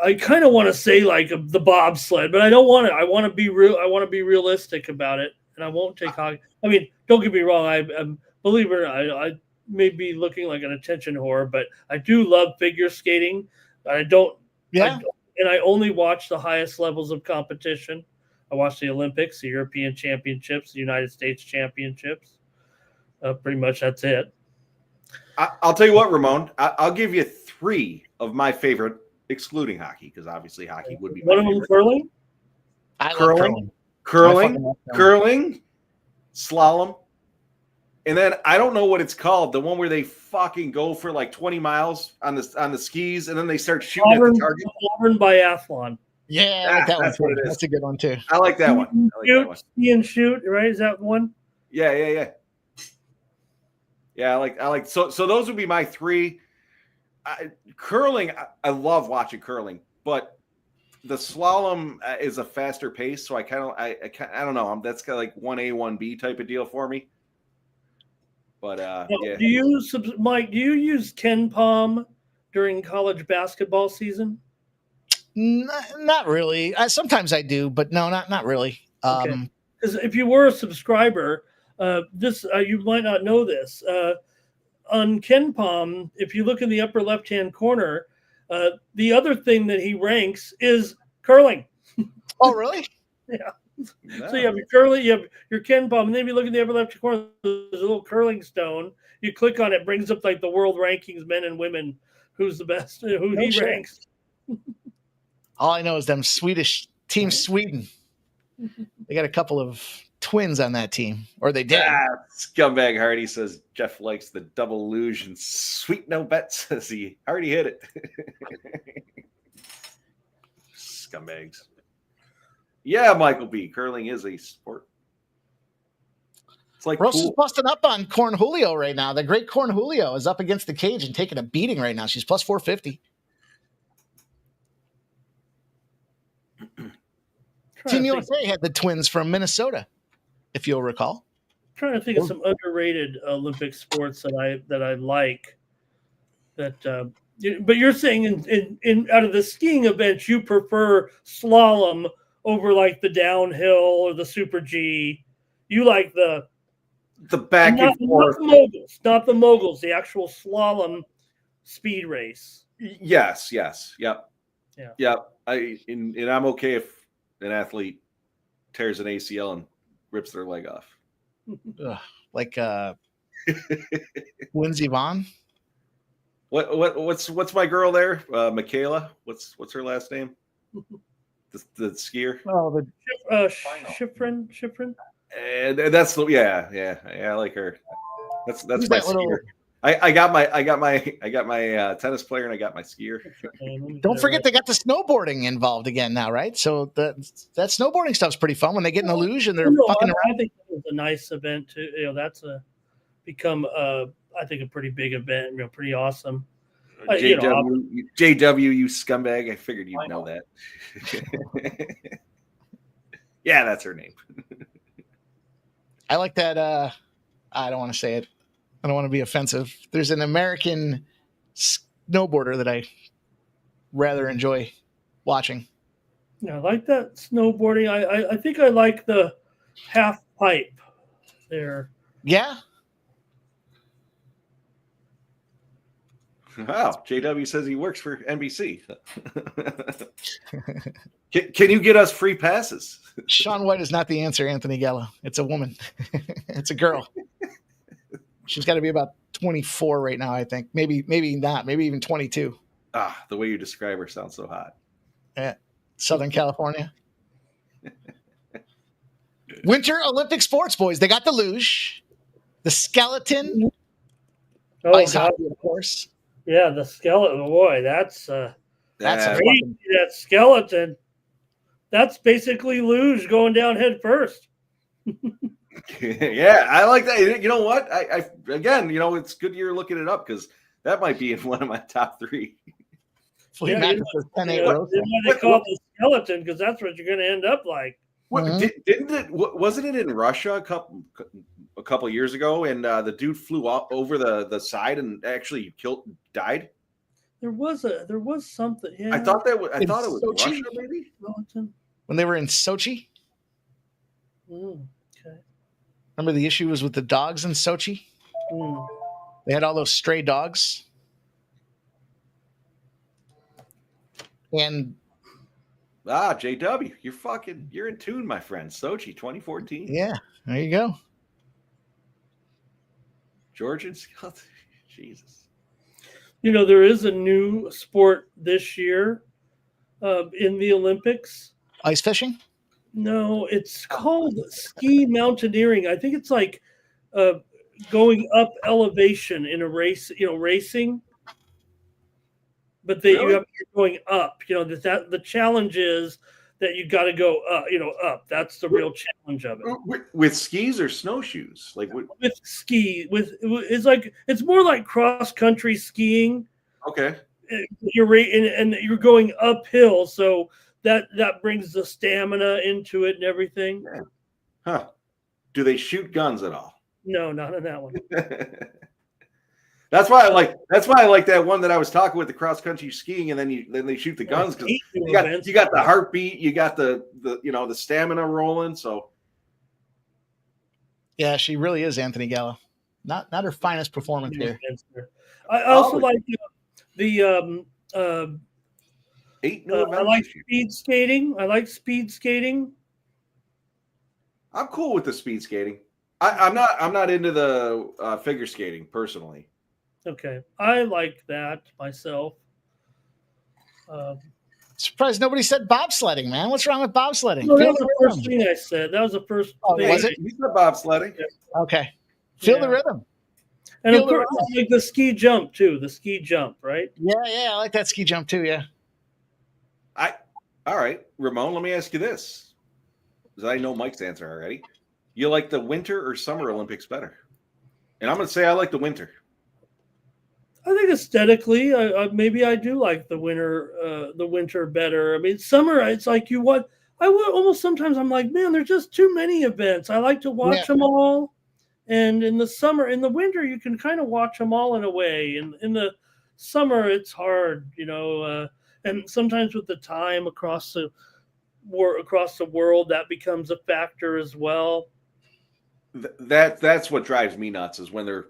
I kind of want to say like the bobsled, but I don't want to. I want to be real. I want to be realistic about it, and I won't take hockey. I mean, don't get me wrong. I believe it or not, I may be looking like an attention whore, but I do love figure skating. I don't. Yeah. And I only watch the highest levels of competition. I watch the Olympics, the European Championships, the United States Championships. Pretty much that's it. I'll tell you what, Ramon. I'll give you 3 of my favorite, excluding hockey, because obviously hockey would be one of them curling. Curling, slalom, and then I don't know what it's called. The one where they fucking go for like 20 miles on the skis, and then they start shooting at the target. Auburn biathlon. Yeah, I like that that's one. What it is. That's a good one too. I like that one. Ski and shoot, right? Is that one? Yeah. Yeah, I like. So those would be my 3. Curling, I love watching curling, but the slalom is a faster pace, so I don't know. That's kind of like 1A, 1B type of deal for me. But yeah. Mike, do you use Ken Palm during college basketball season? Not really. Sometimes I do, but no, not really. Okay. Because if you were a subscriber, you might not know this. On Ken Palm, if you look in the upper left-hand corner, the other thing that he ranks is curling. Oh, really? Yeah. No. So you have your curling, you have your Ken Palm, and then if you look in the upper left corner, there's a little curling stone. You click on it, brings up like the world rankings, men and women, who's the best, who he ranks. All I know is them Swedish team Sweden. They got a couple of twins on that team, or they did. Scumbag Hardy says Jeff likes the double luge, and Sweet No Bet says he already hit it. Scumbags. Yeah, Michael B. Curling is a sport. It's like Rosa's pool. busting up on Corn Julio right now. The great Corn Julio is up against the cage and taking a beating right now. She's plus 450. Team USA had the twins from Minnesota, if you'll recall. I'm trying to think of some underrated Olympic sports that I like. But you're saying in out of the skiing events, you prefer slalom over like the downhill or the Super G. You like the back and forth. Not the moguls, the actual slalom speed race. Yes. Yep. Yeah. Yep. And I'm okay if an athlete tears an ACL and rips their leg off. Like Lindsey Vonn. What's my girl there? Michaela. What's her last name? The skier. Oh, Schifrin. And that's I like her. That's my skier. Little... I got my tennis player and I got my skier. Don't forget they got the snowboarding involved again now, right? So that snowboarding stuff's pretty fun when they get in the luge and they're fucking around. I think it was a nice event too. That's become I think a pretty big event. Pretty awesome. JW, you scumbag! I figured you'd know that. Yeah, that's her name. I like that. I don't want to say it. I don't want to be offensive. There's an American snowboarder that I rather enjoy watching. Yeah, I like that snowboarding. I think I like the half pipe there. Yeah. Wow, JW says he works for NBC. Can you get us free passes? Shaun White is not the answer, Anthony Gallo. It's a woman. It's a girl. She's got to be about 24 right now, I think. Maybe not. Maybe even 22. The way you describe her sounds so hot. Yeah. Southern California. Winter Olympic sports, boys. They got the luge, the skeleton, ice hockey, of course. Yeah, the skeleton. Boy, that's crazy. That skeleton. That's basically luge going down head first. Yeah, I like that. You know what? I again, it's good you're looking it up because that might be in one of my top three. They call it the skeleton because that's what you're going to end up like. Wasn't it in Russia a couple years ago, and the dude flew up over the side and actually died? There was something. Yeah. I thought it was Russia, maybe. When they were in Sochi. Okay. Remember the issue was with the dogs in Sochi? They had all those stray dogs. And JW, you're in tune, my friend. Sochi 2014. Yeah, there you go. Georgian skeleton. Jesus. There is a new sport this year in the Olympics. Ice fishing? No, it's called ski mountaineering. I think it's like going up elevation in a race, racing. But you're going up. That the challenge is that you got to go up. Up. That's the real challenge of it. With skis or snowshoes, with ski. It's more like cross country skiing. Okay. You're and you're going uphill, so that brings the stamina into it and everything. Yeah. Huh? Do they shoot guns at all? No, not in that one. That's why I like that one that I was talking with the cross country skiing, and then they shoot the guns because you got the heartbeat, you got the the stamina rolling. So Yeah, she really is Anthony Gallo. Not her finest performance here. I also like the 8 new events. I like speed skating. I'm cool with the speed skating. I'm not into the figure skating personally. Okay, I like that myself. Surprised nobody said bobsledding, man. What's wrong with bobsledding? No, that was the first thing I said. That was the first thing. Was it? You said bobsledding. Okay. Feel the rhythm. And of course, like the ski jump too. The ski jump, right? Yeah, I like that ski jump too. Yeah. All right, Ramon. Let me ask you this, because I know Mike's answer already. You like the Winter or Summer Olympics better? And I'm going to say I like the Winter. I think aesthetically, maybe I do like the winter better. I mean, summer, it's like I would almost sometimes I'm like, man, there's just too many events. I like to watch them all. And in the winter, you can kind of watch them all in a way. In the summer, it's hard, and sometimes with the time across the world, that becomes a factor as well. That's what drives me nuts is when they're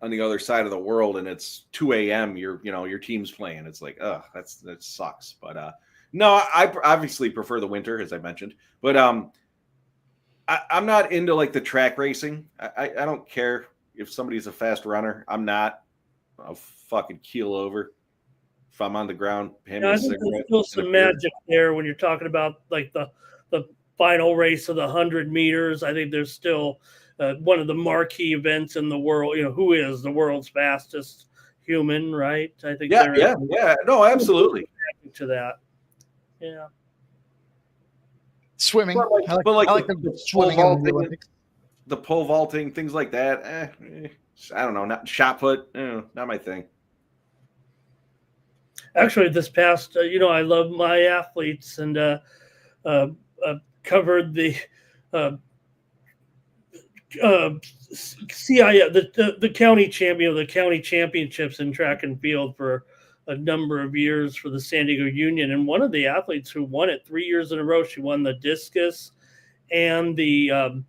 on the other side of the world and it's 2 a.m. Your team's playing. It's like, that sucks. But no, I obviously prefer the winter, as I mentioned. But I'm not into like the track racing. I don't care if somebody's a fast runner. I'm not. I'll fucking keel over if I'm on the ground. I think there's still some magic there when you're talking about like the final race of the 100 meters. I think there's still one of the marquee events in the world. Who is the world's fastest human, right? I think. Yeah. No, absolutely. To that. Yeah. Swimming. But like the swimming vaulting, the pole vaulting, things like that. I don't know. Not shot put. Not my thing. Actually, this past, I love my athletes and covered the CIF, the county champion of the county championships in track and field for a number of years for the San Diego Union. And one of the athletes who won it 3 years in a row, she won the discus and the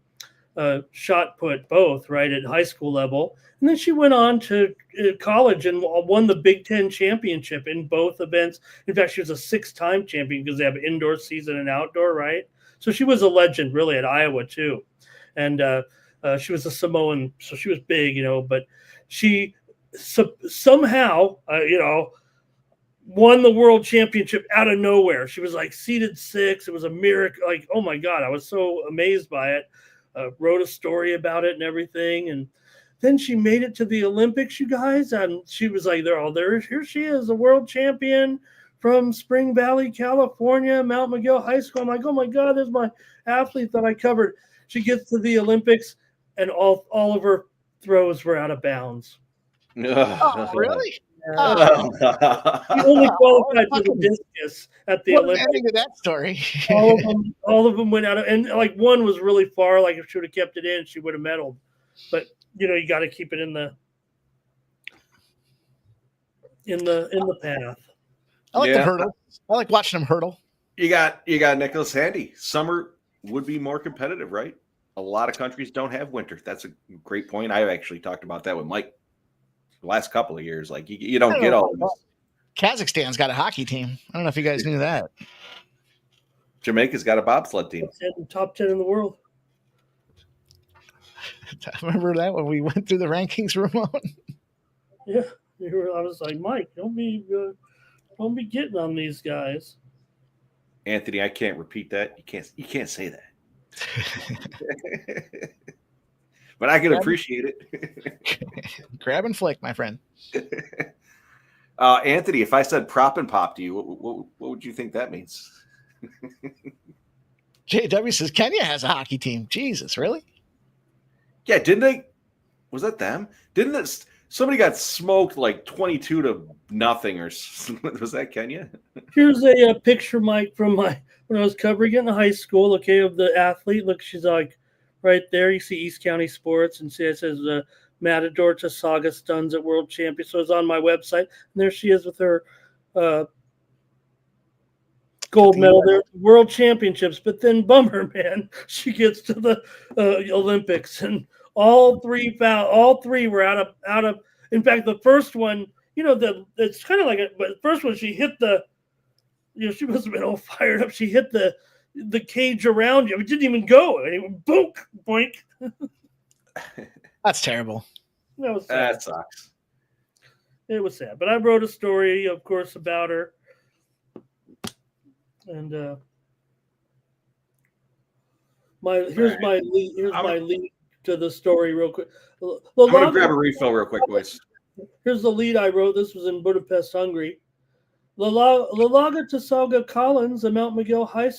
shot put both, right, at high school level. And then she went on to college and won the Big Ten championship in both events. In fact, she was a 6-time champion because they have indoor season and outdoor, right? So she was a legend, really, at Iowa, too. And she was a Samoan, so she was big, but she somehow, won the world championship out of nowhere. She was like seeded 6th. It was a miracle. Like, oh, my God, I was so amazed by it. Wrote a story about it and everything. And then she made it to the Olympics, you guys. And she was like, they're all there. Here she is, a world champion from Spring Valley, California, Mount Miguel High School. I'm like, oh, my God, there's my athlete that I covered. She gets to the Olympics, and all of her throws were out of bounds. Oh, really? She only qualified for the discus at the Olympics. What ending to that story? all of them went out, and like one was really far. Like if she would have kept it in, she would have medaled. But you got to keep it in the path. I like the hurdle. I like watching them hurdle. You got Nicholas Handy. Summer would be more competitive, right? A lot of countries don't have winter. That's a great point. I actually talked about that with Mike the last couple of years. Like you don't get all this. Kazakhstan's got a hockey team. I don't know if you guys knew that. Jamaica's got a bobsled team. Top 10 in the world. I remember that when we went through the rankings, Ramon. Yeah, I was like, Mike, don't be getting on these guys. Anthony, I can't repeat that. You can't say that. But I can appreciate it. Grab and flick, my friend. Anthony, if I said prop and pop to you, what would you think that means? JW says Kenya has a hockey team. Jesus, really? Yeah, didn't they? Was that them? Didn't Somebody got smoked like 22-0, or was that Kenya? Here's a picture, Mike, from when I was covering it in high school. Okay, of the athlete. Look, she's like right there. You see East County Sports, and see it says Matador to Saga Stuns at World Champion. So it's on my website, and there she is with her gold medal there, World Championships. But then, bummer, man, she gets to the Olympics, and all three were out of. In fact, the first one, it's kind of like but the first one she hit the. She must have been all fired up. She hit the cage around you. It didn't even go. And it went boom, boink. That's terrible. That was sad. That sucks. It was sad. But I wrote a story, of course, about her. And here's my lead to the story real quick. I'm going to grab a refill real quick, boys. Here's the lead I wrote. This was in Budapest, Hungary. Lalaga Tasaga Collins, a Mount Miguel high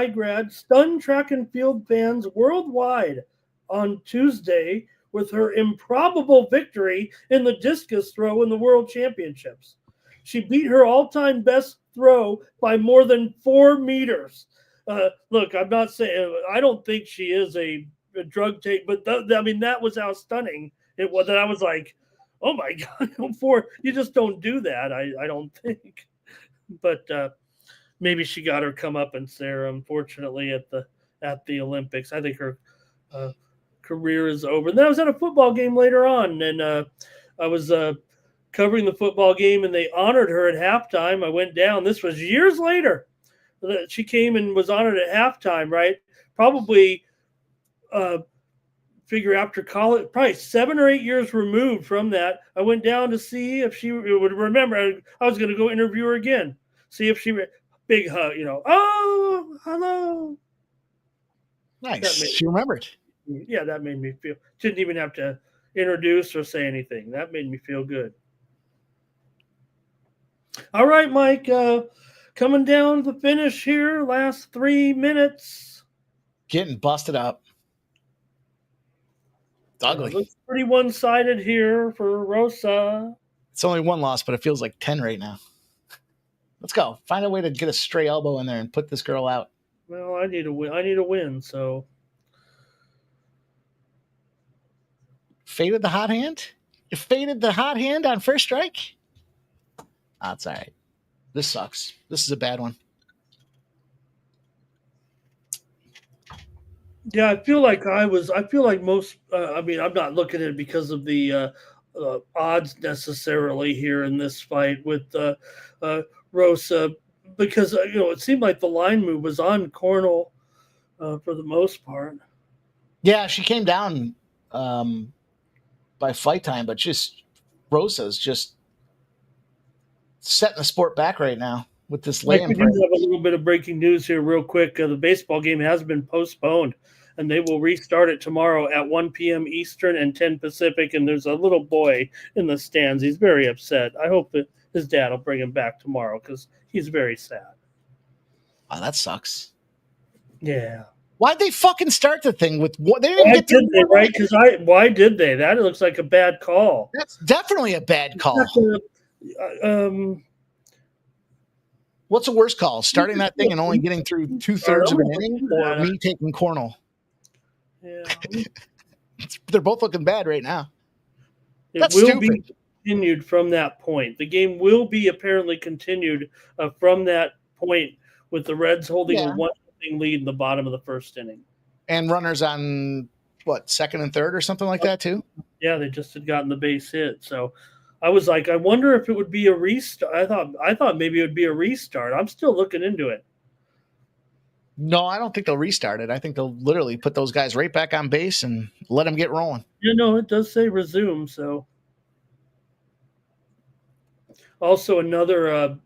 grad, stunned track and field fans worldwide on Tuesday with her improbable victory in the discus throw in the World Championships. She beat her all-time best throw by more than 4 meters. Look, I'm not saying I don't think she is a drug take, but that was how stunning it was. That I was like, oh my God, you just don't do that. I don't think. But maybe she got her comeuppance there, unfortunately, at the Olympics. I think her career is over. And then I was at a football game later on, and I was covering the football game, and they honored her at halftime. I went down. This was years later. She came and was honored at halftime, right? Probably figure after college, probably 7 or 8 years removed from that. I went down to see if she would remember. I was going to go interview her again, see if she big hug, oh, hello. Nice. She remembered. Yeah, that made me feel. Didn't even have to introduce or say anything. That made me feel good. All right, Mike. Coming down to the finish here, last 3 minutes. Getting busted up. It's ugly. Looks pretty one-sided here for Rosa. It's only 1 loss, but it feels like 10 right now. Let's go. Find a way to get a stray elbow in there and put this girl out. Well, I need a win, so. Faded the hot hand? You faded the hot hand on first strike? That's all right. This sucks. This is a bad one. Yeah, I feel like most. I'm not looking at it because of the odds necessarily here in this fight with Rosa, because it seemed like the line move was on Cornell for the most part. Yeah, she came down by fight time, but Rosa's just setting the sport back right now with this lay-in. We do have a little bit of breaking news here real quick. The baseball game has been postponed, and they will restart it tomorrow at 1 p.m. Eastern and 10 Pacific, and there's a little boy in the stands. He's very upset. I hope that his dad will bring him back tomorrow because he's very sad. Oh, that sucks. Yeah. Why'd they fucking start the thing with what? They didn't Why get did they, right? Because why did they? That looks like a bad call. That's definitely a bad call. What's a worse call? Starting that thing and only getting through 2/3 of an inning, or me taking Cornell? Yeah. They're both looking bad right now. It will be continued from that point. The game will be apparently continued from that point with the Reds holding a 1-0 lead in the bottom of the first inning. And runners on, second and third or something like that too? Yeah, they just had gotten the base hit. So I was like, I wonder if it would be a restart. I thought maybe it would be a restart. I'm still looking into it. No, I don't think they'll restart it. I think they'll literally put those guys right back on base and let them get rolling. It does say resume. So also another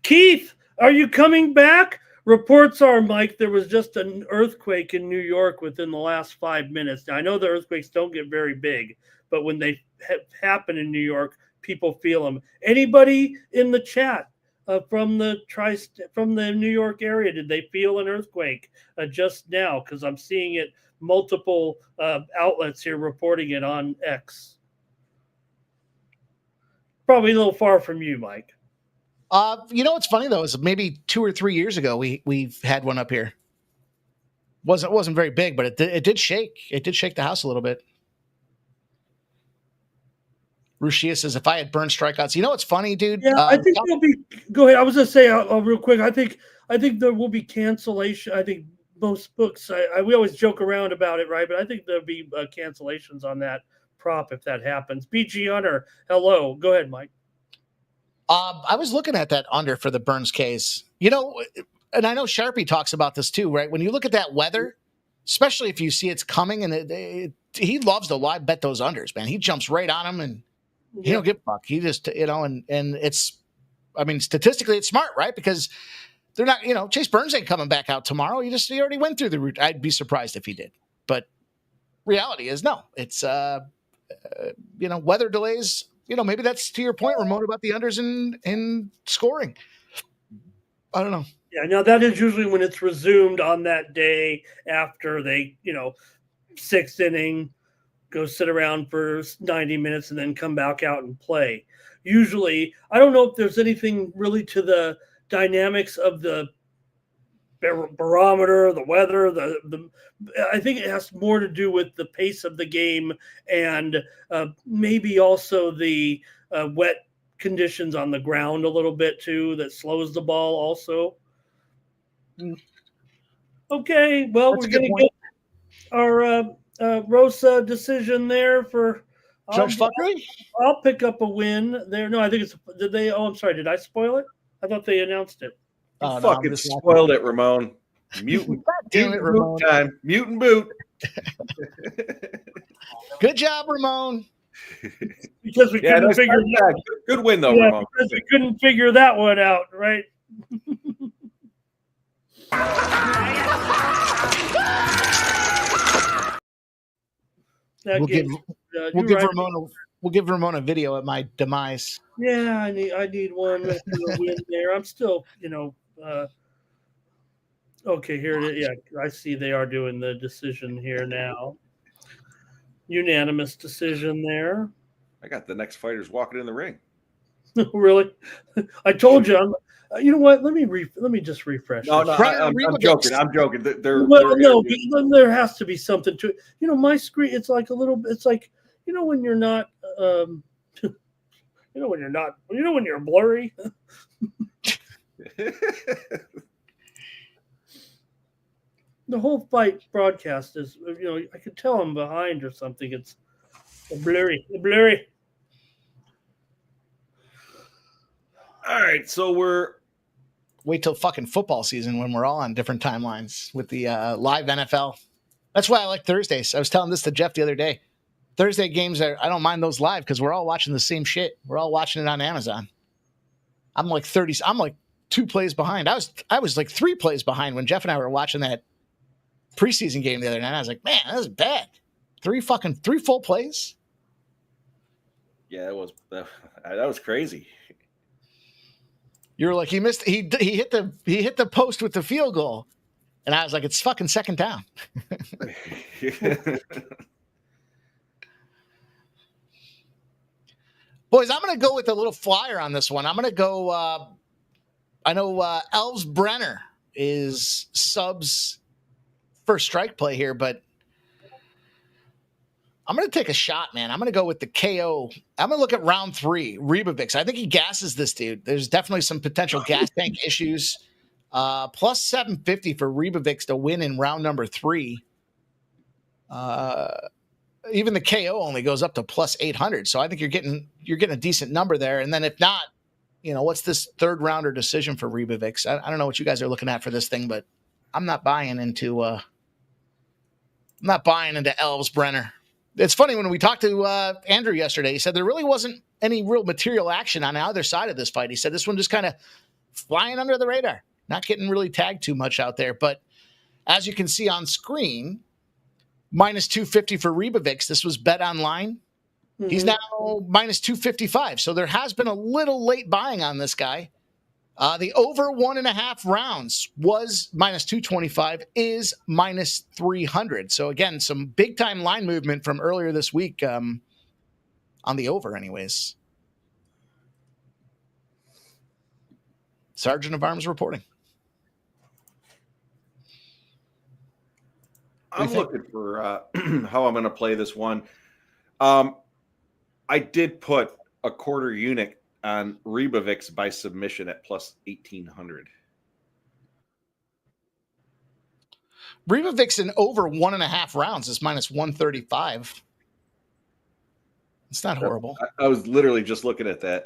Keith, are you coming back? Reports are, Mike, there was just an earthquake in New York within the last 5 minutes. Now, I know the earthquakes don't get very big, but when they happen in New York, people feel them. Anybody in the chat from the New York area, did they feel an earthquake just now? Because I'm seeing it multiple outlets here reporting it on X. probably a little far from you, Mike. What's funny though is maybe 2 or 3 years ago we've had one up here. Wasn't very big, but it did shake. It did shake the house a little bit. Rushia says, if I had burned strikeouts, what's funny, dude? Yeah, I think there'll be. Go ahead. I was gonna say real quick. I think there will be cancellation. I think most books. We always joke around about it, right? But I think there'll be cancellations on that prop if that happens. BG Hunter, hello. Go ahead, Mike. I was looking at that under for the Burns case. And I know Sharpie talks about this too, right? When you look at that weather, especially if you see it's coming, and he loves to live bet those unders, man. He jumps right on them, and he don't give a fuck. He just, and it's, I mean, statistically, it's smart, right? Because they're not, Chase Burns ain't coming back out tomorrow. He already went through the route. I'd be surprised if he did, but reality is no. It's, weather delays. Maybe that's to your point, Ramon, about the unders in scoring. I don't know. Yeah, now that is usually when it's resumed on that day after they, sixth inning, go sit around for 90 minutes and then come back out and play. Usually, I don't know if there's anything really to the dynamics of the barometer, the weather, I think it has more to do with the pace of the game and maybe also the wet conditions on the ground a little bit too that slows the ball also. Okay, well, we're going to get our Rosa decision there for Judge Fuckery. I'll pick up a win there. No, I think it's. Did they? Oh, I'm sorry. Did I spoil it? I thought they announced it. Oh, fucking spoiled it, Ramon. Mutant, damn it, Ramon. Time. Mutant boot. Good job, Ramon. Because we couldn't figure it out. Good win, though, Ramon. Because we couldn't figure that one out, right? We'll give Ramon a video at my demise. Yeah, I need one win there. I'm still, okay, here it is. Yeah, I see they are doing the decision here now. Unanimous decision there. I got the next fighters walking in the ring. Really? I told you. You know what? Let me just refresh. No, I'm joking. I'm joking. There has to be something to it. My screen. It's like a little. It's like when you're not. When you're not. When you're blurry. The whole fight broadcast is. I could tell I'm behind or something. It's blurry. All right, so we're. Wait till fucking football season when we're all on different timelines with the live NFL. That's why I like Thursdays. I was telling this to Jeff the other day. Thursday games I don't mind those live because we're all watching the same shit. We're all watching it on Amazon. I'm like 2 plays behind. I was like 3 plays behind when Jeff and I were watching that preseason game the other night. I was like, man, that was bad. 3 full plays. Yeah, that was crazy. You were like, he missed. He hit the post with the field goal, and I was like, it's fucking second down. Boys, I'm going to go with a little flyer on this one. I'm going to go. I know Elves Brenner is subs first strike play here, but I'm going to take a shot, man. I'm going to go with the KO. I'm going to look at round 3, Ribovics. I think he gasses this dude. There's definitely some potential gas tank issues. Plus 750 for Ribovics to win in round number 3. Even the KO only goes up to plus 800. So I think you're getting a decent number there. And then if not, what's this third rounder decision for Ribovics? I don't know what you guys are looking at for this thing, but I'm not buying into Elves Brenner. It's funny when we talked to Andrew yesterday, he said there really wasn't any real material action on either side of this fight. He said this one just kind of flying under the radar, not getting really tagged too much out there. But as you can see on screen, minus 250 for Ribovics. This was bet online. Mm-hmm. He's now minus 255. So there has been a little late buying on this guy. The over 1.5 rounds was minus 225, is minus 300. So again, some big time line movement from earlier this week on the over anyways. Sergeant of Arms reporting. I'm looking for how I'm going to play this one. I did put a quarter unit on Rebovix by submission at plus 1,800. Rebovix in over 1.5 rounds is minus 135. It's not horrible. I was literally just looking at that.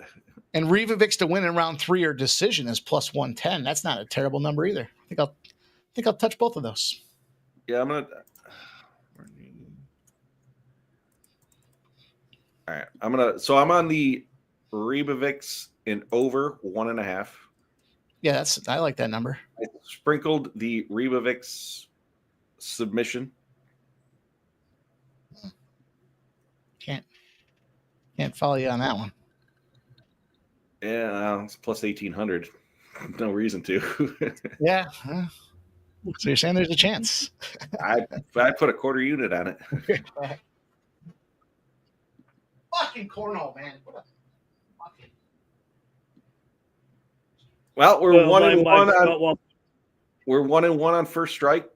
And Rebovix to win in round 3 or decision is plus 110. That's not a terrible number either. I think I'll touch both of those. Yeah, I'm gonna. All right, So I'm on the Rebovix in over 1.5. Yeah, I like that number. I sprinkled the Rebovix submission. Can't follow you on that one. Yeah, it's plus 1,800. No reason to. Yeah. So you're saying there's a chance? I put a quarter unit on it. Fucking cornhole, man. Well, we're 1-1 on. We're 1-1 on first strike.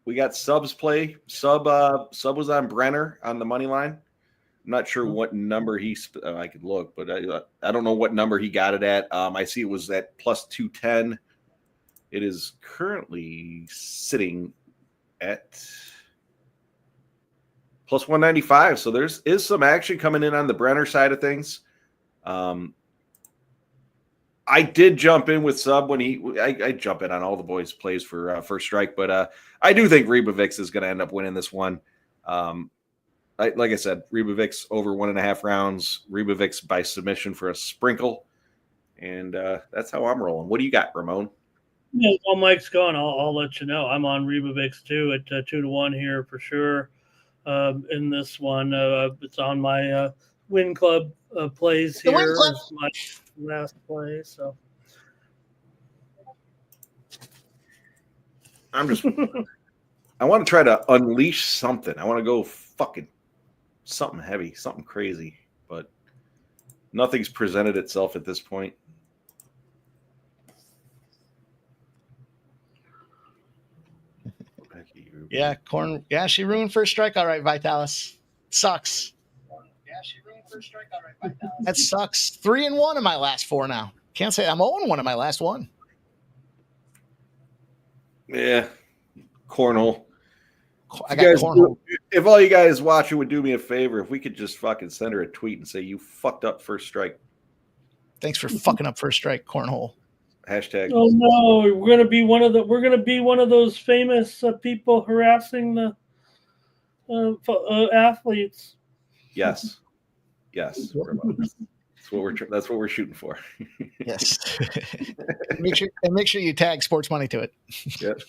We got subs play. Sub was on Brenner on the money line. I'm not sure what number I could look, but I don't know what number he got it at. I see it was at plus 210. It is currently sitting at plus 195. So is some action coming in on the Brenner side of things. I did jump in with sub when I jump in on all the boys' plays for first strike, but I do think Rebovix is going to end up winning this one. Like I said, Rebovix over 1.5 rounds, Rebovix by submission for a sprinkle, and that's how I'm rolling. What do you got, Ramon? Yeah, while Mike's gone, I'll let you know. I'm on Rebovix too at 2-1 here for sure. In this one, it's on my win club plays here. It's my last play, so I want to try to unleash something. I want to go fucking something heavy, something crazy, but nothing's presented itself at this point. Yeah, corn. Yeah, she ruined first strike. All right, Vitalis. Sucks. Yeah, she ruined first strike. All right, Vitalis. That sucks. 3-1 in my last 4 now. Can't say I'm 0-1 in my last 1. Yeah, cornhole. I got cornhole. If all you guys watching would do me a favor, if we could just fucking send her a tweet and say you fucked up first strike. Thanks for fucking up first strike, cornhole. Hashtag. Oh no, we're gonna be one of those famous people harassing the athletes. Yes. That's what we're shooting for. Yes. make sure you tag Sports Money to it. Yep.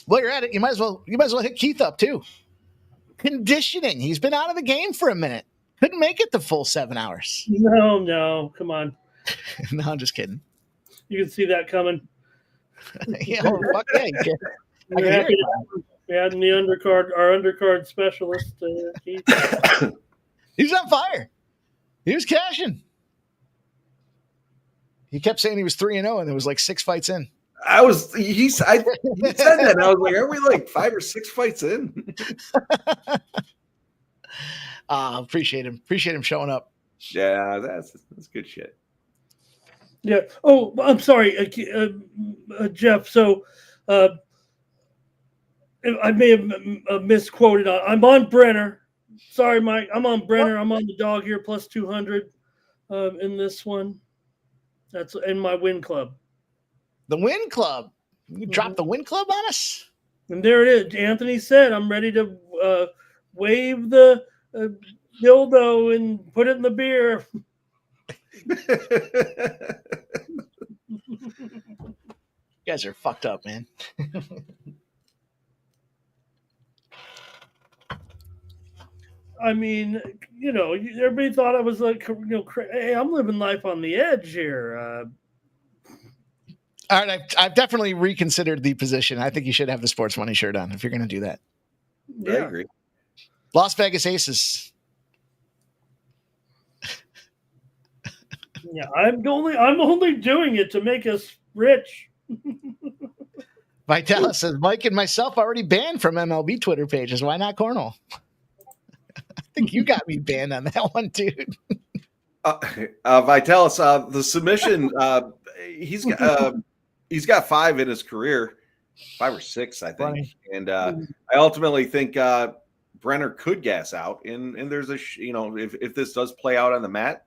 Well, you're at it. You might as well hit Keith up too. Conditioning. He's been out of the game for a minute. Couldn't make it the full 7 hours. No, come on. No, I'm just kidding. You can see that coming. Yeah, well, fuck yeah. I can hear it. We had our undercard specialist. Keith. He's on fire. He was cashing. He kept saying he was 3-0, and it was like 6 fights in. He said that, and I was like, are we like 5 or 6 fights in? Appreciate him. Appreciate him showing up. Yeah, that's good shit. Yeah. Oh, I'm sorry, Jeff. So I may have misquoted. I'm on Brenner. Sorry, Mike. I'm on Brenner. I'm on the dog here, plus 200 in this one. That's in my win club. The win club. You dropped the win club on us? And there it is. Anthony said, I'm ready to wave the dildo and put it in the beer. You guys are fucked up, man. I mean, everybody thought I was like, hey, I'm living life on the edge here. All right, I've definitely reconsidered the position. I think you should have the Sports Money shirt on if you're going to do that. Yeah. I agree. Las Vegas Aces. Yeah, I'm only doing it to make us rich. Vitalis says Mike and myself already banned from MLB Twitter pages. Why not Cornhole? I think you got me banned on that one, dude. Vitalis, the submission, he's got 5 in his career, 5 or 6, I think. Funny. And I ultimately think Brenner could gas out. And there's if this does play out on the mat,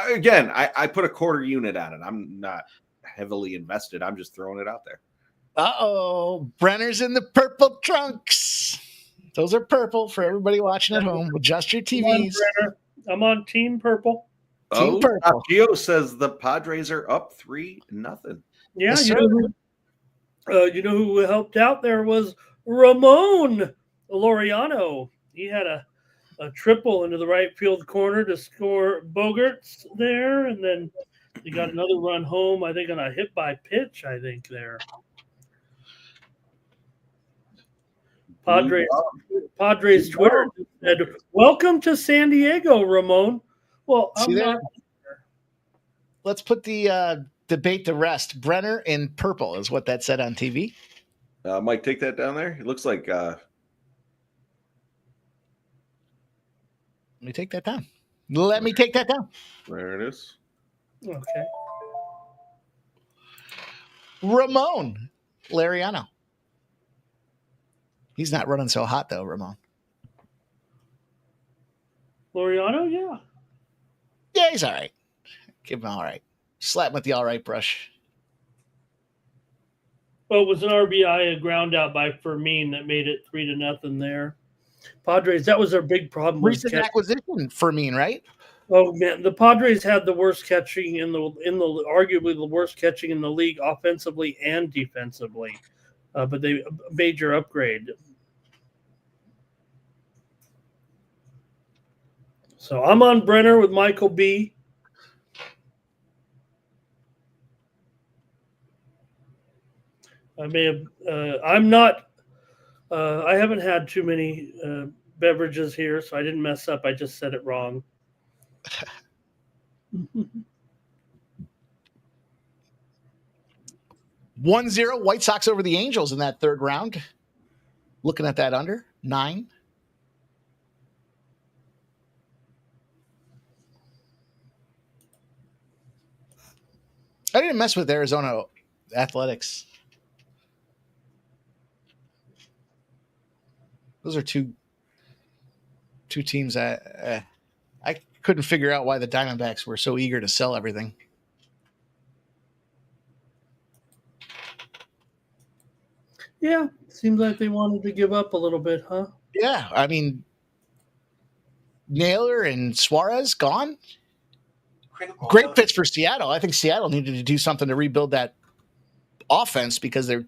again, I put a quarter unit on it. I'm not heavily invested. I'm just throwing it out there. Uh-oh. Brenner's in the purple trunks. Those are purple for everybody watching at home. Adjust your TVs. I'm on Team Purple. Team Purple. Gio says the Padres are up 3-0. Yeah, Yes, you know who helped out there was Ramon Laureano. He had a triple into the right field corner to score Bogarts there, and then he got another run home, I think, on a hit by pitch, I think, there. Padres Twitter said, "Welcome to San Diego, Ramon." Well, See that? Let's put the debate to rest. Brenner in purple is what that said on TV. Mike, take that down there. It looks like. Let me take that down. Let me take that down. There it is. Okay. Ramon Laureano. He's not running so hot, though, Ramon. Laureano, yeah. Yeah, he's all right. Give him all right. Slap him with the all right brush. Well, it was an RBI, a ground out by Fermin that made it 3-0 there. Padres, that was their big problem. Recent acquisition, Fermin, right? Oh man, the Padres had the worst catching in the arguably the worst catching in the league, offensively and defensively. But they major upgrade. So I'm on Brenner with Michael B. I may have. I'm not. I haven't had too many beverages here, so I didn't mess up. I just said it wrong. 1-0 White Sox over the Angels in that third round. Looking at that under 9. I didn't mess with Arizona Athletics. Those are two teams I couldn't figure out why the Diamondbacks were so eager to sell everything. Yeah, seems like they wanted to give up a little bit, huh? Yeah, I mean, Naylor and Suarez gone. Great pitch for Seattle. I think Seattle needed to do something to rebuild that offense because they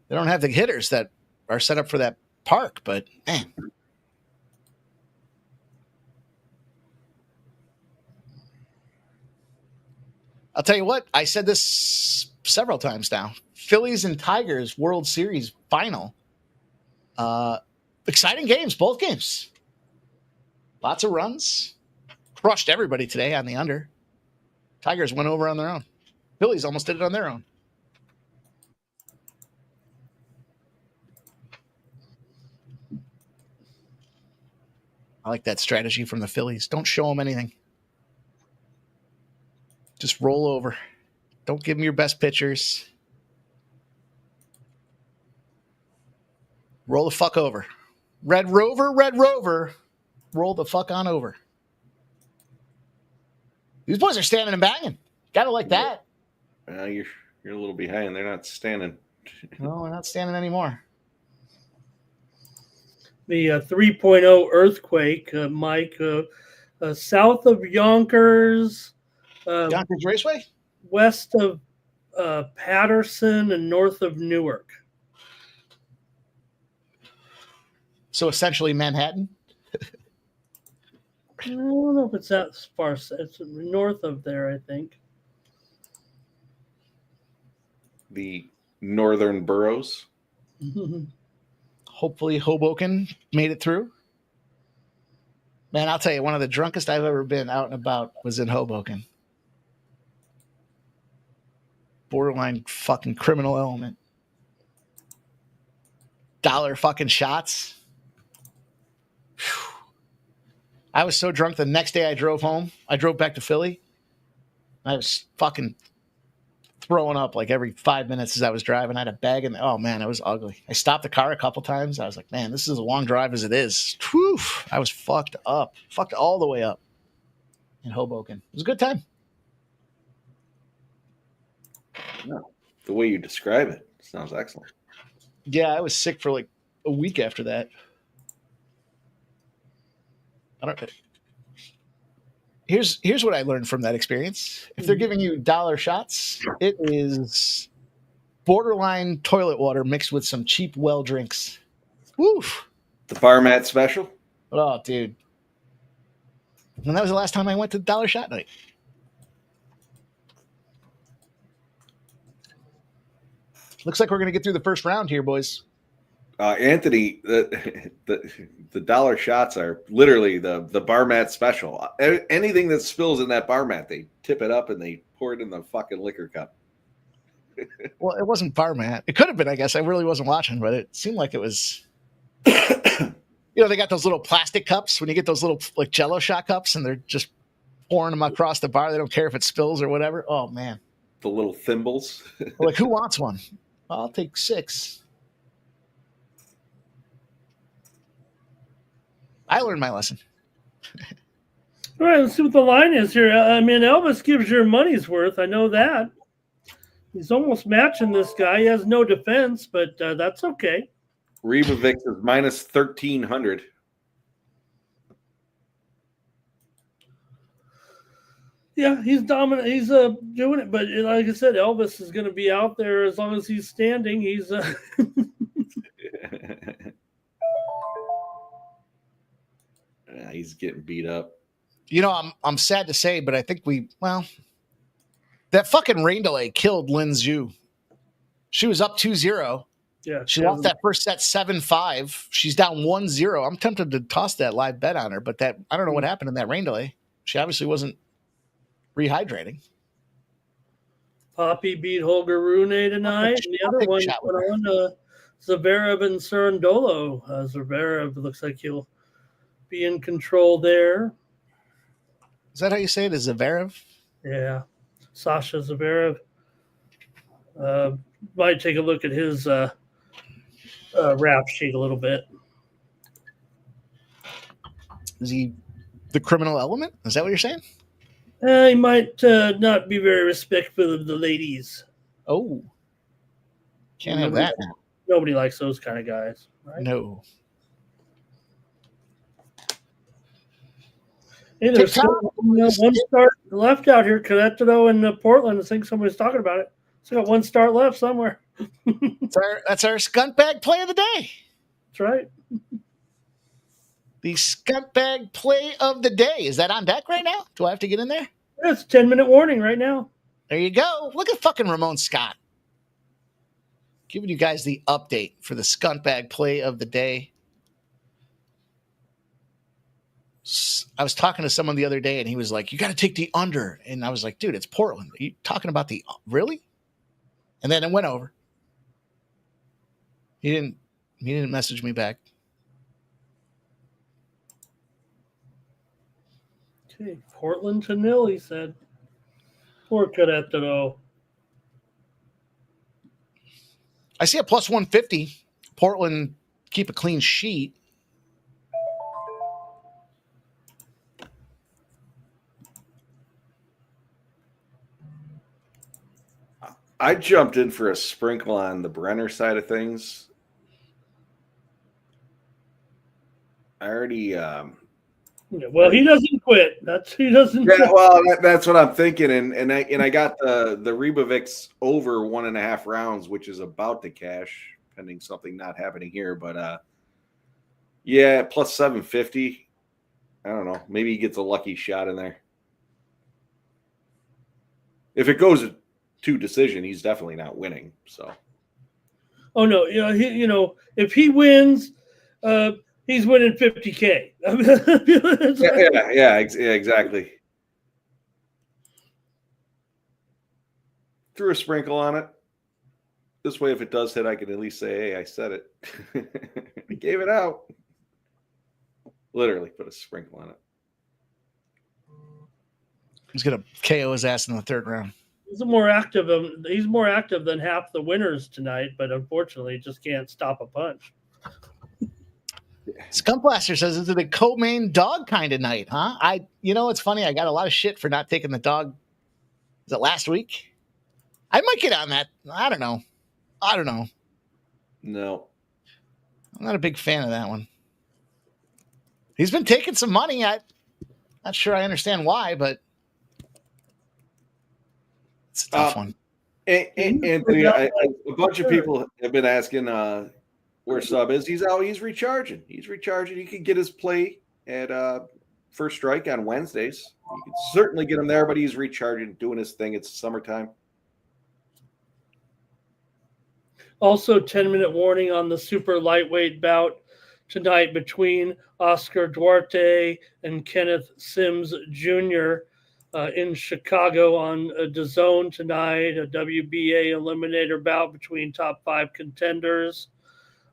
don't have the hitters that are set up for that park. But man, I'll tell you what. I said this several times now. Phillies and Tigers World Series final. Exciting games, both games. Lots of runs. Crushed everybody today on the under. Tigers went over on their own. Phillies almost did it on their own. I like that strategy from the Phillies. Don't show them anything. Just roll over. Don't give them your best pitchers. Roll the fuck over. Red Rover, roll the fuck on over. These boys are standing and banging. Gotta like that. You're a little behind. They're not standing. No, they're not standing anymore. The 3.0 earthquake, Mike, south of Yonkers. Yonkers Raceway? West of Patterson and north of Newark. So essentially Manhattan? I don't know if it's that far. It's north of there, I think. The northern boroughs. Hopefully Hoboken made it through. Man, I'll tell you, one of the drunkest I've ever been out and about was in Hoboken. Borderline fucking criminal element. Dollar fucking shots. Whew. I was so drunk the next day I drove home. I drove back to Philly. I was fucking throwing up like every 5 minutes as I was driving. I had a bag in oh man, it was ugly. I stopped the car a couple times. I was like, man, this is a long drive as it is. Whew. I was fucked up. Fucked all the way up in Hoboken. It was a good time. The way you describe it sounds excellent. Yeah, I was sick for like a week after that. Here's what I learned from that experience. If they're giving you dollar shots, it is borderline toilet water mixed with some cheap well drinks. Woof. The bar mat special? Oh, dude. And that was the last time I went to dollar shot night. Looks like we're going to get through the first round here, boys. Anthony, the dollar shots are literally the bar mat special. Anything that spills in that bar mat, they tip it up and they pour it in the fucking liquor cup. Well, it wasn't bar mat. It could have been, I guess. I really wasn't watching, but it seemed like it was. They got those little plastic cups when you get those little like Jello shot cups, and they're just pouring them across the bar. They don't care if it spills or whatever. Oh man, the little thimbles. Like, who wants one? I'll take 6. I learned my lesson. All right, let's see what the line is here. I mean, Elvis gives your money's worth. I know that. He's almost matching this guy. He has no defense, but that's okay. Rebovic is minus 1,300. Yeah, he's dominant. He's doing it, but like I said, Elvis is going to be out there as long as he's standing. He's he's getting beat up. I'm sad to say, but I think that fucking rain delay killed Lin Zhu. She was up 2-0. Yeah, she lost that first set 7-5. She's down 1-0. I'm tempted to toss that live bet on her, but I don't know what happened in that rain delay. She obviously wasn't rehydrating. Poppy beat Holger Rune tonight, and the other one went on Zverev and Cerundolo. Zverev looks like he'll be in control there. Is that how you say it? Is Zverev? Yeah, Sasha Zverev. Might take a look at his rap sheet a little bit. Is he the criminal element? Is that what you're saying? He might not be very respectful of the ladies. Oh, can't have that. Nobody likes those kind of guys, right? No. Hey, there's still one start left out here. Querétaro in Portland. I think somebody's talking about it. Still got one start left somewhere. That's our scuntbag play of the day. That's right. The scuntbag play of the day. Is that on deck right now? Do I have to get in there? It's 10-minute warning right now. There you go. Look at fucking Ramon Scott. Giving you guys the update for the scuntbag play of the day. I was talking to someone the other day and he was like, you got to take the under. And I was like, dude, it's Portland. Are you talking about the really? And then it went over. He didn't message me back. Okay, Portland to 0, he said. Poor Querétaro. I see a plus 150. Portland keep a clean sheet. I jumped in for a sprinkle on the Brenner side of things. I already. Well, he doesn't quit. He doesn't. Yeah, well, that's what I'm thinking, and I got the Rebovics over 1.5 rounds, which is about to cash, pending something not happening here. But yeah, plus 750. I don't know. Maybe he gets a lucky shot in there. If it goes to decision, he's definitely not winning. So. Oh no! If he wins, he's winning $50K. Yeah, exactly. Threw a sprinkle on it. This way, if it does hit, I can at least say, hey, I said it. I gave it out. Literally put a sprinkle on it. He's going to KO his ass in the third round. He's more active than half the winners tonight, but unfortunately, just can't stop a punch. Skunk Blaster says it's a co-main dog kind of night, huh? It's funny. I got a lot of shit for not taking the dog. Was it last week? I might get on that. I don't know. No. I'm not a big fan of that one. He's been taking some money. I'm not sure I understand why, but it's a tough one. Anthony, a bunch of people have been asking where Sub is. He's out. He's recharging. He can get his play at First Strike on Wednesdays. You can certainly get him there, but he's recharging, doing his thing. It's summertime. Also, 10-minute warning on the super lightweight bout tonight between Oscar Duarte and Kenneth Sims Jr. In Chicago on DAZN tonight, a WBA eliminator bout between top 5 contenders,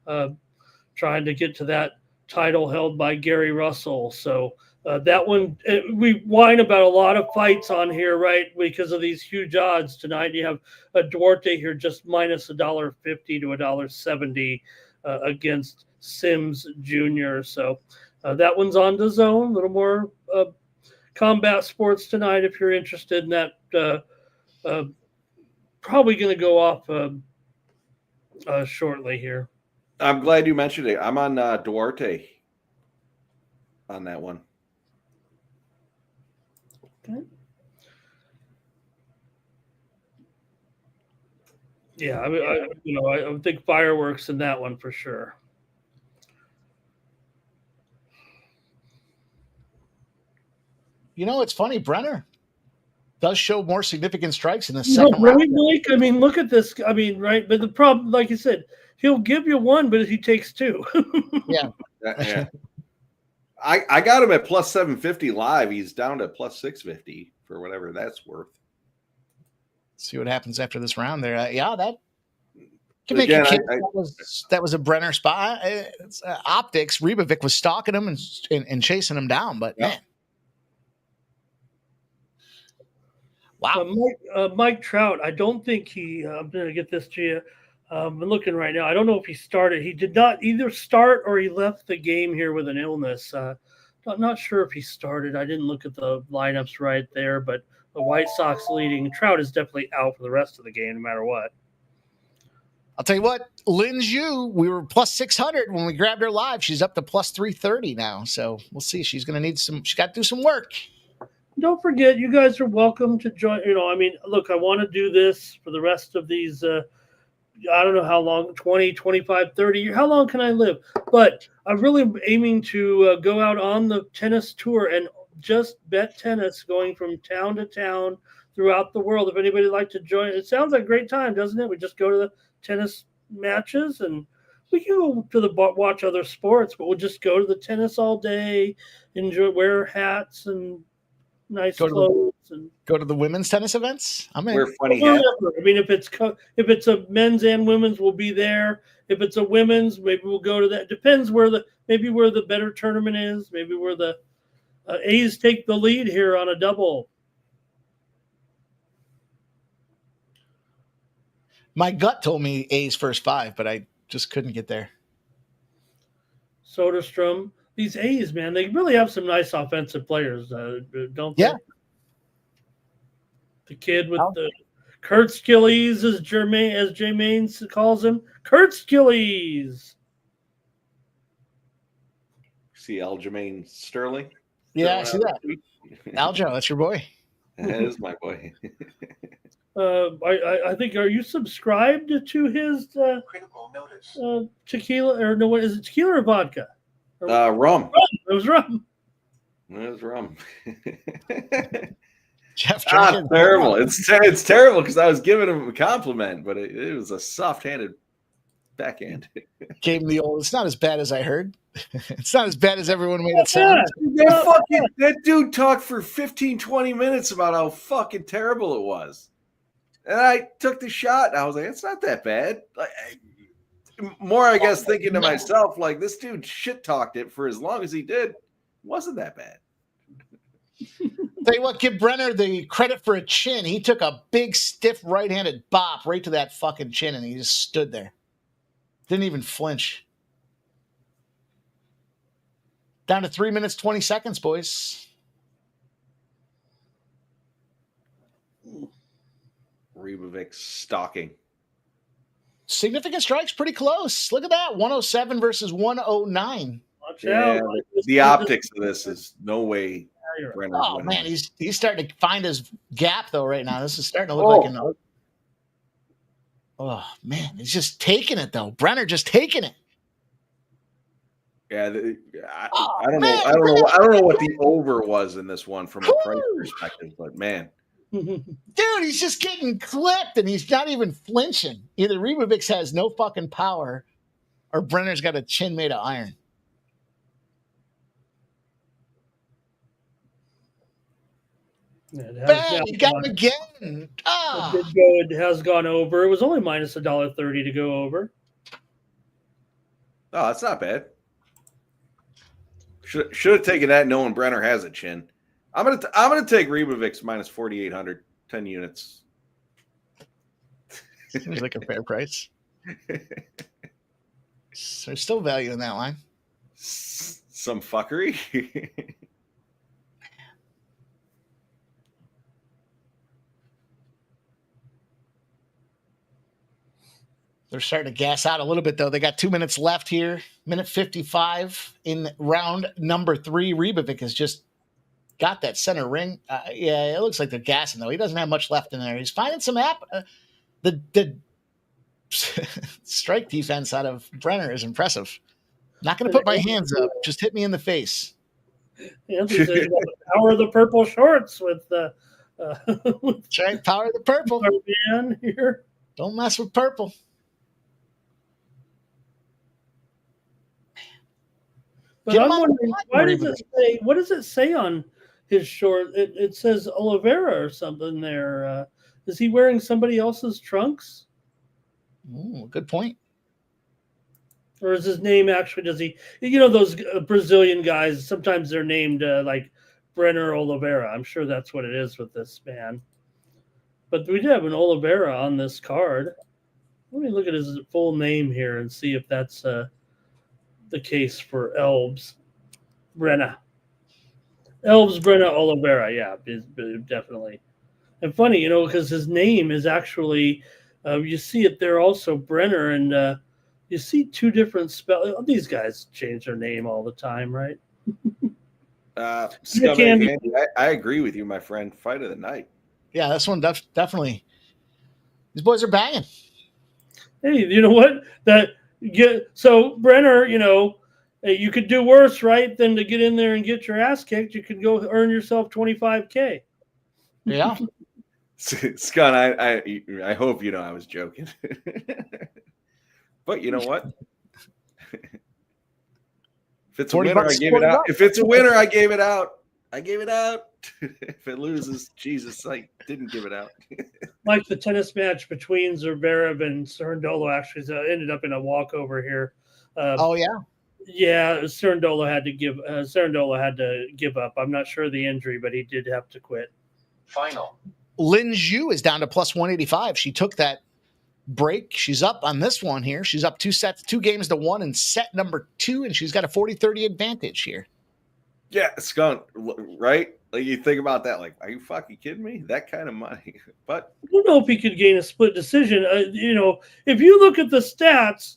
trying to get to that title held by Gary Russell. So that one, we whine about a lot of fights on here, right? Because of these huge odds tonight. You have a Duarte here just minus $1.50 to $1.70 against Sims Jr. So that one's on DAZN. A little more combat sports tonight if you're interested in that. Probably going to go off shortly here. I'm glad you mentioned it. I'm on Duarte on that one. Okay. Yeah, I mean, I would think fireworks in that one for sure. It's funny. Brenner does show more significant strikes in the second round. Right, Mike? I mean, look at this. I mean, right? But the problem, like you said, he'll give you one, but he takes two. Yeah. Yeah. I got him at plus 750 live. He's down to plus 650 for whatever that's worth. See what happens after this round there. That can make Again, a case that was a Brenner spot. It's, optics. Ribovic was stalking him and chasing him down, but man. Wow. Mike Trout, I don't think I'm going to get this to you. I'm looking right now. I don't know if he started. He did not either start or he left the game here with an illness. Not sure if he started. I didn't look at the lineups right there, but the White Sox leading. Trout is definitely out for the rest of the game, no matter what. I'll tell you what, Lin Zhu, we were plus 600 when we grabbed her live. She's up to plus 330 now. So we'll see. She's going to need she's got to do some work. Don't forget, you guys are welcome to join. Look, I want to do this for the rest of these, I don't know how long, 20, 25, 30 years. How long can I live? But I'm really aiming to go out on the tennis tour and just bet tennis going from town to town throughout the world. If anybody would like to join, it sounds like a great time, doesn't it? We just go to the tennis matches and we can go to the watch other sports, but we'll just go to the tennis all day, enjoy, wear hats and nice clothes, and go to the women's tennis events. I'm in. Wear funny hats. I mean, if it's a men's and women's, we'll be there. If it's a women's, maybe we'll go to that. Depends where the better tournament is. Maybe where the A's take the lead here on a double. My gut told me A's first 5, but I just couldn't get there. Soderstrom. These A's, man, they really have some nice offensive players, don't they? Yeah. The kid with the Kurt Skillies, as Jermaine calls him. Kurt Skillies. See Aljamain Sterling? Yeah, I see that. Aljo, that's your boy. That is my boy. I think, are you subscribed to his Critical notice. tequila? Or no, what is it, tequila or vodka? Rum. It was rum. It was rum. Jeff, terrible. It's terrible because I was giving him a compliment, but it was a soft-handed backhand. Gave him the old. It's not as bad as I heard. It's not as bad as everyone made it sound. That dude talked for 15, 20 minutes about how fucking terrible it was. And I took the shot. And I was like, it's not that bad. Like, more, I guess, thinking to myself, like, this dude shit talked it for as long as he did. It wasn't that bad. Tell you what, give Brenner the credit for a chin. He took a big, stiff right-handed bop right to that fucking chin, and he just stood there. Didn't even flinch. Down to 3 minutes, 20 seconds, boys. Ribovic stalking. Significant strikes, pretty close. Look at that, 107 versus 109. Watch Yeah, out. the optics of this is no way. Brenner's Oh, winning. man, he's starting to find his gap, though, right now. This is starting to look like an... Oh, man, he's just taking it, though. Brenner just taking it. Yeah, I don't know. I don't know what the over was in this one from a price perspective, but man, dude, he's just getting clipped and he's not even flinching. Either Ribovic has no fucking power, or Brenner's got a chin made of iron. Bang! You got him again. Ah, it has gone over. It was only minus $1.30 to go over. Oh, that's not bad. Should have taken that knowing Brenner has a chin. I'm gonna take Ribovic minus 4,800, 10 units. Seems like a fair price. So there's still value in that line. Some fuckery. They're starting to gas out a little bit, though. They got 2 minutes left here. Minute 55 in round number 3. Ribovic has just got that center ring. Yeah, it looks like they're gassing, though. He doesn't have much left in there. He's finding some the strike defense out of Brenner is impressive. Not going to put my hands up. Just hit me in the face. Yeah, the power of the purple shorts with the right, power of the purple. Man here. Don't mess with purple. But I'm wondering, why does it say? What does it say on his short? It says Oliveira or something there. Is he wearing somebody else's trunks? Good point. Or is his name actually? Does he? You know those Brazilian guys. Sometimes they're named like Brenner Oliveira. I'm sure that's what it is with this man. But we do have an Oliveira on this card. Let me look at his full name here and see if that's the case for Elves Brenner. Elves Brenner Oliveira, yeah, definitely. And funny, you know, because his name is actually, you see it there also, Brenner, and you see two different spells. These guys change their name all the time, right? I agree with you, my friend. Fight of the night. Yeah, this one definitely. These boys are banging. Hey, you know what? So Brenner, you know, you could do worse, right, than to get in there and get your ass kicked. You could go earn yourself $25K. Yeah. Scott, I hope you know I was joking. But you know what? If it's a winner, I gave it out. If it's a winner, I gave it out. I gave it out. If it loses, Jesus, I didn't give it out. Like the tennis match between Zverev and Cerundolo actually ended up in a walkover here. Oh yeah, yeah. Cerundolo had to give up. I'm not sure of the injury, but he did have to quit. Final. Lin Zhu is down to plus 185. She took that break. She's up on this one here. She's up 2 games to 1 in set number 2, and she's got a 40-30 advantage here. Yeah, Skunk, right? Like you think about that, like, are you fucking kidding me? That kind of money. But I don't know if he could gain a split decision. You know, if you look at the stats,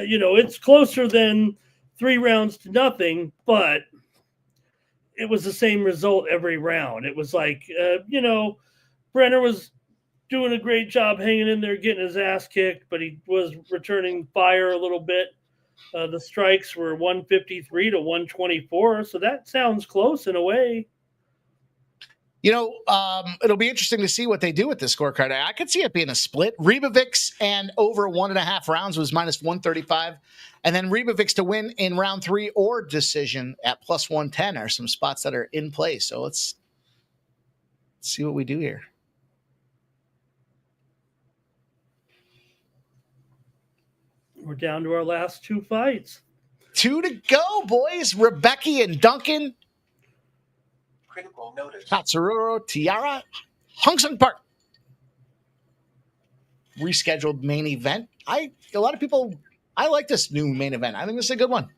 you know, it's closer than 3 rounds to nothing, but it was the same result every round. It was like, you know, Brenner was doing a great job hanging in there, getting his ass kicked, but he was returning fire a little bit. The strikes were 153 to 124, so that sounds close in a way. You know, it'll be interesting to see what they do with this scorecard. I could see it being a split. Ribovic and over 1.5 rounds was minus 135. And then Ribovic to win in round 3 or decision at plus 110 are some spots that are in play. So let's see what we do here. We're down to our last 2 fights. 2 to go, boys. Rebecca and Duncan. Critical notice. Tatsuro, Taira, Hyun-sung Park. Rescheduled main event. A lot of people, I like this new main event. I think this is a good one.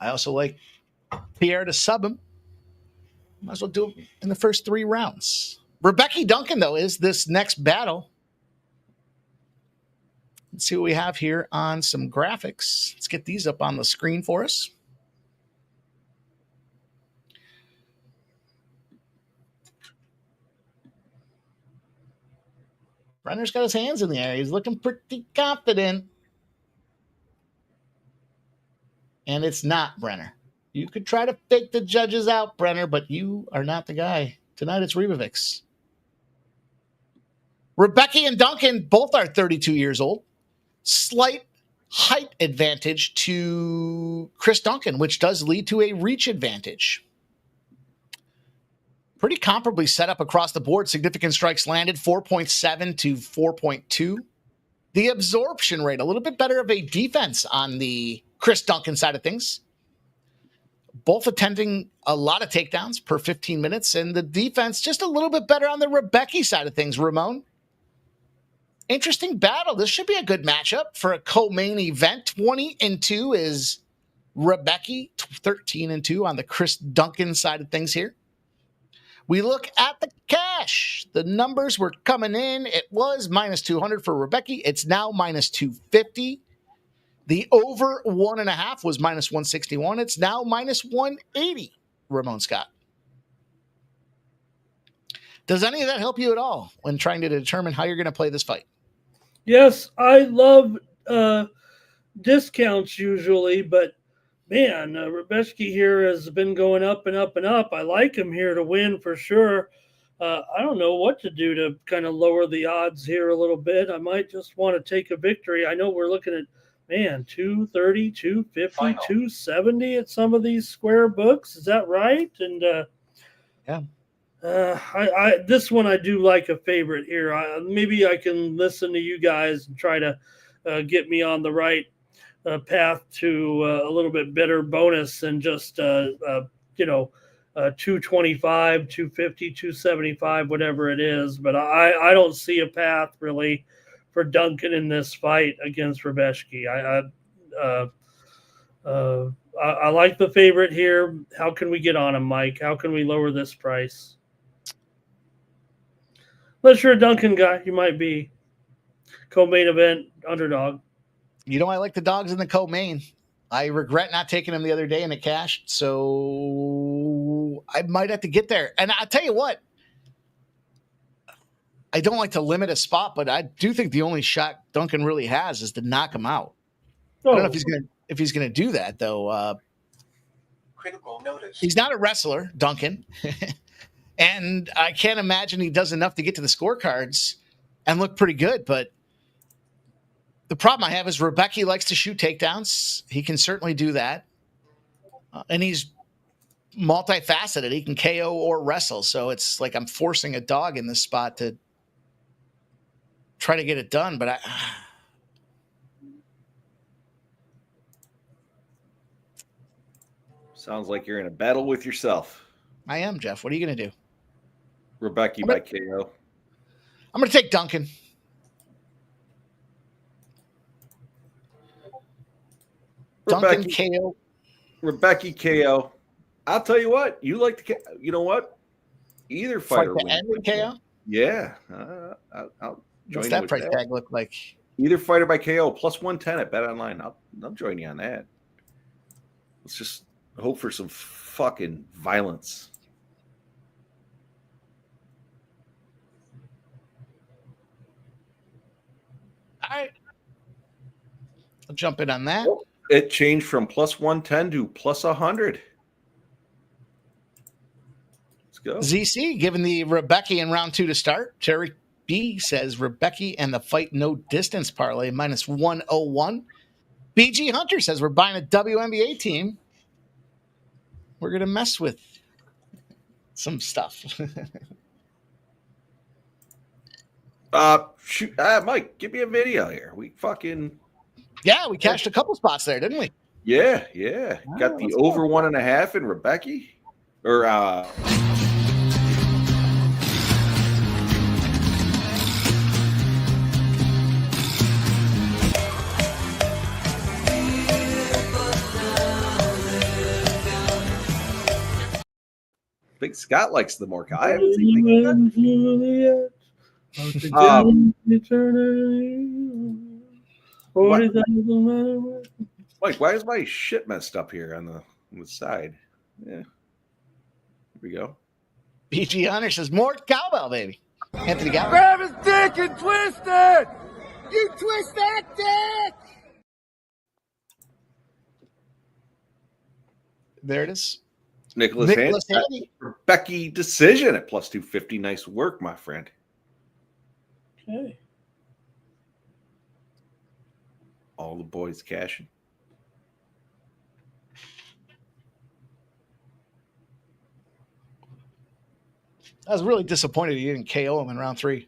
I also like Pierre to sub him. Might as well do it in the first 3 rounds. Rebecca Duncan, though, is this next battle. Let's see what we have here on some graphics. Let's get these up on the screen for us. Brenner's got his hands in the air. He's looking pretty confident. And it's not Brenner. You could try to fake the judges out, Brenner, but you are not the guy. Tonight it's Rebavix. Rebecca and Duncan both are 32 years old. Slight height advantage to Chris Duncan, which does lead to a reach advantage. Pretty comparably set up across the board. Significant strikes landed, 4.7 to 4.2. The absorption rate, a little bit better of a defense on the Chris Duncan side of things. Both attempting a lot of takedowns per 15 minutes, and the defense just a little bit better on the Rebecca side of things, Ramon. Interesting battle. This should be a good matchup for a co-main event. 20-2 is Rebecca, 13-2 on the Chris Duncan side of things here. We look at the cash. The numbers were coming in. It was minus 200 for Rebecca. It's now minus 250. The over 1.5 was minus 161. It's now minus 180, Ramon Scott. Does any of that help you at all when trying to determine how you're going to play this fight? Yes, I love discounts usually, but man, Rebecca here has been going up and up and up. I like him here to win for sure. I don't know what to do to kind of lower the odds here a little bit. I might just want to take a victory. I know we're looking at, man, 230, 250, Final. 270 at some of these square books. Is that right? And yeah. I this one I do like a favorite here. Maybe I can listen to you guys and try to get me on the right path to a little bit better bonus than just 225, 250, 275, whatever it is. But I don't see a path really for Duncan in this fight against Rebecca. I like the favorite here. How can we get on him, Mike? How can we lower this price? Unless you're a Duncan guy, you might be co-main event underdog. You know, I like the dogs in the co-main. I regret not taking them the other day in the cash, so I might have to get there. And I'll tell you what, I don't like to limit a spot, but I do think the only shot Duncan really has is to knock him out. I don't know if he's gonna do that though. Critical notice. He's not a wrestler, Duncan. And I can't imagine he does enough to get to the scorecards and look pretty good. But the problem I have is Rebecca likes to shoot takedowns. He can certainly do that. And he's multifaceted. He can KO or wrestle. So it's like I'm forcing a dog in this spot to try to get it done. But Sounds like you're in a battle with yourself. I am, Jeff. What are you going to do? Rebecca by KO. I'm going to take Duncan. Duncan KO. Rebecca KO. I'll tell you what. You like the you know what? Either fighter wins. KO? Yeah. I'll join. What's that price tag look like? Either fighter by KO plus 110 at Bet Online. I'll join you on that. Let's just hope for some fucking violence. All right. I'll jump in on that. It changed from plus 110 to plus 100. Let's go. ZC giving the Rebecca in round 2 to start. Terry B says Rebecca and the fight no distance parlay minus 101. BG Hunter says we're buying a WNBA team. We're going to mess with some stuff. Shoot, Mike, give me a video here. We fucking Yeah, we cashed a couple spots there, didn't we? yeah. Got the let's over go. 1.5 in Rebecca. Or Big Scott likes the more. I haven't seen Big Scott. Juliet, Mike, why is my shit messed up here on the side? Yeah. Here we go. BG Hunter says more cowbell, baby. Anthony Gallo. Grab his dick and twist it! You twist that dick! There it is. Nicholas Handy. Becky decision at plus 250. Nice work, my friend. Okay. All the boys cashing. I was really disappointed he didn't KO him in round 3.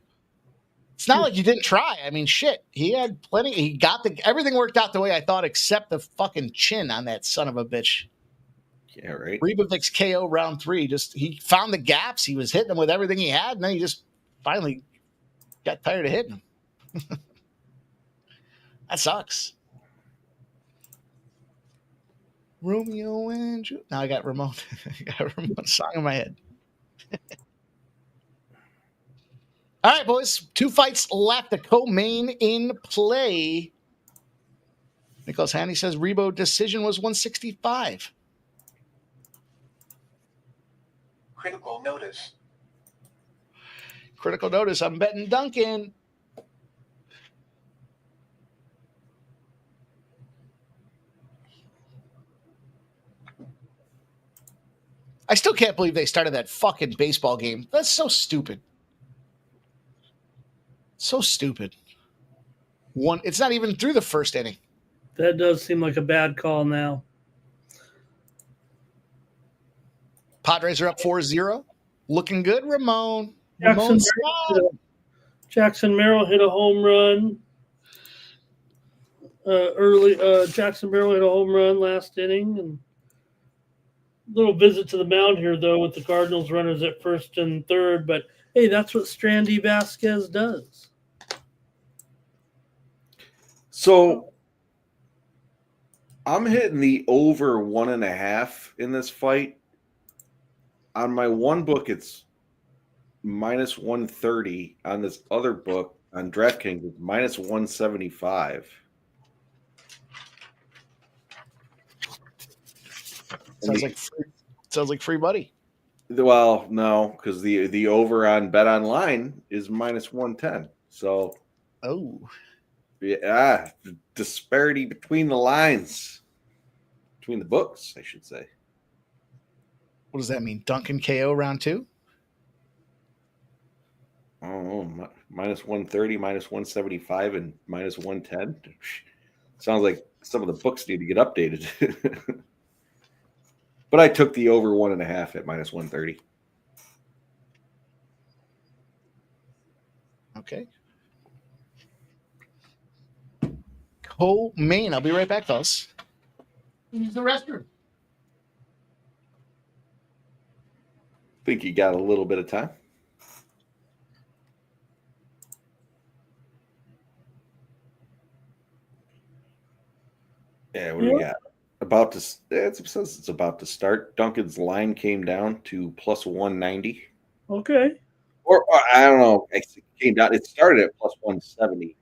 It's not like you didn't try. I mean, shit. He had plenty. He got everything worked out the way I thought, except the fucking chin on that son of a bitch. Yeah, right. Rebovic's KO round 3. He found the gaps. He was hitting them with everything he had, and then he just finally got tired of hitting them. That sucks. Romeo and Juliet. Now I got Ramon. I got Ramon's song in my head. All right, boys. 2 fights left. The co-main in play. Nicholas Haney says Rebo decision was 165. Critical notice. Critical notice. I'm betting Duncan. I still can't believe they started that fucking baseball game. That's so stupid. So stupid. It's not even through the first inning. That does seem like a bad call now. Padres are up 4-0. Looking good, Ramon. Jackson Merrill hit a home run. Jackson Merrill hit a home run last inning. And little visit to the mound here, though, with the Cardinals runners at first and third. But, hey, that's what Strandy Vasquez does. So I'm hitting the over 1.5 in this fight. On my one book, it's minus 130. On this other book, on DraftKings, it's minus 175. Sounds like free money. Well, no, because the over on Bet Online is minus 110. So, yeah, disparity between the lines, between the books, I should say. What does that mean? Duncan KO round 2? Oh, minus 130, minus 175, and minus 110. Sounds like some of the books need to get updated. But I took the over 1.5 at minus 130. Okay. Co-main. I'll be right back, fellas. Use the restroom. Think you got a little bit of time. Yeah, what do we got? It says it's about to start. Duncan's line came down to plus 190. Okay. Or I don't know. It came down. It started at plus 170.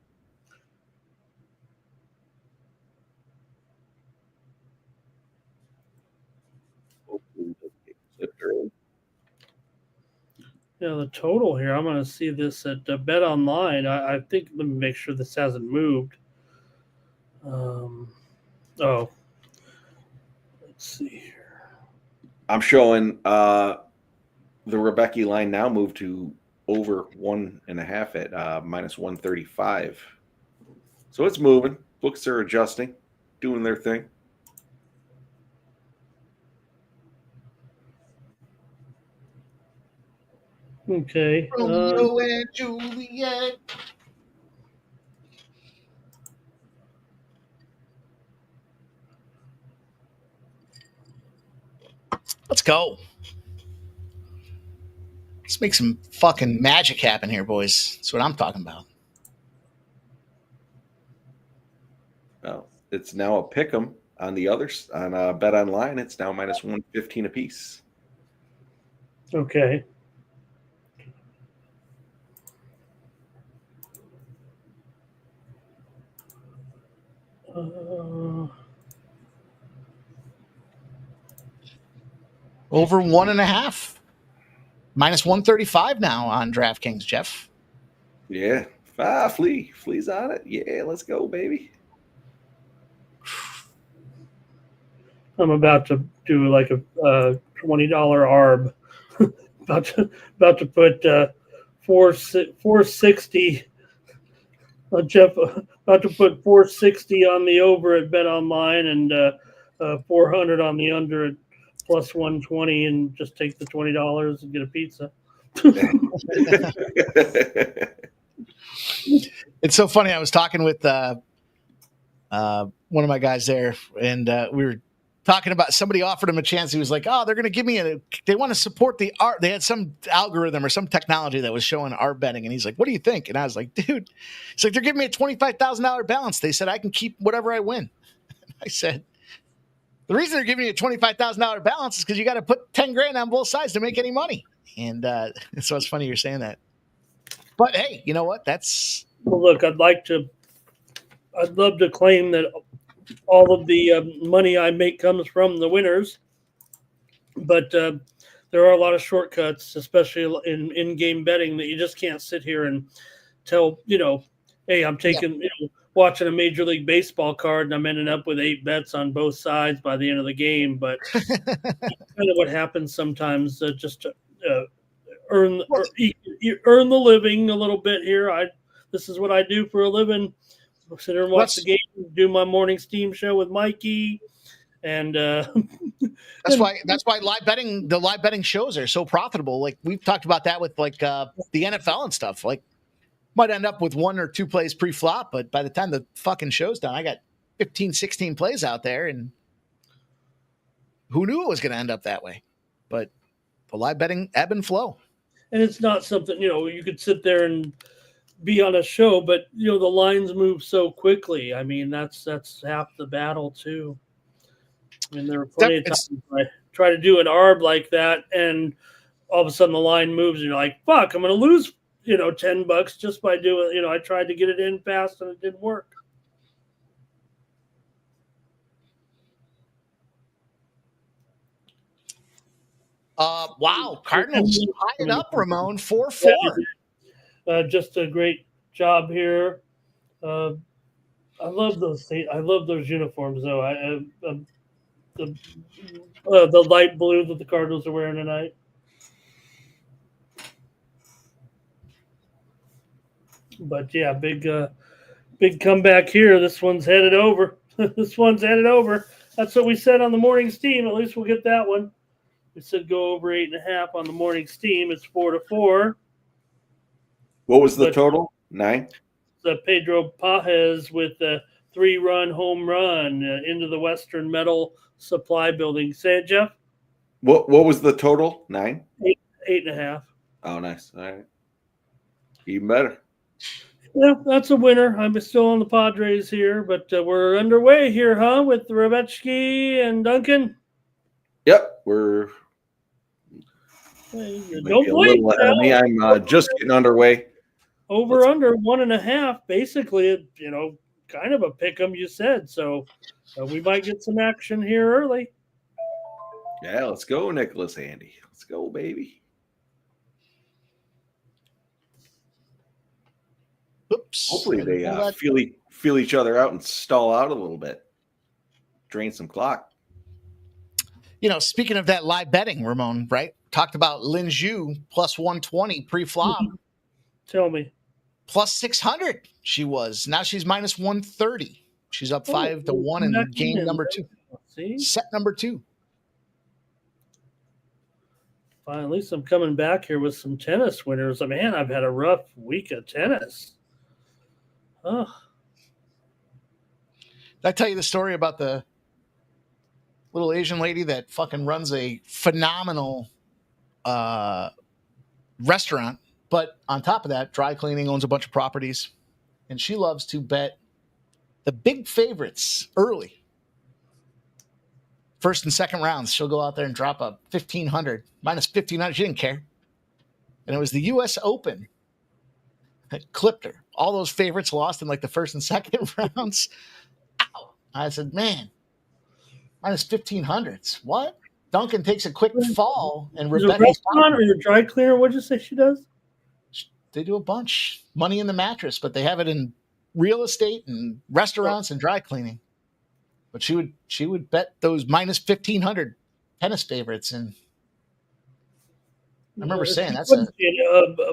Yeah, the total here. I'm going to see this at Bet Online. I think. Let me make sure this hasn't moved. Let's see here. I'm showing the Rebecca line now moved to over 1.5 at minus 135. So it's moving. Books are adjusting, doing their thing. Okay. Romeo and Juliet. Let's go. Let's make some fucking magic happen here, boys. That's what I'm talking about. Well, it's now a pick 'em on the others on Bet Online. It's now minus 115 apiece. Okay. Over 1.5. Minus 135 now on DraftKings, Jeff. Yeah. Flea's on it. Yeah, let's go, baby. I'm about to do like a $20 ARB. about to put 460. Jeff, about to put 460 on the over at Bet Online and 400 on the under at plus 120, and just take the $20 and get a pizza. It's so funny. I was talking with one of my guys there, and we were talking about somebody offered him a chance. He was like, "Oh, they're going to give me they want to support the art." They had some algorithm or some technology that was showing art betting, and he's like, "What do you think?" And I was like, "Dude," it's like they're giving me a $25,000 balance. They said I can keep whatever I win. I said, the reason they're giving you a $25,000 balance is because you got to put 10 grand on both sides to make any money. And so it's funny you're saying that. But hey, you know what? Well, look, I'd love to claim that all of the money I make comes from the winners, but there are a lot of shortcuts, especially in game betting, that you just can't sit here and tell, hey, I'm taking, watching a Major League Baseball card and I'm ending up with 8 bets on both sides by the end of the game. But kind of what happens sometimes, just to earn the living a little bit here. This is what I do for a living. I'll sit here and watch the game, do my morning steam show with Mikey, and that's why the live betting shows are so profitable. Like we've talked about that with like the NFL and stuff. Like might end up with 1 or 2 plays pre-flop, but by the time the fucking show's done, I got 15, 16 plays out there, and who knew it was going to end up that way? But the live betting ebb and flow. And it's not something, you could sit there and be on a show, but the lines move so quickly. I mean, that's half the battle too. I mean, there are plenty of times I try to do an ARB like that, and all of a sudden the line moves, and you're like, "Fuck, I'm going to lose, $10 just by doing." I tried to get it in fast, and it didn't work. Wow, Cardinals tie it up, Ramon, 4-4. Just a great job here. I love those. I love those uniforms, though. The light blue that the Cardinals are wearing tonight. But yeah, big comeback here. This one's headed over. This one's headed over. That's what we said on the morning steam. At least we'll get that one. We said go over 8.5 on the morning steam. It's 4-4. What was the total? 9. Pedro Pajes with a 3-run home run into the Western Metal Supply Building. Say it, Jeff. What was the total? 9? 8.5. Oh, nice. All right. Even better. Yeah, that's a winner. I'm still on the Padres here, but we're underway here, huh? With Rebetsky and Duncan. Yep, we're. Don't blink. Me. I'm just getting underway. Over under 1.5, basically, kind of a pick 'em, you said. So we might get some action here early. Yeah, let's go, Nicholas Andy. Let's go, baby. Oops. Hopefully they feel each other out and stall out a little bit. Drain some clock. Speaking of that live betting, Ramon, right? Talked about Lin Zhu plus 120 pre-flop. Tell me. Plus 600 she was. Now she's minus 130. She's up 5-1 in game number 2. See? Set number 2. Fine, at least I'm coming back here with some tennis winners. Man, I've had a rough week of tennis. Oh. Did I tell you the story about the little Asian lady that fucking runs a phenomenal restaurant, but on top of that, dry cleaning, owns a bunch of properties, and she loves to bet the big favorites early. First and second rounds, she'll go out there and drop a 1,500, minus 1,500. She didn't care. And it was the U.S. Open that clipped her. All those favorites lost in like the first and second rounds. Ow. I said, man, minus 1,500s. What? Duncan takes a quick fall, and Rebecca's restaurant or your dry cleaner. What'd you say she does? They do a bunch. Money in the mattress, but they have it in real estate and restaurants and dry cleaning. But she would bet those minus 1,500 tennis favorites, and I remember saying that's a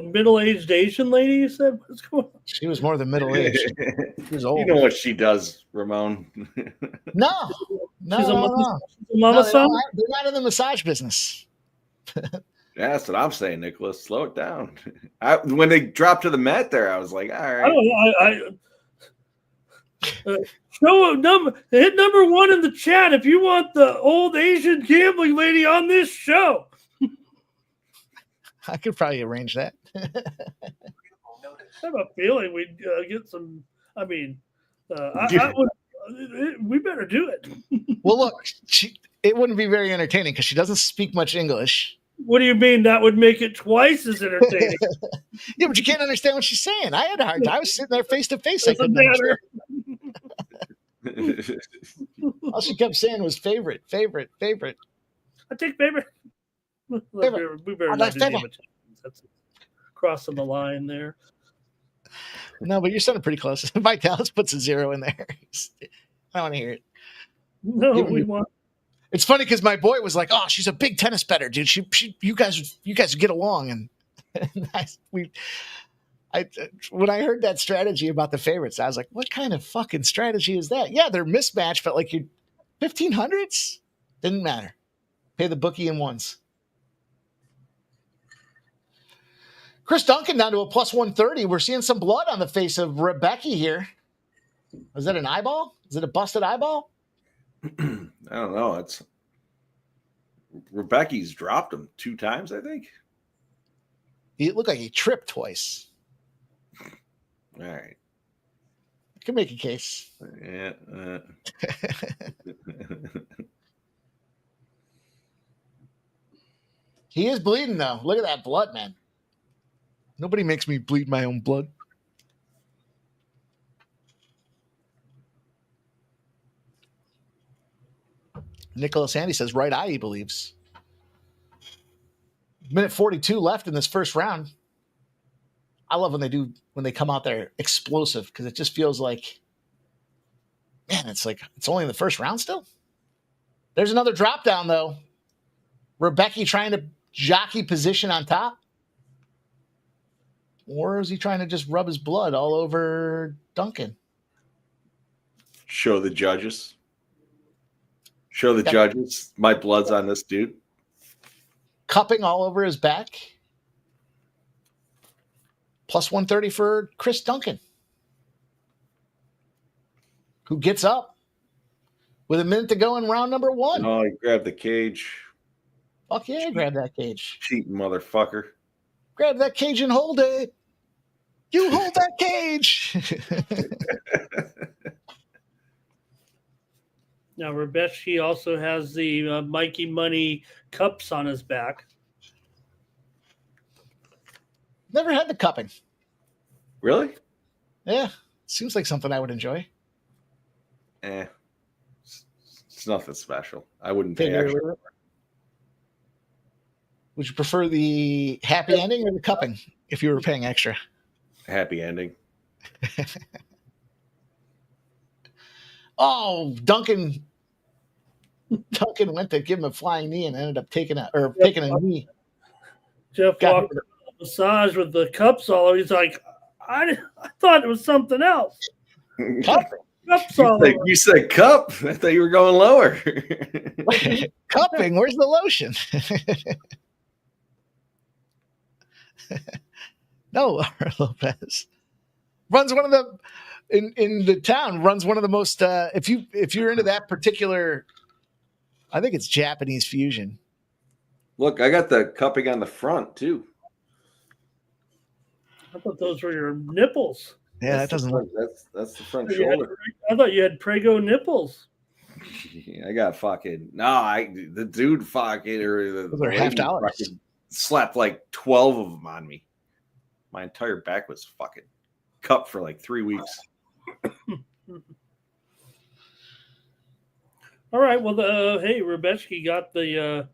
middle-aged Asian lady. You said what's going on? She was more than middle-aged. She was old. You know what she does, Ramon? No. She's a mama No, son. they're not in the massage business. That's what I'm saying, Nicholas. Slow it down. When they dropped to the mat there, I was like, all right. I don't know. Hit number 1 in the chat if you want the old Asian gambling lady on this show. I could probably arrange that. I have a feeling we'd get some. I mean, we better do it. Well, look, it wouldn't be very entertaining because she doesn't speak much English. What do you mean? That would make it twice as entertaining. Yeah, but you can't understand what she's saying. I had a hard time. I was sitting there face to face. Doesn't matter. All she kept saying was favorite. I take favorite. We better not do imitations. That's crossing the line there. No, but you're sounding pretty close. Vitalis puts a 0 in there. I don't want to hear it. No, we want. It's funny because my boy was like, "Oh, she's a big tennis bettor, dude. You guys get along." And when I heard that strategy about the favorites, I was like, "What kind of fucking strategy is that?" Yeah, they're mismatched, but like your 1,500s didn't matter. Pay the bookie in ones. Chris Duncan down to a plus 130. We're seeing some blood on the face of Rebecca here. Is that an eyeball? Is it a busted eyeball? I don't know. It's Rebecca's dropped him 2 times, I think. It looked like he tripped twice. All right. I can make a case. Yeah. He is bleeding, though. Look at that blood, man. Nobody makes me bleed my own blood. Nicholas Handy says right eye, he believes. Minute 42 left in this first round. I love when they come out there explosive because it just feels like, man, it's only in the first round still. There's another drop down though. Rebecca trying to jockey position on top. Or is he trying to just rub his blood all over Duncan? Show the judges. Judges. My blood's on this dude. Cupping all over his back. Plus 130 for Chris Duncan, who gets up with a minute to go in round number 1. Oh, he grabbed the cage. Fuck yeah, grab that cage. Cheating motherfucker. Grab that cage and hold it. You hold that cage. Now, Rebecca also has the Mikey Money cups on his back. Never had the cupping. Really? Yeah. Seems like something I would enjoy. It's nothing special. I wouldn't pay extra. Would you prefer the happy ending or the cupping if you were paying extra? Happy ending. Oh, Duncan went to give him a flying knee and ended up taking a knee. Jeff walked the massage with the cups all over. He's like, I thought it was something else. Cups all over. You said cup. I thought you were going lower. Cupping. Where's the lotion? No, Lopez runs one of the in the town. Runs one of the most. If you're into that particular, I think it's Japanese fusion. Look, I got the cupping on the front too. I thought those were your nipples. Yeah, that doesn't look. That's the front shoulder. I thought you had Prego nipples. I got fucking the dude fucking or Those are $half. Slapped like 12 of them on me. My entire back was fucking cupped for like 3 weeks. All right. Well, hey, Rebecki got the.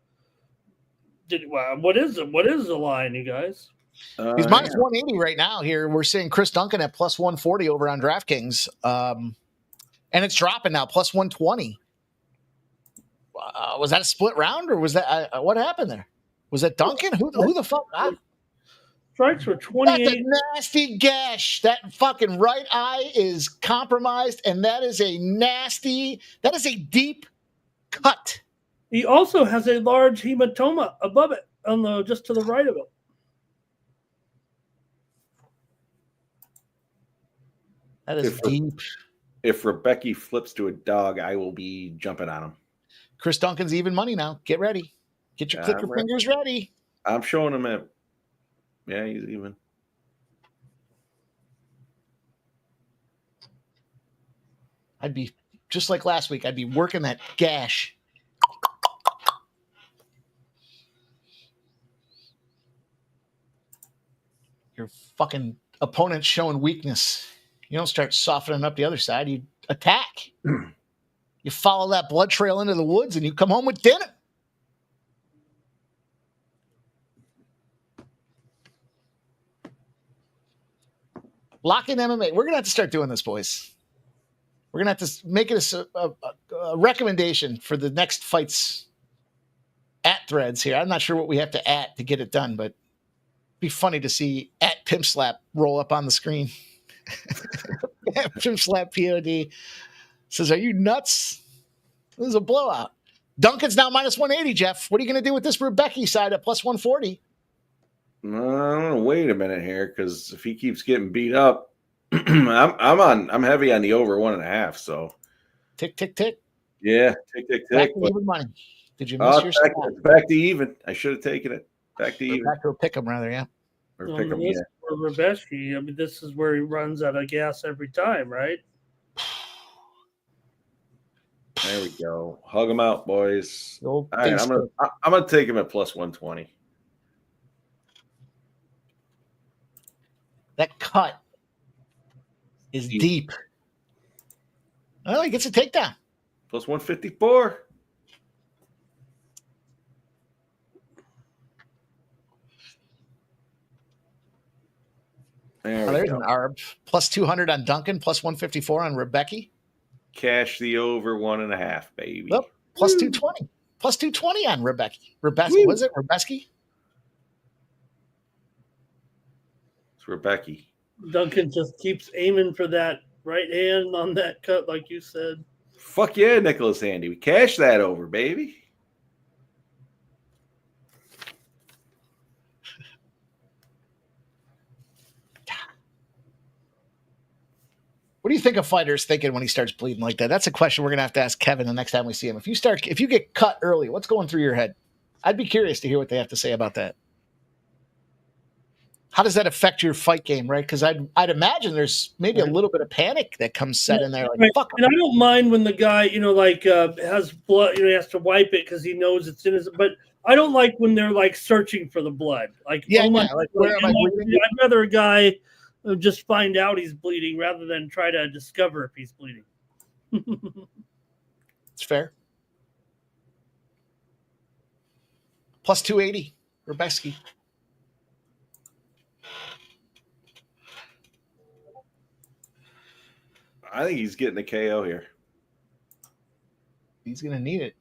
What is it? What is the line, you guys? He's minus 180 right now. Here we're seeing Chris Duncan at plus 140 over on DraftKings, and it's dropping now plus 120. Was that a split round or was that what happened there? Was that Duncan? Who the fuck? Strikes were 28. That's a nasty gash. That fucking right eye is compromised, and that is a deep cut. He also has a large hematoma above it, just to the right of it. That is deep. If Rebecki flips to a dog, I will be jumping on him. Chris Duncan's even money now. Get ready. Get your clicker fingers ready. I'm showing him it. Yeah, he's even. I'd be just like last week. I'd be working that gash. Your fucking opponent's showing weakness. You don't start softening up the other side. You attack. You follow that blood trail into the woods and you come home with dinner. Lock in MMA. We're going to have to start doing this, boys. We're going to have to make it a recommendation for the next fights at Threads here. I'm not sure what we have to at to get it done, but it'd be funny to see at Pimp Slap roll up on the screen. Pimp Slap POD says, are you nuts? This is a blowout. Duncan's now minus 180, Jeff. What are you going to do with this Rebecki side at plus 140? Wait a minute here, because if he keeps getting beat up, I'm heavy on the over 1.5. So tick tick tick. Yeah, tick tick tick. Back to even money. Did you miss your spot? Back to even. I should have taken it. Back to even. Back to a pick 'em rather, yeah. Or pick 'em, yeah. For Rebecki, I mean, this is where he runs out of gas every time, right? There we go. Hug him out, boys. All right, I'm gonna take him at plus 120. That cut is deep. Oh, he gets a takedown. Plus 154. There's an ARB. Plus 200 on Duncan, plus 154 on Rebecki. Cash the over 1.5, baby. Well, plus 220. Plus 220 on Rebecki. Was it Rebecki? It's Rebecki. Duncan just keeps aiming for that right hand on that cut, like you said. Fuck yeah, Nicholas Handy. We cash that over, baby. What do you think a fighter's thinking when he starts bleeding like that? That's a question we're gonna have to ask Kevin the next time we see him. If you get cut early, what's going through your head? I'd be curious to hear what they have to say about that. How does that affect your fight game, right? Because I'd imagine there's maybe a little bit of panic that comes set in there. Like, right. Fuck. And I don't mind when the guy, has blood, he has to wipe it because he knows it's in his. But I don't like when they're like searching for the blood. Like, where am I bleeding? I'd rather a guy just find out he's bleeding rather than try to discover if he's bleeding. It's fair. Plus 280, Rebecki. I think he's getting a KO here. He's going to need it.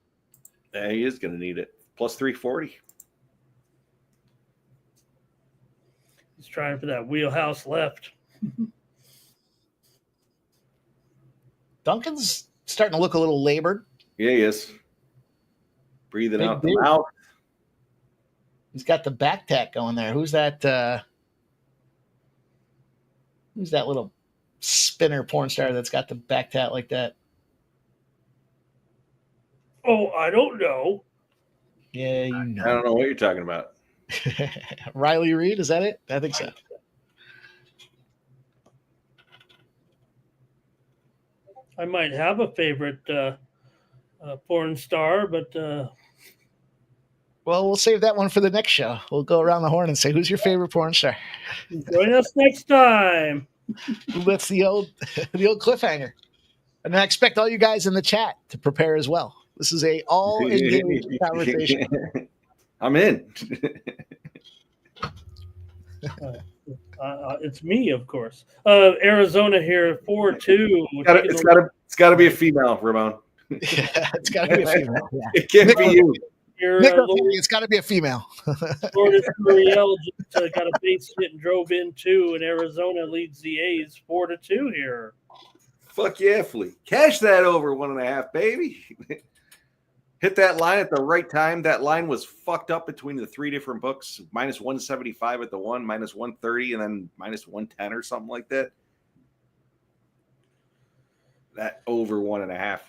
Yeah, he is going to need it. Plus 340. He's trying for that wheelhouse left. Duncan's starting to look a little labored. Yeah, he is. Breathing Big out dude. the mouth. He's got the back tat going there. Who's that? Who's that little spinner porn star that's got the back tat like that? Oh, I don't know. Yeah, you know. I don't know what you're talking about. Riley Reid, is that it? I think so. I might have a favorite porn star, but well, we'll save that one for the next show. We'll go around the horn and say, who's your favorite porn star? Join us next time. That's the old cliffhanger. And I expect all you guys in the chat to prepare as well. This is a all engaged conversation. I'm in. It's me, of course. Arizona here, 4-2. It's got to be a female, Ramon. Yeah, it's got to be a female. Yeah. It can't be you. It's got to be a female. Lourdes Gurriel just got a base hit and drove in 2, and Arizona leads the A's 4-2 here. Fuck yeah, Flea. Cash that over 1.5, baby. Hit that line at the right time. That line was fucked up between the 3 different books. Minus 175 at the one, minus 130, and then minus 110 or something like that. That over 1.5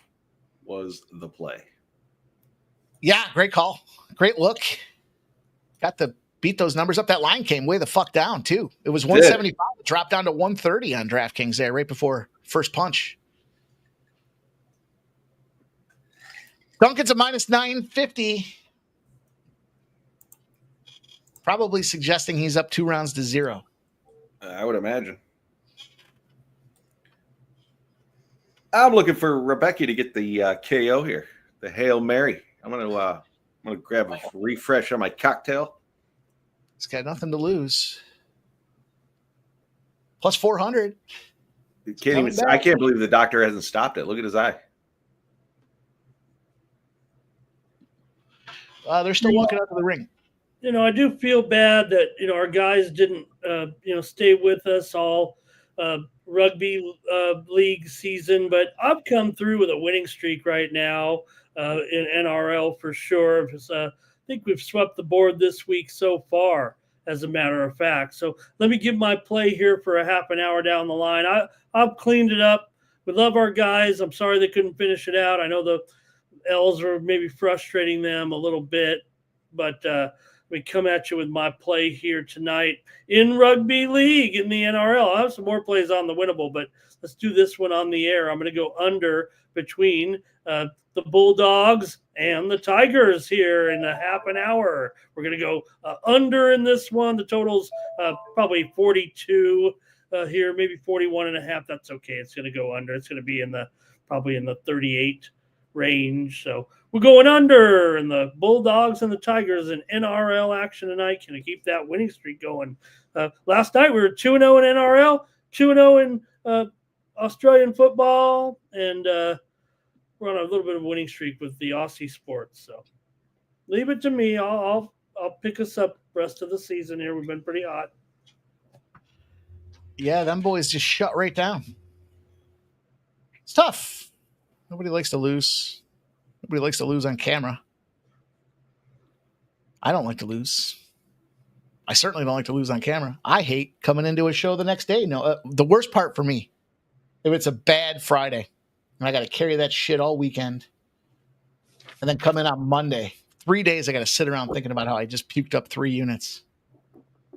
was the play. Yeah, great call. Great look. Got to beat those numbers up. That line came way the fuck down, too. It was 175. It dropped down to 130 on DraftKings there right before first punch. Duncan's a minus 950. Probably suggesting he's up 2 rounds to 0. I would imagine. I'm looking for Rebecca to get the KO here. The Hail Mary. I'm gonna grab a refresh on my cocktail. He's got nothing to lose. Plus 400. I can't believe the doctor hasn't stopped it. Look at his eye. They're still walking out to the ring. You know, I do feel bad that, our guys didn't, stay with us all rugby league season, but I've come through with a winning streak right now in NRL for sure. I think we've swept the board this week so far, as a matter of fact. So let me give my play here for a half an hour down the line. I've cleaned it up. We love our guys. I'm sorry they couldn't finish it out. I know the L's are maybe frustrating them a little bit, but we come at you with my play here tonight in rugby league in the NRL. I have some more plays on the winnable, but let's do this one on the air. I'm going to go under between the Bulldogs and the Tigers here in a half an hour. We're going to go under in this one. The total's probably 42 here, maybe 41.5. That's okay. It's going to go under. It's going to be probably in the 38 range. So we're going under, and the Bulldogs and the Tigers in NRL action tonight. Can I keep that winning streak going? Last night we were 2-0 in NRL, 2-0 in Australian football, and we're on a little bit of a winning streak with the Aussie sports. So leave it to me. I'll pick us up rest of the season here. We've been pretty hot. Yeah, them boys just shut right down. It's tough. Nobody likes to lose. Nobody likes to lose on camera. I don't like to lose. I certainly don't like to lose on camera. I hate coming into a show the next day. No, the worst part for me, if it's a bad Friday and I got to carry that shit all weekend and then come in on Monday, 3 days I got to sit around thinking about how I just puked up 3 units.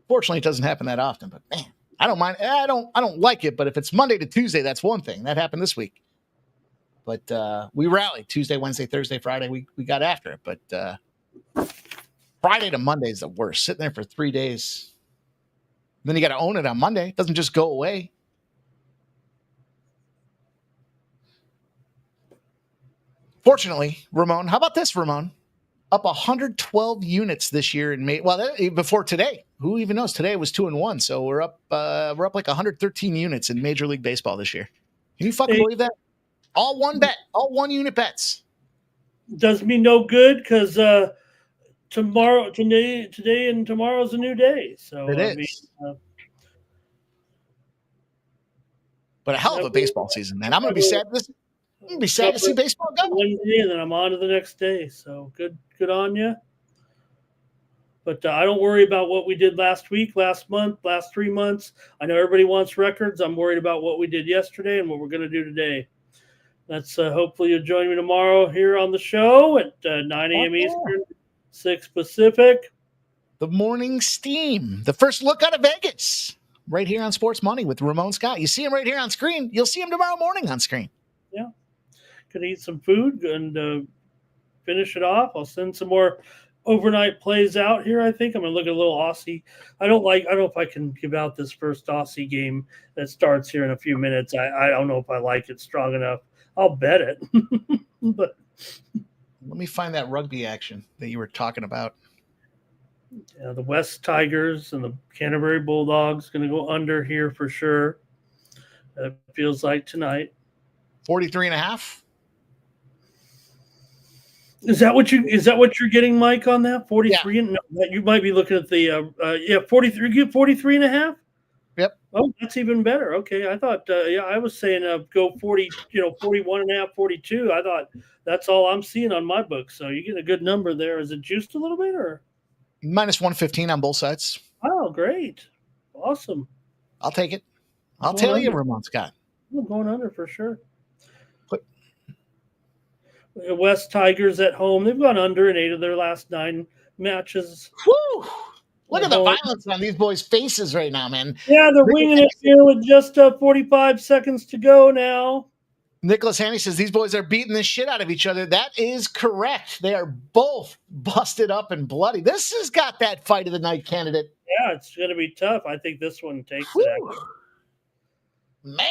Fortunately, it doesn't happen that often, but man, I don't mind. I don't like it, but if it's Monday to Tuesday, that's one thing. That happened this week. But we rallied Tuesday, Wednesday, Thursday, Friday. We got after it. But Friday to Monday is the worst. Sitting there for 3 days. Then you got to own it on Monday. It doesn't just go away. Fortunately, Ramon, how about this, Ramon? Up 112 units this year in May. Well, before today. Who even knows? Today was 2-1. So we're up like 113 units in Major League Baseball this year. Can you fucking believe that? All one bet, all 1 unit bets. Does me no good because today and tomorrow's a new day. So it is. But a hell of a baseball season, man. I'm going to be sad. I'm going to be sad to see baseball go. One day, and then I'm on to the next day. So good on you. But I don't worry about what we did last week, last month, last 3 months. I know everybody wants records. I'm worried about what we did yesterday and what we're going to do today. That's hopefully you'll join me tomorrow here on the show at 9 a.m. Eastern, 6 Pacific. The morning steam, the first look out of Vegas, right here on Sports Money with Ramon Scott. You see him right here on screen. You'll see him tomorrow morning on screen. Yeah, gonna eat some food and finish it off. I'll send some more overnight plays out here. I think I'm gonna look at a little Aussie. I don't know if I can give out this first Aussie game that starts here in a few minutes. I don't know if I like it strong enough. I'll bet it. But let me find that rugby action that you were talking about. Yeah, the West Tigers and the Canterbury Bulldogs going to go under here for sure. It feels like tonight. 43.5. Is that what you're getting, Mike, on that? 43 and no, you might be looking at the 43. You get 43.5? Yep. Oh, that's even better. Okay. I thought I was saying go 40, 41.5, 42. I thought that's all I'm seeing on my book. So you get a good number there. Is it juiced a little bit or minus 115 on both sides? Oh, great. Awesome. I'll take it. I'll tell you, Ramon Scott. I'm going under for sure. West Tigers at home. They've gone under in 8 of their last 9 matches. Woo! Look at the violence on these boys' faces right now, man. Yeah, they're winging it here with just 45 seconds to go now. Nicholas Haney says these boys are beating the shit out of each other. That is correct. They are both busted up and bloody. This has got that fight of the night candidate. Yeah, it's going to be tough. I think this one takes it. Man,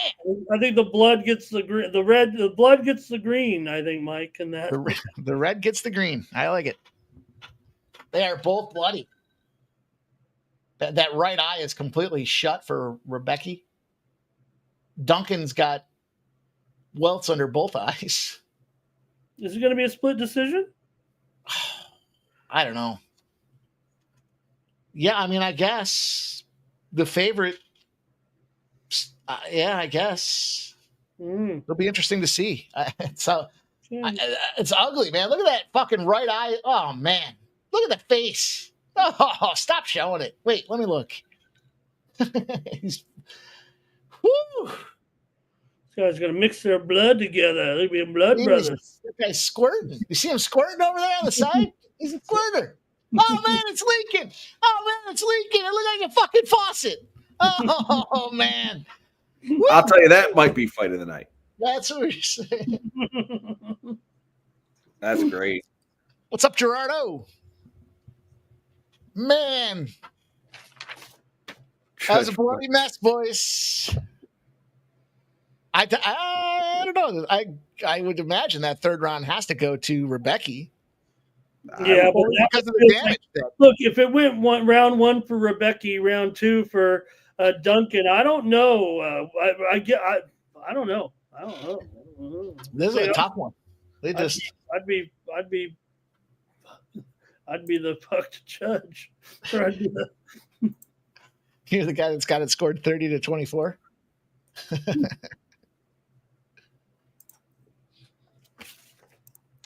I think the blood gets the green. The blood gets the green. I think, Mike, and that the red gets the green. I like it. They are both bloody. That right eye is completely shut for Rebecca. Duncan's got welts under both eyes. Is it going to be a split decision? I don't know. Yeah, I mean, I guess the favorite. Yeah, I guess it'll be interesting to see. It's ugly, man. Look at that fucking right eye. Oh man, look at the face. Oh, stop showing it. Wait, let me look. This guy's gonna mix their blood together. They'll be blood brothers. That guy's squirting. You see him squirting over there on the side? He's a squirter. Oh man, it's leaking. Oh man, it's leaking. It looks like a fucking faucet. Oh man. I'll tell you, that might be fight of the night. That's what you're saying. That's great. What's up, Gerardo? Man. That was a bloody mess, boys. I don't know. I would imagine that third round has to go to Rebecca. Yeah, but because of the damage. Look, if it went round 1 for Rebecca, round 2 for Duncan, I don't know. I don't know. This is a tough one. They just. I'd be the fucked judge. You're the guy that's got it scored 30-24.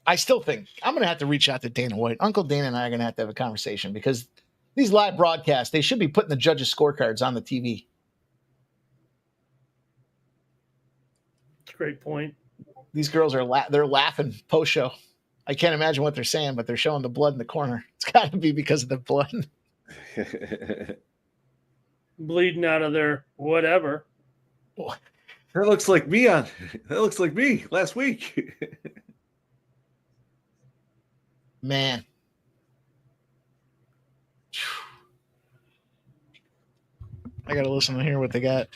I still think I'm going to have to reach out to Dana White. Uncle Dana and I are going to have a conversation because these live broadcasts, they should be putting the judges' scorecards on the TV. That's a great point. These girls are they're laughing post-show. I can't imagine what they're saying, but they're showing the blood in the corner. It's got to be because of the blood. Bleeding out of their whatever. That looks like me last week. Man. I got to listen to hear what they got.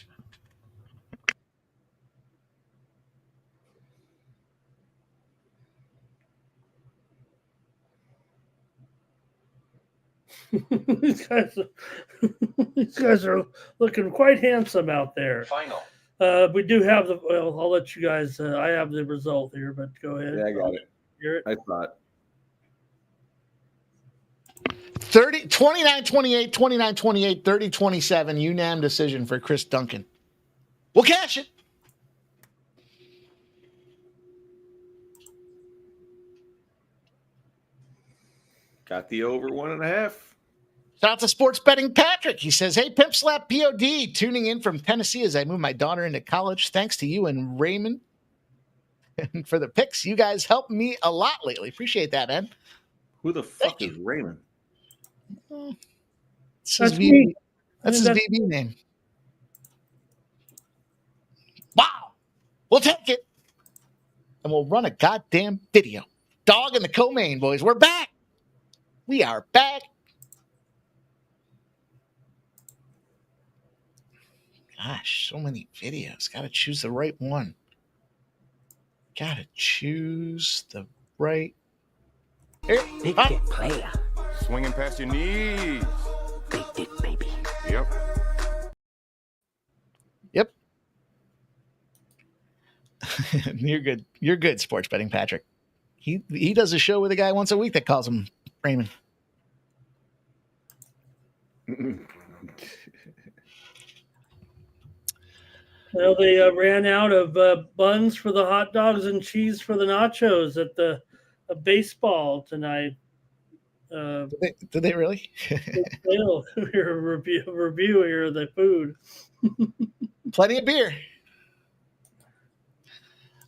These guys are looking quite handsome out there. Final. We do have I'll let you guys. I have the result here, but go ahead. Yeah, I got it. Hear it. I thought. 29-28, 29-28, 30-27, unanimous decision for Chris Duncan. We'll cash it. Got the over 1.5. Shout out to Sports Betting Patrick. He says, hey, Pimp Slap POD, tuning in from Tennessee as I move my daughter into college. Thanks to you and Raymond for the picks. You guys helped me a lot lately. Appreciate that, man. Who the fuck is Raymond? That's me. That's his VB name. Wow. We'll take it. And we'll run a goddamn video. Dog in the co-main, boys. We're back. We are back. Gosh, so many videos. Got to choose the right one. Got to choose the right. Here, Big dick player. Swinging past your knees. Big dick, baby. Yep. Yep. You're good. You're good, Sports Betting Patrick. He does a show with a guy once a week that calls him Raymond. Well, they ran out of buns for the hot dogs and cheese for the nachos at the baseball tonight. Did they really? We're review here of the food. Plenty of beer.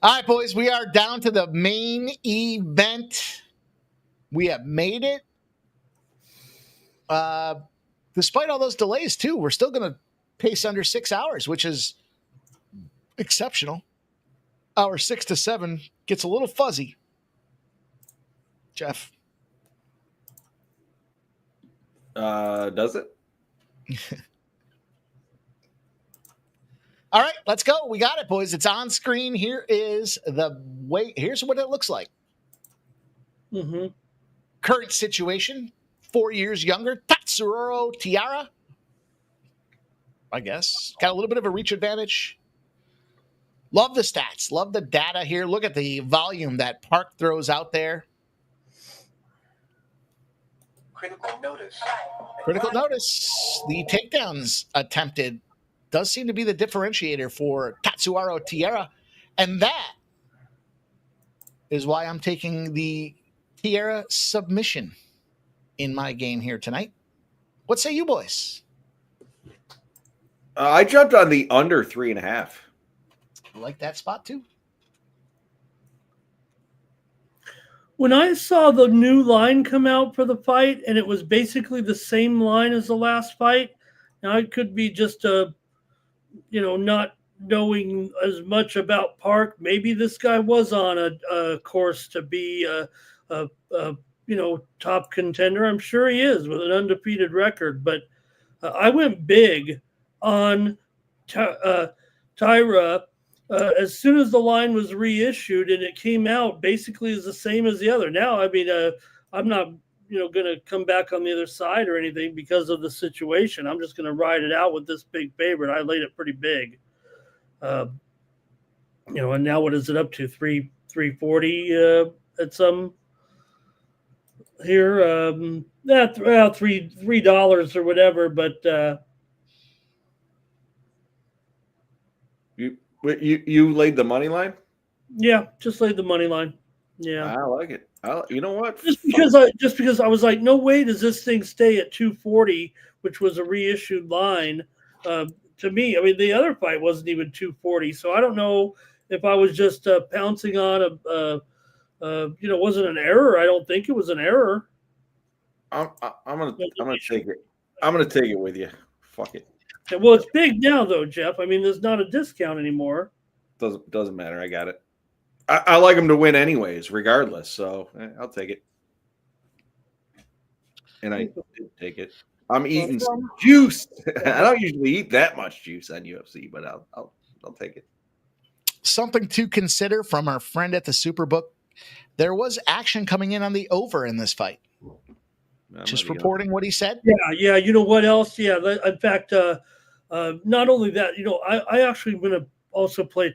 All right, boys, we are down to the main event. We have made it. Despite all those delays, too, we're still going to pace under 6 hours, which is exceptional. Hour 6 to 7 gets a little fuzzy. Jeff. Does it? All right, let's go. We got it, boys. It's on screen. Here is the way. Here's what it looks like. Mm-hmm. Current situation: 4 years younger. Tatsuro Taira. I guess got a little bit of a reach advantage. Love the stats. Love the data here. Look at the volume that Park throws out there. Critical notice. Critical notice. The takedowns attempted does seem to be the differentiator for Tatsuro Taira. And that is why I'm taking the Taira submission in my game here tonight. What say you, boys? I jumped on the under 3.5. I like that spot, too. When I saw the new line come out for the fight, and it was basically the same line as the last fight, now it could be just not knowing as much about Park. Maybe this guy was on a course to be a top contender. I'm sure he is with an undefeated record. But I went big on Taira. As soon as the line was reissued and it came out, basically is the same as the other. Now, I mean, I'm not, going to come back on the other side or anything because of the situation. I'm just going to ride it out with this big favorite. I laid it pretty big, and now what is it up to? 340 at some here. $3 or whatever, but. You laid the money line? Yeah, just laid the money line. Yeah, I like it. You know what? Just because I was like, no way does this thing stay at 240, which was a reissued line. To me, I mean, the other fight wasn't even 240, so I don't know if I was just pouncing on wasn't an error. I don't think it was an error. I'm gonna take it. I'm gonna take it with you. Fuck it. Well, it's big now, though, Jeff. I mean, there's not a discount anymore. Doesn't matter. I got it. I like him to win anyways, regardless. So I'll take it. And I did take it. I'm eating some juice. I don't usually eat that much juice on UFC, but I'll take it. Something to consider from our friend at the Superbook. There was action coming in on the over in this fight. Just reporting what he said. Yeah. You know what else? Yeah. In fact, not only that, I actually going to also play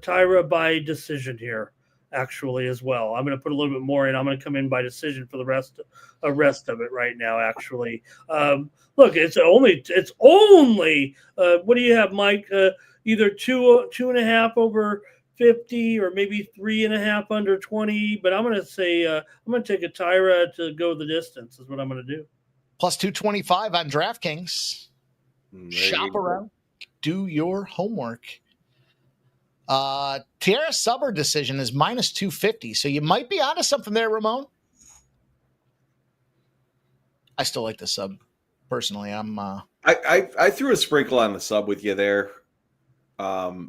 Taira by decision here, actually, as well. I'm going to put a little bit more in. I'm going to come in by decision for the rest of it right now, actually. Look, it's only what do you have, Mike? Either 2.5 over 50 or maybe 3.5 under 20, but I'm going to say I'm going to take a Taira to go the distance is what I'm going to do. Plus 225 on DraftKings. There Shop you go. around. Do your homework. Taira Suber decision is minus 250. So you might be onto something there, Ramon. I still like the sub. Personally, I'm. I threw a sprinkle on the sub with you there. But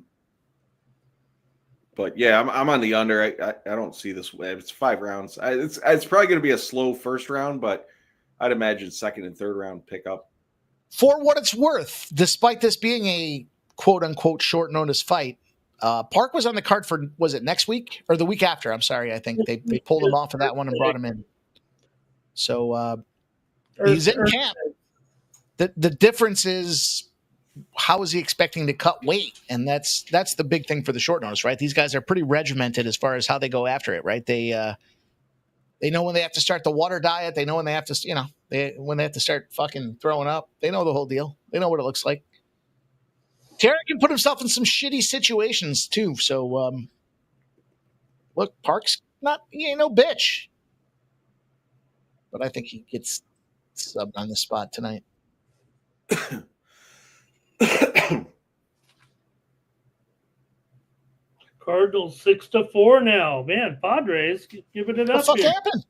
yeah, I'm on the under. I don't see this. It's 5 rounds. It's probably going to be a slow first round, but I'd imagine second and third round pickup. For what it's worth, despite this being a quote unquote short notice fight, Park was on the card for, was it next week or the week after? I'm sorry. I think they pulled him off of that one and brought him in. So he's in camp. The difference is, how is he expecting to cut weight? And that's the big thing for the short notice, right? These guys are pretty regimented as far as how they go after it, right? They know when they have to start the water diet. They know when they have to, when they have to start fucking throwing up. They know the whole deal. They know what it looks like. Taira can put himself in some shitty situations too. So, look, Park's he ain't no bitch. But I think he gets subbed on the spot tonight. Cardinals 6-4 now. Man, Padres giving it up. What the fuck here. happened?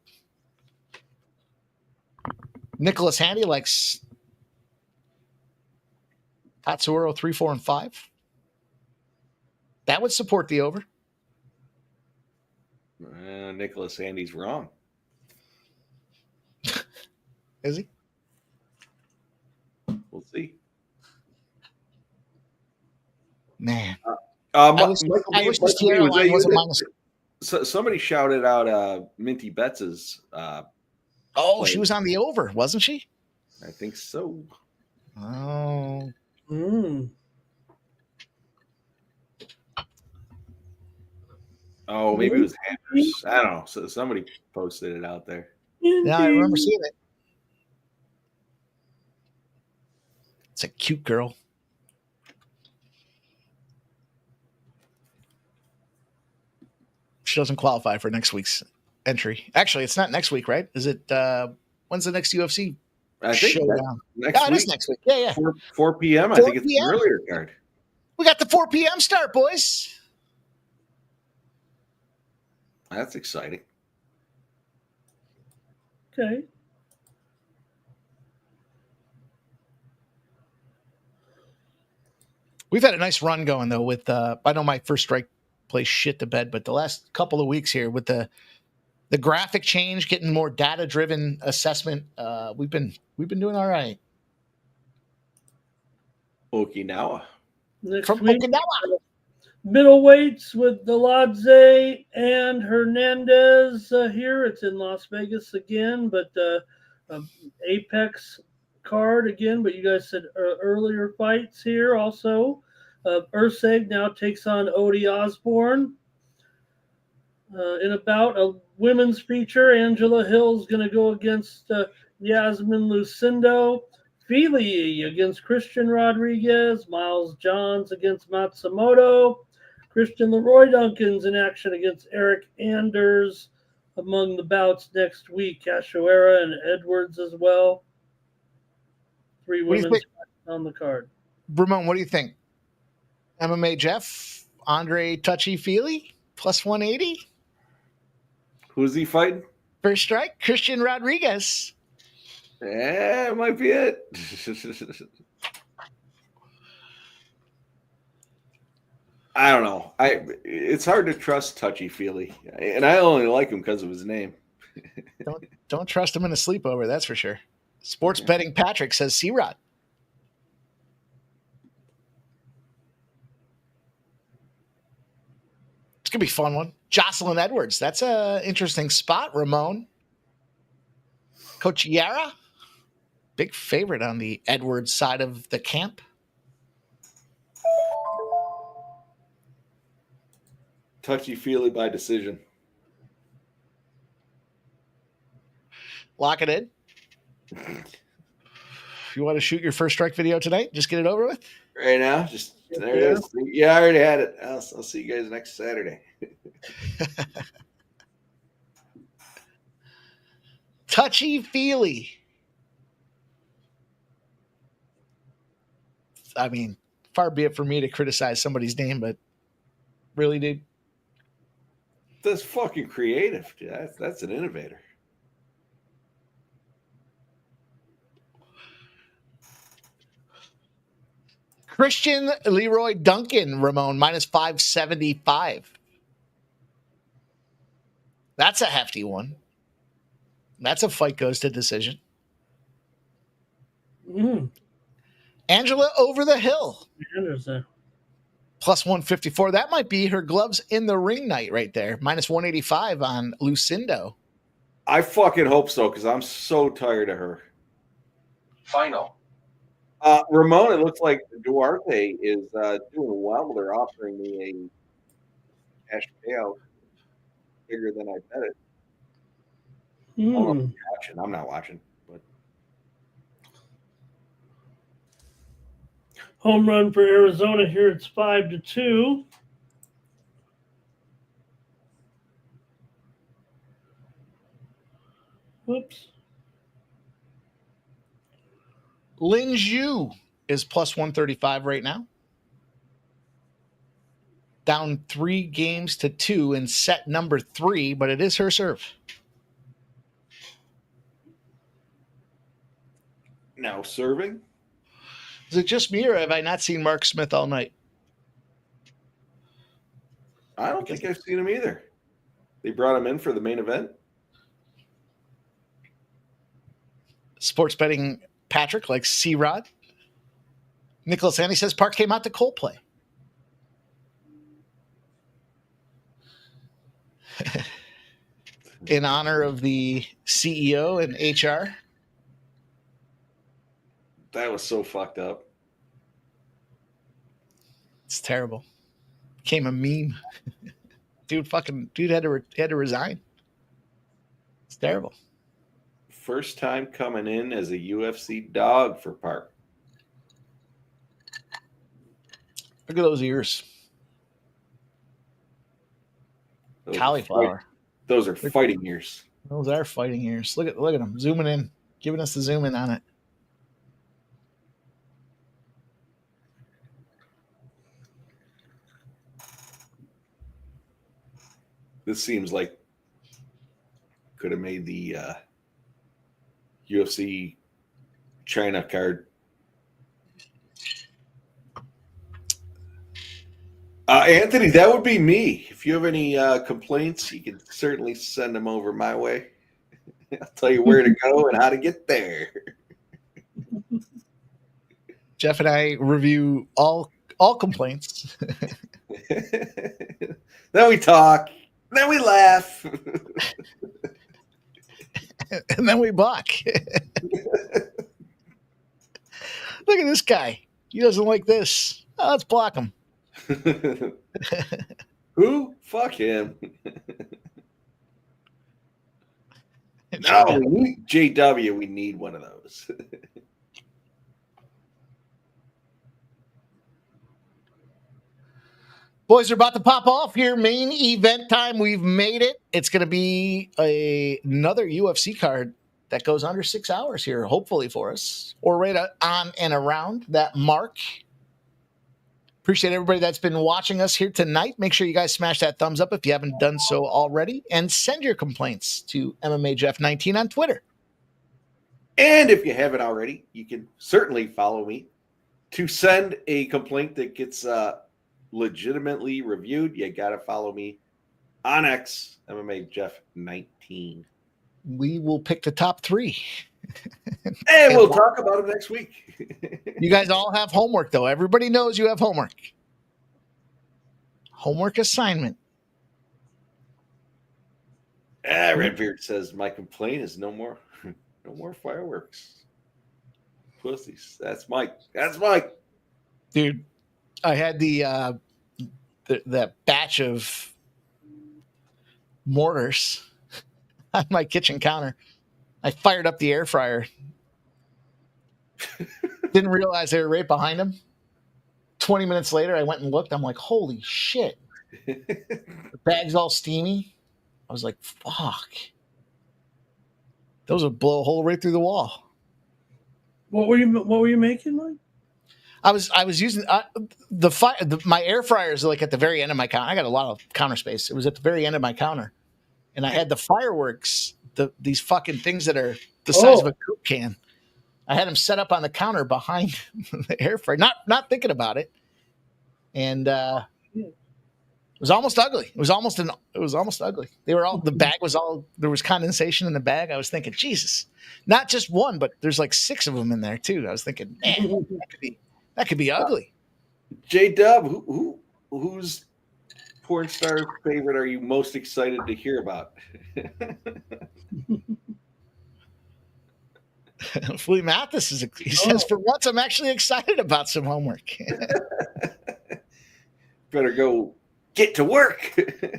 Nicholas Handy likes Tatsuro 3, 4, and 5. That would support the over. Nicholas Handy's wrong. Is he? We'll see. Man. Somebody shouted out Minty Betts's. She was on the over, wasn't she? I think so. Oh. Oh, maybe it was Hammers. I don't know. So somebody posted it out there. Yeah, I remember seeing it. It's a cute girl. She doesn't qualify for next week's entry. Actually, it's not next week, right? Is it? When's the next UFC showdown? Next week. It is next week. Yeah. 4 p.m. I think it's an earlier card. We got the 4 p.m. start, boys. That's exciting. Okay. We've had a nice run going though. With I know my first strike plays shit to bed, but the last couple of weeks here with the graphic change, getting more data driven assessment, we've been doing all right. Okinawa. Next week, middleweights with Deladze and Hernandez here. It's in Las Vegas again, but Apex card again. But you guys said earlier fights here also. Urseg now takes on Odie Osborne. In about a women's feature, Angela Hill's going to go against Yasmin Lucindo. Feely against Christian Rodriguez. Miles Johns against Matsumoto. Christian Leroy Duncan's in action against Eric Anders among the bouts next week. Cachoeira and Edwards as well. 3 women's on the card. Ramon, what do you think? MMA Jeff, Andre Touchy-Feely, plus 180. Who's he fighting? First strike, Christian Rodriguez. Yeah, it might be it. I don't know. It's hard to trust Touchy-Feely, and I only like him because of his name. Don't trust him in a sleepover, that's for sure. Sports betting Patrick says C-Rod. It's going to be a fun one. Jocelyn Edwards. That's an interesting spot, Ramon. Coach Yara, big favorite on the Edwards side of the camp. Touchy-Feely by decision. Lock it in. If you want to shoot your first strike video tonight, just get it over with. Right now, just there it is. Yeah, I already had it. I'll see you guys next Saturday. Touchy-feely. I mean, far be it for me to criticize somebody's name, but really, dude. That's fucking creative. That's an innovator. Christian Leroy Duncan, Ramon, minus 575. That's a hefty one. That's a fight goes to decision. Angela Over the Hill. Anderson. Plus 154. That might be her gloves in the ring night right there. Minus 185 on Lucindo. I fucking hope so, because I'm so tired of her. Final. Ramon, it looks like Duarte is doing well. They're offering me a cash payout bigger than I bet it. I don't know if you're watching. I'm not watching. But Home run for Arizona here. It's 5-2. Whoops. Lin Zhu is plus 135 right now. Down 3 games to 2 in set number 3, but it is her serve. now serving. Is it just me, or have I not seen Mark Smith all night? I don't think I've seen him either. They brought him in for the main event. Sports betting Patrick likes C-Rod. Nicholas Andy says Park came out to Coldplay. In honor of the CEO and HR. That was so fucked up. It's terrible. Became a meme. Dude had to resign. It's terrible. First time coming in as a UFC dog for Park. Look at those ears. Cauliflower. Those are fighting ears. Those are fighting ears. Look at them zooming in, giving us the zoom in on it. This seems like could have made the UFC China card. Anthony, that would be me. If you have any complaints, you can certainly send them over my way. I'll tell you where to go and how to get there. Jeff and I review all complaints. Then we talk. Then we laugh. And then we block. Look at this guy. He doesn't like this. Oh, let's block him. Who? Fuck him. No, we need JW. We need one of those. Boys are about to pop off here. Main event time. We've made it. It's going to be another UFC card that goes under 6 hours here, hopefully for us, or right on and around that mark. Appreciate everybody that's been watching us here tonight. Make sure you guys smash that thumbs up if you haven't done so already, and send your complaints to MMA Jeff 19 on Twitter. And if you haven't already, you can certainly follow me to send a complaint that gets legitimately reviewed. You got to follow me on X, MMA Jeff 19. We will pick the top 3. And we'll talk about them next week. You guys all have homework, though. Everybody knows you have homework. Homework assignment. Redbeard says my complaint is no more fireworks. Pussies. That's Mike. Dude, I had that batch of mortars on my kitchen counter. I fired up the air fryer. Didn't realize they were right behind him. 20 minutes later, I went and looked. I'm like, holy shit. The bag's all steamy. I was like, fuck. Those would blow a hole right through the wall. What were you making, Mike? I was using my air fryer is like at the very end of my counter. I got a lot of counter space. It was at the very end of my counter, and I had the fireworks, these fucking things that are the size of a Coke can. I had them set up on the counter behind the air fryer, not thinking about it, and it was almost ugly. It was almost ugly. The bag was all, there was condensation in the bag. I was thinking, Jesus, not just one, but there's like 6 of them in there too. I was thinking, man, that could be ugly. J-Dub, whose porn star favorite are you most excited to hear about? Flea Mathis he says, for once, I'm actually excited about some homework. Better go get to work.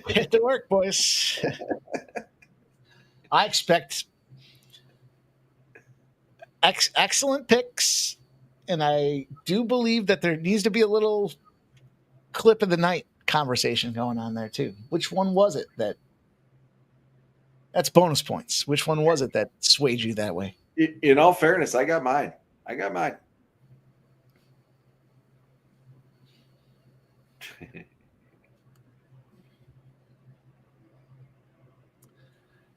Get to work, boys. I expect excellent picks, and I do believe that there needs to be a little clip of the night conversation going on there too. Which one was it that's bonus points? Which one was it that swayed you that way? In all fairness, I got mine.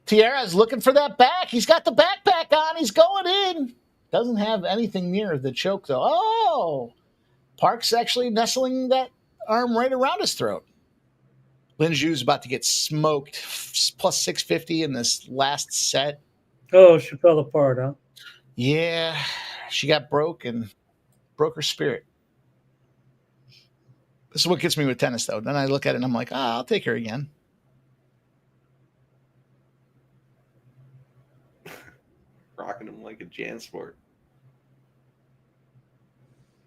Taira's looking for that back. He's got the backpack on. He's going in. Doesn't have anything near the choke, though. Oh, Park's actually nestling that arm right around his throat. Lin Zhu's about to get smoked. Plus 650 in this last set. Oh, she fell apart, huh? Yeah, she got broke her spirit. This is what gets me with tennis, though. Then I look at it and I'm like, I'll take her again. Rocking them like a JanSport.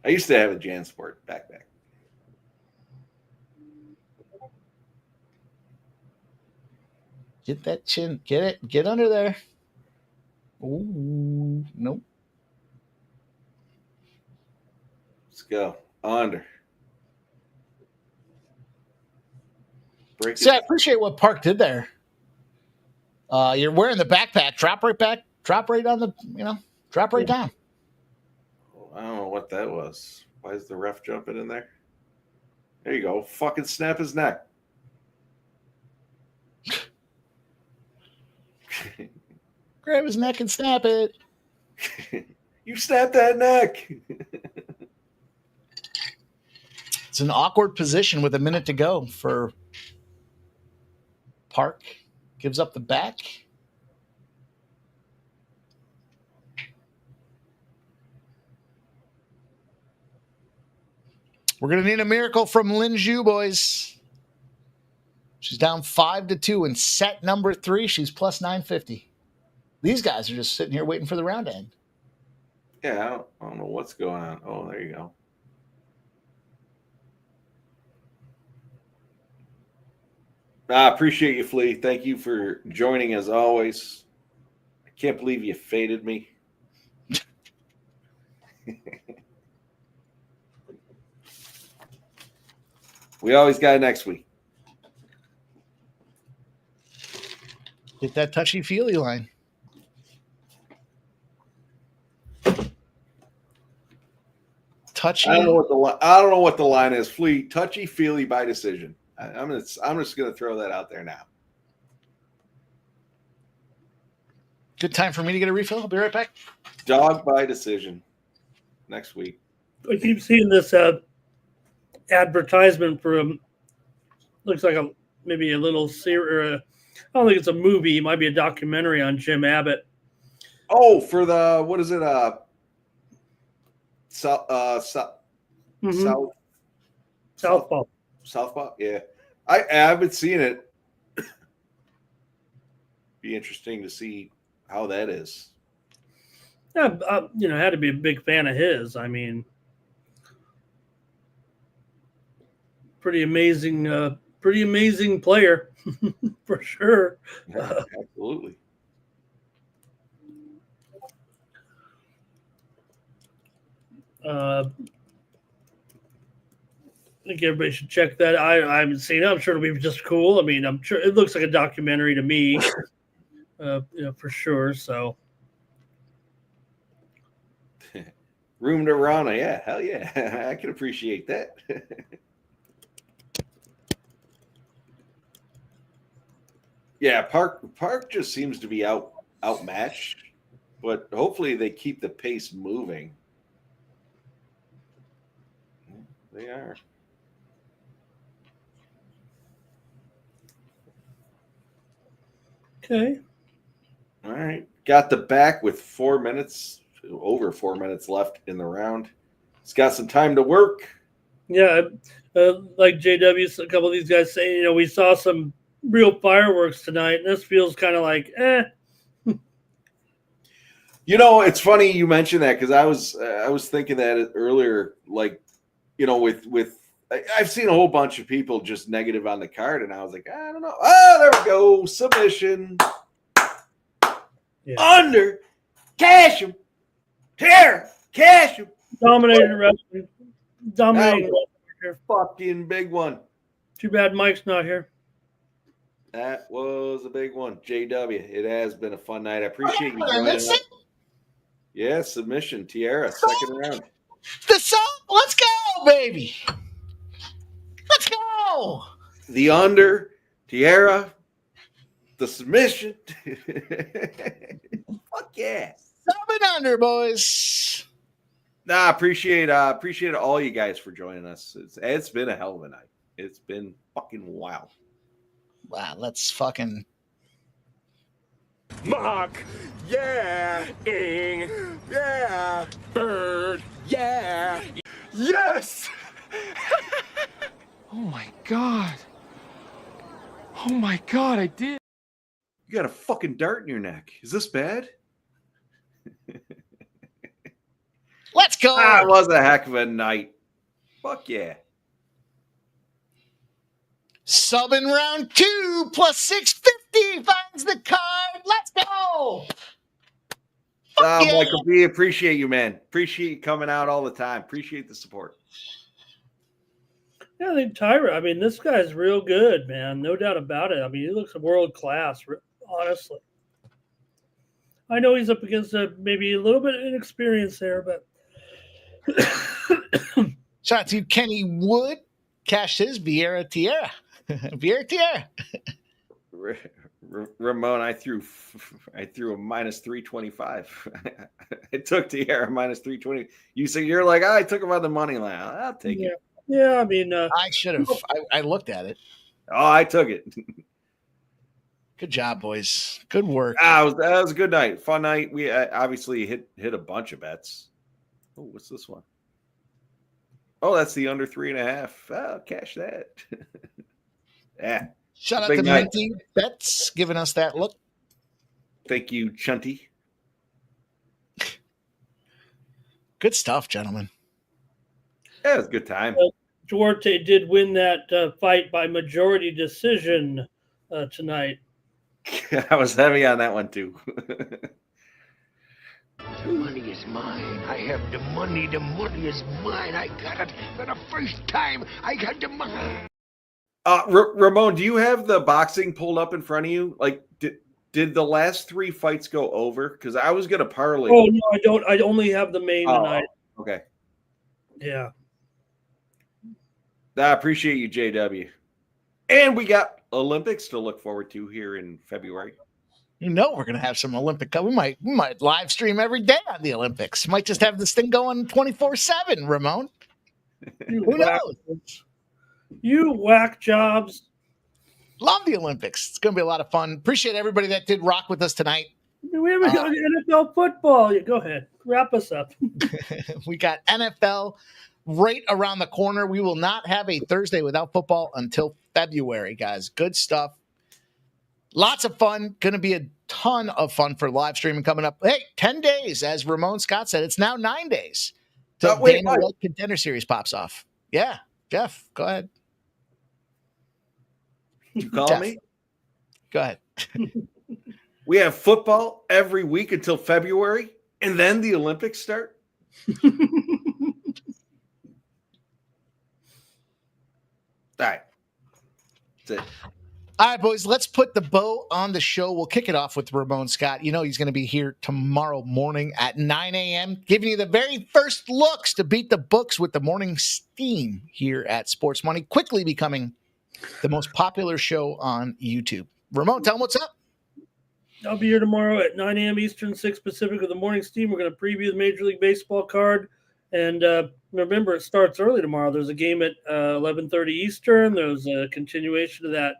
I used to have a JanSport backpack. Get that chin. Get it. Get under there. Ooh, nope. Let's go. Under. See, I appreciate what Park did there. You're wearing the backpack. Drop right back. Drop right on the, drop right down. I don't know what that was. Why is the ref jumping in there? There you go. Fucking snap his neck. Grab his neck and snap it. You snap that neck. It's an awkward position with a minute to go for Park. Gives up the back. We're going to need a miracle from Lin Zhu, boys. She's down 5-2 in set number 3. She's plus 950. These guys are just sitting here waiting for the round to end. Yeah, I don't know what's going on. Oh, there you go. I appreciate you, Flea. Thank you for joining as always. I can't believe you faded me. We always got next week. Get that touchy-feely line. Touchy. I don't know what the line is. Flea, touchy-feely by decision. I'm just going to throw that out there now. Good time for me to get a refill. I'll be right back. Dog by decision next week. I keep seeing this advertisement for looks like maybe a little series. I don't think it's a movie. It might be a documentary on Jim Abbott. Oh, for the, what is it? Southpaw. Yeah, I haven't seen it. Be interesting to see how that is. Yeah, had to be a big fan of his. I mean, pretty amazing player for sure. Yeah, absolutely. I think everybody should check that. I haven't seen it. I'm sure it'll be just cool. I mean, I'm sure it looks like a documentary to me, for sure. So, Room to Rana. Yeah, hell yeah. I can appreciate that. Yeah, Park just seems to be outmatched, but hopefully they keep the pace moving. They are. Okay. All right. Got the back with over 4 minutes left in the round. It's got some time to work. Yeah, like JW, a couple of these guys say, we saw some real fireworks tonight, and this feels kind of like, It's funny you mentioned that because I was thinking that earlier. Like, with I've seen a whole bunch of people just negative on the card, and I was like, I don't know. Oh, there we go, submission, under, cash him, Taira, cash him, dominated wrestling. Dominating wrestling. Fucking big one. Too bad Mike's not here. That was a big one, JW. It has been a fun night. I appreciate you joining us. Yeah, submission, Taira, second round. Let's go, baby. Let's go. The under, Taira, the submission. Fuck yeah. 7 under, boys. Nah, appreciate all you guys for joining us. It's been a hell of a night. It's been fucking wild. Wow, let's fucking Mark, yeah, Ing, yeah, Bird, yeah, yes. Oh my god. Oh my god, I did. You got a fucking dart in your neck. Is this bad? Let's go. That was a heck of a night. Fuck yeah. Sub in round 2 plus 650 finds the card. Let's go. Yeah. Michael B, appreciate you, man. Appreciate you coming out all the time. Appreciate the support. Yeah, I think Taira, this guy's real good, man. No doubt about it. He looks world class, honestly. I know he's up against maybe a little bit of inexperience there, but. Shout out to Kenny Wood. Cashed his Vieira Taira. Vieira Taira. Ramon, I threw a minus 325. I took Taira minus 320. You say you're like, I took him on the money line. I'll take it. Yeah, I should have. I looked at it. Oh, I took it. Good job, boys. Good work. That was a good night. Fun night. We obviously hit a bunch of bets. Oh, what's this one? Oh, that's the under 3.5. Oh, cash that. Yeah. Shout out to Minty Bets giving us that look. Thank you, Chunty. Good stuff, gentlemen. Yeah, it was a good time. Duarte did win that fight by majority decision tonight. I was heavy on that one, too. The money is mine. I have the money. The money is mine. I got it for the first time. I got the money. Ramon, do you have the boxing pulled up in front of you? Like, did the last 3 fights go over? Because I was gonna parlay. Oh no, I don't. I only have the main tonight. Okay. Yeah. I appreciate you, JW. And we got Olympics to look forward to here in February. We're going to have some Olympic. We might live stream every day on the Olympics. Might just have this thing going 24/7, Ramon. Who knows? You whack jobs. Love the Olympics. It's going to be a lot of fun. Appreciate everybody that did rock with us tonight. We haven't got NFL football. Go ahead. Wrap us up. We got NFL right around the corner. We will not have a Thursday without football until February, guys. Good stuff. Lots of fun. Going to be a ton of fun for live streaming coming up. Hey, 10 days, as Ramon Scott said. It's now 9 days till Dana White Contender Series pops off. Yeah. Jeff, go ahead. You call me? Go ahead. We have football every week until February, and then the Olympics start. All right. That's it. All right, boys, let's put the bow on the show. We'll kick it off with Ramon Scott. You know he's going to be here tomorrow morning at 9 a.m., giving you the very first looks to beat the books with the morning steam here at Sports Money, quickly becoming the most popular show on YouTube. Ramon, tell him what's up. I'll be here tomorrow at 9 a.m. Eastern, 6 Pacific with the morning steam. We're going to preview the Major League Baseball card. And remember, it starts early tomorrow. There's a game at 11:30 Eastern. There's a continuation of that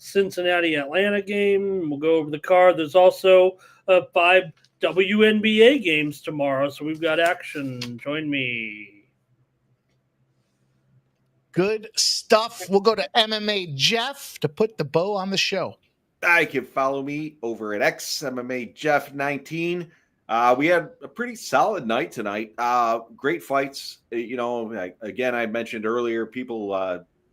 Cincinnati-Atlanta game. We'll go over the card. There's also 5 WNBA games tomorrow, so we've got action. Join me. Good stuff. We'll go to MMA Jeff to put the bow on the show. I can follow me over at MMA Jeff 19. We had a pretty solid night tonight. Great fights. You know, again, I mentioned earlier, people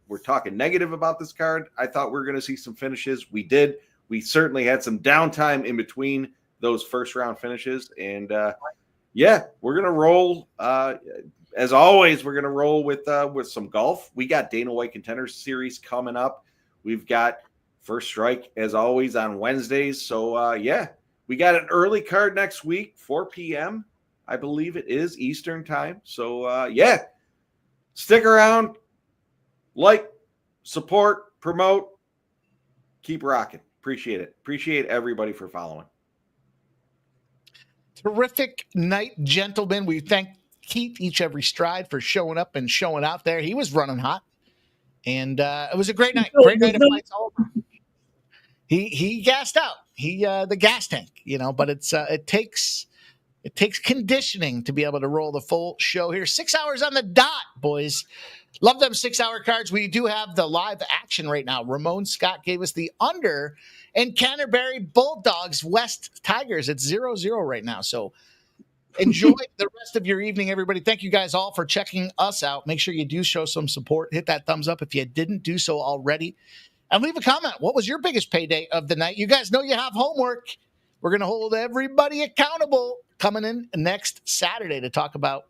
were talking negative about this card. I thought we were going to see some finishes. We did. We certainly had some downtime in between those first round finishes. And yeah, we're going to roll. As always, we're going to roll with some golf. We got Dana White Contenders Series coming up. We've got First Strike, as always, on Wednesdays. So, yeah, we got an early card next week, 4 p.m. I believe it is Eastern time. So, yeah, stick around, like, support, promote, keep rocking. Appreciate it. Appreciate everybody for following. Terrific night, gentlemen. We thank Keith every stride for showing up and showing out there. He was running hot. And it was a great night. Great night of fights all over. He gassed out. The gas tank, you know, but it takes conditioning to be able to roll the full show here. 6 hours on the dot, boys. Love them 6-hour cards. We do have the live action right now. Ramon Scott gave us the under, and Canterbury Bulldogs West Tigers at 0-0 right now. So enjoy the rest of your evening, everybody. Thank you guys all for checking us out. Make sure you do show some support. Hit that thumbs up if you didn't do so already. And leave a comment. What was your biggest payday of the night? You guys know you have homework. We're going to hold everybody accountable coming in next Saturday to talk about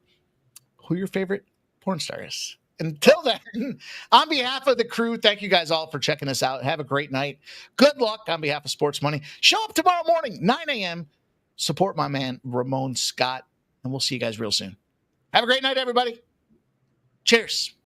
who your favorite porn star is. Until then, on behalf of the crew, thank you guys all for checking us out. Have a great night. Good luck on behalf of Sports Money. Show up tomorrow morning, 9 a.m. Support my man, Ramon Scott. And we'll see you guys real soon. Have a great night, everybody. Cheers.